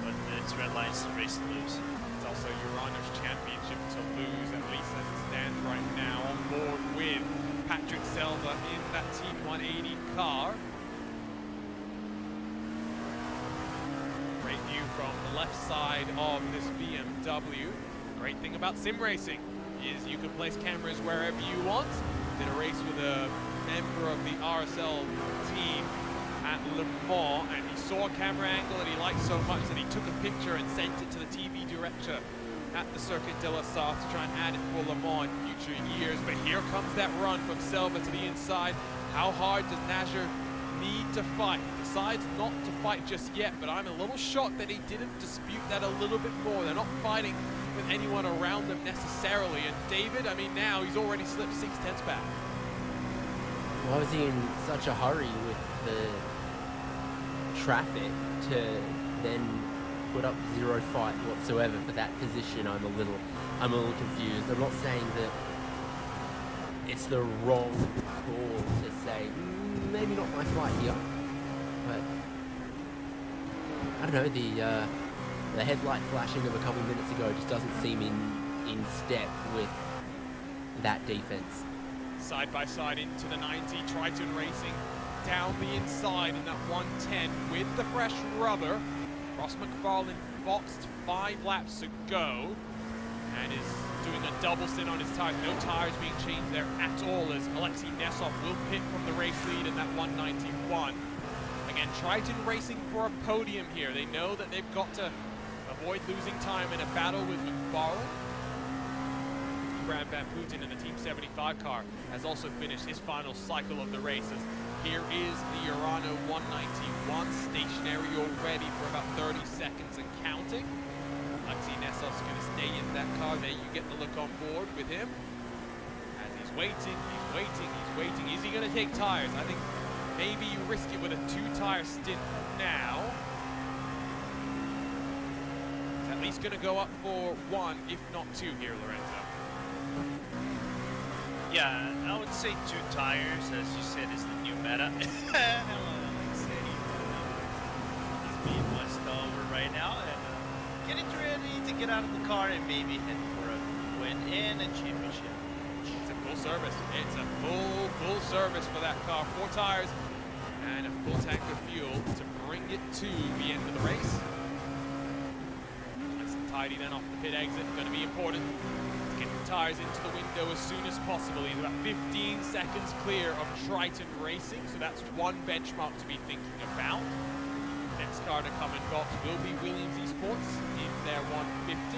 but it's Redline's race to lose. It's also Your Honor's championship to lose, at least as it stands right now, on board with Patrick Selva in that Team 180 car. Great view from the left side of this BMW. Great thing about sim racing, is you can place cameras wherever you want. Did a race with a member of the RSL team at Le Mans, and he saw a camera angle that he liked so much that he took a picture and sent it to the TV director at the Circuit de la Sarthe to try and add it for Le Mans in future years. But here comes that run from Selva to the inside. How hard does Nasr need to fight? Decides not to fight just yet, but I'm a little shocked that he didn't dispute that a little bit more. They're not fighting with anyone around them necessarily. And David, I mean, now he's already slipped 6/10 back. Why was he in such a hurry with the traffic to then put up zero fight whatsoever for that position? I'm a little confused. I'm not saying that it's the wrong call to say maybe not my flight here, but I don't know, the headlight flashing of a couple minutes ago just doesn't seem in step with that defense. Side by side into the 90, Triton Racing down the inside in that 110 with the fresh rubber. Ross McFarlane boxed 5 laps to go and is doing a double stint on his tires. No tires being changed there at all as Alexei Nesov will pit from the race lead in that 191. Again, Triton Racing for a podium here. They know that they've got to avoid losing time in a battle with McFarlane. Brad Van Putten in the Team 75 car has also finished his final cycle of the races. Here is the Urano 191, stationary already for about 30 seconds and counting. Alexei Nesov's going to stay in that car. There you get the look on board with him. As he's waiting, he's waiting, he's waiting. Is he going to take tires? I think maybe you risk it with a 2-tire stint now. He's at least going to go up for 1, if not 2 here, Lorenzo. Yeah, I would say 2 tires, as you said, is the new meta. Hello, Alexei. He's being West over right now, and getting ready to get out of the car and maybe head for a win and a championship. It's a full service. It's a full service for that car. 4 tires and a full tank of fuel to bring it to the end of the race. Nice and tidy then off the pit exit. Going to be important. Get the tires into the window as soon as possible. He's about 15 seconds clear of Triton Racing, so that's one benchmark to be thinking about. Next car to come in box will be Williams Esports in their 150.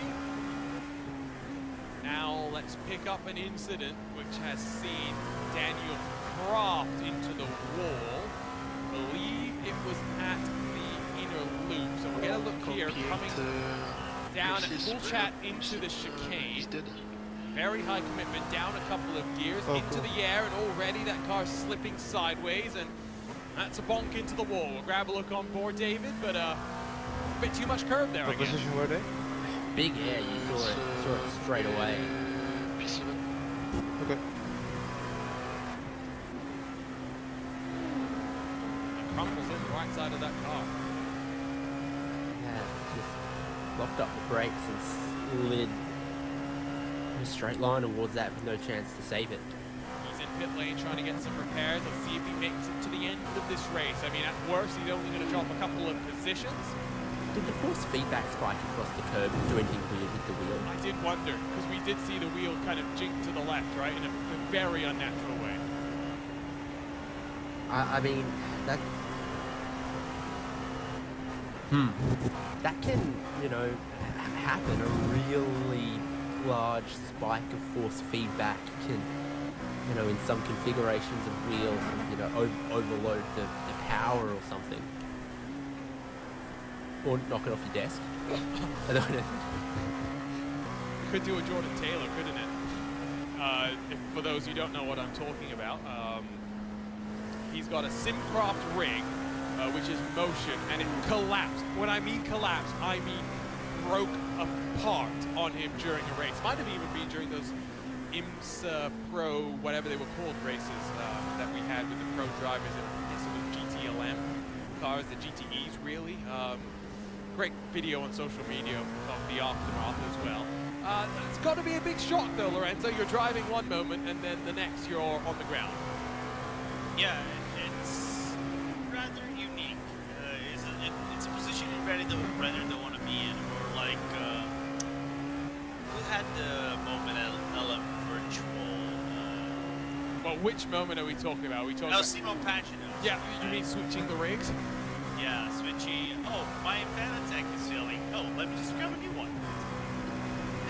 Now let's pick up an incident which has seen Daniel Kraft into the wall. I believe it was at the inner loop, so we'll get a look here coming down at full chat into the chicane. Very high commitment, down a couple of gears, into the air, and already that car's slipping sideways, and that's a bonk into the wall. We'll grab a look on board, David, but a bit too much curve there, What position were they? Big air, you saw it straight away. Okay. It crumples in the right side of that car. Yeah, just locked up the brakes and slid in a straight line towards that with no chance to save it. He's in pit lane trying to get some repairs. Let's see if he makes it to the end of this race. I mean, at worst, he's only going to drop a couple of positions. Did the force feedback spike across the curb do anything weird with the wheel? I did wonder, because we did see the wheel kind of jink to the left, right, in a very unnatural way. I mean, that... That can, you know, happen. A really large spike of force feedback can, you know, in some configurations of wheels, you know, overload the power or something. Or knock it off your desk. I don't know. Could do a Jordan Taylor, couldn't it? For those who don't know what I'm talking about, he's got a Simcraft rig, which is motion, and it collapsed. When I mean collapsed, I mean broke apart on him during a race. Might have even been during those IMSA Pro, whatever they were called, races that we had with the pro drivers in some of the GTLM cars, the GTEs really. Great video on social media of the aftermath as well. It's got to be a big shock though, Lorenzo. You're driving one moment and then the next you're on the ground. Yeah, it's rather unique. It's a position you rather don't want to be in, or like we had the moment at LMP which moment are we talking about? Are we talking No, about... Simo Pagino. Yeah, you mean switching the rigs? Yeah, switching. Oh, my fan attack is failing. Oh, let me just grab a new one.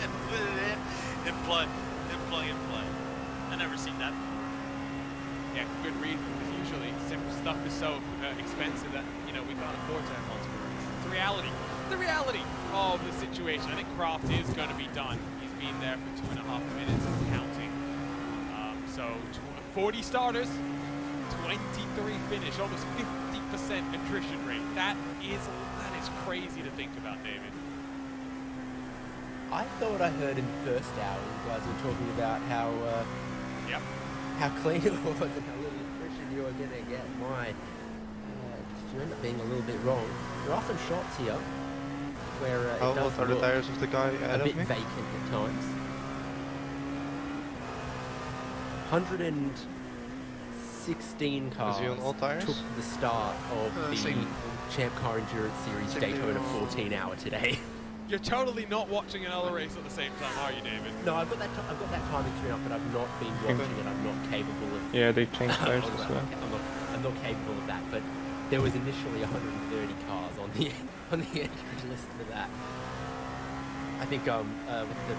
And put it in, and plug and play. I've never seen that before. Yeah, for good reason, because usually simple stuff is so expensive that, you know, we can't afford to have multiple rigs. It's the reality. The reality of the situation. I think Kraft is going to be done. He's been there for 2.5 minutes and counting. So 40 starters, 23 finish, almost 50% attrition rate. That is crazy to think about, David. I thought I heard in the first hour you guys were talking about how how clean it was and how little attrition you were going to get. You end up being a little bit wrong. There are often shots here where it does what are the look tires of the guy ahead a bit of me? vacant at times. 116 cars Is he on all tires? took the start of the same. Champ Car Endurance Series Same Daytona thing. 14 hour today. You're totally not watching another race at the same time, are you, David? No, I've got that timing tune up, but I've not been watching it. I'm not capable of. Yeah, they changed tires as well. I'm not capable of that. But there was initially 130 cars on the entry list for that. I think with the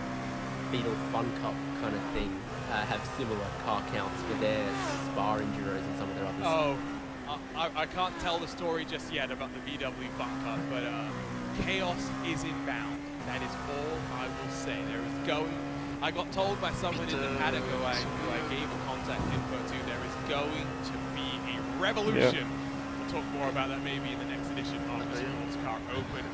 Beetle Fun Cup kind of thing, have similar car counts for their Spa Enduros and some of their others. Oh, I can't tell the story just yet about the VW Fun Cup, but chaos is inbound. That is all I will say. There is going. I got told by someone in the paddock who I gave a contact info to. There is going to be a revolution. Yeah. We'll talk more about that maybe in the next edition of the Sports Car Open.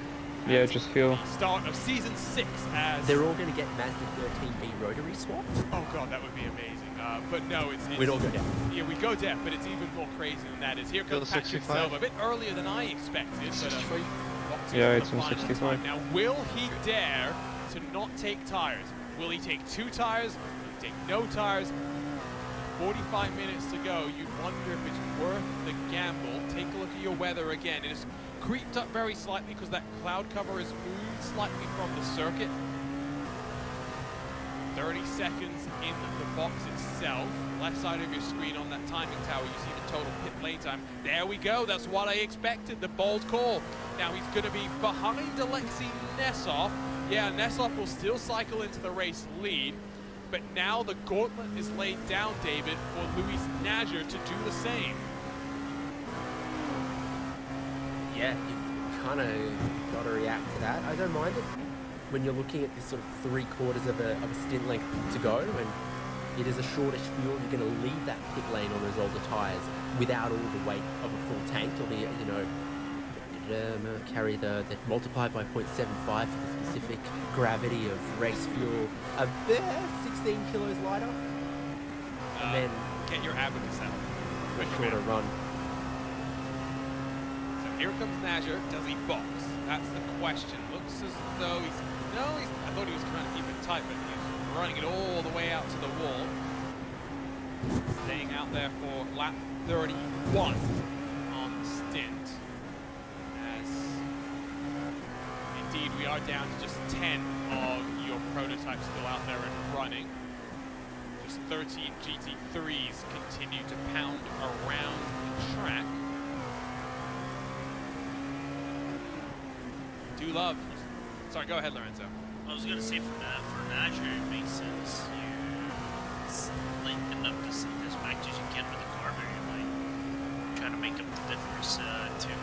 Yeah, just feel. Start of season 6 as they're all going to get Mazda 13B rotary swapped. Oh god, that would be amazing. But no, it's we'd all go deaf. Yeah, we go deaf, but it's even more crazy than that. Is here comes Patrick Silva, a bit earlier than I expected. But, yeah, it's on 65. Now, will he dare to not take tires? Will he take 2 tires? Will he take no tires? 45 minutes to go. You'd wonder if it's worth the gamble. Take a look at your weather again. It has creeped up very slightly because that cloud cover has moved slightly from the circuit. 30 seconds in the box itself. Left side of your screen on that timing tower, you see the total pit lane time. There we go. That's what I expected. The bold call. Now he's going to be behind Alexei Nesov. Yeah, Nesov will still cycle into the race lead. But now the gauntlet is laid down, David, for Luis Nager to do the same. Yeah, you've kind of got to react to that. I don't mind it when you're looking at this sort of 3/4 of a stint length to go, and it is a shortish fuel. You're going to leave that pit lane on those older tyres without all the weight of a full tank. You'll be, you know, carry the multiplied by 0.75 for the specific gravity of race fuel. 16 kilos lighter, and then get your abacus out. Shorter run. So here comes Nager. Does he box? That's the question. Looks as though he's. No, I thought he was trying to keep it tight, but he's running it all the way out to the wall. Staying out there for lap 31 on the stint. As indeed we are down to just 10 of your prototypes still out there and running. Just 13 GT3s continue to pound around the track. Do love. Sorry, go ahead, Lorenzo. I was going to say for Nager, it makes sense. You lengthen up as much as you can with the car variant, trying to make up the difference to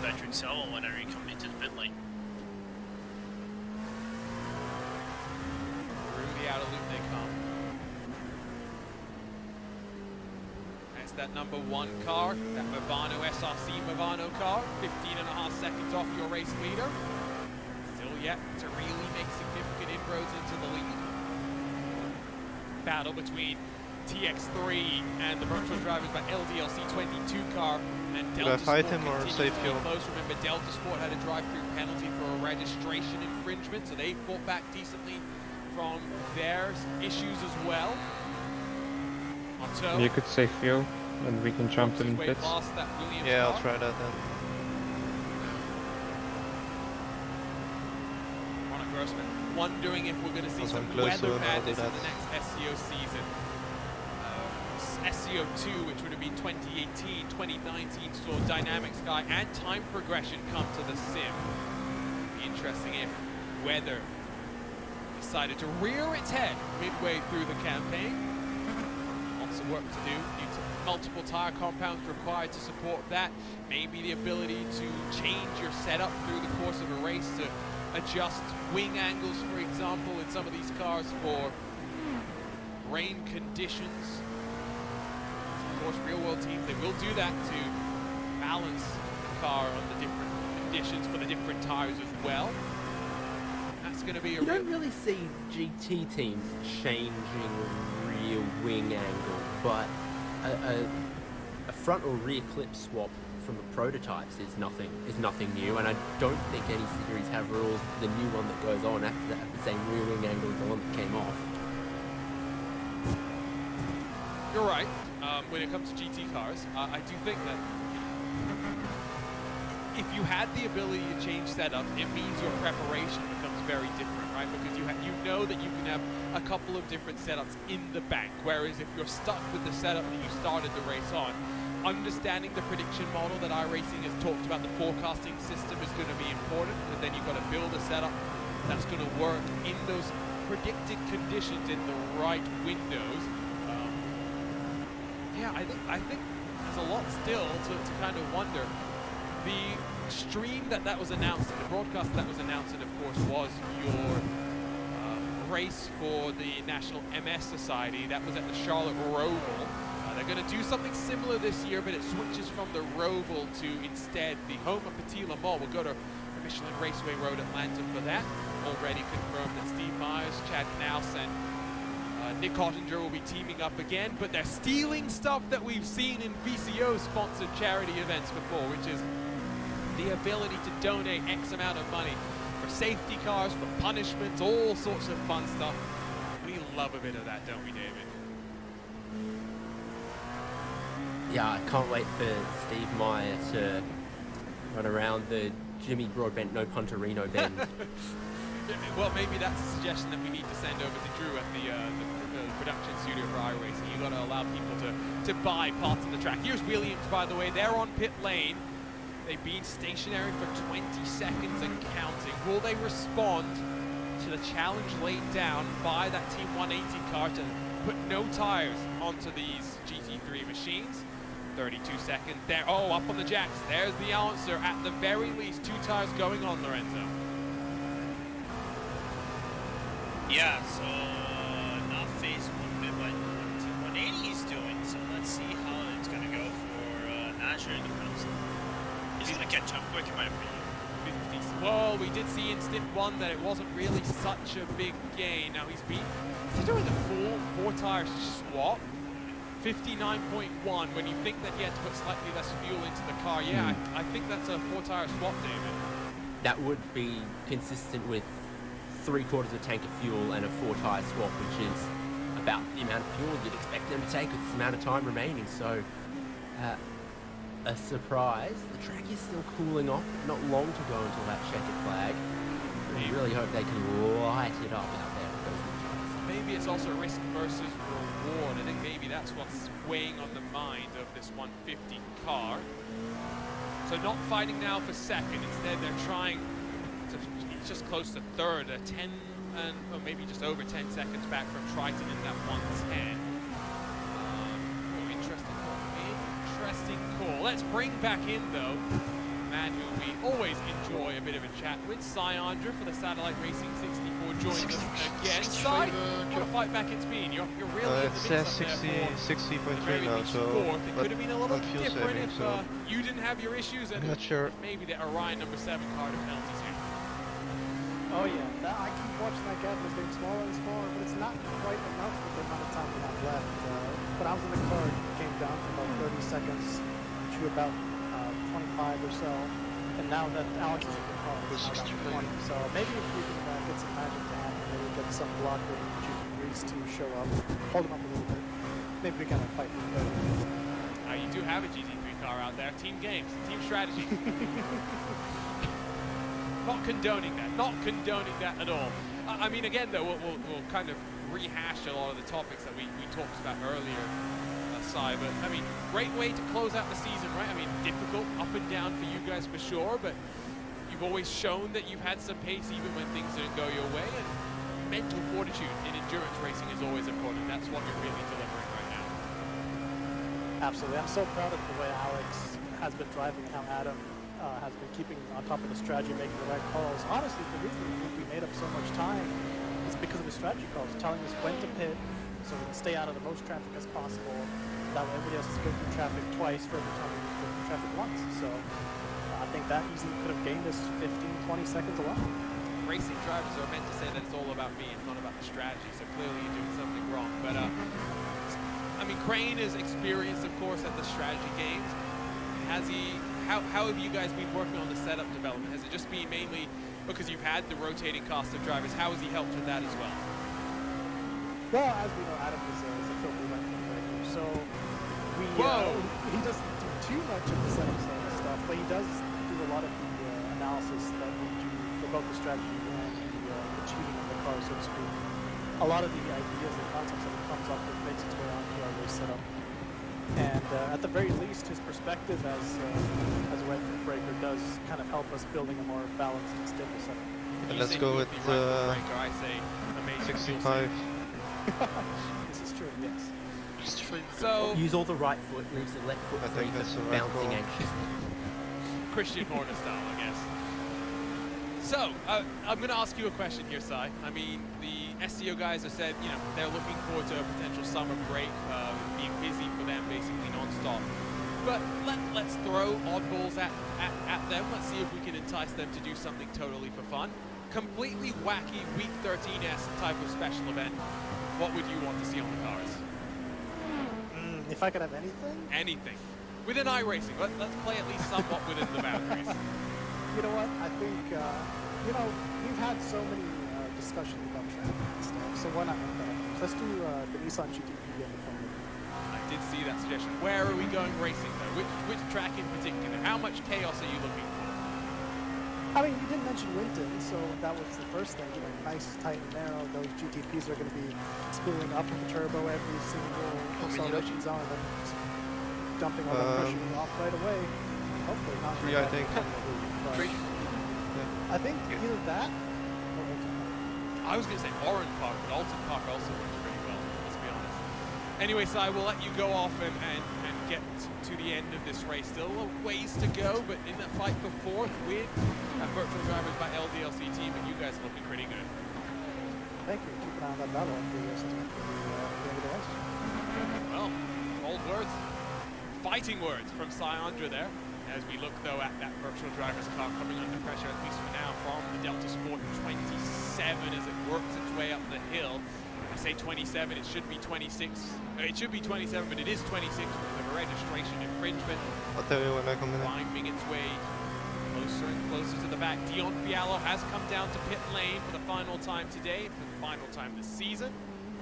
Patrick Silva whenever you come into the pit lane. Through the outer loop they come. That's that number 1 car, that Movano SRC Movano car, 15.5 seconds off your race leader. Still yet to really make significant inroads into the lead. Battle between TX3 and the virtual drivers by LDLC 22 car and Delta Sport continues to be close. Remember, Delta Sport had a drive-through penalty for a registration infringement, so they fought back decently from their issues as well. You could say fuel, and we can jump in pits. Yeah, I'll try that then. Wondering if we're going to see some weather madness in the next SCO season. SCO SCO2, which would have been 2018, 2019, saw Dynamic Sky and time progression come to the sim. It'd be interesting if weather decided to rear its head midway through the campaign. Lots of work to do. Multiple tire compounds required to support that. Maybe the ability to change your setup through the course of a race to adjust wing angles, for example, in some of these cars for rain conditions. Of course, real-world teams, they will do that to balance the car on the different conditions for the different tires as well. That's going to be a You don't really see GT teams changing rear wing angle, but a front or rear clip swap from the prototypes is nothing new, and I don't think any series have rules. The new one that goes on after that have the same rear wing angle as the one that came off. You're right. When it comes to GT cars, I do think that if you had the ability to change setup, it means your preparation becomes very different, right? Because you know that you can have a couple of different setups in the bank, whereas if you're stuck with the setup that you started the race on, understanding the prediction model that iRacing has talked about, the forecasting system, is going to be important, because then you've got to build a setup that's going to work in those predicted conditions in the right windows. Yeah, I think there's a lot still to kind of wonder. The stream that was announced, the broadcast that was announced, and of course was your race for the National MS Society. That was at the Charlotte Roval. They're going to do something similar this year, but it switches from the Roval to instead the home of Petit Le Mans. We'll go to Michelin Raceway Road, Atlanta for that. Already confirmed that Steve Myers, Chad Knaus, and Nick Ottinger will be teaming up again, but they're stealing stuff that we've seen in VCO-sponsored charity events before, which is the ability to donate X amount of money for safety cars, for punishments, all sorts of fun stuff. We love a bit of that, don't we, David? Yeah, I can't wait for Steve Meyer to run around the Jimmy Broadbent no Punterino bend. Well, maybe that's a suggestion that we need to send over to Drew at the production studio for iRacing. You got to allow people to buy parts of the track. Here's Williams, by the way. They're on pit lane. They've been stationary for 20 seconds and counting. Will they respond to the challenge laid down by that Team 180 car to put no tires onto these GT3 machines? 32 seconds there. Oh, up on the jacks. There's the answer. At the very least, 2 tires going on, Lorenzo. Yeah, so not phase 1 bit, but Team 180 is doing. So let's see how it's going to go for Nasher in the post. He's going to catch up quick, in my opinion. 50. Well, we did see in stint 1 that it wasn't really such a big gain. Now he's doing a full 4-tire swap. 59.1 when you think that he had to put slightly less fuel into the car. Yeah, I think that's a 4-tire swap, David. That would be consistent with 3/4 of a tank of fuel and a 4-tire swap, which is about the amount of fuel you'd expect them to take with this amount of time remaining. So, a surprise. The track is still cooling off. Not long to go until that checkered flag. I really hope they can light it up out there with those tires. Maybe it's also risk versus reward. I think maybe that's what's weighing on the mind of this 150 car. So not fighting now for second. Instead, they're trying to, it's just close to third, 10 and or maybe just over 10 seconds back from Triton in that 110. Interesting call. Let's bring back in, though, a man who we always enjoy a bit of a chat with, Syandra for the Satellite Racing 64, joining us again. Sy, what a fight back at speed. You're really in the it mix says up there for 60.3 now, so fourth. It could have been a little fuel different saving, if so you didn't have your issues, and I'm not sure. if maybe the Orion number 7 car had penalties here. Oh yeah, I keep watching that gap, it's getting smaller and smaller, but it's not quite enough with the amount of time we have left. When I was in the car, it came down from about 30 seconds to about 25 or so, and now that Alex is in the car, it's now down to 20. So maybe if we can get some magic to happen, maybe get some blocker Reese to show up, hold him up a little bit, maybe we can fight for the better. You do have a GT3 car out there. Team games, team strategy. Not condoning that at all. I mean, again, though, we'll kind of rehash a lot of the topics that we talked about earlier. Si, but I mean, great way to close out the season, right? I mean, difficult, up and down for you guys for sure, but you've always shown that you've had some pace even when things didn't go your way, and mental fortitude in endurance racing is always important. That's what you're really delivering right now. Absolutely. I'm so proud of the way Alex has been driving and how Adam has been keeping on top of the strategy, making the right calls. Honestly, the reason we made up so much time is because of the strategy calls, telling us when to pit so we can stay out of the most traffic as possible. That way everybody else has to go through traffic twice for every time we go through traffic once. So I think that easily could have gained us 15, 20 seconds alone. Racing drivers are meant to say that it's all about me, it's not about the strategy, so clearly you're doing something wrong. But I mean, Crane is experienced, of course, at the strategy games. Has he, how have you guys been working on the setup development? Has it just been mainly because you've had the rotating cast of drivers? How has he helped with that as well? Well, as we know, Adam is a filthy left-hand breaker, so he doesn't do too much of the setup stuff, but he does do a lot of the analysis that we do for both the strategy and the cheating of the car, so to speak. A lot of the ideas and concepts that he comes up with makes its way onto our race setup. And at the very least, his perspective as a right foot breaker does kind of help us building a more balanced and stable setup. And let's go with I say 65. This is true, yes. So Use all the right foot, leaves the left foot I free think that's for the right bouncing call. anxiously. Christian Horner style, I guess. So, I'm going to ask you a question here, Si. I mean, the SCO guys have said, you know, they're looking forward to a potential summer break, being busy for them basically non-stop. But let's throw oddballs at them. Let's see if we can entice them to do something totally for fun. Completely wacky Week 13S type of special event. What would you want to see on the cars? If I could have anything? Anything. Within iRacing, let's play at least somewhat within the boundaries. You know what? I think, you know, we've had so many discussions about traffic and stuff, so why not make that? Let's do the Nissan GTP and the Formula. I did see that suggestion. Where are we going racing, though? Which track in particular? How much chaos are you looking for? I mean, you didn't mention Winton, so that was the first thing. You know, nice, tight, and narrow. Those GTPs are going to be spooling up with the turbo every single acceleration zone, and then dumping all that pressure off right away. Hopefully not. 3, I think. 3? Yeah. I think either that or Alton. I was going to say Orange Park, but Alton Park also works pretty well, let's be honest. Anyway, Si, we'll let you go off and get to the end of this race. Still a ways to go, but in that fight for fourth with virtual drivers by LDLC team, and you guys are looking pretty good. Thank you. Keep an eye on that battle at the end of the race. Well, bold words. Fighting words from Syandra there. As we look, though, at that virtual driver's car coming under pressure, at least for now, from the Delta Sport 27 as it works its way up the hill. I say 27, it should be 26. It should be 27, but it is 26 because of a registration infringement. I'll tell you when I come in. Climbing its way closer and closer to the back. Dion Fiallo has come down to pit lane for the final time today, for the final time this season.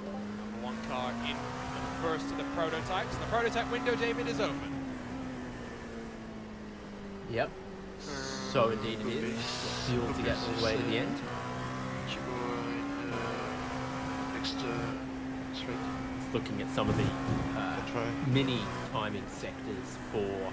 Number 1 car in the first of the prototypes. The prototype window, David, is open. Yep. So indeed it is. Fuel to get all the way to the end. Next straight. It's looking at some of the mini timing sectors for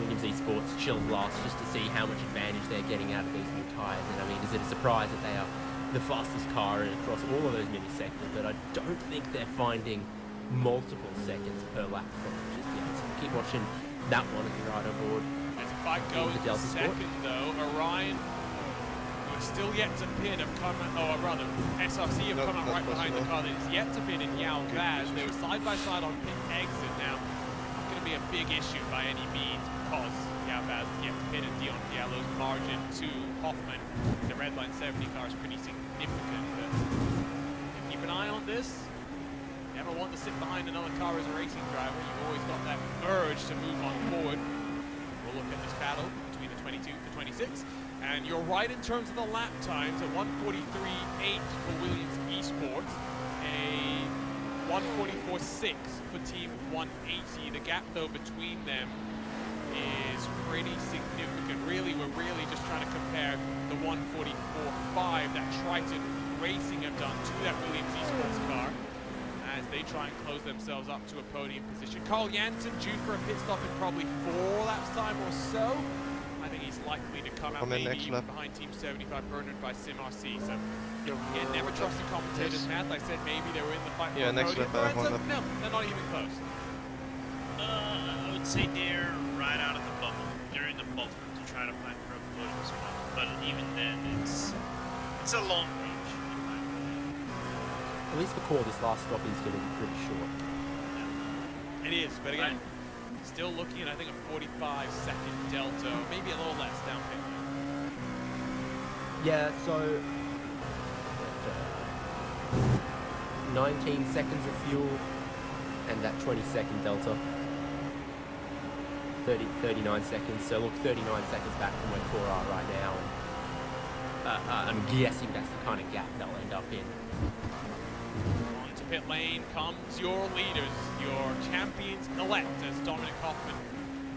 Williams Esports Chill Blast just to see how much advantage they're getting out of these new tyres. And I mean, is it a surprise that they are the fastest car across all of those mini sectors? But I don't think they're finding multiple seconds per lap from it just yet. So keep watching that one as you ride on board. There's a fight going in the second, though. Orion, who is still yet to pit, have come, or rather, SRC have come out right behind the car that is yet to pit in Yao Vaz. They were side by side on pit exit now. Not going to be a big issue by any means because Yao Vaz is yet to pit, and Dion Fiallo's margin to Hoffman, the red line 70 car, is pretty significant. But keep an eye on this. Never want to sit behind another car as a racing driver. You've always got that urge to move on forward. We'll look at this battle between the 22 and the 26. And you're right in terms of the lap times, a 1:43.8 for Williams Esports, a 1:44.6 for Team 180. The gap, though, between them is pretty significant. Really, we're really just trying to compare the 1:44.5 that Triton Racing have done to that Williams Esports car, as they try and close themselves up to a podium position. Carl Jansen due for a pit stop in probably 4 laps time or so. I think he's likely to come out maybe even behind Team 75, Bernard by SimRC. So again, never trust the commentators' math. I said maybe they were in the fight for a podium. Lorenzo, no, they're not even close. I would say they're right out of the bubble. They're in the bubble to try to find for a podium spot. But even then, it's a long range. At least for Core, this last stop is going to be pretty short. It is, but again, still looking at I think a 45-second delta, or maybe a little less down pit. Yeah, so 19 seconds of fuel and that 20-second delta. 39 seconds, so look, 39 seconds back from where Core are right now. And I'm guessing that's the kind of gap they'll end up in. Onto pit lane comes your leaders, your champions-elect, as Dominic Hoffman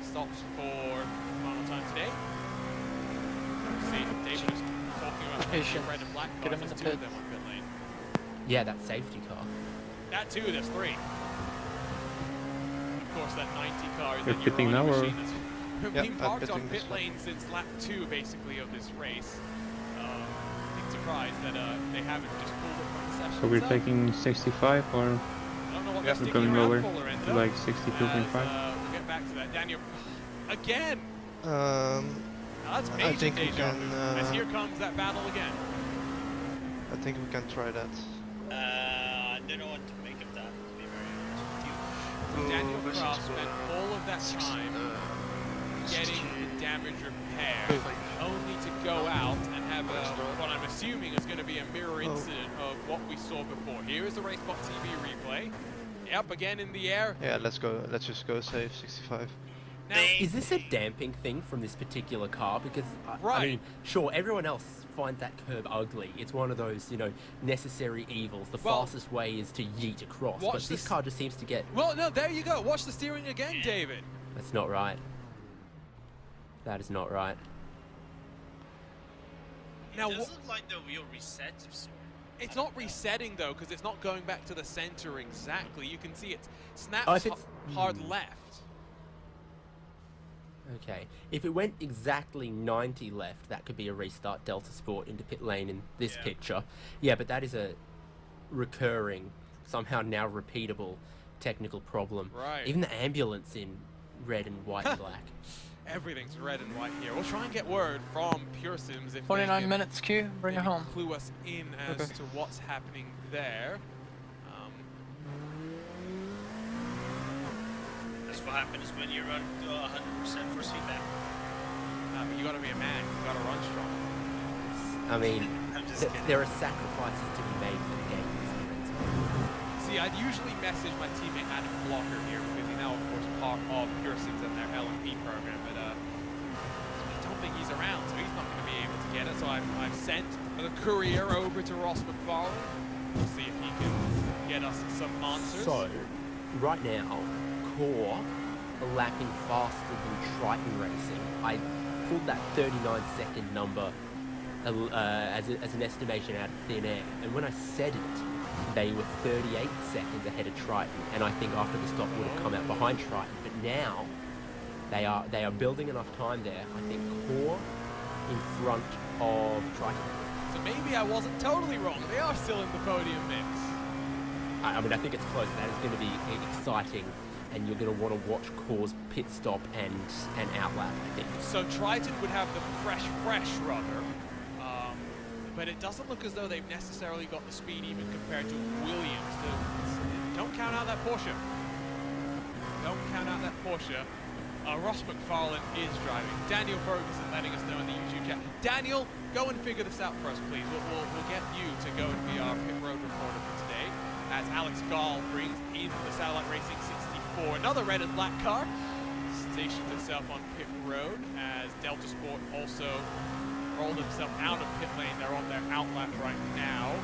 stops for final time today. See, David was talking about red and black cars. There's 2 of them on pit lane. Yeah, that safety car. That too, there's 3. Of course, that 90 car is You're that pitting now, Euro or? machine that's been parked on pit lane since lap 2, basically, of this race. Big surprise that they haven't just pulled it from the session. So we're taking 65, or I don't know what we're going lower to like 62.5? We'll get back to that. Daniel, again. I That's major think we deja can. vu, as here comes that battle again. I think we can try that. I don't know what to make of that, to be very honest with you. Daniel Cross spent all of that time getting the damage repaired, only to go out and have what I'm assuming is going to be a mirror incident of what we saw before. Here is the Racebot TV replay. Yep, again in the air. Yeah, let's go. Let's just go save 65. Now, is this a damping thing from this particular car? Because, I mean, sure, everyone else finds that curb ugly. It's one of those, you know, necessary evils. The fastest way is to yeet across. But this car just seems to get... Well, no, there you go. Watch the steering again, David. That's not right. That is not right. Now, it does look like the wheel resets of sorts. It's not resetting, though, because it's not going back to the center exactly. You can see it snaps hard left. Okay, if it went exactly 90 left, that could be a restart Delta Sport into pit lane in this picture. Yeah, but that is a recurring, somehow now repeatable technical problem. Right. Even the ambulance in red and white and black. Everything's red and white here. We'll try and get word from Pure Sims if 49 minutes, Q. Bring it home. Clue us in as to what's happening there. That's what happens when you run 100% force feedback. But you gotta be a man. You gotta run strong. I mean, there are sacrifices to be made for the game. See, I'd usually message my teammate Adam Blocker here because he's now, of course, part of Pure Sims and their LMP program, but I don't think he's around, so he's not going to be able to get it. So I've sent the courier over to Ross McFarlane. We'll see if he can get us some answers. So, right now, Core are lapping faster than Triton Racing. I pulled that 39-second number as an estimation out of thin air, and when I said it, they were 38 seconds ahead of Triton, and I think after the stop would have come out behind Triton. But now they are building enough time there. I think Core in front of Triton. So maybe I wasn't totally wrong. They are still in the podium mix. I mean, I think it's close. That is going to be exciting, and you're going to want to watch Core's pit stop and outlap, I think. So Triton would have the fresh rubber. But it doesn't look as though they've necessarily got the speed even compared to Williams. Don't count out that Porsche. Don't count out that Porsche. Ross McFarlane is driving. Daniel Ferguson letting us know in the YouTube chat. Daniel, go and figure this out for us, please. We'll get you to go and be our pit road reporter for today. As Alex Gall brings in the Satellite Racing 64. Another red and black car. Stations itself on pit road as Delta Sport also roll themselves out of pit lane. They're on their outlap right now.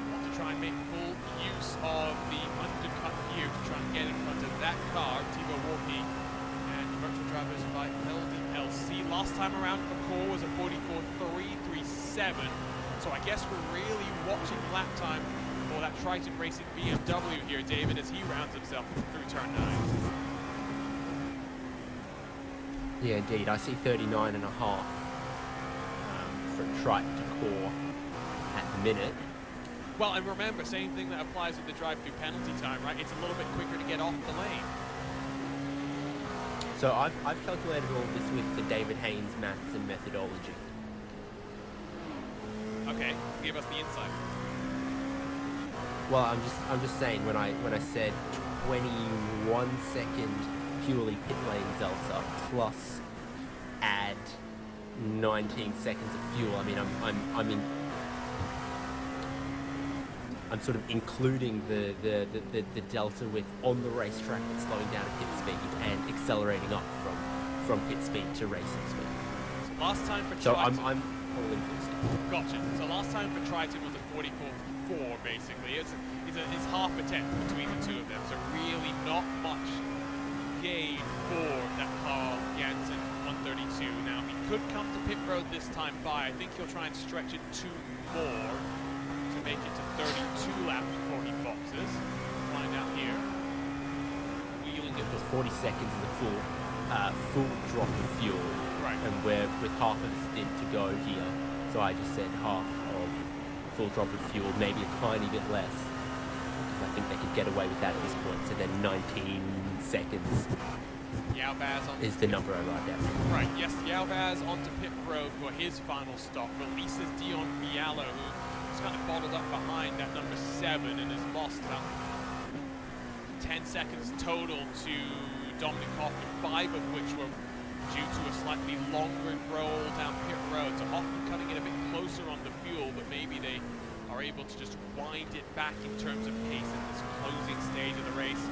Want to try and make full use of the undercut here to try and get in front of that car, Thibaut Walkie, and the virtual drivers by LDLC. Last time around for Core was a 44.337. So I guess we're really watching lap time for that Triton Racing BMW here, David, as he rounds himself through turn 9. Yeah, indeed. I see 39 and a half for Triton to core at the minute. Well, and remember, same thing that applies with the drive-through penalty time, right? It's a little bit quicker to get off the lane. So I've calculated all this with the David Haynes maths and methodology. Okay, give us the insight. Well, I'm just saying when I said 21 second purely pit lane delta plus add 19 seconds of fuel. I mean, I'm sort of including the delta with on the racetrack and slowing down at pit speed and accelerating up from pit speed to racing speed. So last time for So Triton... I'm all inclusive. Gotcha. So last time for Triton was a 44.4, basically. It's half a tenth between the two of them. So really not much gain for that Carl Jansen 132. Now, he could come to pit road this time by. I think he'll try and stretch it 2 more to make it to 32 laps before he boxes. Find out here. Wheeling it. Because 40 seconds is a full drop of fuel. Right. And we're with half of the stint to go here. So I just said half of full drop of fuel, maybe a tiny bit less. Because I think they could get away with that at this point. So then 19 seconds is the number I arrived at. Right, yes, Yalvaz onto pit road for his final stop. Releases Dion Fiallo, who's kind of bottled up behind that number 7 and has lost about 10 seconds total to Dominic Hoffman, 5 of which were due to a slightly longer roll down pit road. So Hoffman cutting it a bit closer on the fuel, but maybe they are able to just wind it back in terms of pace in this closing stage of the race.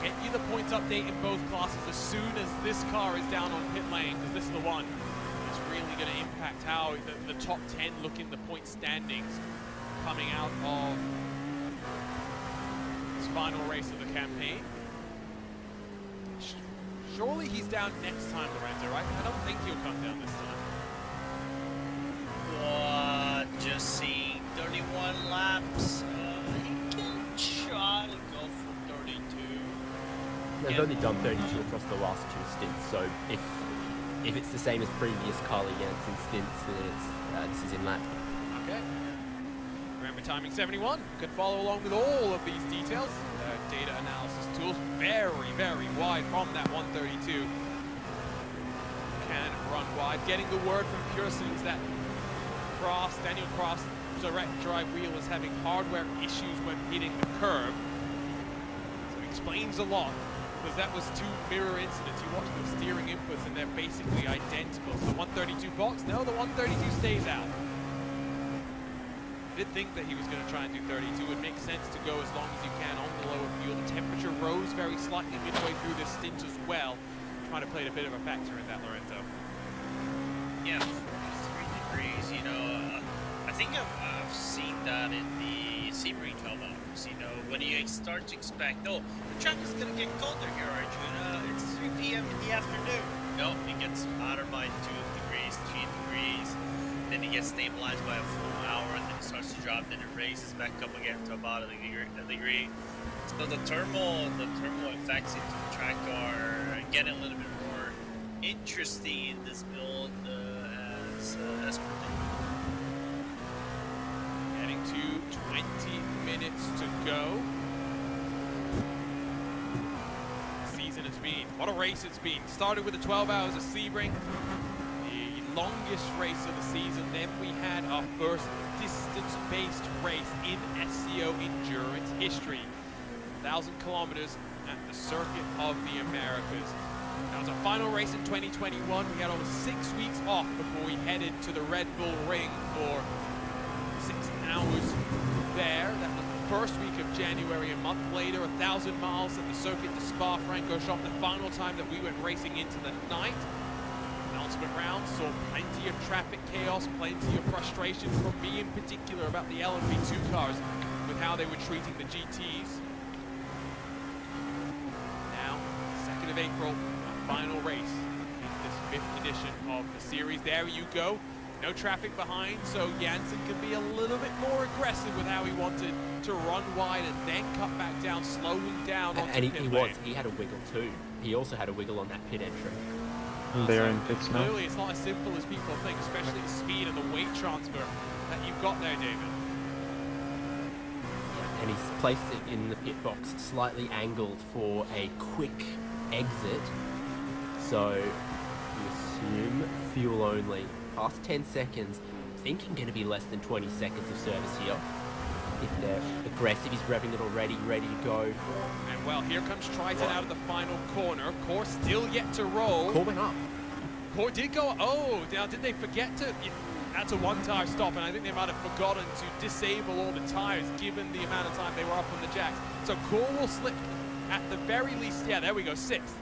Get you the points update in both classes as soon as this car is down on pit lane, because this is the one that's really going to impact how the top 10 look in the point standings coming out of this final race of the campaign. Surely he's down next time, Lorenzo, right? I don't think he'll come down this time. Just seeing 31 laps. He can try to go for 32. They've only done 32 across the last 2 stints, so if it's the same as previous Carly Jansen stints, then this is in lap. Okay. Remember timing 71. Could follow along with all of these details. Data analysis tools very, very wide from that 132. Can run wide. Getting the word from Pearson's that Daniel Cross direct drive wheel is having hardware issues when hitting the curb. So it explains a lot, because that was 2 mirror incidents. You watch the steering inputs and they're basically identical. So the 132 box, no, the 132 stays out. I did think that he was going to try and do 32. It would make sense to go as long as you can on the lower fuel. The temperature rose very slightly midway through this stint as well. Might have played a bit of a factor in that, Lorenzo. Yeah, 3 degrees, you know, I think I've seen that in the Sebring 12 hours, you know, when you start to expect, oh, the track is going to get colder here, Arjuna, it's 3 p.m. in the afternoon. No, it gets hotter by 2 degrees, 3 degrees, then it gets stabilized by a full hour, and then it starts to drop, then it raises back up again to about a degree. So the thermal effects into the track are getting a little bit more interesting in this build as predicted. Getting to 20 minutes to go. Season has been, what a race it's been. Started with the 12 hours of Sebring, the longest race of the season. Then we had our first distance-based race in SCO endurance history. 1,000 kilometers at the Circuit of the Americas. That was our final race in 2021. We had almost 6 weeks off before we headed to the Red Bull Ring for 6 hours there. That was the first week of January. A month later, 1,000 miles at the Circuit de Spa-Francorchamps, the final time that we went racing into the night. Announcement round saw plenty of traffic chaos, plenty of frustration from me in particular about the LMP2 cars with how they were treating the GTs. Now, 2nd of April, our final race in this 5th edition of the series. There you go. No traffic behind, so Janssen can be a little bit more aggressive with how he wanted to run wide and then cut back down, slowing down onto And pit lane. he had a wiggle too. He also had a wiggle on that pit entry. They're in pits now. Clearly, it's not as simple as people think, especially the speed and the weight transfer that you've got there, David. And he's placed it in the pit box, slightly angled for a quick exit. So we assume fuel only. Past 10 seconds, thinking going to be less than 20 seconds of service here. If they're aggressive, he's revving it already, ready to go. And well, here comes Triton out of the final corner. Core still yet to roll. Core went up. Core did go, oh, now did they forget to, that's a one-tire stop, and I think they might have forgotten to disable all the tires given the amount of time they were up on the jacks. So Core will slip at the very least, yeah, there we go, 6th.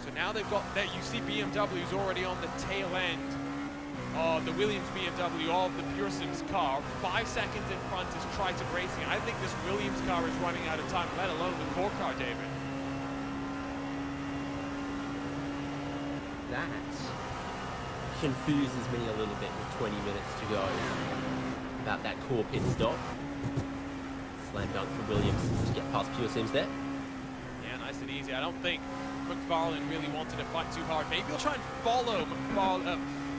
So now they've got that, you see BMW's already on the tail end of the Williams BMW of the Pearson's car. 5 seconds in front is Triton Racing. I think this Williams car is running out of time, let alone the Core car, David. That confuses me a little bit with 20 minutes to go about that Core pit stop. Slam dunk for Williams to get past Pearson's there. Yeah, nice and easy. I don't think McFarlane really wanted to fight too hard. Maybe he'll try and follow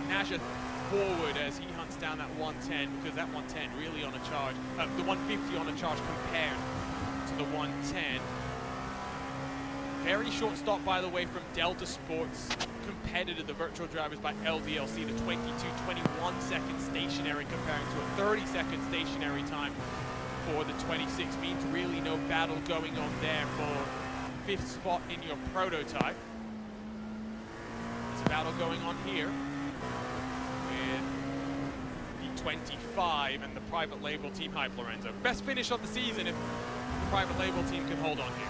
Nasha forward as he hunts down that 110, because that 110 really on a charge, the 150 on a charge compared to the 110. Very short stop, by the way, from Delta Sports, competitor, the virtual drivers by LDLC, the 22-21 second stationary comparing to a 30-second stationary time for the 26. Means really no battle going on there for 5th spot in your prototype. There's a battle going on here with the 25 and the private label team Hype Lorenzo. Best finish of the season if the private label team can hold on here.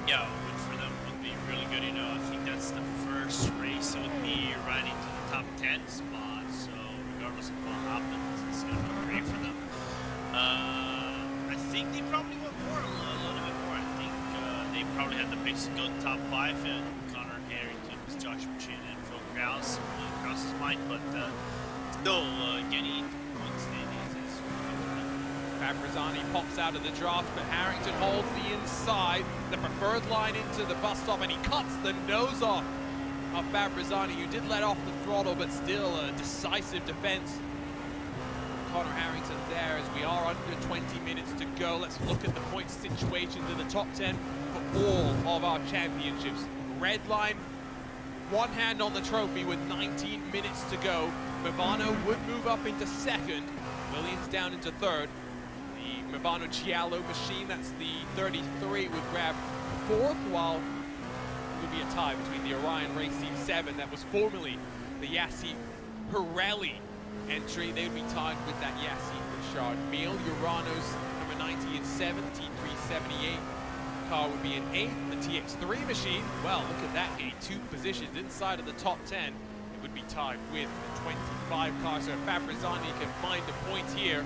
Yeah, which for them would be really good. You know, I think that's the first race that would be right into the top 10 spot. So regardless of what happens, it's going to be great for them. I think they probably went more, a little bit more. I think they probably had the pace to go top 5, and Connor Harrington was Josh Machine and Phil Krause, Krause's mind, but still getting points is Fabrizzani pops out of the draft, but Harrington holds the inside, the preferred line into the bus stop, and he cuts the nose off of Fabrizzani, who did let off the throttle, but still a decisive defense. Connor Harrington there as we are under 20 minutes to go. Let's look at the point situations in the top 10 for all of our championships. Red line, one hand on the trophy with 19 minutes to go. Movano would move up into 2nd, Williams down into 3rd. The Movano Giallo machine, that's the 33, would grab 4th, while it would be a tie between the Orion Race Team 7, that was formerly the Yassi Pirelli entry. They would be tied with that Yassi Richard Mille. Urano's number 90 in 7, T378 car would be in 8th. The TX3 machine, well, look at that, gain 2 positions inside of the top 10. It would be tied with the 25 car. So if Fabrizzani can find a point here,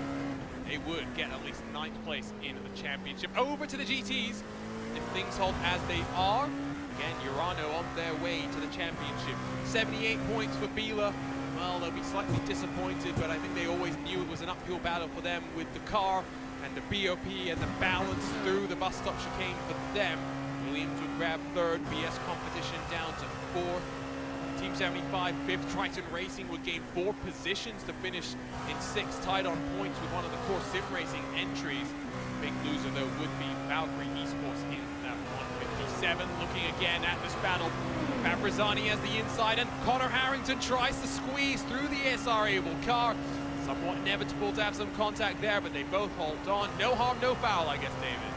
they would get at least 9th place in the championship. Over to the GTs. If things hold as they are, again, Urano on their way to the championship. 78 points for Bila. Well, they'll be slightly disappointed, but I think they always knew it was an uphill battle for them with the car and the BOP and the balance through the bus stop chicane for them. Williams would grab 3rd, BS competition down to 4th. Team 75, 5th. Triton Racing would gain 4 positions to finish in 6th, tied on points with one of the core sim racing entries. Big loser, though, would be Valkyrie Esports in that 157. Looking again at this battle, Fabrizzani has the inside, and Connor Harrington tries to squeeze through the SR-able car. Somewhat inevitable to have some contact there, but they both hold on. No harm, no foul, I guess, David.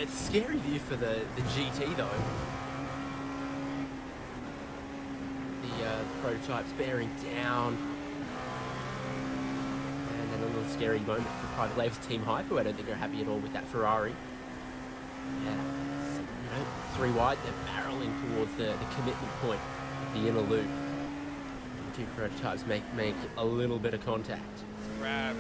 It's a scary view for the GT, though. The prototype's bearing down. And then a little scary moment for Private Label Team Hype, who I don't think are happy at all with that Ferrari. Yeah, so, you know, 3 wide, they're barreling towards the commitment point of the inner loop. The 2 prototypes make a little bit of contact. Let's grab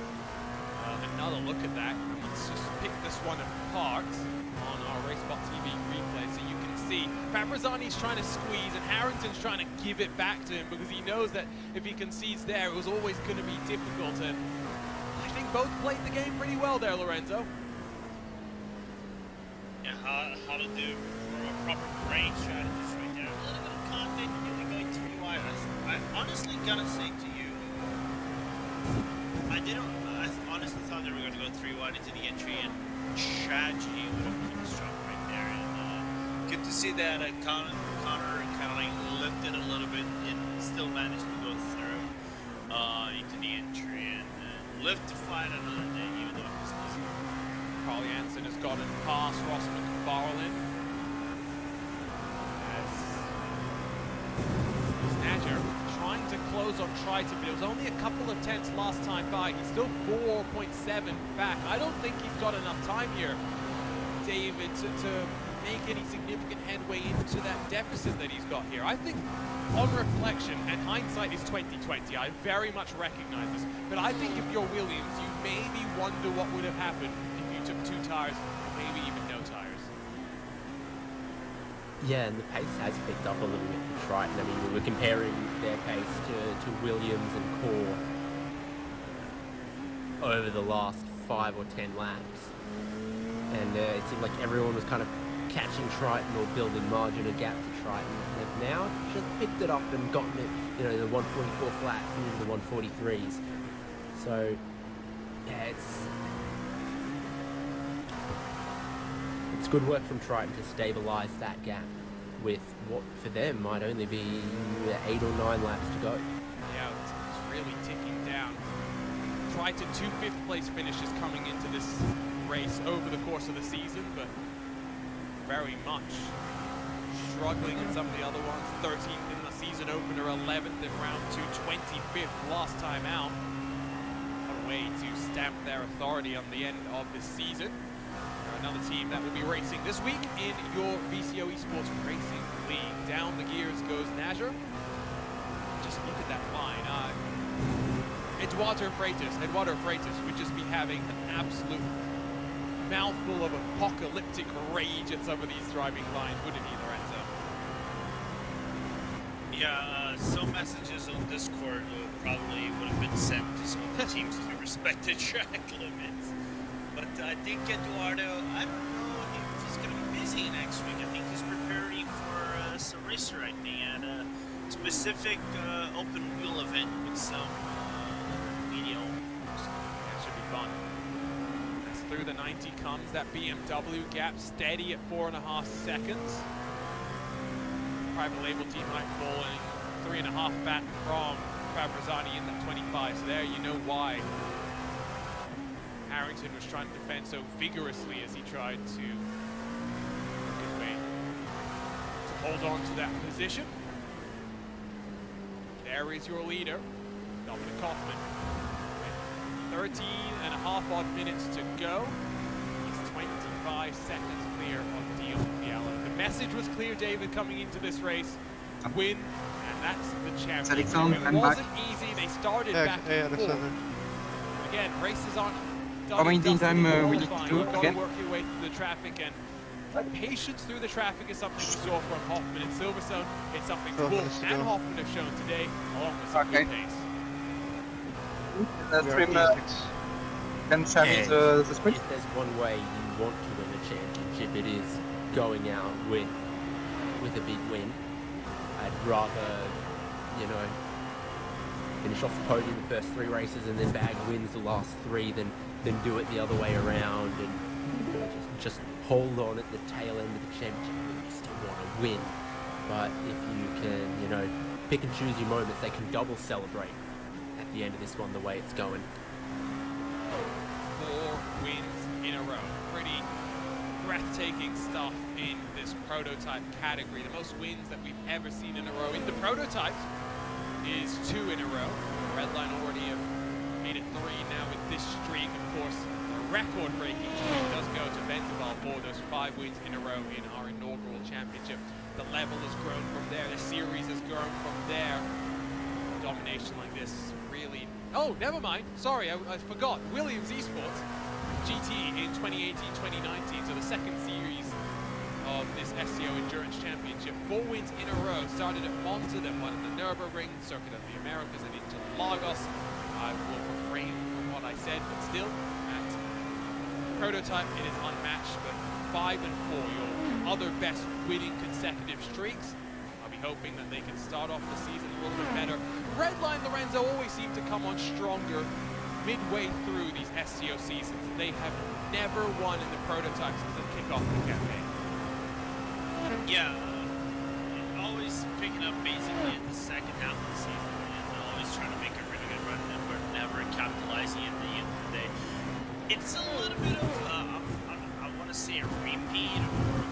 another look at that. Let's just pick this one apart on our RaceBot TV replay so you can see. Fabrizzani's trying to squeeze, and Harrington's trying to give it back to him because he knows that if he concedes there, it was always going to be difficult. And I think both played the game pretty well there, Lorenzo. Yeah, how to do a proper brain strategist right there. A little bit of content, really going 3 wide. I honestly gotta say to you, I honestly thought they were going to go 3 wide into the entry, and tragedy would have been struck right there. And good to see that Connor kind of like lifted a little bit and still managed to go through into the entry and live to fight another day, even though it was easy. Carl Jansen has gotten past Ross McFarlane. As Nadger trying to close on Triton, but it was only a couple of tenths last time by. He's still 4.7 back. I don't think he's got enough time here, David, to make any significant headway into that deficit that he's got here. I think on reflection, and hindsight is 2020, I very much recognize this, but I think if you're Williams, you maybe wonder what would have happened if you took 2 tires, maybe even no tires. Yeah, and the pace has picked up a little bit for Triton. I mean, we were comparing their pace to Williams and Core over the last 5 or 10 laps. And it seemed like everyone was kind of catching Triton or building margin or gap to Triton. And they've now just picked it up and gotten it, you know, the 144 flat through the 143s. So, yeah, it's good work from Triton to stabilise that gap with what for them might only be 8 or 9 laps to go. Yeah, it's really ticking down. Triton 2 5th place finishes coming into this race over the course of the season, but very much struggling in some of the other ones. 13th in the season opener, 11th in round 2, 25th last time out. A way to stamp their authority on the end of this season. Another team that will be racing this week in your VCO Esports Racing League. Down the gears goes Nadger. Just look at that line. Eduardo Freitas would just be having an absolute mouthful of apocalyptic rage at some of these driving lines, wouldn't he, Lorenzo? Yeah, some messages on Discord probably would have been sent to some of the teams to respect the track limits. But I think Eduardo, I don't know if he's going to be busy next week. I think he's preparing for some racer, I think, at a specific open wheel event with some media. That should be fun. As through the 90 comes, that BMW gap steady at 4.5 seconds. Private label team might fall in 3.5 back from Fabrizzani in that 25. So there you know why Harrington was trying to defend so vigorously as he tried to work his way to hold on to that position. There is your leader, Dominic Kaufman. With 13.5 odd minutes to go. He's 25 seconds clear of Dion Fiala. The message was clear, David, coming into this race. Win, and that's the champion. It wasn't easy. They started back and forth. Again, races aren't How many time we need to do You've got to again? work your way through the traffic, and patience through the traffic is something we saw from Hoffman and Silverstone. It's something Wolf and Hoffman have shown today, along with some good pace. Can challenge the sprint? If there's one way you want to win a championship, it is going out with a big win. I'd rather, you know, finish off the podium the first 3 races and then bag wins the last 3 than do it the other way around and just hold on at the tail end of the championship. You still want to win, but if you can, you know, pick and choose your moments, they can double celebrate at the end of this one the way it's going. 4 wins in a row. Pretty breathtaking stuff in this prototype category. The most wins that we've ever seen in a row in the prototypes is 2 in a row. Redline already have made it 3 now with this streak. Of course, the record-breaking streak does go to Vendaval for those 5 wins in a row in our inaugural championship. The level has grown from there. The series has grown from there. Domination like this really... Oh, never mind. Sorry, I forgot. Williams Esports GT in 2018-2019. So the second series of this SCO Endurance Championship. 4 wins in a row. Started at Monza, then won at the Nürburgring, Circuit of the Americas, and into Lagos. I will refrain from what I said, but still, at Prototype, it is unmatched. But 5 and 4, your other best winning consecutive streaks. I'll be hoping that they can start off the season a little bit better. Redline Lorenzo always seem to come on stronger midway through these SCO seasons. They have never won in the Prototype since the kickoff of the campaign. Yeah, always picking up basically in the second half of the season and always trying to make a really good run, and we're never capitalizing at the end of the day. It's a little bit of, I want to say a repeat or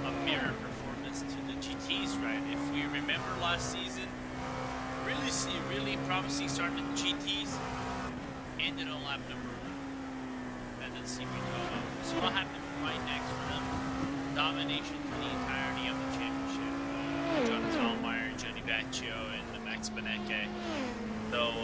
a mirror performance to the GTs, right? If we remember last season, really promising start with the GTs, ended on lap number 1. That doesn't seem to go well. So what happened right next for them? Domination for the entirety of the championship. Jonathan Allmeyer, Johnny Baccio, and Max Benecke. Though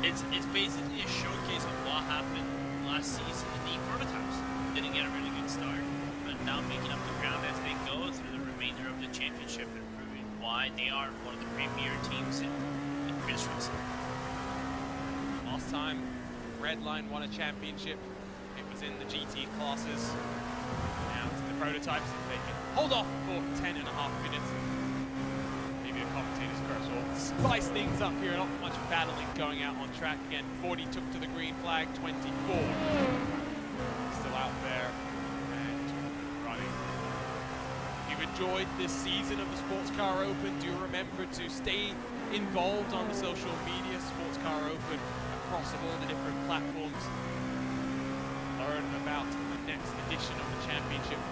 it's basically a showcase of what happened last season in the prototypes. Didn't get a really good start, but now making up the ground as they go through the remainder of the championship and proving why they are one of the premier teams in British racing. Last time Redline won a championship, it was in the GT classes. Now it's in the prototypes. If they can hold off for 10.5 minutes, maybe a commentator's curse will spice things up here. Not much battling going out on track again. 40 took to the green flag, 24 still out there and running. If you've enjoyed this season of the Sports Car Open, do remember to stay involved on the social media. Sports Car Open across all the different platforms. Learn about the next edition of the championship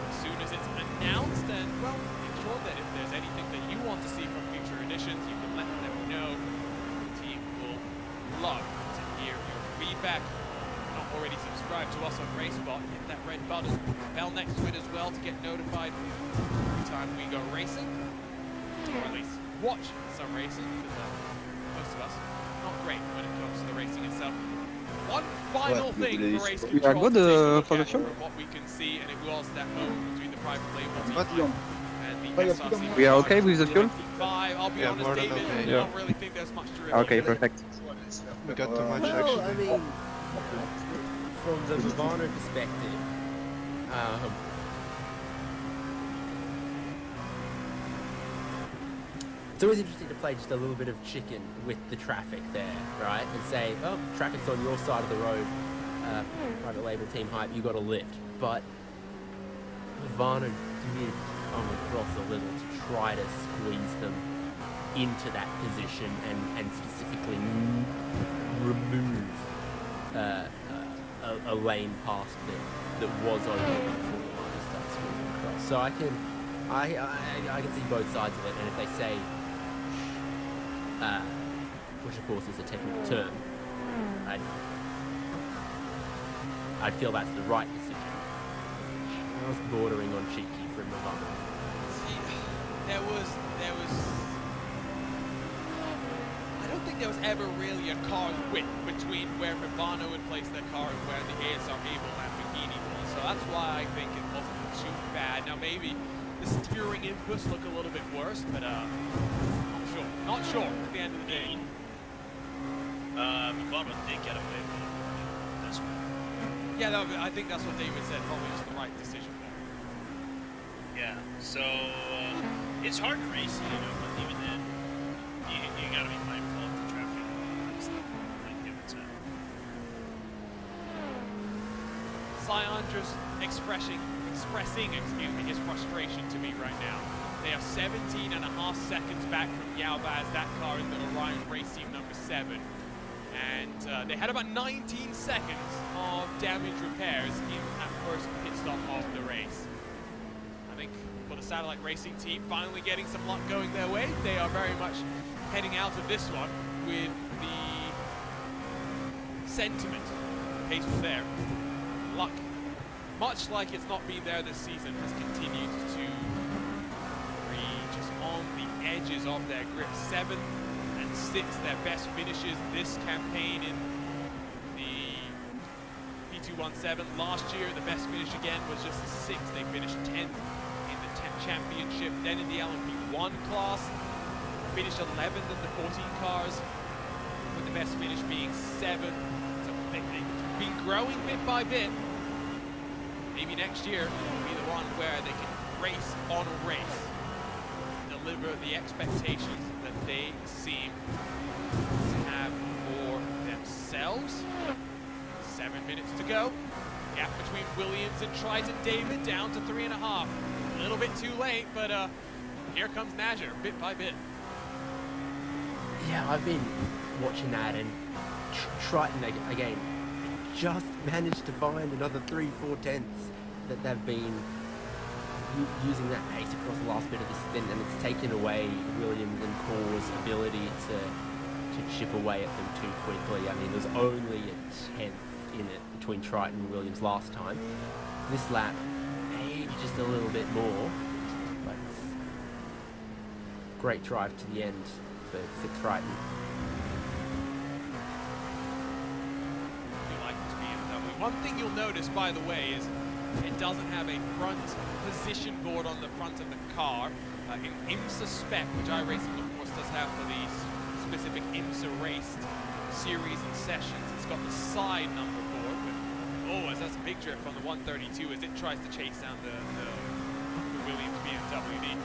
as soon as it's announced, and well, make sure that if there's anything that you want to see from future editions, you can let them know. The team will love to hear your feedback. If you're not already subscribed to us on RaceBot, hit that red button, bell next to it as well to get notified every time we go racing, or at least watch some racing, because most of us not great when it comes to the racing itself. One final thing for race control to take a look at from what we can see, and it was that moment between the private label team and the SRC. We are okay with the fuel? I'll be honest, more than David, okay. I don't really think there's much to review. Okay, perfect. We got too much Well, I actually. mean, from the Vivano perspective, it's always interesting to play just a little bit of chicken with the traffic there, right? And say, oh, traffic's on your side of the road, private label team hype, you got a lift. But Vivano did come across a little to try to squeeze them into that position and specifically remove a lane past that was open before the line starts squeezing across. So I can see both sides of it, and if they say, which of course is a technical term, I feel that's the right decision. I was bordering on cheeky from Vivano. See, there was I don't think there was ever really a car's width between where Vivano would place their car and where the ASR Able Lamborghini was. So that's why I think it wasn't too bad. Now maybe the steering inputs look a little bit worse, but not sure at the end of the day. Vivano did get away with this one. Yeah, no, I think that's what David said, probably was the right decision there. Yeah, so it's hard to race, but even then, you gotta be mindful of the traffic and stuff like given time. Sion just expressing his frustration to me right now. They are 17.5 seconds back from Yaobaz, that car in the Orion race team number 7. And they had about 19 seconds of damage repairs in that first pit stop of the race. I think for the Satellite Racing team, finally getting some luck going their way, they are very much heading out of this one with the sentiment. The pace was there. Luck, much like it's not been there this season, has continued to be just on the edges of their grip. 7th and 6th, their best finishes this campaign in the P2 2:17. Last year, the best finish again was just a 6th. They finished 10th in the championship. Then in the LMP1 class, finished 11th in the 14 cars, with the best finish being 7th. So they've been growing bit by bit. Maybe next year will be the one where they can race on a race, deliver the expectations that they seem to have for themselves. 7 minutes to go. Gap between Williams and Triton David down to 3.5. A little bit too late, but here comes Najer, bit by bit. Yeah, I've been watching that, and Triton again just managed to find another 3-4 tenths that they've been using that pace across the last bit of this stint, and it's taken away Williams and Core's ability to chip away at them too quickly. I mean, there's only a 10th in it between Triton and Williams last time. This lap, maybe just a little bit more, but great drive to the end for Triton. You like this BMW. One thing you'll notice, by the way, is it doesn't have a front position board on the front of the car. In IMSA spec, which iRacing of course does have for these specific IMSA raced series and sessions, it's got the side number board. But, that's a big drift on the 132 as it tries to chase down the Williams BMW.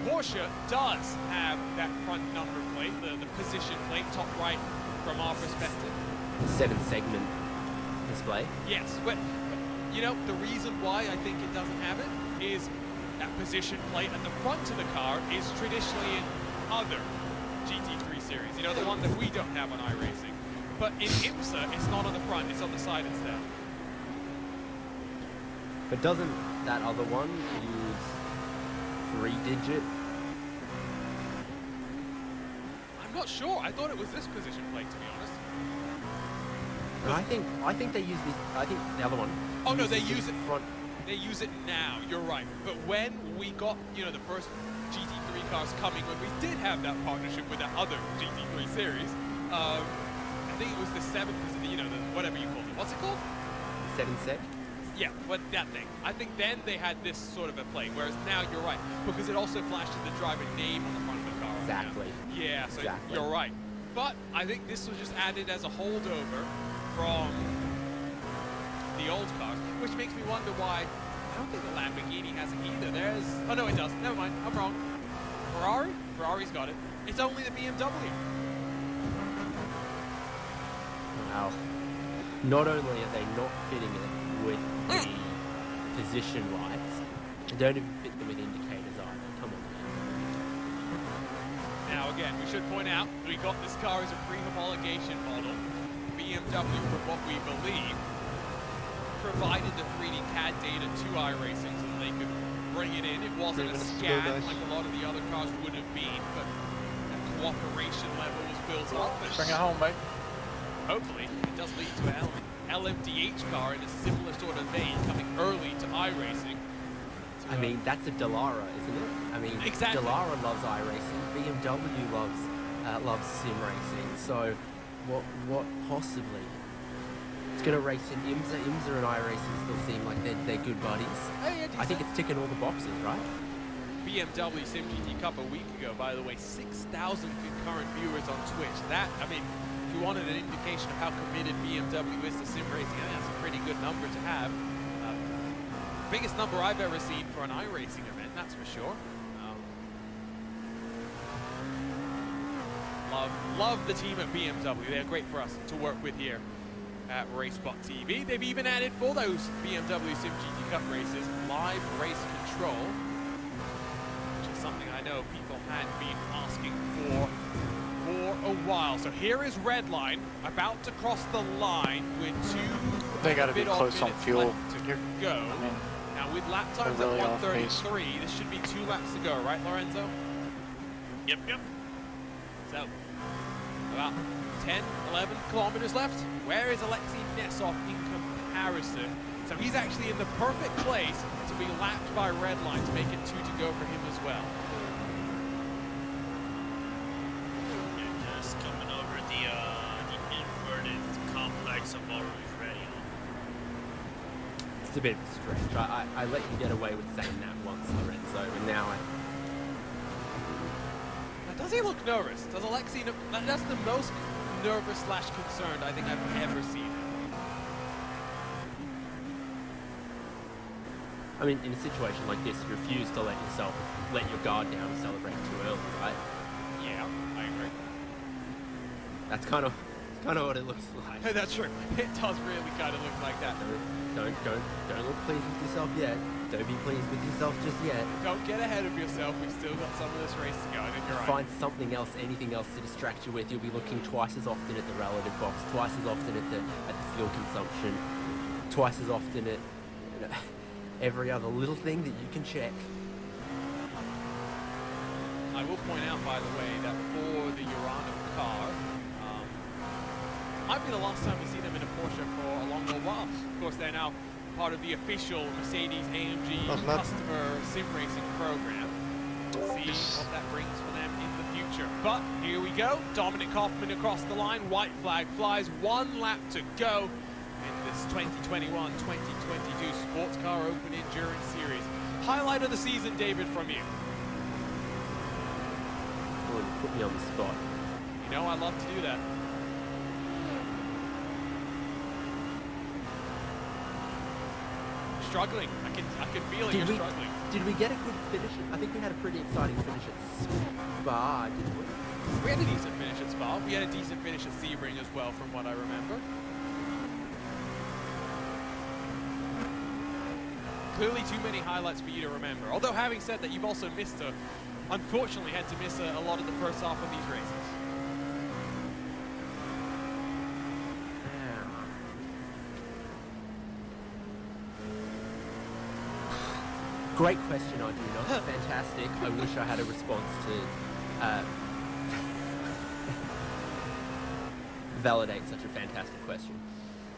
Porsche does have that front number plate, the position plate, top right from our perspective. 7-segment display. Yes, but you know, the reason why I think it doesn't have it is that position plate at the front of the car is traditionally in other GT3 series. You know, the one that we don't have on iRacing. But in IMSA, it's not on the front, it's on the side instead. But doesn't that other one use 3-digit? I'm not sure. I thought it was this position plate, to be honest. And I think they use this. I think the other one. Oh no, they use it front. They use it now. You're right. But when we got, you know, the first GT3 cars coming, when we did have that partnership with that other GT3 series, I think it was the 7th, you know, whatever you call it. What's it called? 7-sec. Yeah, but that thing. I think then they had this sort of a plate, whereas now you're right, because it also flashes the driver name on the front of the car. Exactly. Yeah, so exactly. You're right. But I think this was just added as a holdover from the old cars, which makes me wonder why. I don't think the Lamborghini has it either. Oh no, it does. Never mind. I'm wrong. Ferrari's got it. It's only the BMW. Wow. Not only are they not fitting it with the position lights, they don't even fit them with indicators either. Come on, man. Now again, we should point out we got this car as a pre-homologation model. BMW, from what we believe, provided the 3D CAD data to iRacing so that they could bring it in. It wasn't a scan like a lot of the other cars would have been, but the cooperation level was built up. Bring it home, mate. Hopefully, it does lead to an LMDH car in a similar sort of vein, coming early to iRacing. I mean, that's a Dallara, isn't it? I mean, exactly. Dallara loves iRacing, BMW loves sim racing, so what possibly? It's going to race in IMSA. IMSA and iRacing still seem like they're good buddies. Hey, I think it's ticking all the boxes, right? BMW Sim GT Cup a week ago, by the way, 6,000 concurrent viewers on Twitch. That, I mean, if you wanted an indication of how committed BMW is to sim racing, I think that's a pretty good number to have. Biggest number I've ever seen for an iRacing event, that's for sure. Love the team at BMW. They're great for us to work with here at RaceBot TV. They've even added for those BMW Sim GT Cup races live race control, which is something I know people had been asking for a while. So here is Redline about to cross the line with They got to be close on fuel. to go. I mean, now with lap times really at off pace. 1:33, this should be 2 laps to go, right, Lorenzo? Yep. So about 10, 11 kilometers left. Where is Alexei Nesov in comparison? So he's actually in the perfect place to be lapped by Redline to make it 2 to go for him as well. Yeah, just coming over the inverted complex of already ready. It's a bit of a stretch. I let you get away with saying that once, Lorenzo, and now Does he look nervous? Does Alexei? That's the most nervous / concerned I think I've ever seen him. I mean, in a situation like this, you refuse to let your guard down and celebrate too early, right? Yeah, I agree. That's kind of what it looks like. That's true. It does really kind of look like that. Don't look pleased with yourself yet. Don't be pleased with yourself just yet. Don't get ahead of yourself. We've still got some of this race to go. I think you're right. Find something else, anything else to distract you with. You'll be looking twice as often at the relative box, twice as often at the fuel consumption, twice as often at every other little thing that you can check. I will point out, by the way, that for the Urano car, might be the last time we see them in a Porsche for a long while. Of course, they're now part of the official Mercedes-AMG customer sim racing program. We'll see what that brings for them in the future. But here we go. Dominic Hoffman across the line. White flag flies. 1 lap to go in this 2021-2022 Sports Car Open Endurance Series. Highlight of the season, David, from you. Well, you put me on the spot. You know I love to do that. Struggling. I can feel it. You're struggling. Did we get a good finish? I think we had a pretty exciting finish at Spa, didn't we? We had a decent finish at Spa. We had a decent finish at Sebring as well, from what I remember. Clearly too many highlights for you to remember. Although, having said that, you've also unfortunately had to miss a lot of the first half of these races. Great question, Arjuna. Fantastic. I wish I had a response to validate such a fantastic question.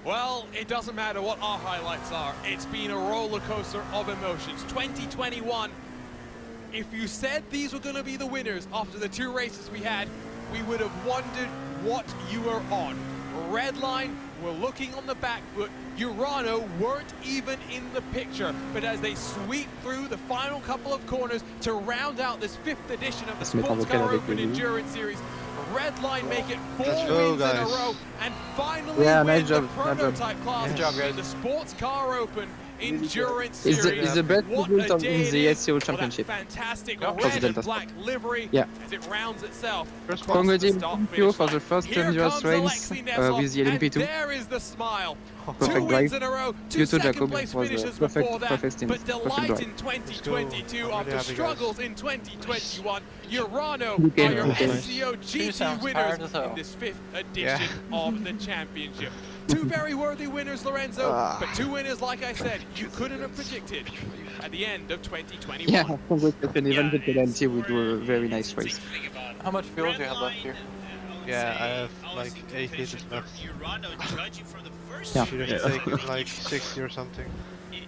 Well, it doesn't matter what our highlights are. It's been a roller coaster of emotions. 2021. If you said these were going to be the winners after the 2 races we had, we would have wondered what you were on. Redline were looking on the back foot. Urano weren't even in the picture, but as they sweep through the final couple of corners to round out this 5th edition of the Sports Car Open Endurance Series, Redline make it 4 wins in a row and finally win the prototype class in the Sports Car Open Endurance Series. It's the best What result a in day the it is SCO for that Championship. fantastic For red the and black livery as it rounds itself. Congratulations for the first endurance race with the LMP2. There is the smile. Perfect 2 wins drive. in a row, 2 You too, second Jacob. place Was finishes perfect, before that, perfect but delight drive. in 2022 after struggles in 2021. Urano Okay. are your Okay. SCO GT sounds winners tired as hell. in this 5th edition of the championship. 2 very worthy winners, Lorenzo, but 2 winners, like I said, you couldn't have predicted at the end of 2021. Yeah, congratulations. Even the penalty would do a very nice race. How much fuel do you have left here? Yeah, I have like 8 liters left. Urano judging from the first Yeah. Should have taken like 60 or something.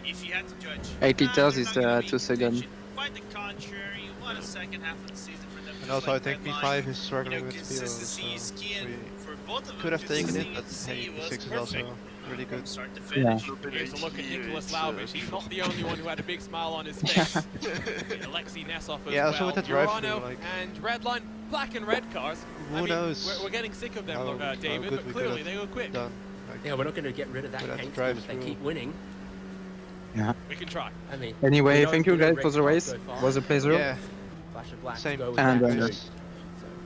If you had to judge. 8 liters you're is not gonna be 2 seconds. Quite the contrary. What a second half of the season for them. And also I think P5 is struggling with fuel, consistency is so key, and for both of them, could have taken it, but consistency hey, was P6 is perfect also really from good. start to Yeah. finish. Here's a look at Nicholas Laubich. He's not the only one who had a big smile on his face. Alexei Nesov as Yeah, well. also with the drive Urano through, like- and Redline, black and red cars. Who knows We're getting sick of them, how David, good but we clearly could they were quick. done. Like, Yeah, we're not going to get rid of that We'd have to paint drive if they through. keep winning. Yeah. We can try. I mean, Anyway, we know thank you we know guys for the red race. cars go It fast. was a pleasure. yeah, Flash of black same. go with And, that too. Yes.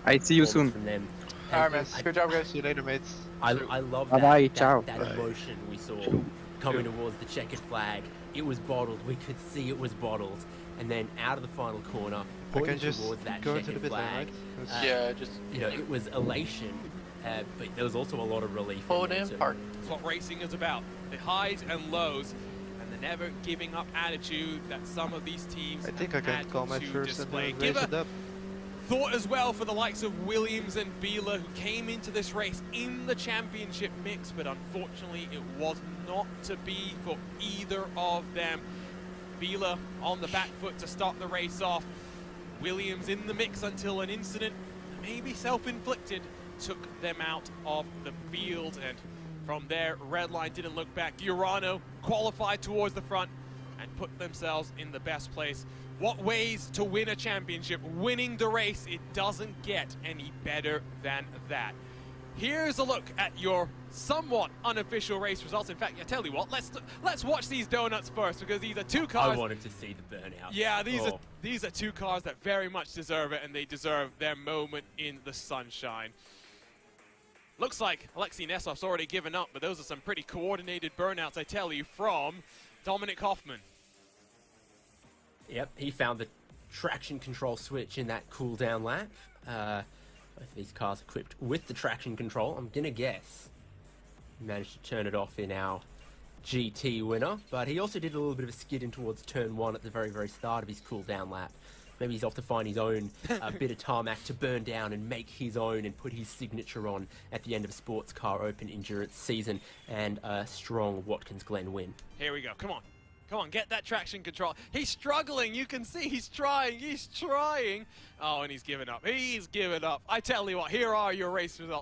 I see you Performance soon. from them. Alright, man. I- Good job, guys. See you later, mates. I love Bye-bye, that, ciao. that Bye. emotion we saw coming towards the checkered flag. It was bottled. We could see it was bottled. And then out of the final corner, I pointing can just towards that go into the checkered pit lane, flag. right? 'Cause- Yeah, just You know, it was elation, but there was also a lot of relief. pull in it there in, too. park. That's what racing is about. The highs and lows, and the never giving up attitude that some of these teams I think I have can had call my to first and display. then Give race a it up. thought as well for the likes of Williams and Beeler, who came into this race in the championship mix, but unfortunately it was not to be for either of them. Beeler on the back foot to start the race off. Williams in the mix until an incident, maybe self-inflicted, took them out of the field. And from there. Red line didn't look back. Giurano qualified towards the front and put themselves in the best place. What ways to win a championship? Winning the race. It doesn't get any better than that. Here's a look at your somewhat unofficial race results. In fact, I tell you what, let's watch these donuts first, because these are two cars. I wanted to see the burnout. Yeah, these are two cars that very much deserve it, and they deserve their moment in the sunshine. Looks like Alexei Nesov's already given up, but those are some pretty coordinated burnouts, I tell you, from Dominic Hoffman. Yep, he found the traction control switch in that cool down lap. Both of these cars equipped with the traction control. I'm gonna guess he managed to turn it off in our GT winner, but he also did a little bit of a skid in towards turn 1 at the very, very start of his cool down lap. Maybe he's off to find his own bit of tarmac to burn down and make his own and put his signature on at the end of a sports car open endurance season and a strong Watkins Glen win. Here we go, come on. Come on, get that traction control. He's struggling, you can see he's trying. Oh, and he's given up. He's given up. I tell you what, here are your race results.